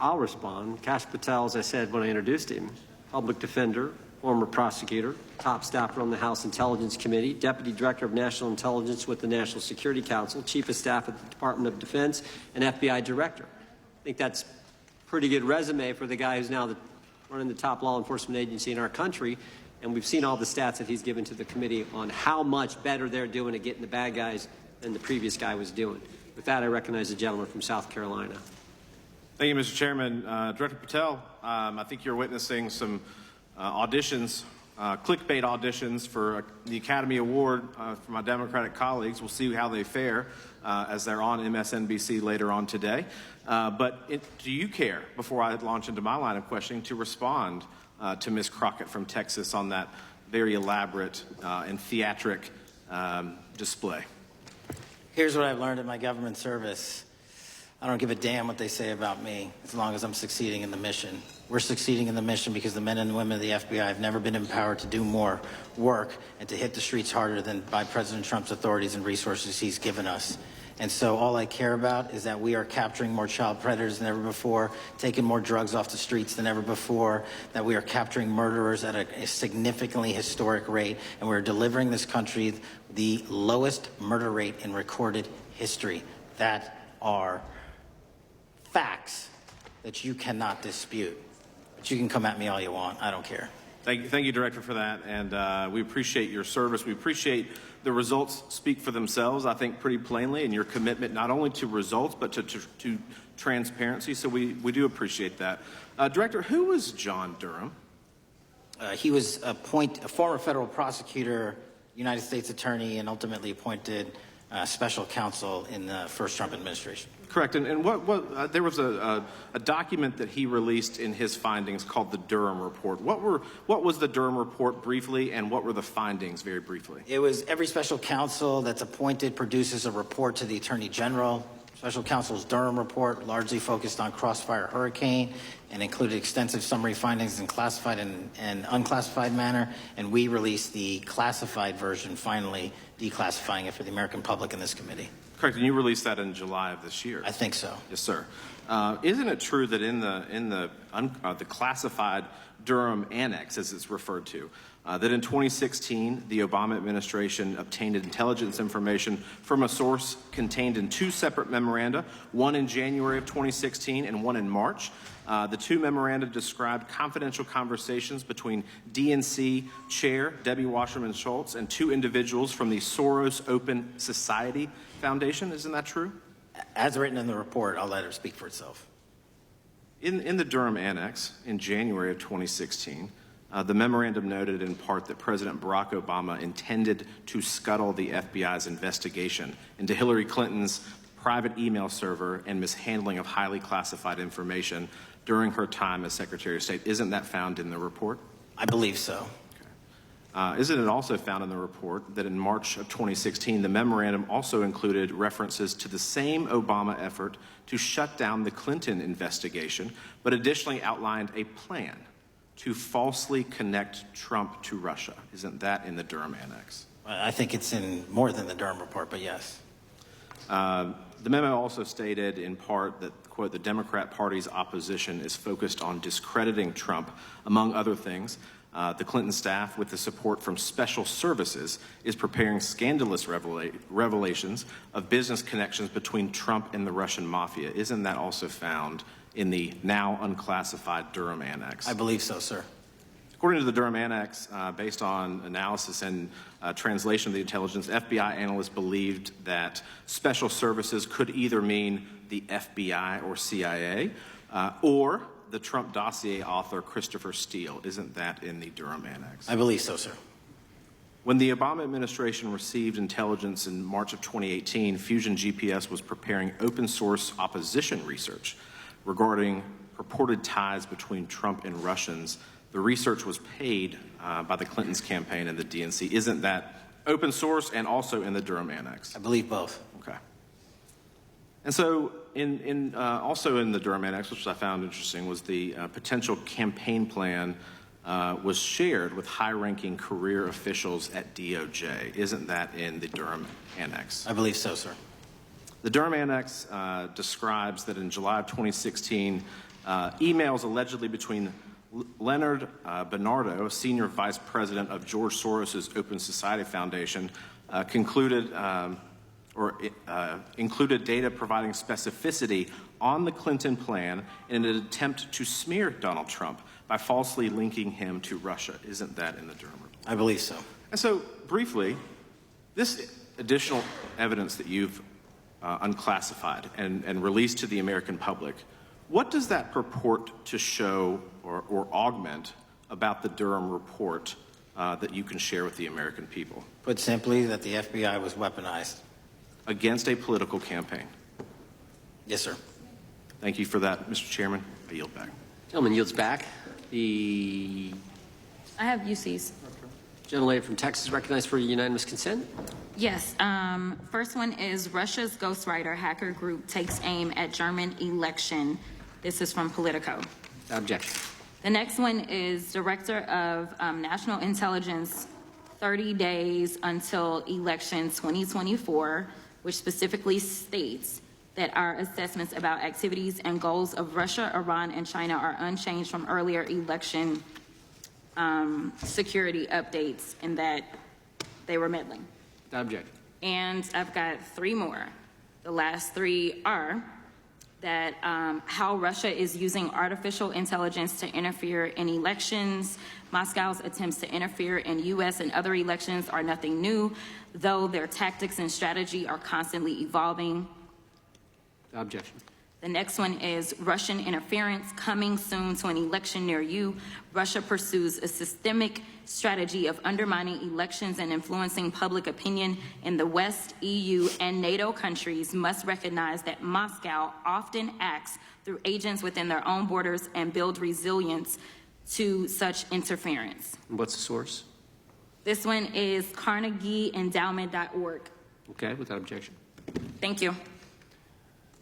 I'll respond. Kash Patel, as I said when I introduced him, public defender, former prosecutor, top staffer on the House Intelligence Committee, Deputy Director of National Intelligence with the National Security Council, Chief of Staff at the Department of Defense, and FBI Director. I think that's a pretty good resume for the guy who's now running the top law enforcement agency in our country. And we've seen all the stats that he's given to the committee on how much better they're doing at getting the bad guys than the previous guy was doing. With that, I recognize the gentleman from South Carolina. Thank you, Mr. Chairman. Director Patel, I think you're witnessing some auditions, clickbait auditions for the Academy Award for my Democratic colleagues. We'll see how they fare as they're on MSNBC later on today. Do you care, before I launch into my line of questioning, to respond to Ms. Crockett from Texas on that very elaborate and theatric display? Here's what I've learned in my government service. I don't give a damn what they say about me as long as I'm succeeding in the mission. We're succeeding in the mission because the men and women of the FBI have never been empowered to do more work and to hit the streets harder than by President Trump's authorities and resources he's given us. And so all I care about is that we are capturing more child predators than ever before, taking more drugs off the streets than ever before, that we are capturing murderers at a significantly historic rate, and we're delivering this country the lowest murder rate in recorded history. That are facts that you cannot dispute. But you can come at me all you want. I don't care. Thank you, Director, for that. And we appreciate your service. We appreciate the results speak for themselves, I think, pretty plainly, and your commitment not only to results but to transparency. So we do appreciate that. Director, who was John Durham? He was a former federal prosecutor, United States attorney, and ultimately appointed special counsel in the first Trump administration. Correct. And there was a document that he released in his findings called the Durham Report. What was the Durham Report briefly, and what were the findings very briefly? It was every special counsel that's appointed produces a report to the Attorney General. Special counsel's Durham Report largely focused on Crossfire hurricane and included extensive summary findings in classified and unclassified manner. And we released the classified version, finally declassifying it for the American public in this committee. Correct, and you released that in July of this year. I think so. Yes, sir. Isn't it true that in the classified Durham Annex, as it's referred to, that in 2016 the Obama administration obtained intelligence information from a source contained in two separate memoranda, one in January of 2016 and one in March? The two memoranda described confidential conversations between DNC Chair Debbie Wasserman Schultz and two individuals from the Soros Open Society Foundation. Isn't that true? As written in the report, I'll let her speak for itself. In the Durham Annex in January of 2016, the memorandum noted in part that President Barack Obama intended to scuttle the FBI's investigation into Hillary Clinton's private email server and mishandling of highly classified information during her time as Secretary of State. Isn't that found in the report? I believe so. Isn't it also found in the report that in March of 2016, the memorandum also included references to the same Obama effort to shut down the Clinton investigation, but additionally outlined a plan to falsely connect Trump to Russia? Isn't that in the Durham Annex? I think it's in more than the Durham Report, but yes. The memo also stated in part that, quote, the Democrat Party's opposition is focused on discrediting Trump, among other things. The Clinton staff, with the support from special services, is preparing scandalous revelations of business connections between Trump and the Russian mafia. Isn't that also found in the now unclassified Durham Annex? I believe so, sir. According to the Durham Annex, based on analysis and translation of the intelligence, FBI analysts believed that special services could either mean the FBI or CIA, or the Trump dossier author Christopher Steele. Isn't that in the Durham Annex? I believe so, sir. When the Obama administration received intelligence in March of 2018, Fusion GPS was preparing open source opposition research regarding purported ties between Trump and Russians. The research was paid by the Clintons campaign and the DNC. Isn't that open source and also in the Durham Annex? I believe both. Okay. And so also in the Durham Annex, which I found interesting, was the potential campaign plan was shared with high-ranking career officials at DOJ. Isn't that in the Durham Annex? I believe so, sir. The Durham Annex describes that in July of 2016, emails allegedly between Leonard Bernardo, senior vice president of George Soros' Open Society Foundation, included data providing specificity on the Clinton plan in an attempt to smear Donald Trump by falsely linking him to Russia. Isn't that in the Durham report? I believe so. And so, briefly, this additional evidence that you've unclassified and released to the American public, what does that purport to show or augment about the Durham report that you can share with the American people? Put simply, that the FBI was weaponized. Against a political campaign? Yes, sir. Thank you for that, Mr. Chairman. I yield back. Gentleman yields back. The I have UCs. gentlelady from Texas recognized for unanimous consent. Yes. First one is Russia's ghostwriter hacker group takes aim at German election. This is from Politico. Objection. The next one is Director of National Intelligence, 30 days until election 2024, which specifically states that our assessments about activities and goals of Russia, Iran, and China are unchanged from earlier election security updates, and that they were meddling. Objection. And I've got three more. The last three are that how Russia is using artificial intelligence to interfere in elections. Moscow's attempts to interfere in U.S. and other elections are nothing new, though their tactics and strategy are constantly evolving. Objection. The next one is Russian interference coming soon to an election near you. Russia pursues a systemic strategy of undermining elections and influencing public opinion in the West. EU and NATO countries must recognize that Moscow often acts through agents within their own borders and build resilience to such interference. What's the source? This one is CarnegieEndowment.org. Okay, without objection. Thank you.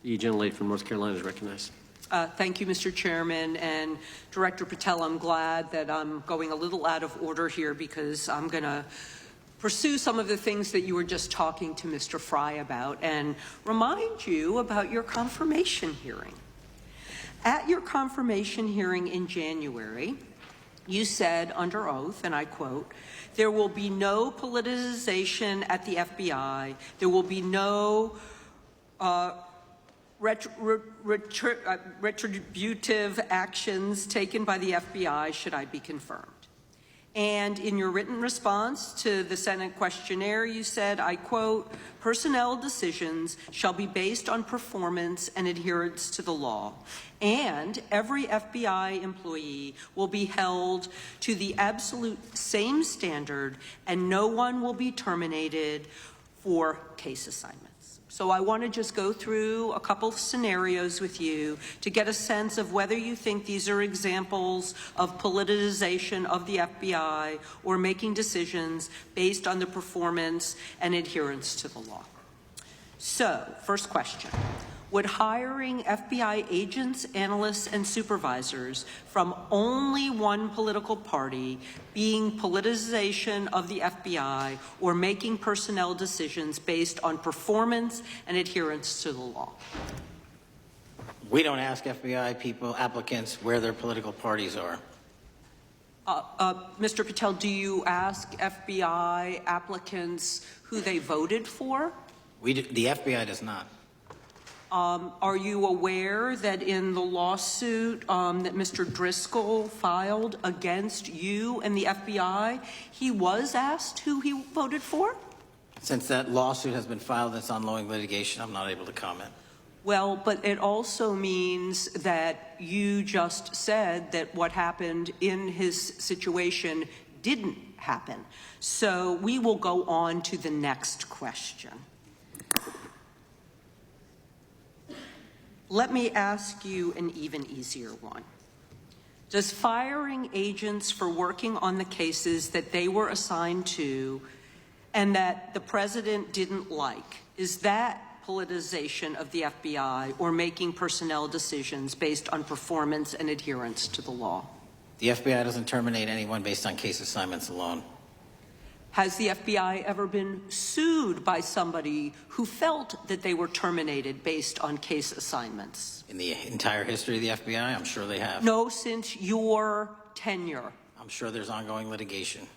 The gentlelady from North Carolina is recognized. Thank you, Mr. Chairman. And Director Patel, I'm glad that I'm going a little out of order here because I'm going to pursue some of the things that you were just talking to Mr. Fry about and remind you about your confirmation hearing. At your confirmation hearing in January, you said under oath, and I quote, "There will be no politicization at the FBI. There will be no retributive actions taken by the FBI should I be confirmed." And in your written response to the Senate questionnaire, you said, I quote, "Personnel decisions shall be based on performance and adherence to the law. And every FBI employee will be held to the absolute same standard and no one will be terminated for case assignments." So I want to just go through a couple of scenarios with you to get a sense of whether you think these are examples of politicization of the FBI or making decisions based on the performance and adherence to the law. So, first question. Would hiring FBI agents, analysts, and supervisors from only one political party being politicization of the FBI or making personnel decisions based on performance and adherence to the law? We don't ask FBI people, applicants, where their political parties are. Mr. Patel, do you ask FBI applicants who they voted for? The FBI does not. Are you aware that in the lawsuit that Mr. Driscoll filed against you and the FBI, he was asked who he voted for? Since that lawsuit has been filed, it's ongoing litigation, I'm not able to comment. Well, but it also means that you just said that what happened in his situation didn't happen. So we will go on to the next question. Let me ask you an even easier one. Does firing agents for working on the cases that they were assigned to and that the president didn't like, is that politicization of the FBI or making personnel decisions based on performance and adherence to the law? The FBI doesn't terminate anyone based on case assignments alone. Has the FBI ever been sued by somebody who felt that they were terminated based on case assignments? In the entire history of the FBI, I'm sure they have. No, since your tenure. I'm sure there's ongoing litigation.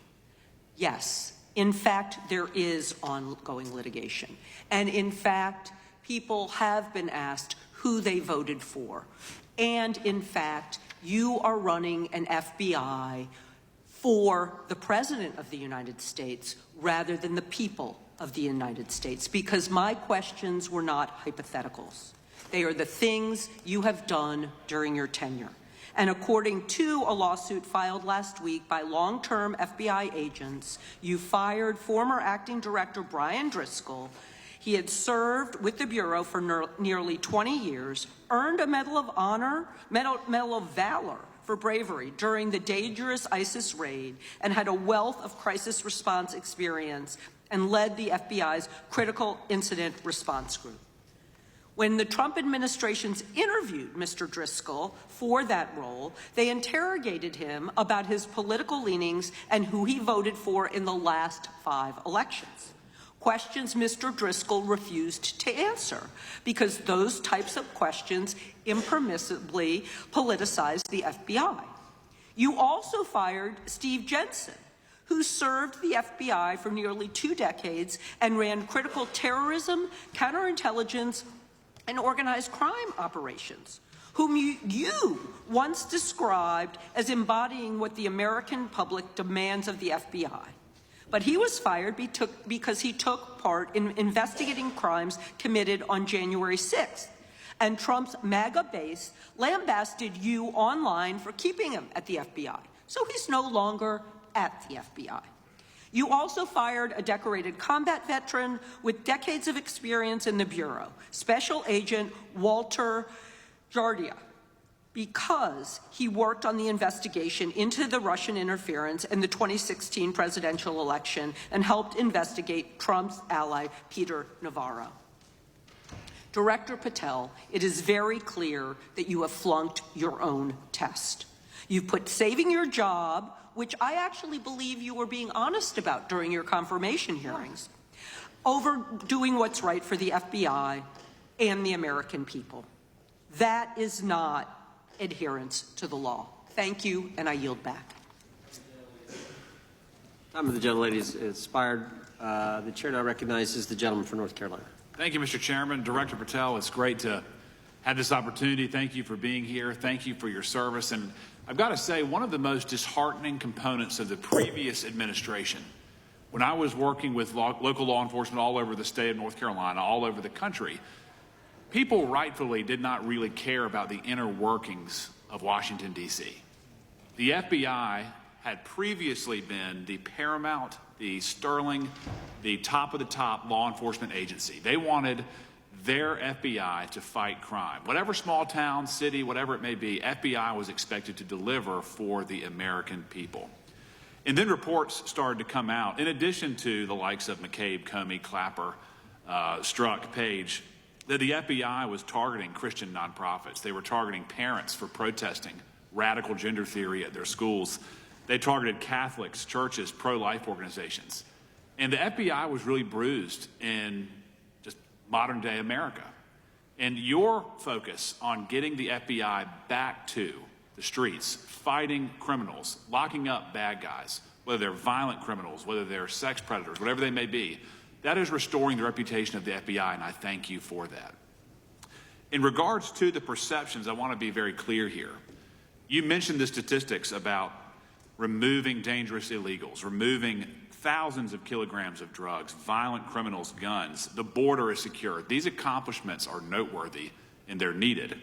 Yes. In fact, there is ongoing litigation. And in fact, people have been asked who they voted for. And in fact, you are running an FBI for the President of the United States rather than the people of the United States, because my questions were not hypotheticals. They are the things you have done during your tenure. And according to a lawsuit filed last week by long-term FBI agents, you fired former acting director Brian Driscoll. He had served with the Bureau for nearly 20 years, earned a Medal of Honor, Medal of Valor for bravery during the dangerous ISIS raid, and had a wealth of crisis response experience and led the FBI's critical incident response group. When the Trump administrations interviewed Mr. Driscoll for that role, they interrogated him about his political leanings and who he voted for in the last 5 elections. Questions Mr. Driscoll refused to answer because those types of questions impermissibly politicized the FBI. You also fired Steve Jensen, who served the FBI for nearly 2 decades and ran critical terrorism, counterintelligence, and organized crime operations, whom you once described as embodying what the American public demands of the FBI. But he was fired because he took part in investigating crimes committed on January 6th. And Trump's MAGA base lambasted you online for keeping him at the FBI. So he's no longer at the FBI. You also fired a decorated combat veteran with decades of experience in the Bureau, Special Agent Walter Jardia, because he worked on the investigation into the Russian interference in the 2016 presidential election and helped investigate Trump's ally, Peter Navarro. Director Patel, it is very clear that you have flunked your own test. You've put saving your job, which I actually believe you were being honest about during your confirmation hearings, over doing what's right for the FBI and the American people. That is not adherence to the law. Thank you, and I yield back. Time of the gentlelady is expired. The chair now recognizes the gentleman from North Carolina. Thank you, Mr. Chairman. Director Patel, it's great to have this opportunity. Thank you for being here. Thank you for your service. And I've got to say, one of the most disheartening components of the previous administration, when I was working with local law enforcement all over the state of North Carolina, all over the country, people rightfully did not really care about the inner workings of Washington, D.C. The FBI had previously been the paramount, the sterling, the top of the top law enforcement agency. They wanted their FBI to fight crime. Whatever small town, city, whatever it may be, FBI was expected to deliver for the American people. And then reports started to come out, in addition to the likes of McCabe, Comey, Clapper, Strzok, Page, that the FBI was targeting Christian nonprofits. They were targeting parents for protesting radical gender theory at their schools. They targeted Catholics, churches, pro-life organizations. And the FBI was really bruised in just modern-day America. And your focus on getting the FBI back to the streets, fighting criminals, locking up bad guys, whether they're violent criminals, whether they're sex predators, whatever they may be. That is restoring the reputation of the FBI, and I thank you for that. In regards to the perceptions, I want to be very clear here. You mentioned the statistics about removing dangerous illegals, removing thousands of kilograms of drugs, violent criminals, guns. The border is secure. These accomplishments are noteworthy and they're needed.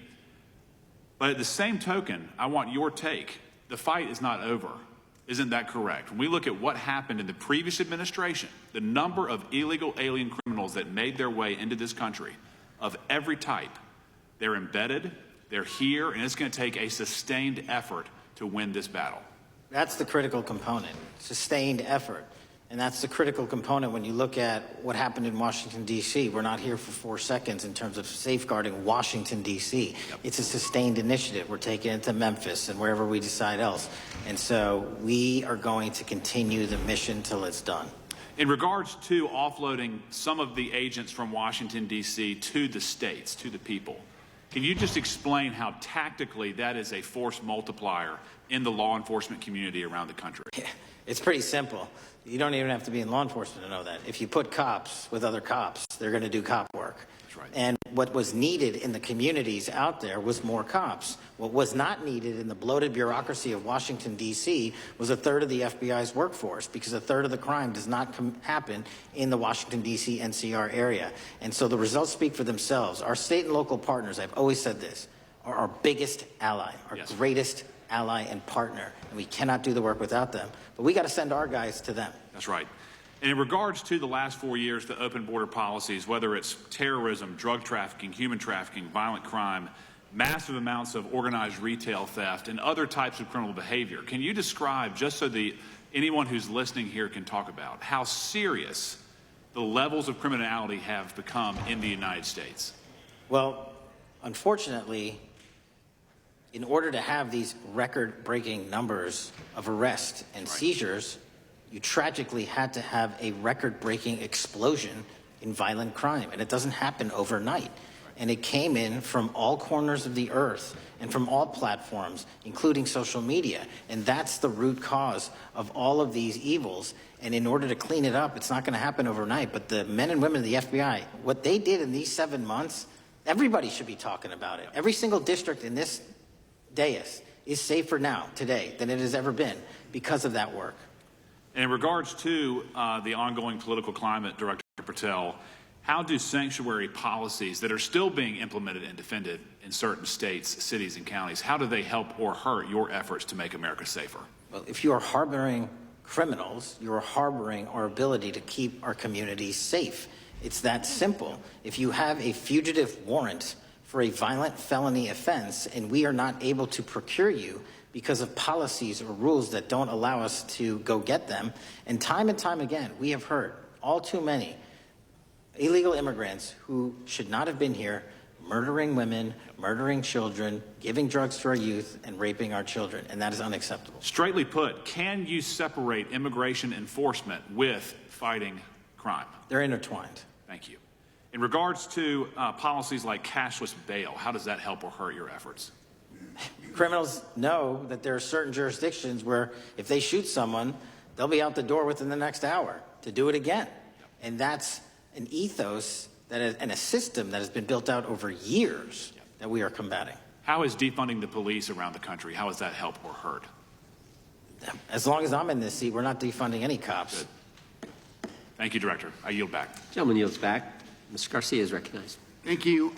But at the same token, I want your take. The fight is not over. Isn't that correct? When we look at what happened in the previous administration, the number of illegal alien criminals that made their way into this country of every type, they're embedded, they're here, and it's going to take a sustained effort to win this battle. That's the critical component, sustained effort. And that's the critical component when you look at what happened in Washington, D.C. We're not here for 4 seconds in terms of safeguarding Washington, D.C. Yep. It's a sustained initiative. We're taking it to Memphis and wherever we decide else. And so we are going to continue the mission till it's done. In regards to offloading some of the agents from Washington, D.C. to the states, to the people, can you just explain how tactically that is a force multiplier in the law enforcement community around the country? It's pretty simple. You don't even have to be in law enforcement to know that. If you put cops with other cops, they're going to do cop work. That's right. And what was needed in the communities out there was more cops. What was not needed in the bloated bureaucracy of Washington, D.C. was a third of the FBI's workforce, because a third of the crime does not happen in the Washington, D.C. NCR area. And so the results speak for themselves. Our state and local partners, I've always said this, are our biggest ally, our greatest ally and partner, and we cannot do the work without them. But we got to send our guys to them. That's right. And in regards to the last 4 years, the open border policies, whether it's terrorism, drug trafficking, human trafficking, violent crime, massive amounts of organized retail theft, and other types of criminal behavior, can you describe, just so anyone who's listening here can talk about, how serious the levels of criminality have become in the United States? Well, unfortunately, in order to have these record-breaking numbers of arrests and seizures, you tragically had to have a record-breaking explosion in violent crime. And it doesn't happen overnight. And it came in from all corners of the earth and from all platforms, including social media. And that's the root cause of all of these evils. And in order to clean it up, it's not going to happen overnight. But the men and women of the FBI, what they did in these 7 months, everybody should be talking about it. Every single district in this dais is safer now, today, than it has ever been because of that work. And in regards to the ongoing political climate, Director Patel, how do sanctuary policies that are still being implemented and defended in certain states, cities, and counties, how do they help or hurt your efforts to make America safer? Well, if you are harboring criminals, you are harboring our ability to keep our communities safe. It's that simple. If you have a fugitive warrant for a violent felony offense and we are not able to procure you because of policies or rules that don't allow us to go get them, and time again, we have heard all too many illegal immigrants who should not have been here, murdering women, murdering children, giving drugs to our youth, and raping our children, and that is unacceptable. Straightly put, can you separate immigration enforcement with fighting crime? They're intertwined. Thank you. In regards to policies like cashless bail, how does that help or hurt your efforts? Criminals know that there are certain jurisdictions where if they shoot someone, they'll be out the door within the next hour to do it again. And that's an ethos and a system that has been built out over years that we are combating. How is defunding the police around the country, how does that help or hurt? As long as I'm in this seat, we're not defunding any cops. Good. Thank you, Director. I yield back. Gentleman yields back. Mr. Garcia is recognized. Thank you,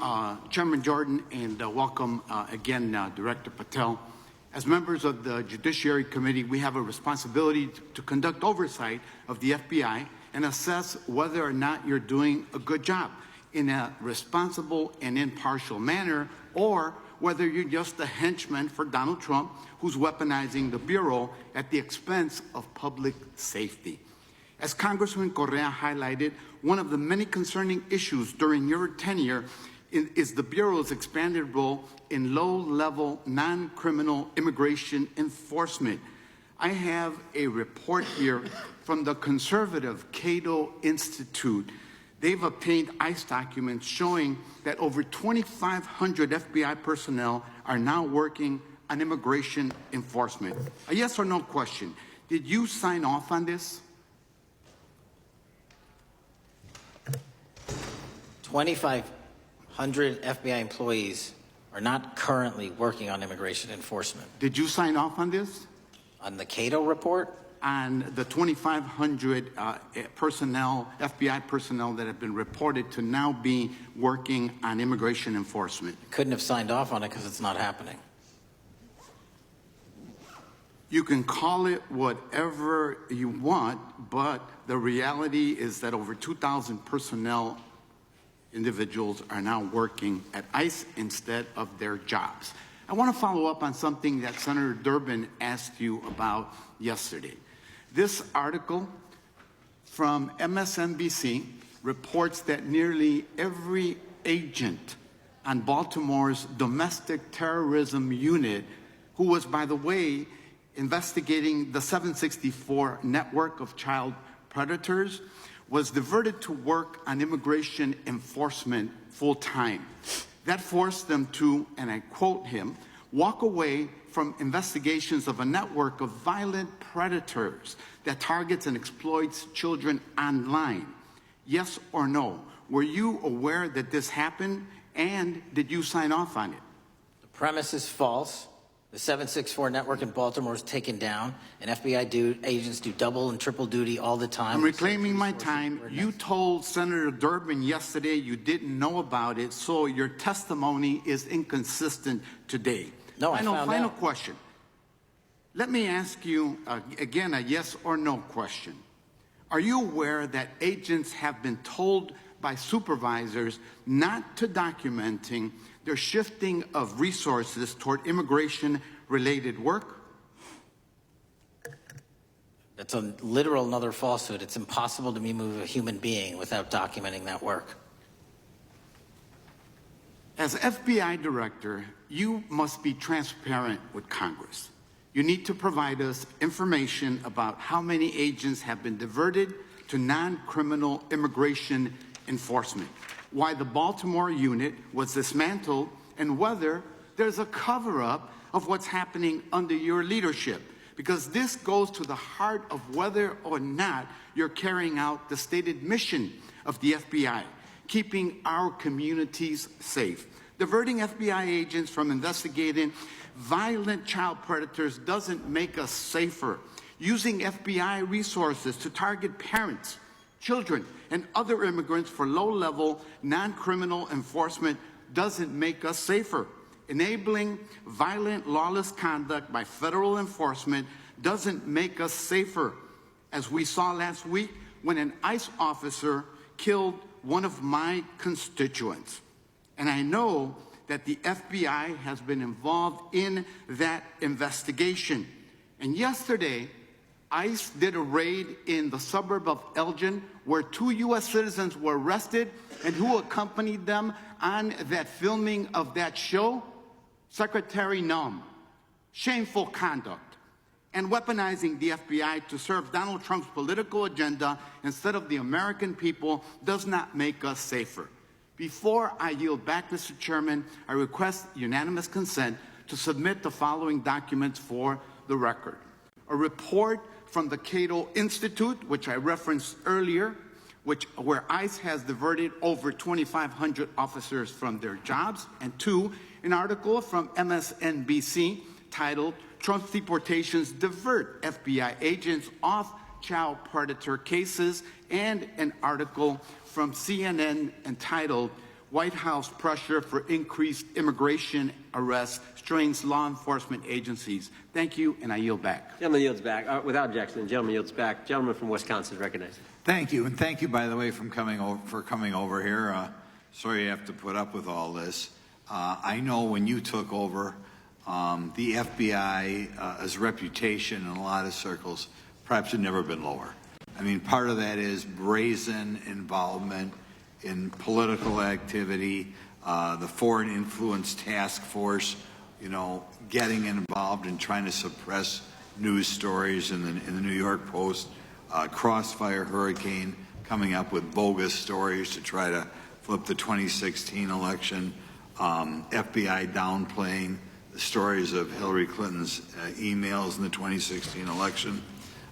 Chairman Jordan, and welcome again, Director Patel. As members of the Judiciary Committee, we have a responsibility to conduct oversight of the FBI and assess whether or not you're doing a good job in a responsible and impartial manner, or whether you're just a henchman for Donald Trump who's weaponizing the Bureau at the expense of public safety. As Congressman Correa highlighted, one of the many concerning issues during your tenure is the Bureau's expanded role in low-level, non-criminal immigration enforcement. I have a report here from the conservative Cato Institute. They've obtained ICE documents showing that over 2,500 FBI personnel are now working on immigration enforcement. A yes or no question. Did you sign off on this? 2,500 FBI employees are not currently working on immigration enforcement. Did you sign off on this? On the Cato report? On the 2,500 personnel, FBI personnel that have been reported to now be working on immigration enforcement. Couldn't have signed off on it because it's not happening. You can call it whatever you want, but the reality is that over 2,000 personnel individuals are now working at ICE instead of their jobs. I want to follow up on something that Senator Durbin asked you about yesterday. This article from MSNBC reports that nearly every agent on Baltimore's domestic terrorism unit, who was, by the way, investigating the 764 network of child predators, was diverted to work on immigration enforcement full-time. That forced them to, and I quote him, walk away from investigations of a network of violent predators that targets and exploits children online. Yes or no? Were you aware that this happened, and did you sign off on it? The premise is false. The 764 network in Baltimore is taken down, and FBI agents do double and triple duty all the time. I'm reclaiming my time. You told Senator Durbin yesterday you didn't know about it, so your testimony is inconsistent today. No, I found out. Final question. Let me ask you, again, a yes or no question. Are you aware that agents have been told by supervisors not to documenting their shifting of resources toward immigration-related work? That's a literal another falsehood. It's impossible to remove a human being without documenting that work. As FBI director, you must be transparent with Congress. You need to provide us information about how many agents have been diverted to non-criminal immigration enforcement, why the Baltimore unit was dismantled, and whether there's a cover-up of what's happening under your leadership. Because this goes to the heart of whether or not you're carrying out the stated mission of the FBI, keeping our communities safe. Diverting FBI agents from investigating violent child predators doesn't make us safer. Using FBI resources to target parents, children, and other immigrants for low-level, non-criminal enforcement doesn't make us safer. Enabling violent, lawless conduct by federal enforcement doesn't make us safer. As we saw last week when an ICE officer killed one of my constituents. And I know that the FBI has been involved in that investigation. And yesterday, ICE did a raid in the suburb of Elgin where 2 U.S. citizens were arrested, and who accompanied them on that filming of that show? Secretary Nunn. Shameful conduct. And weaponizing the FBI to serve Donald Trump's political agenda instead of the American people does not make us safer. Before I yield back, Mr. Chairman, I request unanimous consent to submit the following documents for the record. A report from the Cato Institute, which I referenced earlier, where ICE has diverted over 2,500 officers from their jobs, and 2, an article from MSNBC titled, Trump's Deportations Divert FBI Agents Off Child Predator Cases, and an article from CNN entitled, White House Pressure for Increased Immigration Arrests Strains Law Enforcement Agencies. Thank you, and I yield back. Gentleman yields back. Without objection, the gentleman yields back. Gentleman from Wisconsin is recognized. Thank you, and thank you, by the way, for coming over here. Sorry you have to put up with all this. I know when you took over, the FBI's reputation in a lot of circles perhaps had never been lower. I mean, part of that is brazen involvement in political activity, the Foreign Influence Task Force, getting involved in trying to suppress news stories in the New York Post, Crossfire hurricane, coming up with bogus stories to try to flip the 2016 election, FBI downplaying the stories of Hillary Clinton's emails in the 2016 election.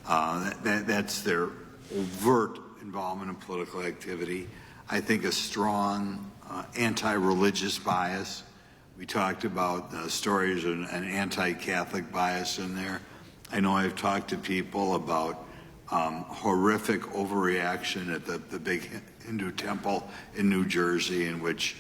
That's their overt involvement in political activity. I think a strong anti-religious bias. We talked about stories of an anti-Catholic bias in there. I know I've talked to people about horrific overreaction at the big Hindu temple in New Jersey, in which,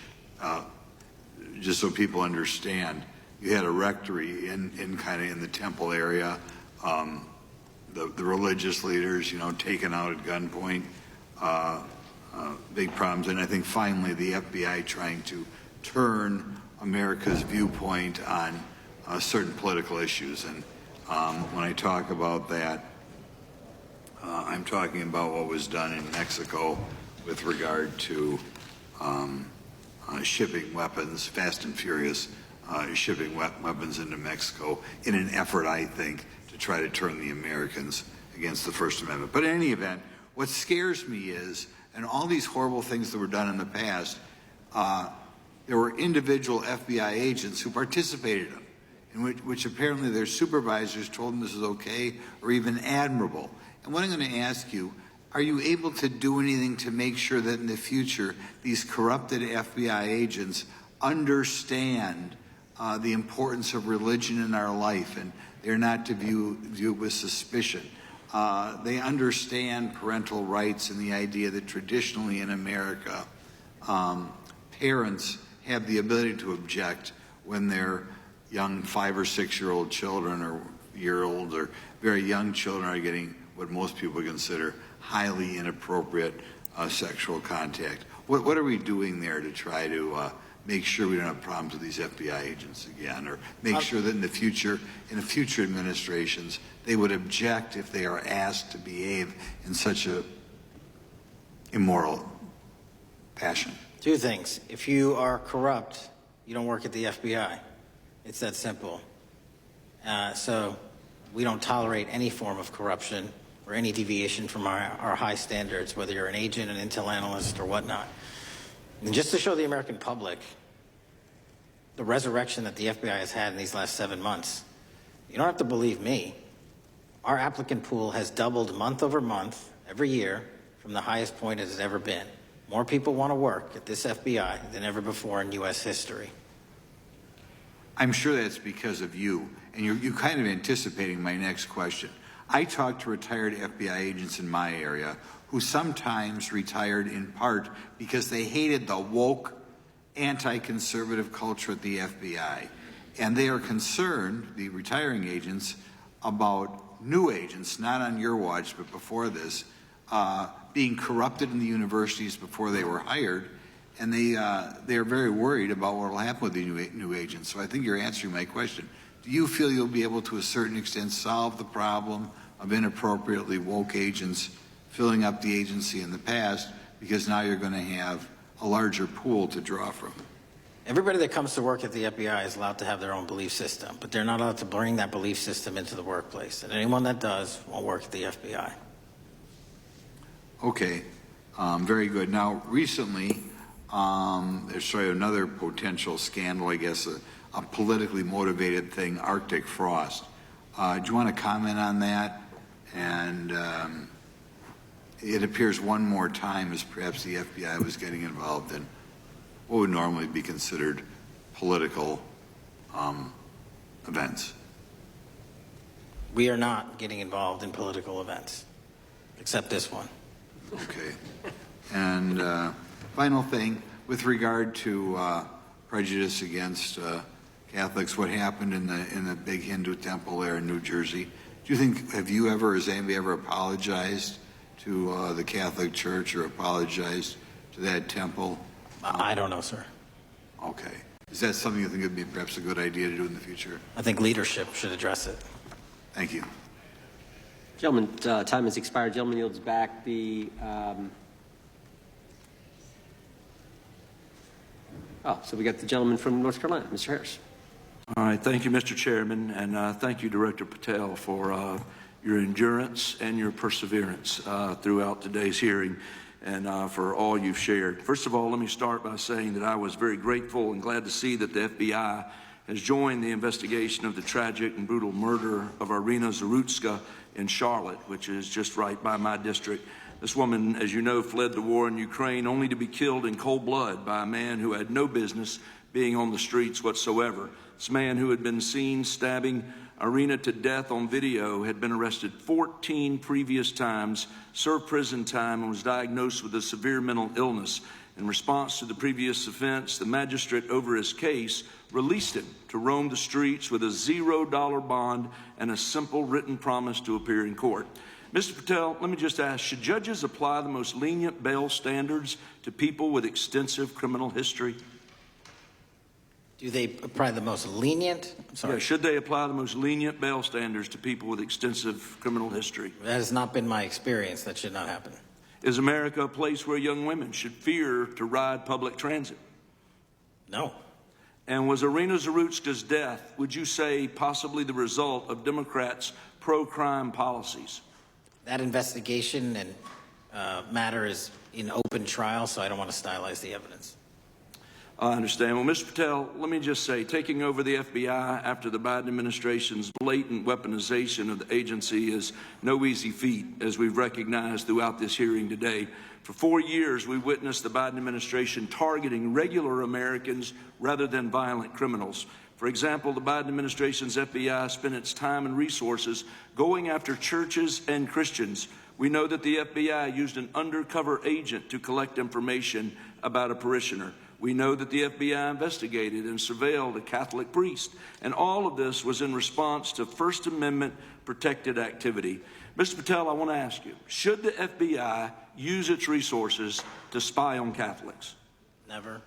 just so people understand, you had a rectory in the temple area, the religious leaders, taken out at gunpoint, big problems. And I think finally the FBI trying to turn America's viewpoint on certain political issues. And when I talk about that, I'm talking about what was done in Mexico with regard to shipping weapons, fast and furious, shipping weapons into Mexico in an effort, I think, to try to turn the Americans against the First Amendment. But in any event, what scares me is, and all these horrible things that were done in the past, there were individual FBI agents who participated in them, in which apparently their supervisors told them this is okay or even admirable. And what I'm going to ask you, are you able to do anything to make sure that in the future these corrupted FBI agents understand the importance of religion in our life, and they're not to view it with suspicion? They understand parental rights and the idea that traditionally in America, parents have the ability to object when their young 5 or 6 year old children or year-old or very young children are getting what most people consider highly inappropriate sexual contact. What are we doing there to try to make sure we don't have problems with these FBI agents again, or make sure that in the future administrations, they would object if they are asked to behave in such a immoral fashion? Two things. If you are corrupt, you don't work at the FBI. It's that simple. So we don't tolerate any form of corruption or any deviation from our high standards, whether you're an agent, an intel analyst, or whatnot. And just to show the American public the resurrection that the FBI has had in these last 7 months, you don't have to believe me. Our applicant pool has doubled month over month every year from the highest point it has ever been. More people want to work at this FBI than ever before in U.S. history. I'm sure that's because of you, and you're kind of anticipating my next question. I talk to retired FBI agents in my area who sometimes retired in part because they hated the woke, anti-conservative culture at the FBI. And they are concerned, the retiring agents, about new agents, not on your watch, but before this, being corrupted in the universities before they were hired. And they are very worried about what will happen with the new agents. So I think you're answering my question. Do you feel you'll be able to a certain extent solve the problem of inappropriately woke agents filling up the agency in the past, because now you're going to have a larger pool to draw from? Everybody that comes to work at the FBI is allowed to have their own belief system, but they're not allowed to bring that belief system into the workplace. And anyone that does won't work at the FBI. Okay, very good. Now, recently, there's another potential scandal, I guess, a politically motivated thing, Arctic frost. Do you want to comment on that? And it appears one more time as perhaps the FBI was getting involved in what would normally be considered political events. We are not getting involved in political events, except this one. Okay. And final thing, with regard to prejudice against Catholics, what happened in the big Hindu temple there in New Jersey, do you think, has anybody ever apologized to the Catholic Church or apologized to that temple? I don't know, sir. Okay. Is that something you think would be perhaps a good idea to do in the future? I think leadership should address it. Thank you. Gentlemen, time has expired. Gentleman yields back the. So we got the gentleman from North Carolina, Mr. Harris. All right. Thank you, Mr. Chairman, and thank you, Director Patel, for your endurance and your perseverance throughout today's hearing, and for all you've shared. First of all, let me start by saying that I was very grateful and glad to see that the FBI has joined the investigation of the tragic and brutal murder of Irina Zarutska in Charlotte, which is just right by my district. This woman, as you know, fled the war in Ukraine only to be killed in cold blood by a man who had no business being on the streets whatsoever. This man, who had been seen stabbing Irina to death on video, had been arrested 14 previous times, served prison time, and was diagnosed with a severe mental illness. In response to the previous offense, the magistrate over his case released him to roam the streets with a $0 bond and a simple written promise to appear in court. Mr. Patel, let me just ask, should judges apply the most lenient bail standards to people with extensive criminal history? Do they apply the most lenient? I'm sorry. Yeah, should they apply the most lenient bail standards to people with extensive criminal history? That has not been my experience. That should not happen. Is America a place where young women should fear to ride public transit? No. And was Irina Zarutska's death, would you say, possibly the result of Democrats' pro-crime policies? That investigation and matter is in open trial, so I don't want to stylize the evidence. I understand. Well, Mr. Patel, let me just say, taking over the FBI after the Biden administration's blatant weaponization of the agency is no easy feat, as we've recognized throughout this hearing today. For 4 years, we witnessed the Biden administration targeting regular Americans rather than violent criminals. For example, the Biden administration's FBI spent its time and resources going after churches and Christians. We know that the FBI used an undercover agent to collect information about a parishioner. We know that the FBI investigated and surveilled a Catholic priest. And all of this was in response to First Amendment protected activity. Mr. Patel, I want to ask you, should the FBI use its resources to spy on Catholics? Never.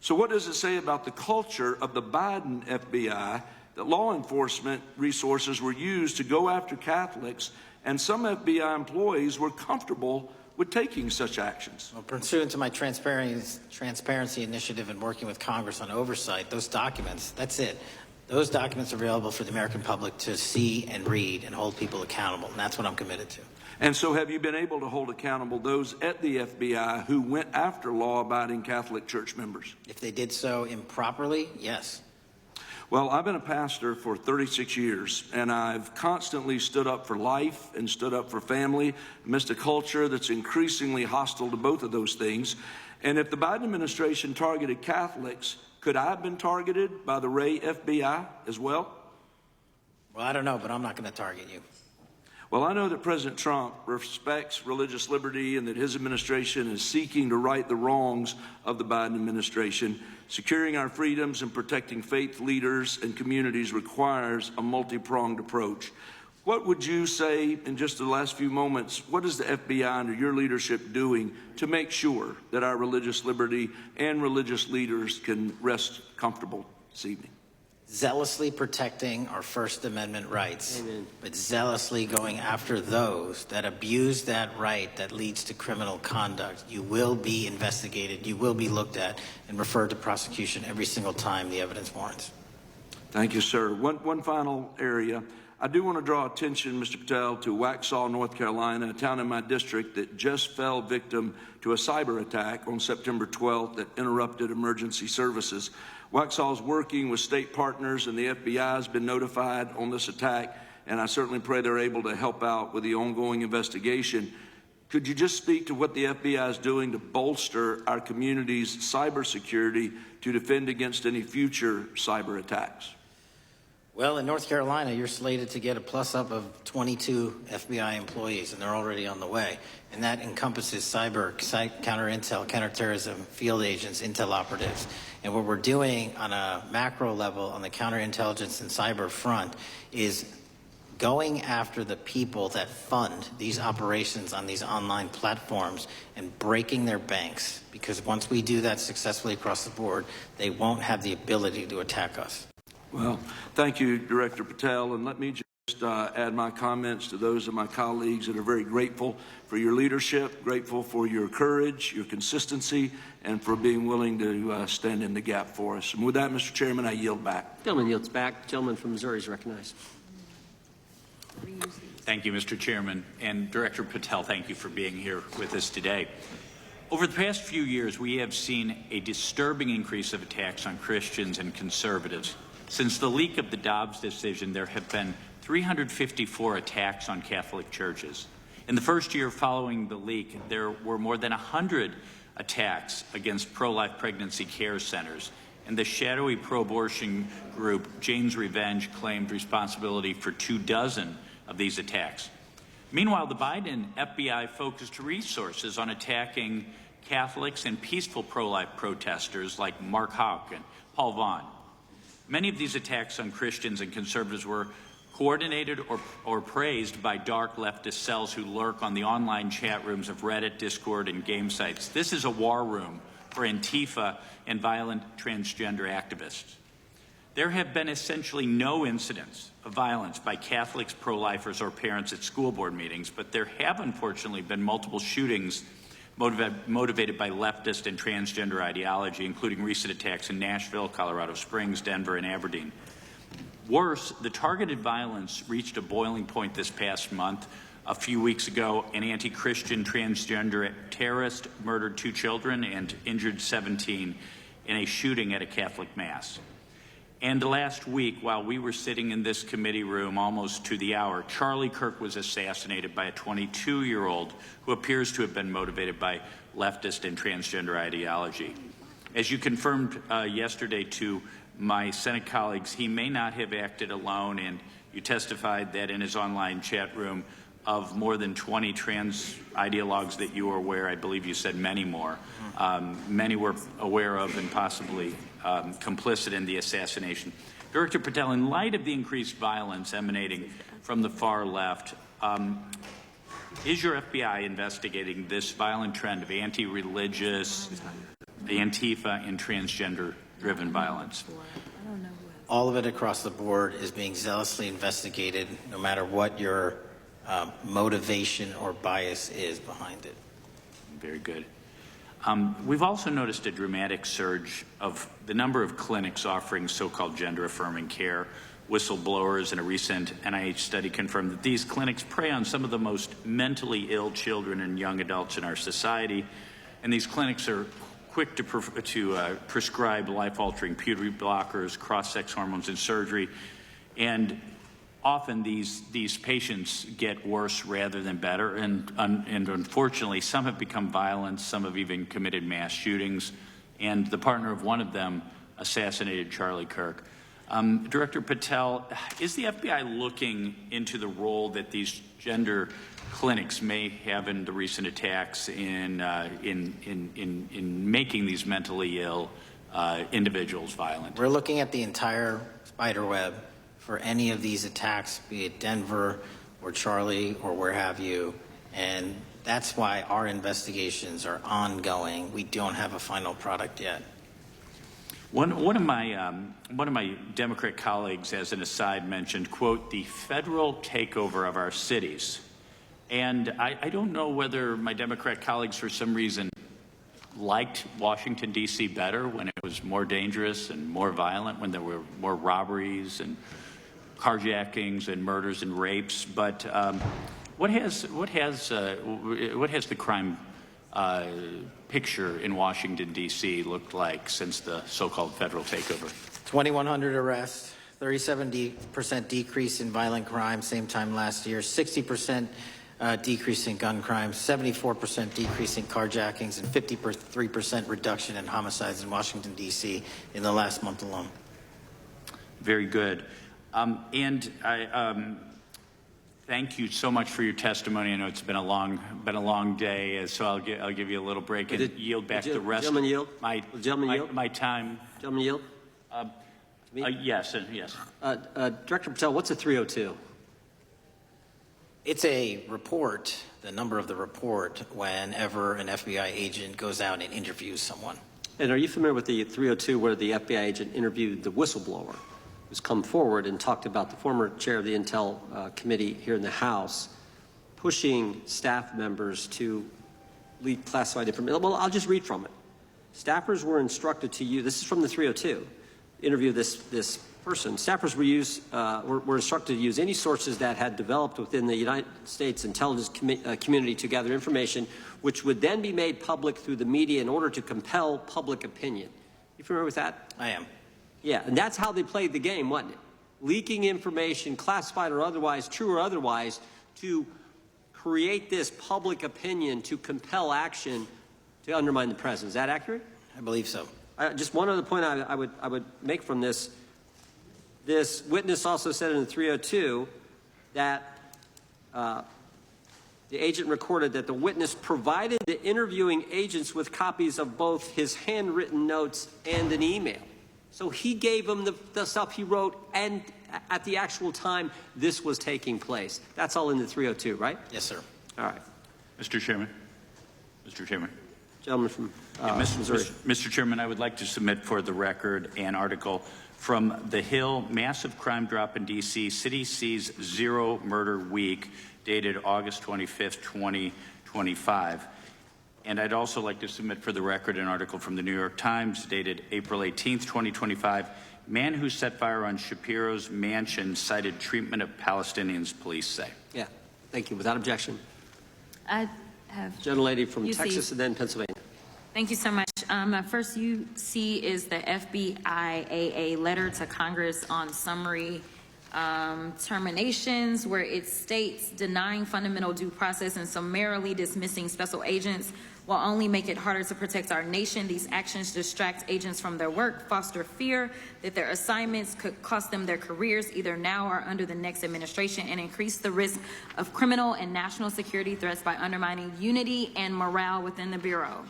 So what does it say about the culture of the Biden FBI that law enforcement resources were used to go after Catholics, and some FBI employees were comfortable with taking such actions? Well, pursuant to my transparency initiative and working with Congress on oversight, those documents, that's it. Those documents are available for the American public to see and read and hold people accountable, and that's what I'm committed to. And so have you been able to hold accountable those at the FBI who went after law-abiding Catholic church members? If they did so improperly, yes. Well, I've been a pastor for 36 years, and I've constantly stood up for life and stood up for family amidst a culture that's increasingly hostile to both of those things. And if the Biden administration targeted Catholics, could I have been targeted by the Ray FBI as well? Well, I don't know, but I'm not going to target you. Well, I know that President Trump respects religious liberty and that his administration is seeking to right the wrongs of the Biden administration. Securing our freedoms and protecting faith leaders and communities requires a multi-pronged approach. What would you say in just the last few moments, what is the FBI under your leadership doing to make sure that our religious liberty and religious leaders can rest comfortable this evening? Zealously protecting our First Amendment rights, but zealously going after those that abuse that right that leads to criminal conduct. You will be investigated, you will be looked at, and referred to prosecution every single time the evidence warrants. Thank you, sir. One final area. I do want to draw attention, Mr. Patel, to Waxhaw, North Carolina, a town in my district that just fell victim to a cyber attack on September 12th that interrupted emergency services. Waxhaw is working with state partners, and the FBI has been notified on this attack, and I certainly pray they're able to help out with the ongoing investigation. Could you just speak to what the FBI is doing to bolster our community's cybersecurity to defend against any future cyber attacks? Well, in North Carolina, you're slated to get a plus-up of 22 FBI employees, and they're already on the way. And that encompasses cyber, counter-intel, counterterrorism, field agents, intel operatives. And what we're doing on a macro level on the counterintelligence and cyber front is going after the people that fund these operations on these online platforms and breaking their banks. Because once we do that successfully across the board, they won't have the ability to attack us. Well, thank you, Director Patel, and let me just add my comments to those of my colleagues that are very grateful for your leadership, grateful for your courage, your consistency, and for being willing to stand in the gap for us. And with that, Mr. Chairman, I yield back. Gentleman yields back. Gentleman from Missouri is recognized. Thank you, Mr. Chairman. And Director Patel, thank you for being here with us today. Over the past few years, we have seen a disturbing increase of attacks on Christians and conservatives. Since the leak of the Dobbs decision, there have been 354 attacks on Catholic churches. In the first year following the leak, there were more than 100 attacks against pro-life pregnancy care centers, and the shadowy pro-abortion group Jane's Revenge claimed responsibility for 24 of these attacks. Meanwhile, the Biden FBI focused resources on attacking Catholics and peaceful pro-life protesters like Mark Houck and Paul Vaughn. Many of these attacks on Christians and conservatives were coordinated or praised by dark leftist cells who lurk on the online chat rooms of Reddit, Discord, and game sites. This is a war room for Antifa and violent transgender activists. There have been essentially no incidents of violence by Catholics, pro-lifers, or parents at school board meetings, but there have unfortunately been multiple shootings motivated by leftist and transgender ideology, including recent attacks in Nashville, Colorado Springs, Denver, and Aberdeen. Worse, the targeted violence reached a boiling point this past month. A few weeks ago, an anti-Christian transgender terrorist murdered 2 children and injured 17 in a shooting at a Catholic mass. And last week, while we were sitting in this committee room almost to the hour, Charlie Kirk was assassinated by a 22-year-old who appears to have been motivated by leftist and transgender ideology. As you confirmed yesterday to my Senate colleagues, he may not have acted alone, and you testified that in his online chat room of more than 20 trans ideologues that you were aware, I believe you said many more, many were aware of and possibly complicit in the assassination. Director Patel, in light of the increased violence emanating from the far left, is your FBI investigating this violent trend of anti-religious, Antifa, and transgender-driven violence? All of it across the board is being zealously investigated, no matter what your motivation or bias is behind it. Very good. We've also noticed a dramatic surge of the number of clinics offering so-called gender-affirming care. Whistleblowers in a recent NIH study confirmed that these clinics prey on some of the most mentally ill children and young adults in our society, and these clinics are quick to prescribe life-altering puberty blockers, cross-sex hormones, and surgery, and often these patients get worse rather than better, and unfortunately, some have become violent, some have even committed mass shootings, and the partner of one of them assassinated Charlie Kirk. Director Patel, is the FBI looking into the role that these gender clinics may have in the recent attacks in making these mentally ill individuals violent? We're looking at the entire spider web for any of these attacks, be it Denver or Charlie or where have you, and that's why our investigations are ongoing. We don't have a final product yet. One of my Democrat colleagues, as an aside, mentioned, quote, the federal takeover of our cities. And I don't know whether my Democrat colleagues, for some reason, liked Washington, D.C. better when it was more dangerous and more violent, when there were more robberies and carjackings and murders and rapes. But what has the crime picture in Washington, D.C. looked like since the so-called federal takeover? 2,100 arrests, 37% decrease in violent crime, same time last year, 60% decrease in gun crimes, 74% decrease in carjackings, and 53% reduction in homicides in Washington, D.C. in the last month alone. Very good. And I thank you so much for your testimony. I know it's been a long day, so I'll give you a little break and yield back the rest of my time. Gentleman yield? Yes. Director Patel, what's a 302? It's a report, the number of the report, whenever an FBI agent goes out and interviews someone. And are you familiar with the 302 where the FBI agent interviewed the whistleblower who's come forward and talked about the former chair of the Intel Committee here in the House pushing staff members to leak classified information? Well, I'll just read from it. Staffers were instructed to use, this is from the 302, interview this person. Staffers were instructed to use any sources that had developed within the United States intelligence community to gather information, which would then be made public through the media in order to compel public opinion. You familiar with that? I am. Yeah, and that's how they played the game, wasn't it? Leaking information, classified or otherwise, true or otherwise, to create this public opinion to compel action to undermine the president. Is that accurate? I believe so. Just one other point I would make from this. This witness also said in the 302 that the agent recorded that the witness provided the interviewing agents with copies of both his handwritten notes and an email. So he gave them the stuff he wrote, and at the actual time this was taking place. That's all in the 302, right? Yes, sir. All right. Mr. Chairman. Mr. Chairman. Gentleman from Missouri. Mr. Chairman, I would like to submit for the record an article from The Hill, Massive Crime Drop in D.C., City Sees Zero Murder Week, dated August 25th, 2025. And I'd also like to submit for the record an article from the New York Times, dated April 18th, 2025. Man who set fire on Shapiro's mansion cited treatment of Palestinians, police say. Yeah, thank you. Without objection. I have Gentlelady from UC. Texas and then Pennsylvania. Thank you so much. My first UC is the FBIAA letter to Congress on summary terminations, where it states denying fundamental due process and summarily dismissing special agents will only make it harder to protect our nation. These actions distract agents from their work, foster fear that their assignments could cost them their careers either now or under the next administration, and increase the risk of criminal and national security threats by undermining unity and morale within the Bureau.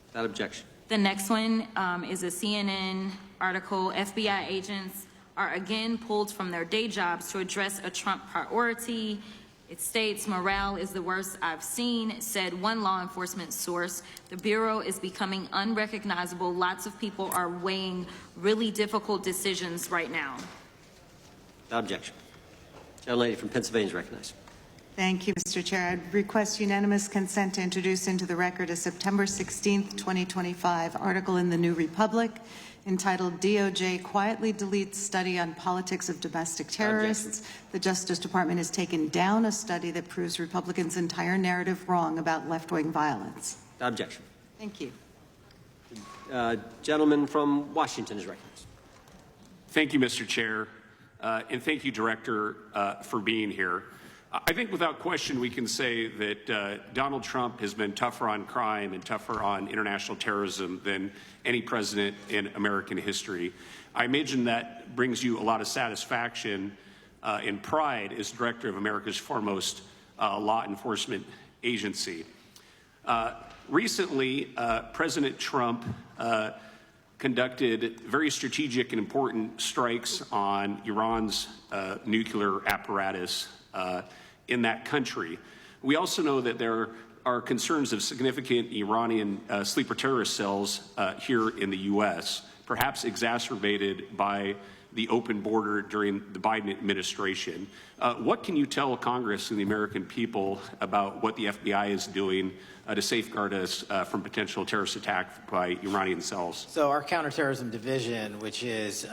Without objection. The next one is a CNN article. FBI agents are again pulled from their day jobs to address a Trump priority. It states, morale is the worst I've seen, said one law enforcement source. The Bureau is becoming unrecognizable. Lots of people are weighing really difficult decisions right now. Without objection. Gentlelady from Pennsylvania is recognized. Thank you, Mr. Chair. I'd request unanimous consent to introduce into the record a September 16th, 2025 article in the New Republic entitled DOJ Quietly Deletes Study on Politics of Domestic Terrorists. The Justice Department has taken down a study that proves Republicans' entire narrative wrong about left-wing violence. Without objection. Thank you. Gentleman from Washington is recognized. Thank you, Mr. Chair, and thank you, Director, for being here. I think without question we can say that Donald Trump has been tougher on crime and tougher on international terrorism than any president in American history. I imagine that brings you a lot of satisfaction and pride as director of America's foremost law enforcement agency. Recently, President Trump conducted very strategic and important strikes on Iran's nuclear apparatus in that country. We also know that there are concerns of significant Iranian sleeper terrorist cells here in the U.S., perhaps exacerbated by the open border during the Biden administration. What can you tell Congress and the American people about what the FBI is doing to safeguard us from potential terrorist attack by Iranian cells? So our counterterrorism division, which is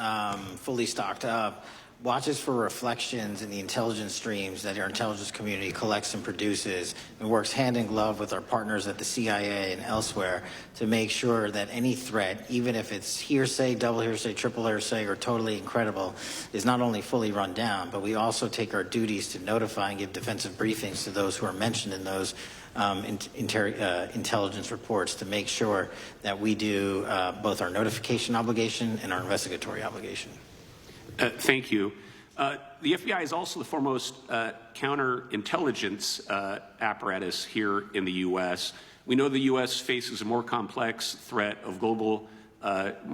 fully stocked up, watches for reflections in the intelligence streams that our intelligence community collects and produces, and works hand in glove with our partners at the CIA and elsewhere to make sure that any threat, even if it's hearsay, double hearsay, triple hearsay, or totally incredible, is not only fully run down, but we also take our duties to notify and give defensive briefings to those who are mentioned in those intelligence reports to make sure that we do both our notification obligation and our investigatory obligation. Thank you. The FBI is also the foremost counterintelligence apparatus here in the U.S. We know the U.S. faces a more complex threat of global,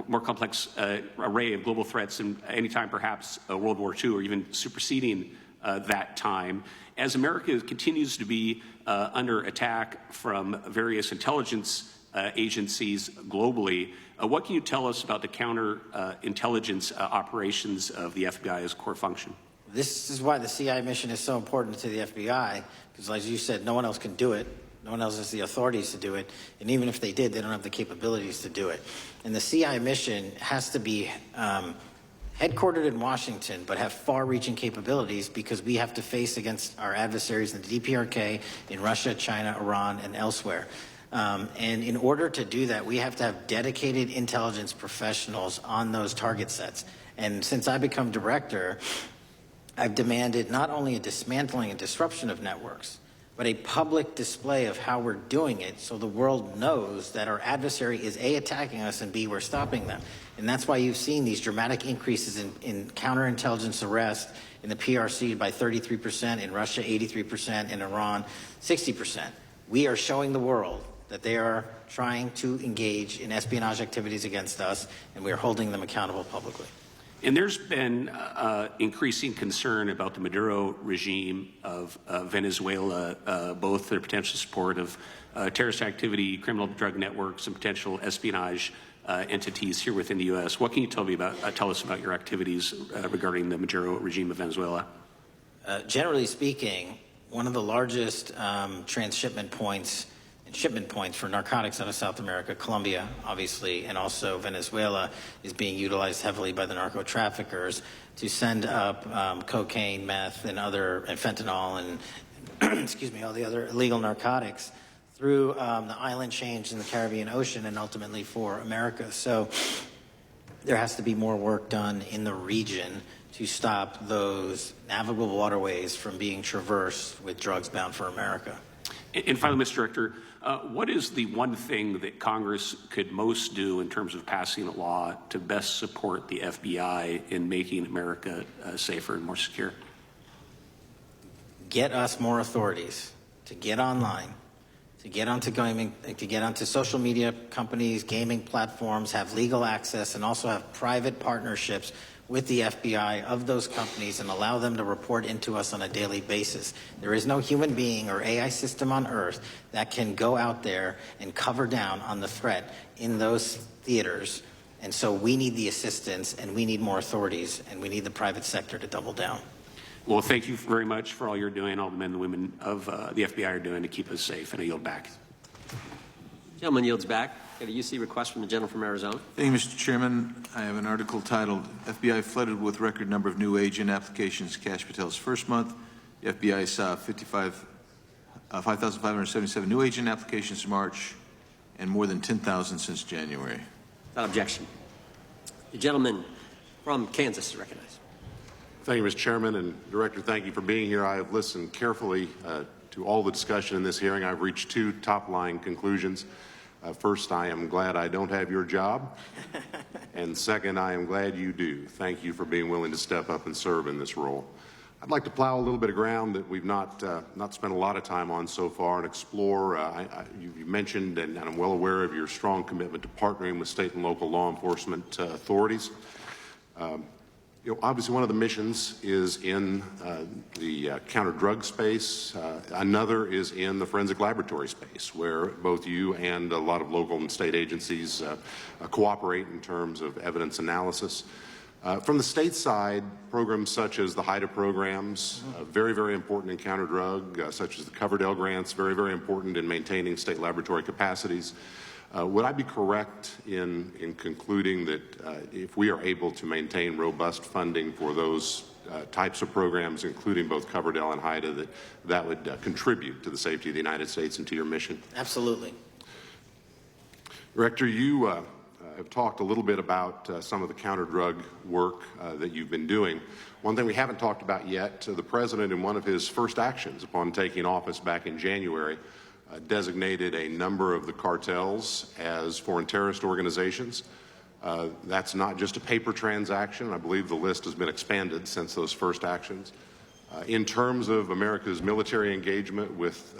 more complex array of global threats than any time perhaps World War II or even superseding that time. As America continues to be under attack from various intelligence agencies globally, what can you tell us about the counterintelligence operations of the FBI as a core function? This is why the CIA mission is so important to the FBI, because as you said, no one else can do it. No one else has the authorities to do it. And even if they did, they don't have the capabilities to do it. And the CIA mission has to be headquartered in Washington, but have far-reaching capabilities because we have to face against our adversaries in the DPRK, in Russia, China, Iran, and elsewhere. And in order to do that, we have to have dedicated intelligence professionals on those target sets. And since I become director, I've demanded not only a dismantling and disruption of networks, but a public display of how we're doing it so the world knows that our adversary is A, attacking us, and B, we're stopping them. And that's why you've seen these dramatic increases in counterintelligence arrests in the PRC by 33%, in Russia 83%, in Iran 60%. We are showing the world that they are trying to engage in espionage activities against us, and we are holding them accountable publicly. And there's been increasing concern about the Maduro regime of Venezuela, both their potential support of terrorist activity, criminal drug networks, and potential espionage entities here within the U.S. What can you tell us about your activities regarding the Maduro regime of Venezuela? Generally speaking, one of the largest transshipment points and shipment points for narcotics out of South America, Colombia, obviously, and also Venezuela, is being utilized heavily by the narco traffickers to send up cocaine, meth, and fentanyl, and excuse me, all the other illegal narcotics through the island chains in the Caribbean Ocean and ultimately for America. So there has to be more work done in the region to stop those navigable waterways from being traversed with drugs bound for America. And finally, Mr. Director, what is the one thing that Congress could most do in terms of passing a law to best support the FBI in making America safer and more secure? Get us more authorities to get online, to get onto social media companies, gaming platforms, have legal access, and also have private partnerships with the FBI of those companies and allow them to report into us on a daily basis. There is no human being or AI system on Earth that can go out there and cover down on the threat in those theaters. And so we need the assistance, and we need more authorities, and we need the private sector to double down. Well, thank you very much for all you're doing, all the men and women of the FBI are doing to keep us safe. And I yield back. Gentleman yields back. Got a UC request from the gentleman from Arizona. Thank you, Mr. Chairman. I have an article titled, FBI Flooded with Record Number of New Agent Applications, Kash Patel's First Month. The FBI saw 5,577 new agent applications in March and more than 10,000 since January. Without objection. The gentleman from Kansas is recognized. Thank you, Mr. Chairman. And Director, thank you for being here. I have listened carefully to all the discussion in this hearing. I've reached two top-line conclusions. First, I am glad I don't have your job. And second, I am glad you do. Thank you for being willing to step up and serve in this role. I'd like to plow a little bit of ground that we've not spent a lot of time on so far and explore. You mentioned, and I'm well aware of your strong commitment to partnering with state and local law enforcement authorities. Obviously, one of the missions is in the counter-drug space. Another is in the forensic laboratory space, where both you and a lot of local and state agencies cooperate in terms of evidence analysis. From the state side, programs such as the HIDA programs, very, very important in counter-drug, such as the Coverdell grants, very, very important in maintaining state laboratory capacities. Would I be correct in concluding that if we are able to maintain robust funding for those types of programs, including both Coverdell and HIDA, that would contribute to the safety of the United States and to your mission? Absolutely. Director, you have talked a little bit about some of the counter-drug work that you've been doing. One thing we haven't talked about yet, the President, in one of his first actions upon taking office back in January, designated a number of the cartels as foreign terrorist organizations. That's not just a paper transaction. I believe the list has been expanded since those first actions. In terms of America's military engagement with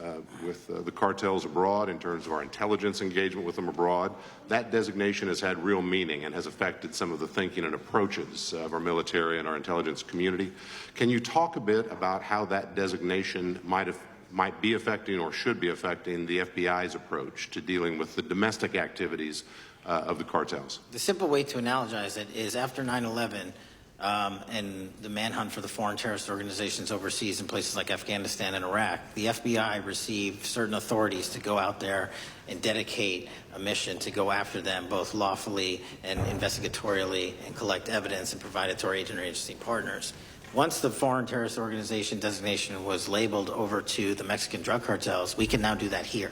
the cartels abroad, in terms of our intelligence engagement with them abroad, that designation has had real meaning and has affected some of the thinking and approaches of our military and our intelligence community. Can you talk a bit about how that designation might be affecting or should be affecting the FBI's approach to dealing with the domestic activities of the cartels? The simple way to analogize it is after 9/11 and the manhunt for the foreign terrorist organizations overseas in places like Afghanistan and Iraq, the FBI received certain authorities to go out there and dedicate a mission to go after them both lawfully and investigatorially and collect evidence and provide it to our agency partners. Once the foreign terrorist organization designation was labeled over to the Mexican drug cartels, we can now do that here.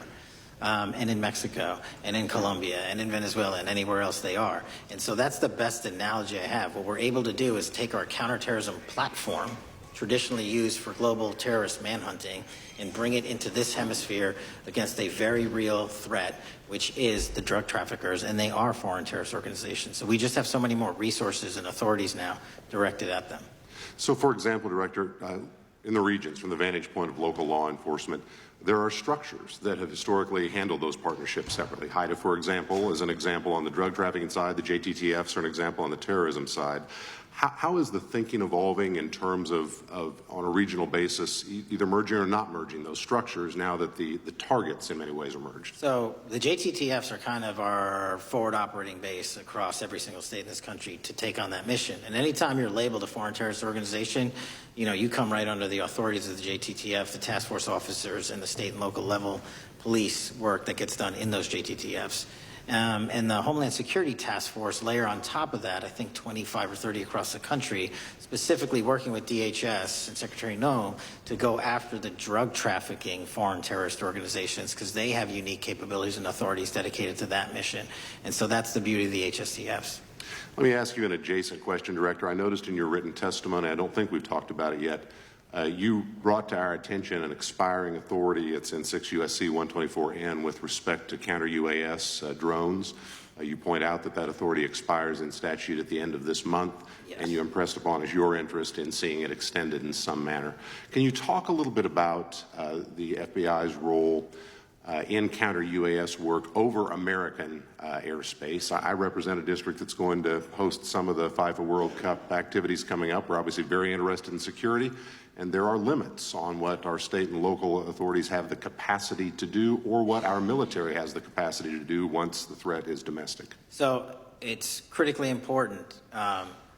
and in Mexico, and in Colombia, and in Venezuela, and anywhere else they are. And so that's the best analogy I have. What we're able to do is take our counterterrorism platform, traditionally used for global terrorist manhunting, and bring it into this hemisphere against a very real threat, which is the drug traffickers, and they are foreign terrorist organizations. So we just have so many more resources and authorities now directed at them. So, for example, Director, in the regions, from the vantage point of local law enforcement, there are structures that have historically handled those partnerships separately. HIDTA, for example, is an example on the drug trafficking side. The JTTFs are an example on the terrorism side. How is the thinking evolving in terms of on a regional basis, either merging or not merging those structures now that the targets in many ways are merged? So the JTTFs are kind of our forward operating base across every single state in this country to take on that mission. And anytime you're labeled a foreign terrorist organization, you come right under the authorities of the JTTF, the task force officers, and the state and local level police work that gets done in those JTTFs. And the Homeland Security Task Force layer on top of that, I think 25 or 30 across the country, specifically working with DHS and Secretary No to go after the drug trafficking foreign terrorist organizations, because they have unique capabilities and authorities dedicated to that mission. And so that's the beauty of the HSTFs. Let me ask you an adjacent question, Director. I noticed in your written testimony, I don't think we've talked about it yet, you brought to our attention an expiring authority. It's in 6 U.S.C. 124N with respect to counter-UAS drones. You point out that that authority expires in statute at the end of this month, yes, and you impressed upon us your interest in seeing it extended in some manner. Can you talk a little bit about the FBI's role in counter-UAS work over American airspace? I represent a district that's going to host some of the FIFA World Cup activities coming up. We're obviously very interested in security, and there are limits on what our state and local authorities have the capacity to do or what our military has the capacity to do once the threat is domestic. So it's critically important.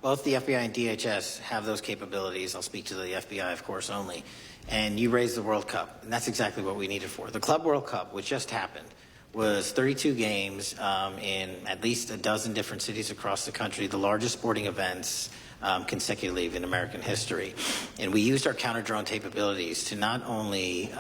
Both the FBI and DHS have those capabilities. I'll speak to the FBI, of course, only. And you raised the World Cup, and that's exactly what we need it for. The Club World Cup, which just happened, was 32 games in at least a dozen different cities across the country, the largest sporting events consecutively in American history. And we used our counter-drone capabilities to not only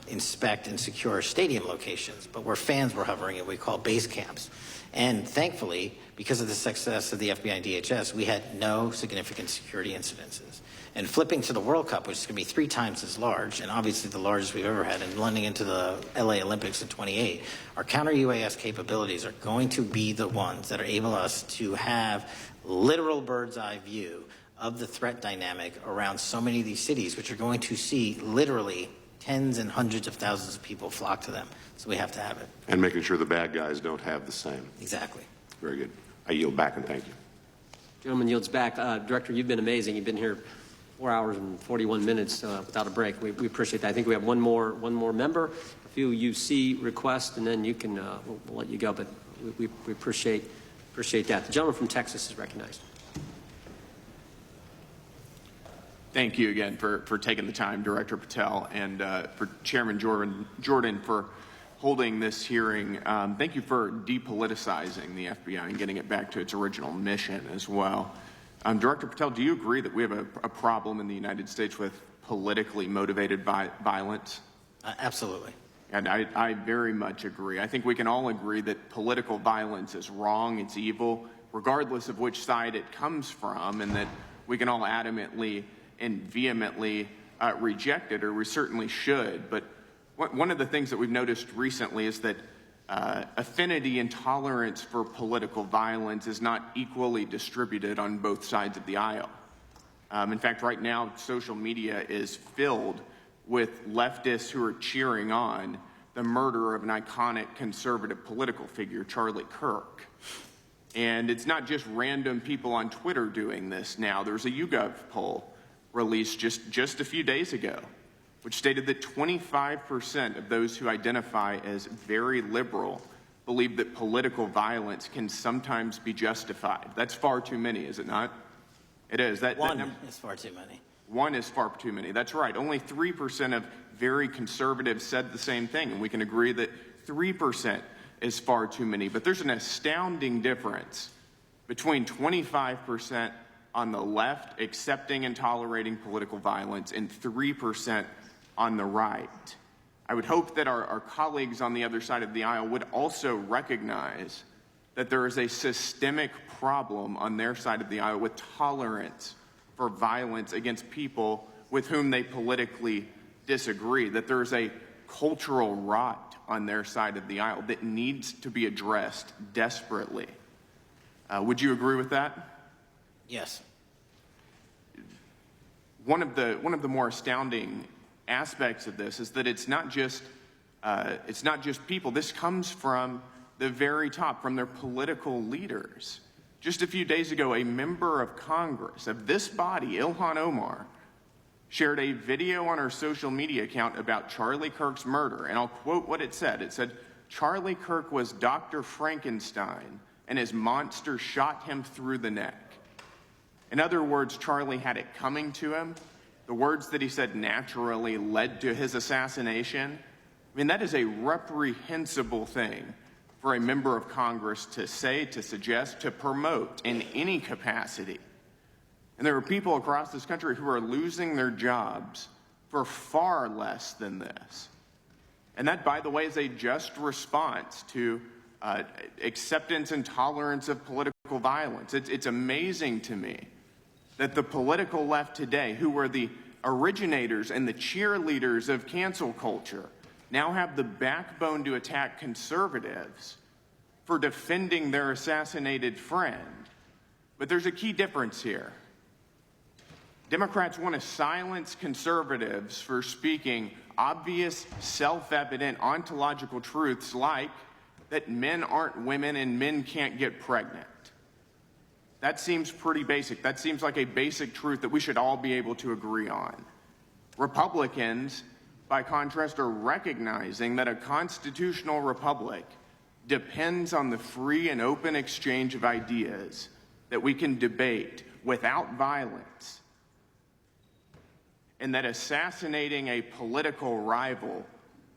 inspect and secure stadium locations, but where fans were hovering and we call base camps. And thankfully, because of the success of the FBI and DHS, we had no significant security incidences. And flipping to the World Cup, which is going to be 3 times as large, and obviously the largest we've ever had, and blending into the LA Olympics in 28, our counter-UAS capabilities are going to be the ones that are able us to have literal bird's eye view of the threat dynamic around so many of these cities, which are going to see literally tens and hundreds of thousands of people flock to them. So we have to have it. And making sure the bad guys don't have the same. Exactly. Very good. I yield back and thank you. Gentleman yields back. Director, you've been amazing. You've been here 4 hours and 41 minutes without a break. We appreciate that. I think we have one more member, a few UC requests, and then you can we'll let you go. But we appreciate that. The gentleman from Texas is recognized. Thank you again for taking the time, Director Patel, and for Chairman Jordan for holding this hearing. Thank you for depoliticizing the FBI and getting it back to its original mission as well. Director Patel, do you agree that we have a problem in the United States with politically motivated violence? Absolutely. And I very much agree. I think we can all agree that political violence is wrong, it's evil, regardless of which side it comes from, and that we can all adamantly and vehemently reject it, or we certainly should. But one of the things that we've noticed recently is that affinity and tolerance for political violence is not equally distributed on both sides of the aisle. In fact, right now, social media is filled with leftists who are cheering on the murder of an iconic conservative political figure, Charlie Kirk. And it's not just random people on Twitter doing this now. There's a YouGov poll released just a few days ago, which stated that 25% of those who identify as very liberal believe that political violence can sometimes be justified. That's far too many, is it not? It is. One is far too many. One is far too many. That's right. Only 3% of very conservatives said the same thing, and we can agree that 3% is far too many. But there's an astounding difference between 25% on the left accepting and tolerating political violence and 3% on the right. I would hope that our colleagues on the other side of the aisle would also recognize that there is a systemic problem on their side of the aisle with tolerance for violence against people with whom they politically disagree, that there is a cultural rot on their side of the aisle that needs to be addressed desperately. Would you agree with that? Yes. One of the more astounding aspects of this is that it's not just people. This comes from the very top, from their political leaders. Just a few days ago, a member of Congress of this body, Ilhan Omar, shared a video on her social media account about Charlie Kirk's murder, and I'll quote what it said. It said, "Charlie Kirk was Dr. Frankenstein, and his monster shot him through the neck." In other words, Charlie had it coming to him. The words that he said naturally led to his assassination. I mean, that is a reprehensible thing for a member of Congress to say, to suggest, to promote in any capacity. And there are people across this country who are losing their jobs for far less than this. And that, by the way, is a just response to acceptance and tolerance of political violence. It's amazing to me that the political left today, who were the originators and the cheerleaders of cancel culture, now have the backbone to attack conservatives for defending their assassinated friend. But there's a key difference here. Democrats want to silence conservatives for speaking obvious, self-evident ontological truths like that men aren't women and men can't get pregnant. That seems pretty basic. That seems like a basic truth that we should all be able to agree on. Republicans, by contrast, are recognizing that a constitutional republic depends on the free and open exchange of ideas that we can debate without violence, and that assassinating a political rival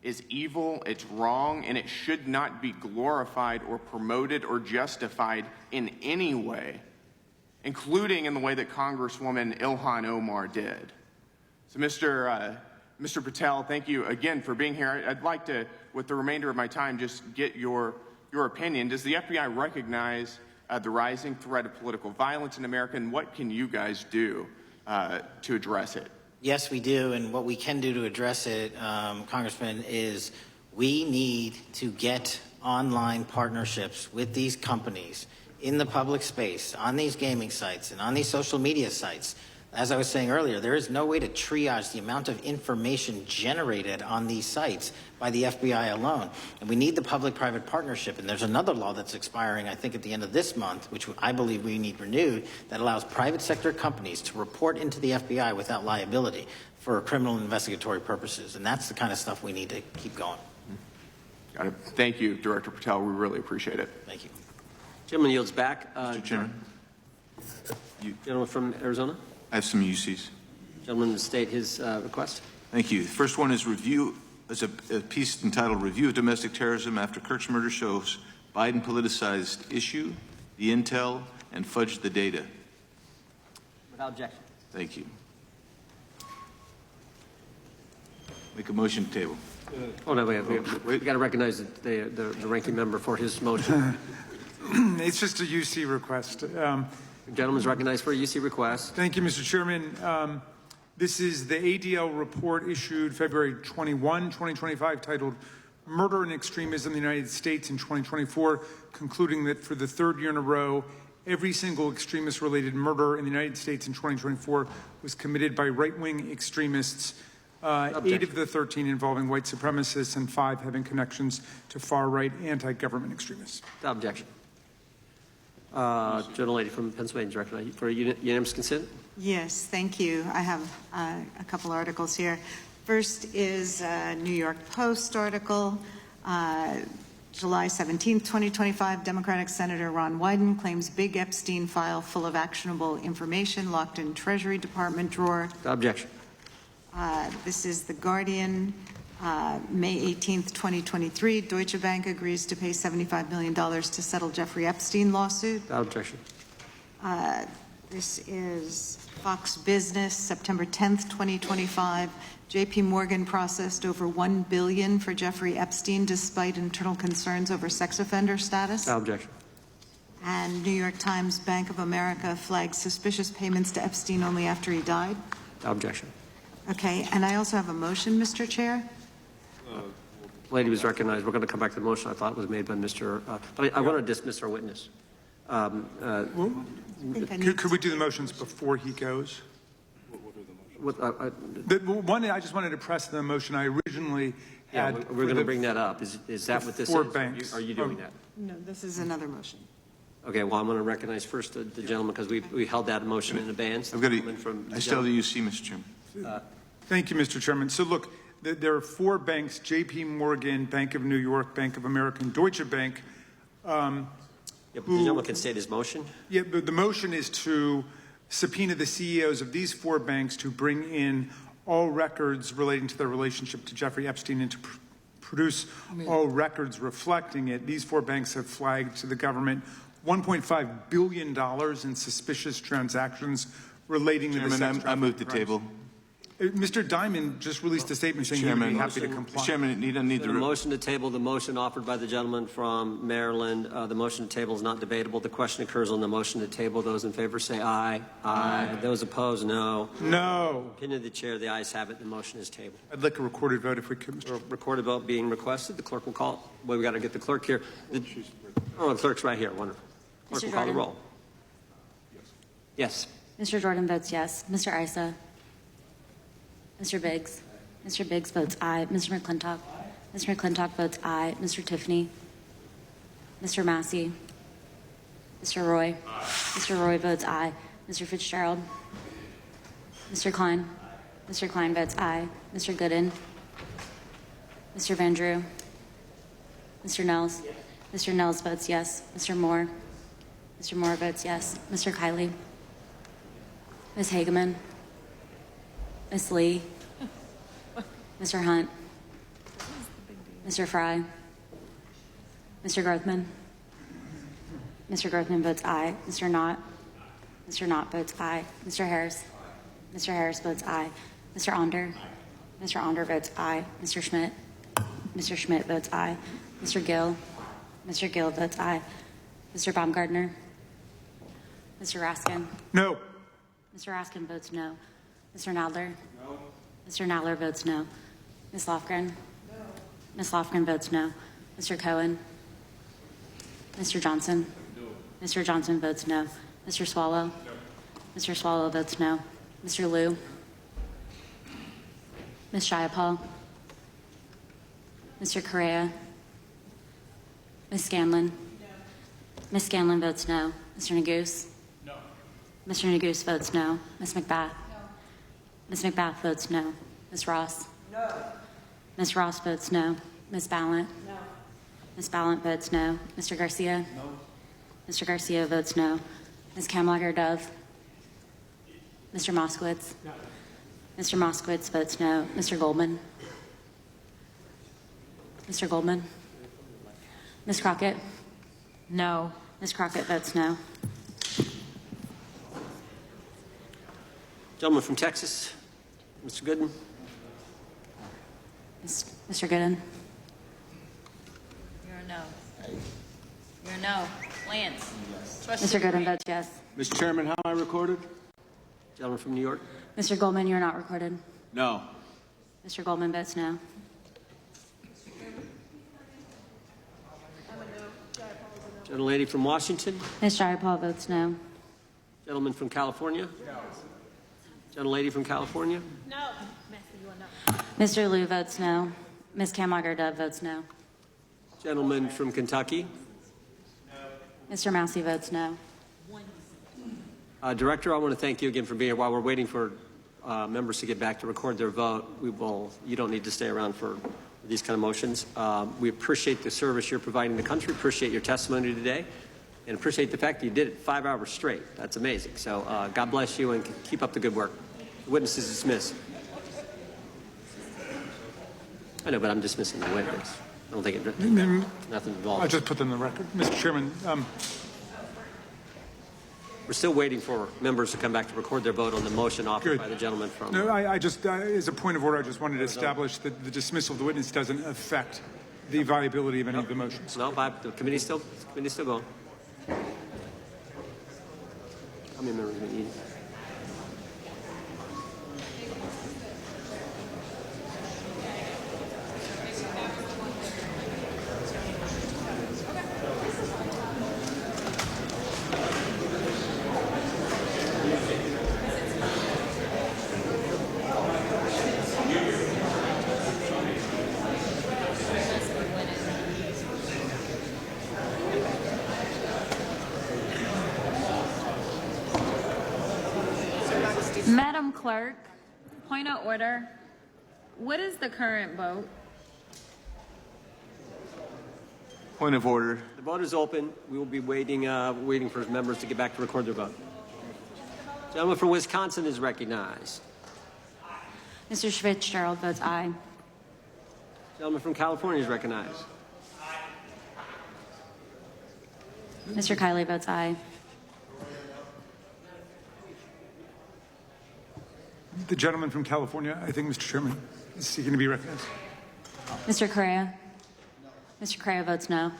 is evil, it's wrong, and it should not be glorified or promoted or justified in any way, including in the way that Congresswoman Ilhan Omar did. So Mr. Patel, thank you again for being here. I'd like to, with the remainder of my time, just get your opinion. Does the FBI recognize the rising threat of political violence in America, and what can you guys do to address it? Yes, we do, and what we can do to address it, Congressman, is we need to get online partnerships with these companies in the public space, on these gaming sites, and on these social media sites. As I was saying earlier, there is no way to triage the amount of information generated on these sites by the FBI alone. And we need the public-private partnership. And there's another law that's expiring, I think, at the end of this month, which I believe we need renewed, that allows private sector companies to report into the FBI without liability for criminal investigatory purposes. And that's the kind of stuff we need to keep going. Got it. Thank you, Director Patel. We really appreciate it. Thank you. Gentleman yields back. Mr. Chairman. Gentleman from Arizona. I have some UCs. Gentleman to state his request. Thank you. The first one is a piece entitled Review of Domestic Terrorism After Kirk's Murder Shows Biden Politicized Issue, the Intel, and Fudged the Data. Without objection. Thank you. Make a motion to table. Oh, no, we got to recognize the ranking member for his motion. It's just a UC request. The gentleman is recognized for a UC request. Thank you, Mr. Chairman. This is the ADL report issued February 21, 2025, titled Murder and Extremism in the United States in 2024, concluding that for the third year in a row, every single extremist-related murder in the United States in 2024 was committed by right-wing extremists, 8 of the 13 involving white supremacists and 5 having connections to far-right anti-government extremists. Without objection. Gentlelady from Pennsylvania is recognized for unanimous consent. Yes, thank you. I have a couple articles here. First is a New York Post article, July 17th, 2025. Democratic Senator Ron Wyden claims big Epstein file full of actionable information locked in Treasury Department drawer. Without objection. This is The Guardian, May 18th, 2023. Deutsche Bank agrees to pay $75 million to settle Jeffrey Epstein lawsuit. Without objection. This is Fox Business, September 10th, 2025. JP Morgan processed over $1 billion for Jeffrey Epstein despite internal concerns over sex offender status. No objection. And New York Times, Bank of America flagged suspicious payments to Epstein only after he died. No objection. Okay, and I also have a motion, Mr. Chair. Lady was recognized. We're going to come back to the motion I thought was made by Mr. But I want to dismiss our witness. Could we do the motions before he goes? One, I just wanted to press the motion I originally had. Yeah, we're going to bring that up. Is that what this is? Four banks. Are you doing that? No, this is another motion. Okay, well, I'm going to recognize first the gentleman because we held that motion in advance. I've got I still have the UC, Mr. Chairman. Thank you, Mr. Chairman. So look, there are 4 banks, JP Morgan, Bank of New York, Bank of America, and Deutsche Bank. Yeah, but the gentleman can state his motion. Yeah, but the motion is to subpoena the CEOs of these 4 banks to bring in all records relating to their relationship to Jeffrey Epstein and to produce all records reflecting it. These 4 banks have flagged to the government $1.5 billion in suspicious transactions relating to the sex trafficking. I move the table. Mr. Diamond just released a statement saying he would be happy to comply. Mr. Chairman, you don't need The motion to table, the motion offered by the gentleman from Maryland. The motion to table is not debatable. The question occurs on the motion to table. Those in favor say aye. Aye. Those opposed, no. No. Opinion of the chair, the ayes have it. The motion is tabled. I'd like a recorded vote if we could, Mr. Recorded vote being requested. The clerk will call. Well, we got to get the clerk here. The clerk's right here. Wonderful. Clerk will call the roll. Yes. Mr. Jordan votes yes. Mr. Issa? Mr. Biggs? Mr. Biggs votes aye. Mr. McClintock? Mr. McClintock votes aye. Mr. Tiffany? Mr. Massey? Mr. Roy? Mr. Roy votes aye. Mr. Fitzgerald? Mr. Klein? Mr. Klein votes aye. Mr. Gooden? Mr. Van Drew? Mr. Nels? Mr. Nels votes yes. Mr. Moore? Mr. Moore votes yes. Mr. Kiley? Ms. Hageman? Ms. Lee? Mr. Hunt? Mr. Fry? Mr. Grothman? Mr. Grothman votes aye. Mr. Knott? Mr. Knott votes aye. Mr. Harris? Mr. Harris votes aye. Mr. Onder? Mr. Onder votes aye. Mr. Schmidt? Mr. Schmidt votes aye. Mr. Gill? Mr. Gill votes aye. Mr. Baumgartner? Mr. Raskin? No. Mr. Raskin votes no. Mr. Nadler? No. Mr. Nadler votes no. Ms. Lofgren? No. Ms. Lofgren votes no. Mr. Cohen? Mr. Johnson? No. Mr. Johnson votes no. Mr. Swallow? No. Mr. Swallow votes no. Mr. Liu? Ms. Jayapal? Mr. Correa? Ms. Scanlon? No. Ms. Scanlon votes no. Mr. Neguse? No. Mr. Neguse votes no. Ms. McBath? No. Ms. McBath votes no. Ms. Ross? No. Ms. Ross votes no. Ms. Ballant? No. Ms. Ballant votes no. Mr. Garcia? No. Mr. Garcia votes no. Ms. Kamlager-Dove? Mr. Moskowitz? No. Mr. Moskowitz votes no. Mr. Goldman? Mr. Goldman? Ms. Crockett? No. Ms. Crockett votes no. Gentleman from Texas, Mr. Gooden. Mr. Gooden? You're a no. You're a no. Lance? Mr. Gooden votes yes. Mr. Chairman, how am I recorded? Gentleman from New York. Mr. Goldman, you're not recorded. No. Mr. Goldman votes no. Gentlelady from Washington. Ms. Jayapal votes no. Gentleman from California. Gentlelady from California. No. Mr. Liu votes no. Ms. Kamlager-Dove votes no. Gentleman from Kentucky. Mr. Massey votes no. Director, I want to thank you again for being here. While we're waiting for members to get back to record their vote, you don't need to stay around for these kind of motions. We appreciate the service you're providing the country, appreciate your testimony today, and appreciate the fact that you did it 5 hours straight. That's amazing. So God bless you and keep up the good work. The witness is dismissed. I know, but I'm dismissing the witness. I don't think it nothing involved. I'll just put them in the record. Mr. Chairman, We're still waiting for members to come back to record their vote on the motion offered Good. by the gentleman from... No, I just, as a point of order, I just wanted to establish that the dismissal of the witness doesn't affect the viability of any of the motions. No, the committee's still going. How many members are going to need? Madam Clerk, point of order. What is the current vote? Point of order. The vote is open. We will be waiting for members to get back to record their vote. Gentleman from Wisconsin is recognized. Mr. Fitzgerald votes aye. Gentleman from California is recognized. Mr. Kiley votes aye. The gentleman from California, I think, Mr. Chairman, is seeking to be recognized. Mr. Correa? Mr. Correa votes no.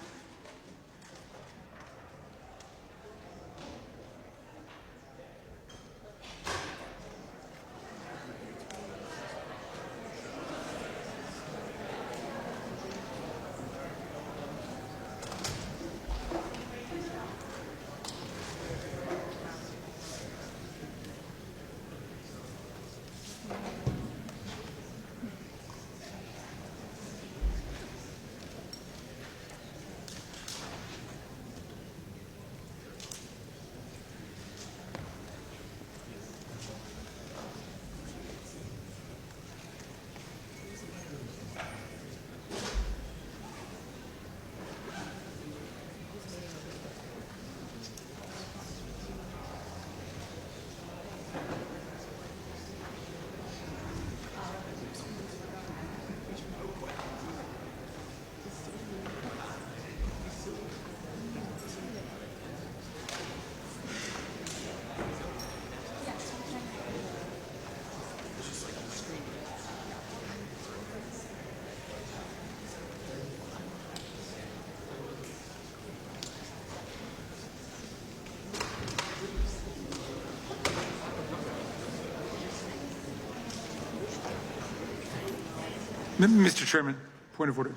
Mr. Chairman, point of order.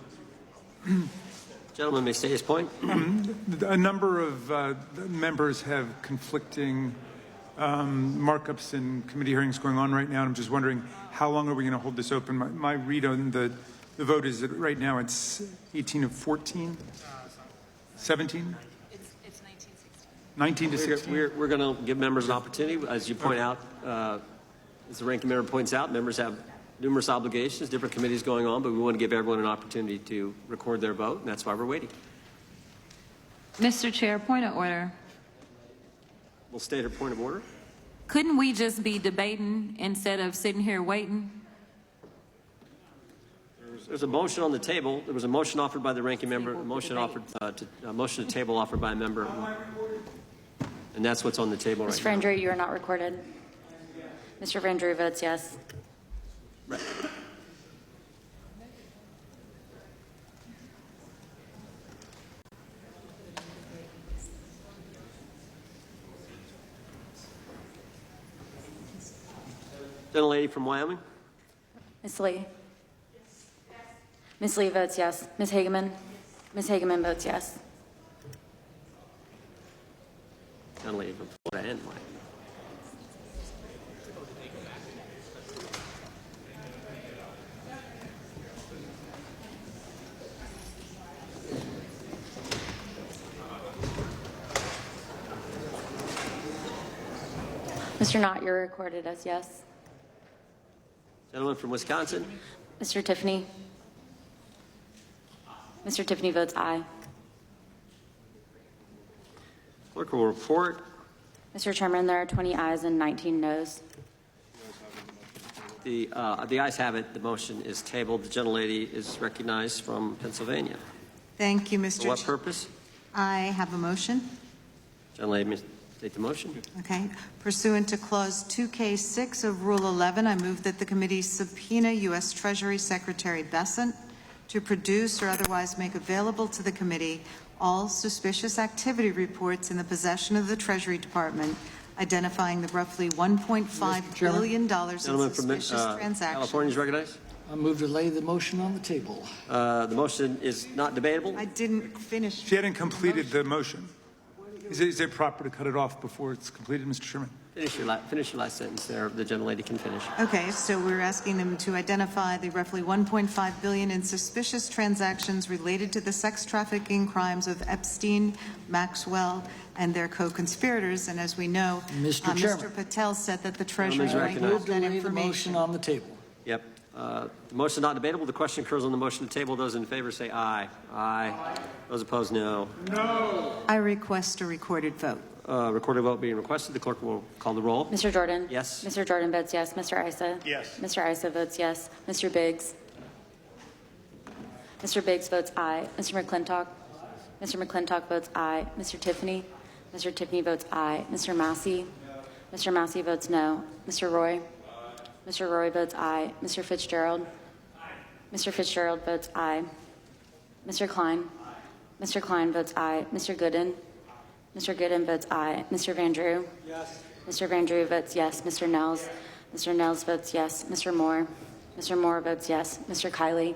Gentleman may say his point. A number of members have conflicting markups in committee hearings going on right now, and I'm just wondering how long are we going to hold this open? My read on the vote is that right now it's 18 of 14, 17? It's 19 to 16. We're going to give members an opportunity. As you point out, as the ranking member points out, members have numerous obligations, different committees going on, but we want to give everyone an opportunity to record their vote, and that's why we're waiting. Mr. Chair, point of order. We'll state our point of order. Couldn't we just be debating instead of sitting here waiting? There's a motion on the table. There was a motion offered by the ranking member, a motion offered a motion to table offered by a member, and that's what's on the table right Mr. now. Frandreau, you are not recorded. Mr. Frandreau votes yes. Right. Gentlelady from Wyoming. Ms. Lee? Ms. Lee votes yes. Ms. Hageman? Ms. Hageman votes yes. Gentlelady from Florida and Wyoming. Mr. Knott, you're recorded as yes. Gentleman from Wisconsin. Mr. Tiffany? Mr. Tiffany votes aye. Clerk will report. Mr. Chairman, there are 20 ayes and 19 noes. The ayes have it. The motion is tabled. The gentlelady is recognized from Pennsylvania. Thank you, Mr. For what purpose? I have a motion. Gentlelady, State the motion. Okay. Pursuant to Clause 2K6 of Rule 11, I move that the committee subpoena U.S. Treasury Secretary Bessent to produce or otherwise make available to the committee all suspicious activity reports in the possession of the Treasury Department, identifying the roughly $1.5 billion in Gentleman from suspicious transactions. California is recognized. I move to lay the motion on the table. The motion is not debatable. I didn't finish. She hadn't completed the motion. Is it proper to cut it off before it's completed, Mr. Chairman? Finish your last sentence there. The gentlelady can finish. Okay, so we're asking them to identify the roughly $1.5 billion in suspicious transactions related to the sex trafficking crimes of Epstein, Maxwell, and their co-conspirators. And as we know, Mr. Chairman. Mr. Patel said that the Treasury Gentleman's might have Move to that lay the information. motion on the table. Yep. The motion is not debatable. The question occurs on the motion to table. Those in favor say aye. Aye. Those opposed, no. I request a recorded vote. Recorded vote being requested. The clerk will call the roll. Mr. Jordan? Yes. Mr. Jordan votes yes. Mr. Issa? Yes. Mr. Issa votes yes. Mr. Biggs? Mr. Biggs votes aye. Mr. McClintock? Mr. McClintock votes aye. Mr. Tiffany? Mr. Tiffany votes aye. Mr. Massey? Mr. Massey votes no. Mr. Roy? Mr. Roy votes aye. Mr. Fitzgerald? Mr. Fitzgerald votes aye. Mr. Klein? Mr. Klein votes aye. Mr. Gooden? Mr. Gooden votes aye. Mr. Van Drew? Yes. Mr. Van Drew votes yes. Mr. Nels? Mr. Nels votes yes. Mr. Moore? Mr. Moore votes yes. Mr. Kiley?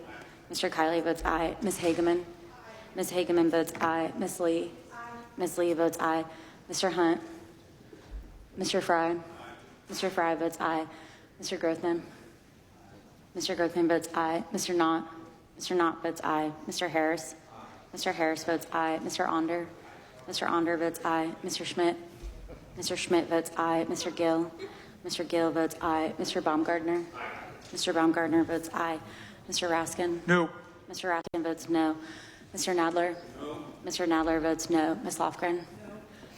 Mr. Kiley votes aye. Ms. Hageman? Ms. Hageman votes aye. Ms. Lee? Ms. Lee votes aye. Mr. Hunt? Mr. Fry? Mr. Fry votes aye. Mr. Grothman? Mr. Grothman votes aye. Mr. Knott? Mr. Knott votes aye. Mr. Harris? Mr. Harris votes aye. Mr. Onder? Mr. Onder votes aye. Mr. Schmidt? Mr. Schmidt votes aye. Mr. Gill? Mr. Gill votes aye. Mr. Baumgartner? Mr. Baumgartner votes aye. Mr. Raskin? No. Mr. Raskin votes no. Mr. Nadler? No. Mr. Nadler votes no. Ms. Lofgren?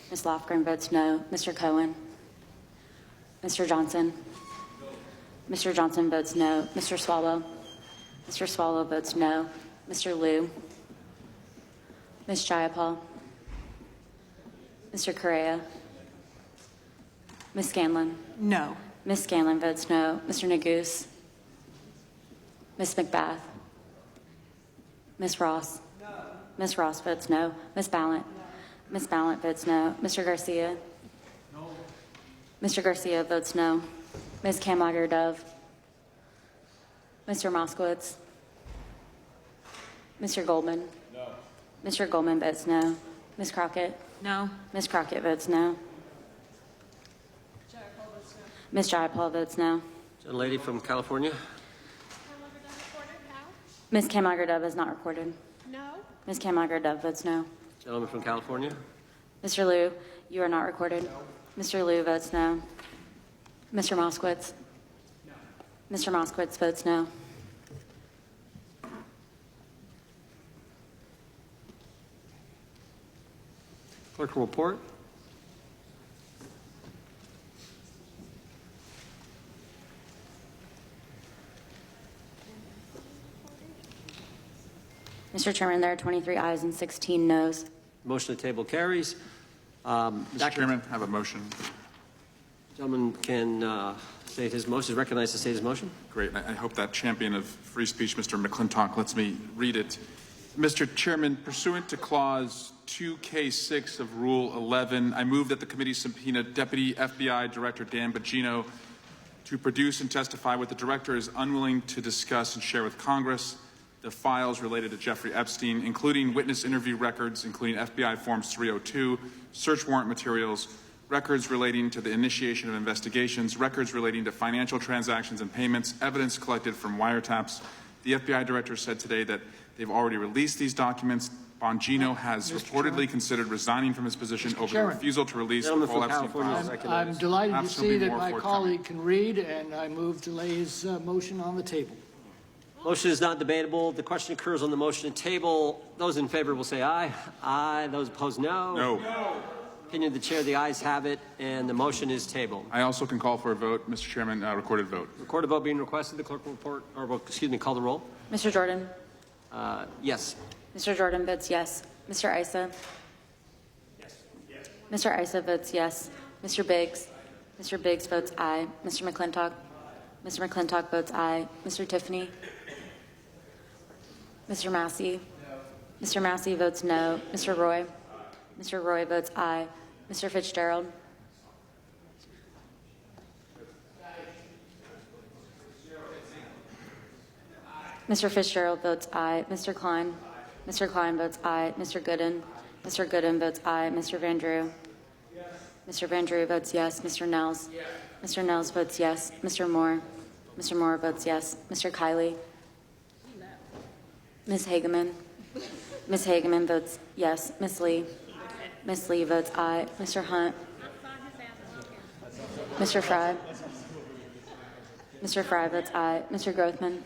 Ms. Lofgren votes no. Mr. Cohen? Mr. Johnson? Mr. Johnson votes no. Mr. Swallow? Mr. Swallow votes no. Mr. Liu? Ms. Jayapal? Mr. Correa? Ms. Scanlon? No. Ms. Scanlon votes no. Mr. Neguse? Ms. McBath? Ms. Ross? No. Ms. Ross votes no. Ms. Ballant? No. Ms. Ballant votes no. Mr. Garcia? No. Mr. Garcia votes no. Ms. Kamlager-Dove? Mr. Moskowitz? Mr. Goldman? No. Mr. Goldman votes no. Ms. Crockett? No. Ms. Crockett votes no. Ms. Jayapal votes no. Gentlelady from California. Ms. Kamlager-Dove is not recorded. No. Ms. Kamlager-Dove votes no. Gentleman from California. Mr. Liu, you are not recorded. No. Mr. Liu votes no. Mr. Moskowitz? No. Mr. Moskowitz votes no. Clerk will report. Mr. Chairman, there are 23 ayes and 16 noes. Motion to table carries. Mr. Chairman, I have a motion. Gentleman can state his motion. Is recognized to state his motion. Great. I hope that champion of free speech, Mr. McClintock, lets me read it. Mr. Chairman, pursuant to Clause 2K6 of Rule 11, I move that the committee subpoena Deputy FBI Director Dan Bongino to produce and testify what the director is unwilling to discuss and share with Congress, the files related to Jeffrey Epstein, including witness interview records, including FBI Forms 302, search warrant materials, records relating to the initiation of investigations, records relating to financial transactions and payments, evidence collected from wiretaps. The FBI director said today that they've already released these documents. Bongino has reportedly considered resigning from his position over the refusal to release the full Epstein files. I'm delighted to see that my forthcoming. colleague can read, and I move to lay his motion on the table. Motion is not debatable. The question occurs on the motion to table. Those in favor will say aye. Aye. Those opposed, no. No. Opinion of the chair, the ayes have it, and the motion is tabled. I also can call for a vote, Mr. Chairman, recorded vote. Recorded vote being requested. The clerk will report, or excuse me, call the roll. Mr. Jordan? Yes. Mr. Jordan votes yes. Mr. Issa? Yes. Mr. Issa votes yes. Mr. Biggs votes aye. Mr. McClintock votes aye. Mr. Tiffany? Mr. Massey? Mr. Massey votes no. Mr. Roy votes aye. Mr. Fitzgerald? Mr. Fitzgerald votes aye. Mr. Klein votes aye. Mr. Gooden votes aye. Mr. Van Drew votes yes. Mr. Nels votes yes. Mr. Moore votes yes. Mr. Kiley? Ms. Hageman votes yes. Ms. Lee votes aye. Mr. Hunt? Mr. Fry votes aye. Mr. Grothman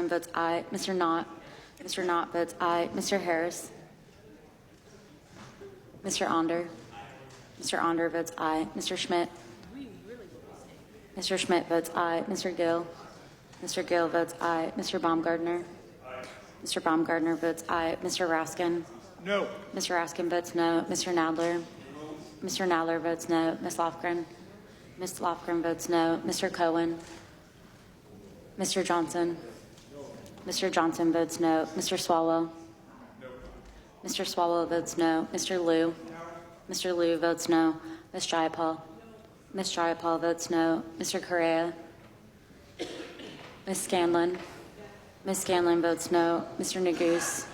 votes aye. Mr. Knott votes aye. Mr. Harris? Mr. Onder votes aye. Mr. Schmidt votes aye. Mr. Gill votes aye. Mr. Baumgartner votes aye. Mr. Raskin? No. Mr. Raskin votes no. Mr. Nadler votes no. Ms. Lofgren votes no. Mr. Cohen? Mr. Johnson votes no. Mr. Swalwell? Mr. Swalwell votes no. Mr. Liu votes no. Ms. Jayapal votes no. Mr. Correa? Ms. Scanlon votes no. Mr. Neguse?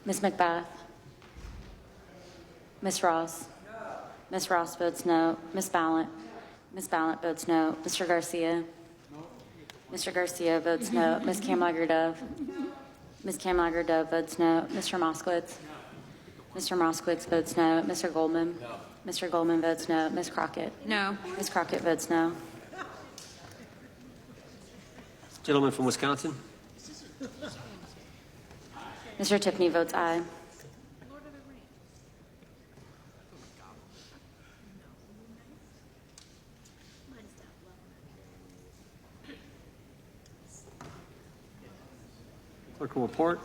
Ms. McBath? Ms. Ross votes no. Ms. Ballant votes no. Mr. Garcia votes no. Ms. Kamlager-Dove votes no. Mr. Moskowitz votes no. Mr. Goldman votes no. Ms. Crockett? No. Ms. Crockett votes no. Gentleman from Wisconsin. Mr. Tiffany votes aye. Clerk will report.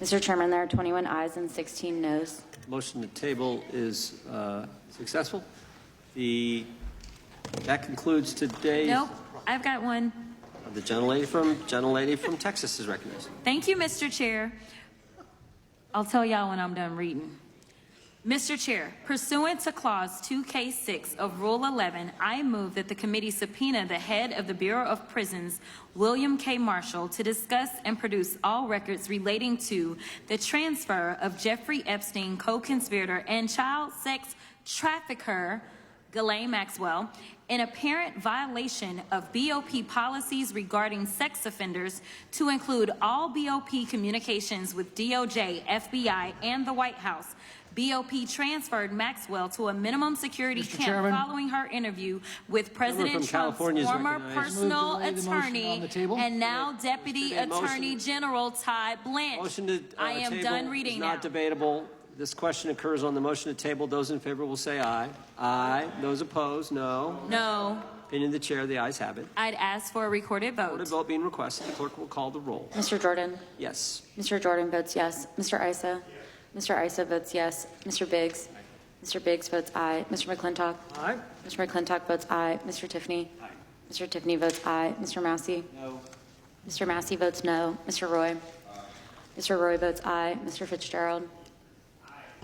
Mr. Chairman, there are 21 ayes and 16 noes. Motion to table is successful. That concludes today's. Nope, I've got one. The gentlelady from Texas is recognized. Thank you, Mr. Chair. I'll tell y'all when I'm done reading. Mr. Chair, pursuant to Clause 2K6 of Rule 11, I move that the committee subpoena the head of the Bureau of Prisons, William K. Marshall, to discuss and produce all records relating to the transfer of Jeffrey Epstein, co-conspirator and child sex trafficker, Ghislaine Maxwell, in apparent violation of BOP policies regarding sex offenders, to include all BOP communications with DOJ, FBI, and the White House. BOP transferred Maxwell to a minimum security camp following her interview with President Trump's former personal attorney and now Deputy Attorney General Ty Blanche. Motion to I am table done reading is now. not debatable. This question occurs on the motion to table. Those in favor will say aye. Aye. Those opposed, no. No. Opinion of the chair, the ayes have it. I'd ask for a recorded vote. Recorded vote being requested. The clerk will call the roll. Mr. Jordan? Yes. Mr. Jordan votes yes. Mr. Issa? Mr. Issa votes yes. Mr. Biggs? Mr. Biggs votes aye. Mr. McClintock? Aye. Mr. McClintock votes aye. Mr. Tiffany? Aye. Mr. Tiffany votes aye. Mr. Massey? No. Mr. Massey votes no. Mr. Roy? Mr. Roy votes aye. Mr. Fitzgerald?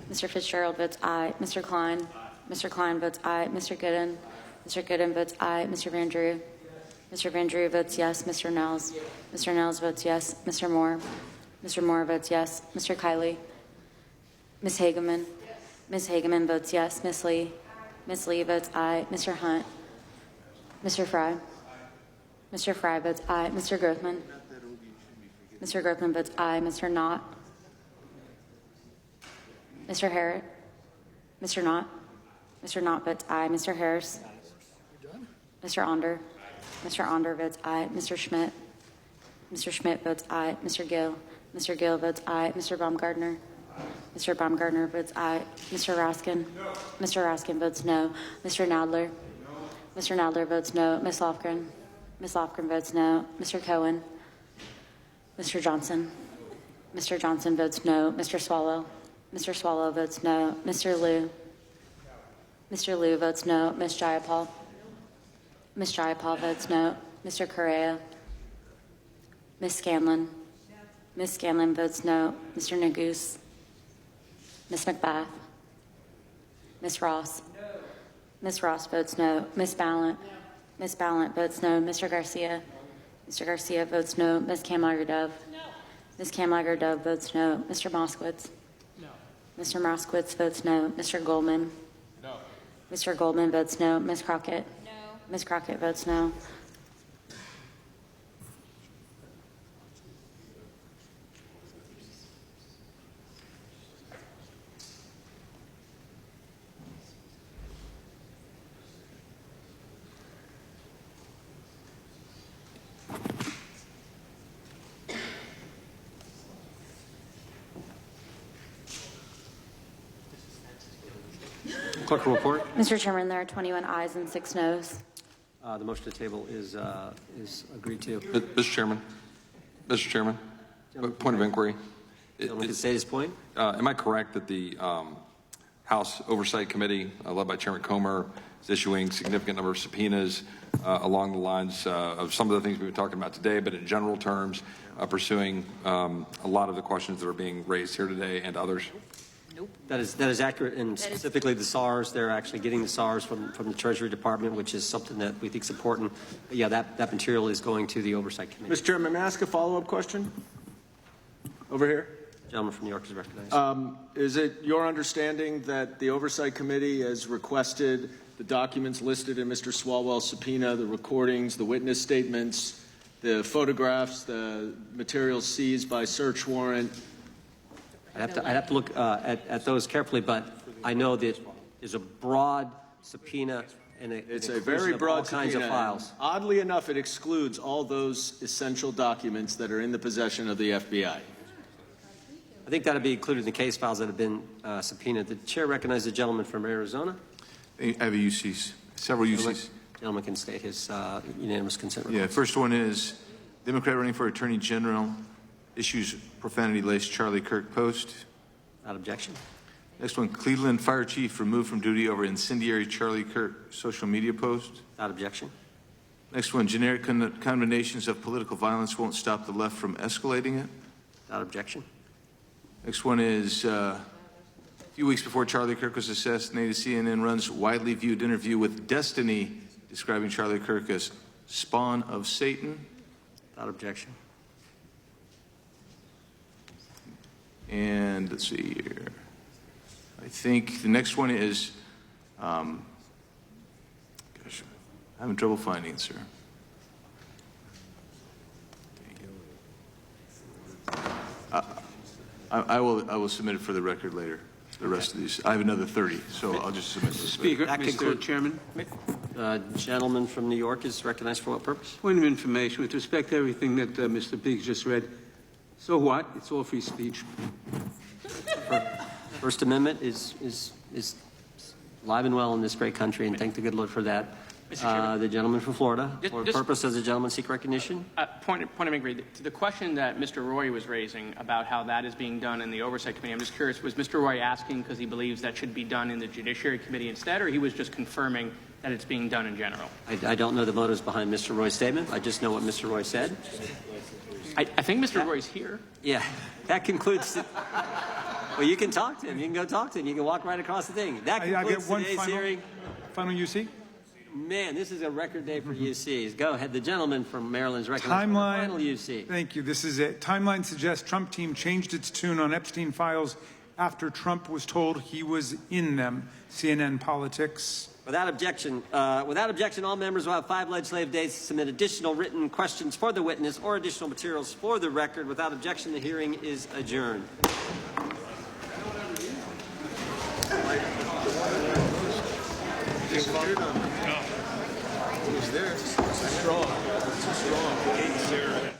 Mr. Fitzgerald votes aye. Mr. Klein? Mr. Klein votes aye. Mr. Gooden? Mr. Gooden votes aye. Mr. Van Drew? Mr. Van Drew votes yes. Mr. Nels? Mr. Nels votes yes. Mr. Moore? Mr. Moore votes yes. Mr. Kiley? Ms. Hageman? Ms. Hageman votes yes. Ms. Lee? Ms. Lee votes aye. Mr. Hunt? Mr. Fry? Mr. Fry votes aye. Mr. Grothman? Mr. Grothman votes aye. Mr. Knott? Mr. Harris? Mr. Knott? Mr. Knott votes aye. Mr. Harris? Mr. Onder? Mr. Onder votes aye. Mr. Schmidt? Mr. Schmidt votes aye. Mr. Gill? Mr. Gill votes aye. Mr. Baumgartner? Mr. Baumgartner votes aye. Mr. Raskin? Mr. Raskin votes no. Mr. Nadler? Mr. Nadler votes no. Ms. Lofgren? Ms. Lofgren votes no. Mr. Cohen? Mr. Johnson. Mr. Johnson votes no. Mr. Swallow. Mr. Swallow votes no. Mr. Liu. Mr. Liu votes no. Ms. Jayapal. Ms. Jayapal votes no. Mr. Correa. Ms. Scanlon. Ms. Scanlon votes no. Mr. Neguse. Ms. McBath. Ms. Ross. Ms. Ross votes no. Ms. Ballant. Ms. Ballant votes no. Mr. Garcia. Mr. Garcia votes no. Ms. Kamlager-Dove. Ms. Kamlager-Dove votes no. Mr. Moskowitz. No. Mr. Moskowitz votes no. Mr. Goldman. No. Mr. Goldman votes no. Ms. Crockett. No. Ms. Crockett votes no. Clerk will report. Mr. Chairman, there are 21 ayes and 6 noes. The motion to table is agreed to. Mr. Chairman, point of inquiry. Gentleman can state his point. Am I correct that the House Oversight Committee, led by Chairman Comer, is issuing significant number of subpoenas along the lines of some of the things we've been talking about today, but in general terms, pursuing a lot of the questions that are being raised here today and others? Nope. That is accurate, and specifically the SARs. They're actually getting the SARs from the Treasury Department, which is something that we think is important. But yeah, that material is going to the Oversight Committee. Mr. Chairman, may I ask a follow-up question? Over here. The gentleman from New York is recognized. Is it your understanding that the Oversight Committee has requested the documents listed in Mr. Swalwell's subpoena, the recordings, the witness statements, the photographs, the materials seized by search warrant? I'd have to look at those carefully, but I know that there's a broad subpoena and it's a very broad all kinds subpoena. of files. Oddly enough, it excludes all those essential documents that are in the possession of the FBI. I think that would be included in the case files that have been subpoenaed. The chair recognizes the gentleman from Arizona. I have a UCs, several UCs. Gentleman can state his unanimous consent request. Yeah, first one is Democrat running for Attorney General issues profanity-laced Charlie Kirk post. Without objection. Next one, Cleveland Fire Chief removed from duty over incendiary Charlie Kirk social media post. Without objection. Next one, generic condemnations of political violence won't stop the left from escalating it. Without objection. Next one is a few weeks before Charlie Kirk was assassinated, CNN runs widely viewed interview with Destiny describing Charlie Kirk as spawn of Satan. Without objection. And let's see here. I think the next one is, gosh, I'm having trouble finding it, sir. I will submit it for the record later. The rest of these, I have another 30, so I'll just submit this. Speaker, That Mr. Chairman. Gentleman from New York is recognized for what purpose? Point of information with respect to everything that Mr. Biggs just read. So what? It's all free speech. First Amendment is alive and well in this great country, and thank the good Lord for that. The gentleman from Florida. For what purpose does the gentleman seek recognition? Point of inquiry. To the question that Mr. Roy was raising about how that is being done in the Oversight Committee, I'm just curious, was Mr. Roy asking because he believes that should be done in the Judiciary Committee instead, or he was just confirming that it's being done in general? I don't know the motives behind Mr. Roy's statement. I just know what Mr. Roy said. I think Mr. Roy's here. Yeah, that concludes. Well, you can talk to him. You can go talk to him. You can walk right across the thing. That concludes today's hearing. Final UC? Man, this is a record day for UCs. Go ahead. The gentleman from Maryland's recognized for the Timeline. final UC. Thank you. This is it. Timeline suggests Trump team changed its tune on Epstein files after Trump was told he was in them. CNN Politics. Without objection, all members will have 5 legislative days to submit additional written questions for the witness or additional materials for the record. Without objection, the hearing is adjourned. He's there. It's strong. It's strong. He's there.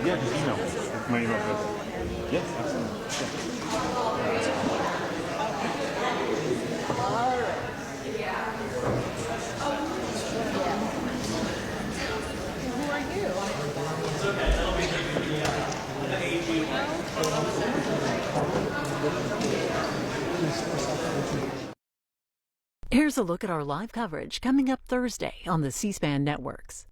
Yeah, just email me. My email address. Yes, absolutely. Here's a look at our live coverage coming up Thursday on the C-SPAN networks.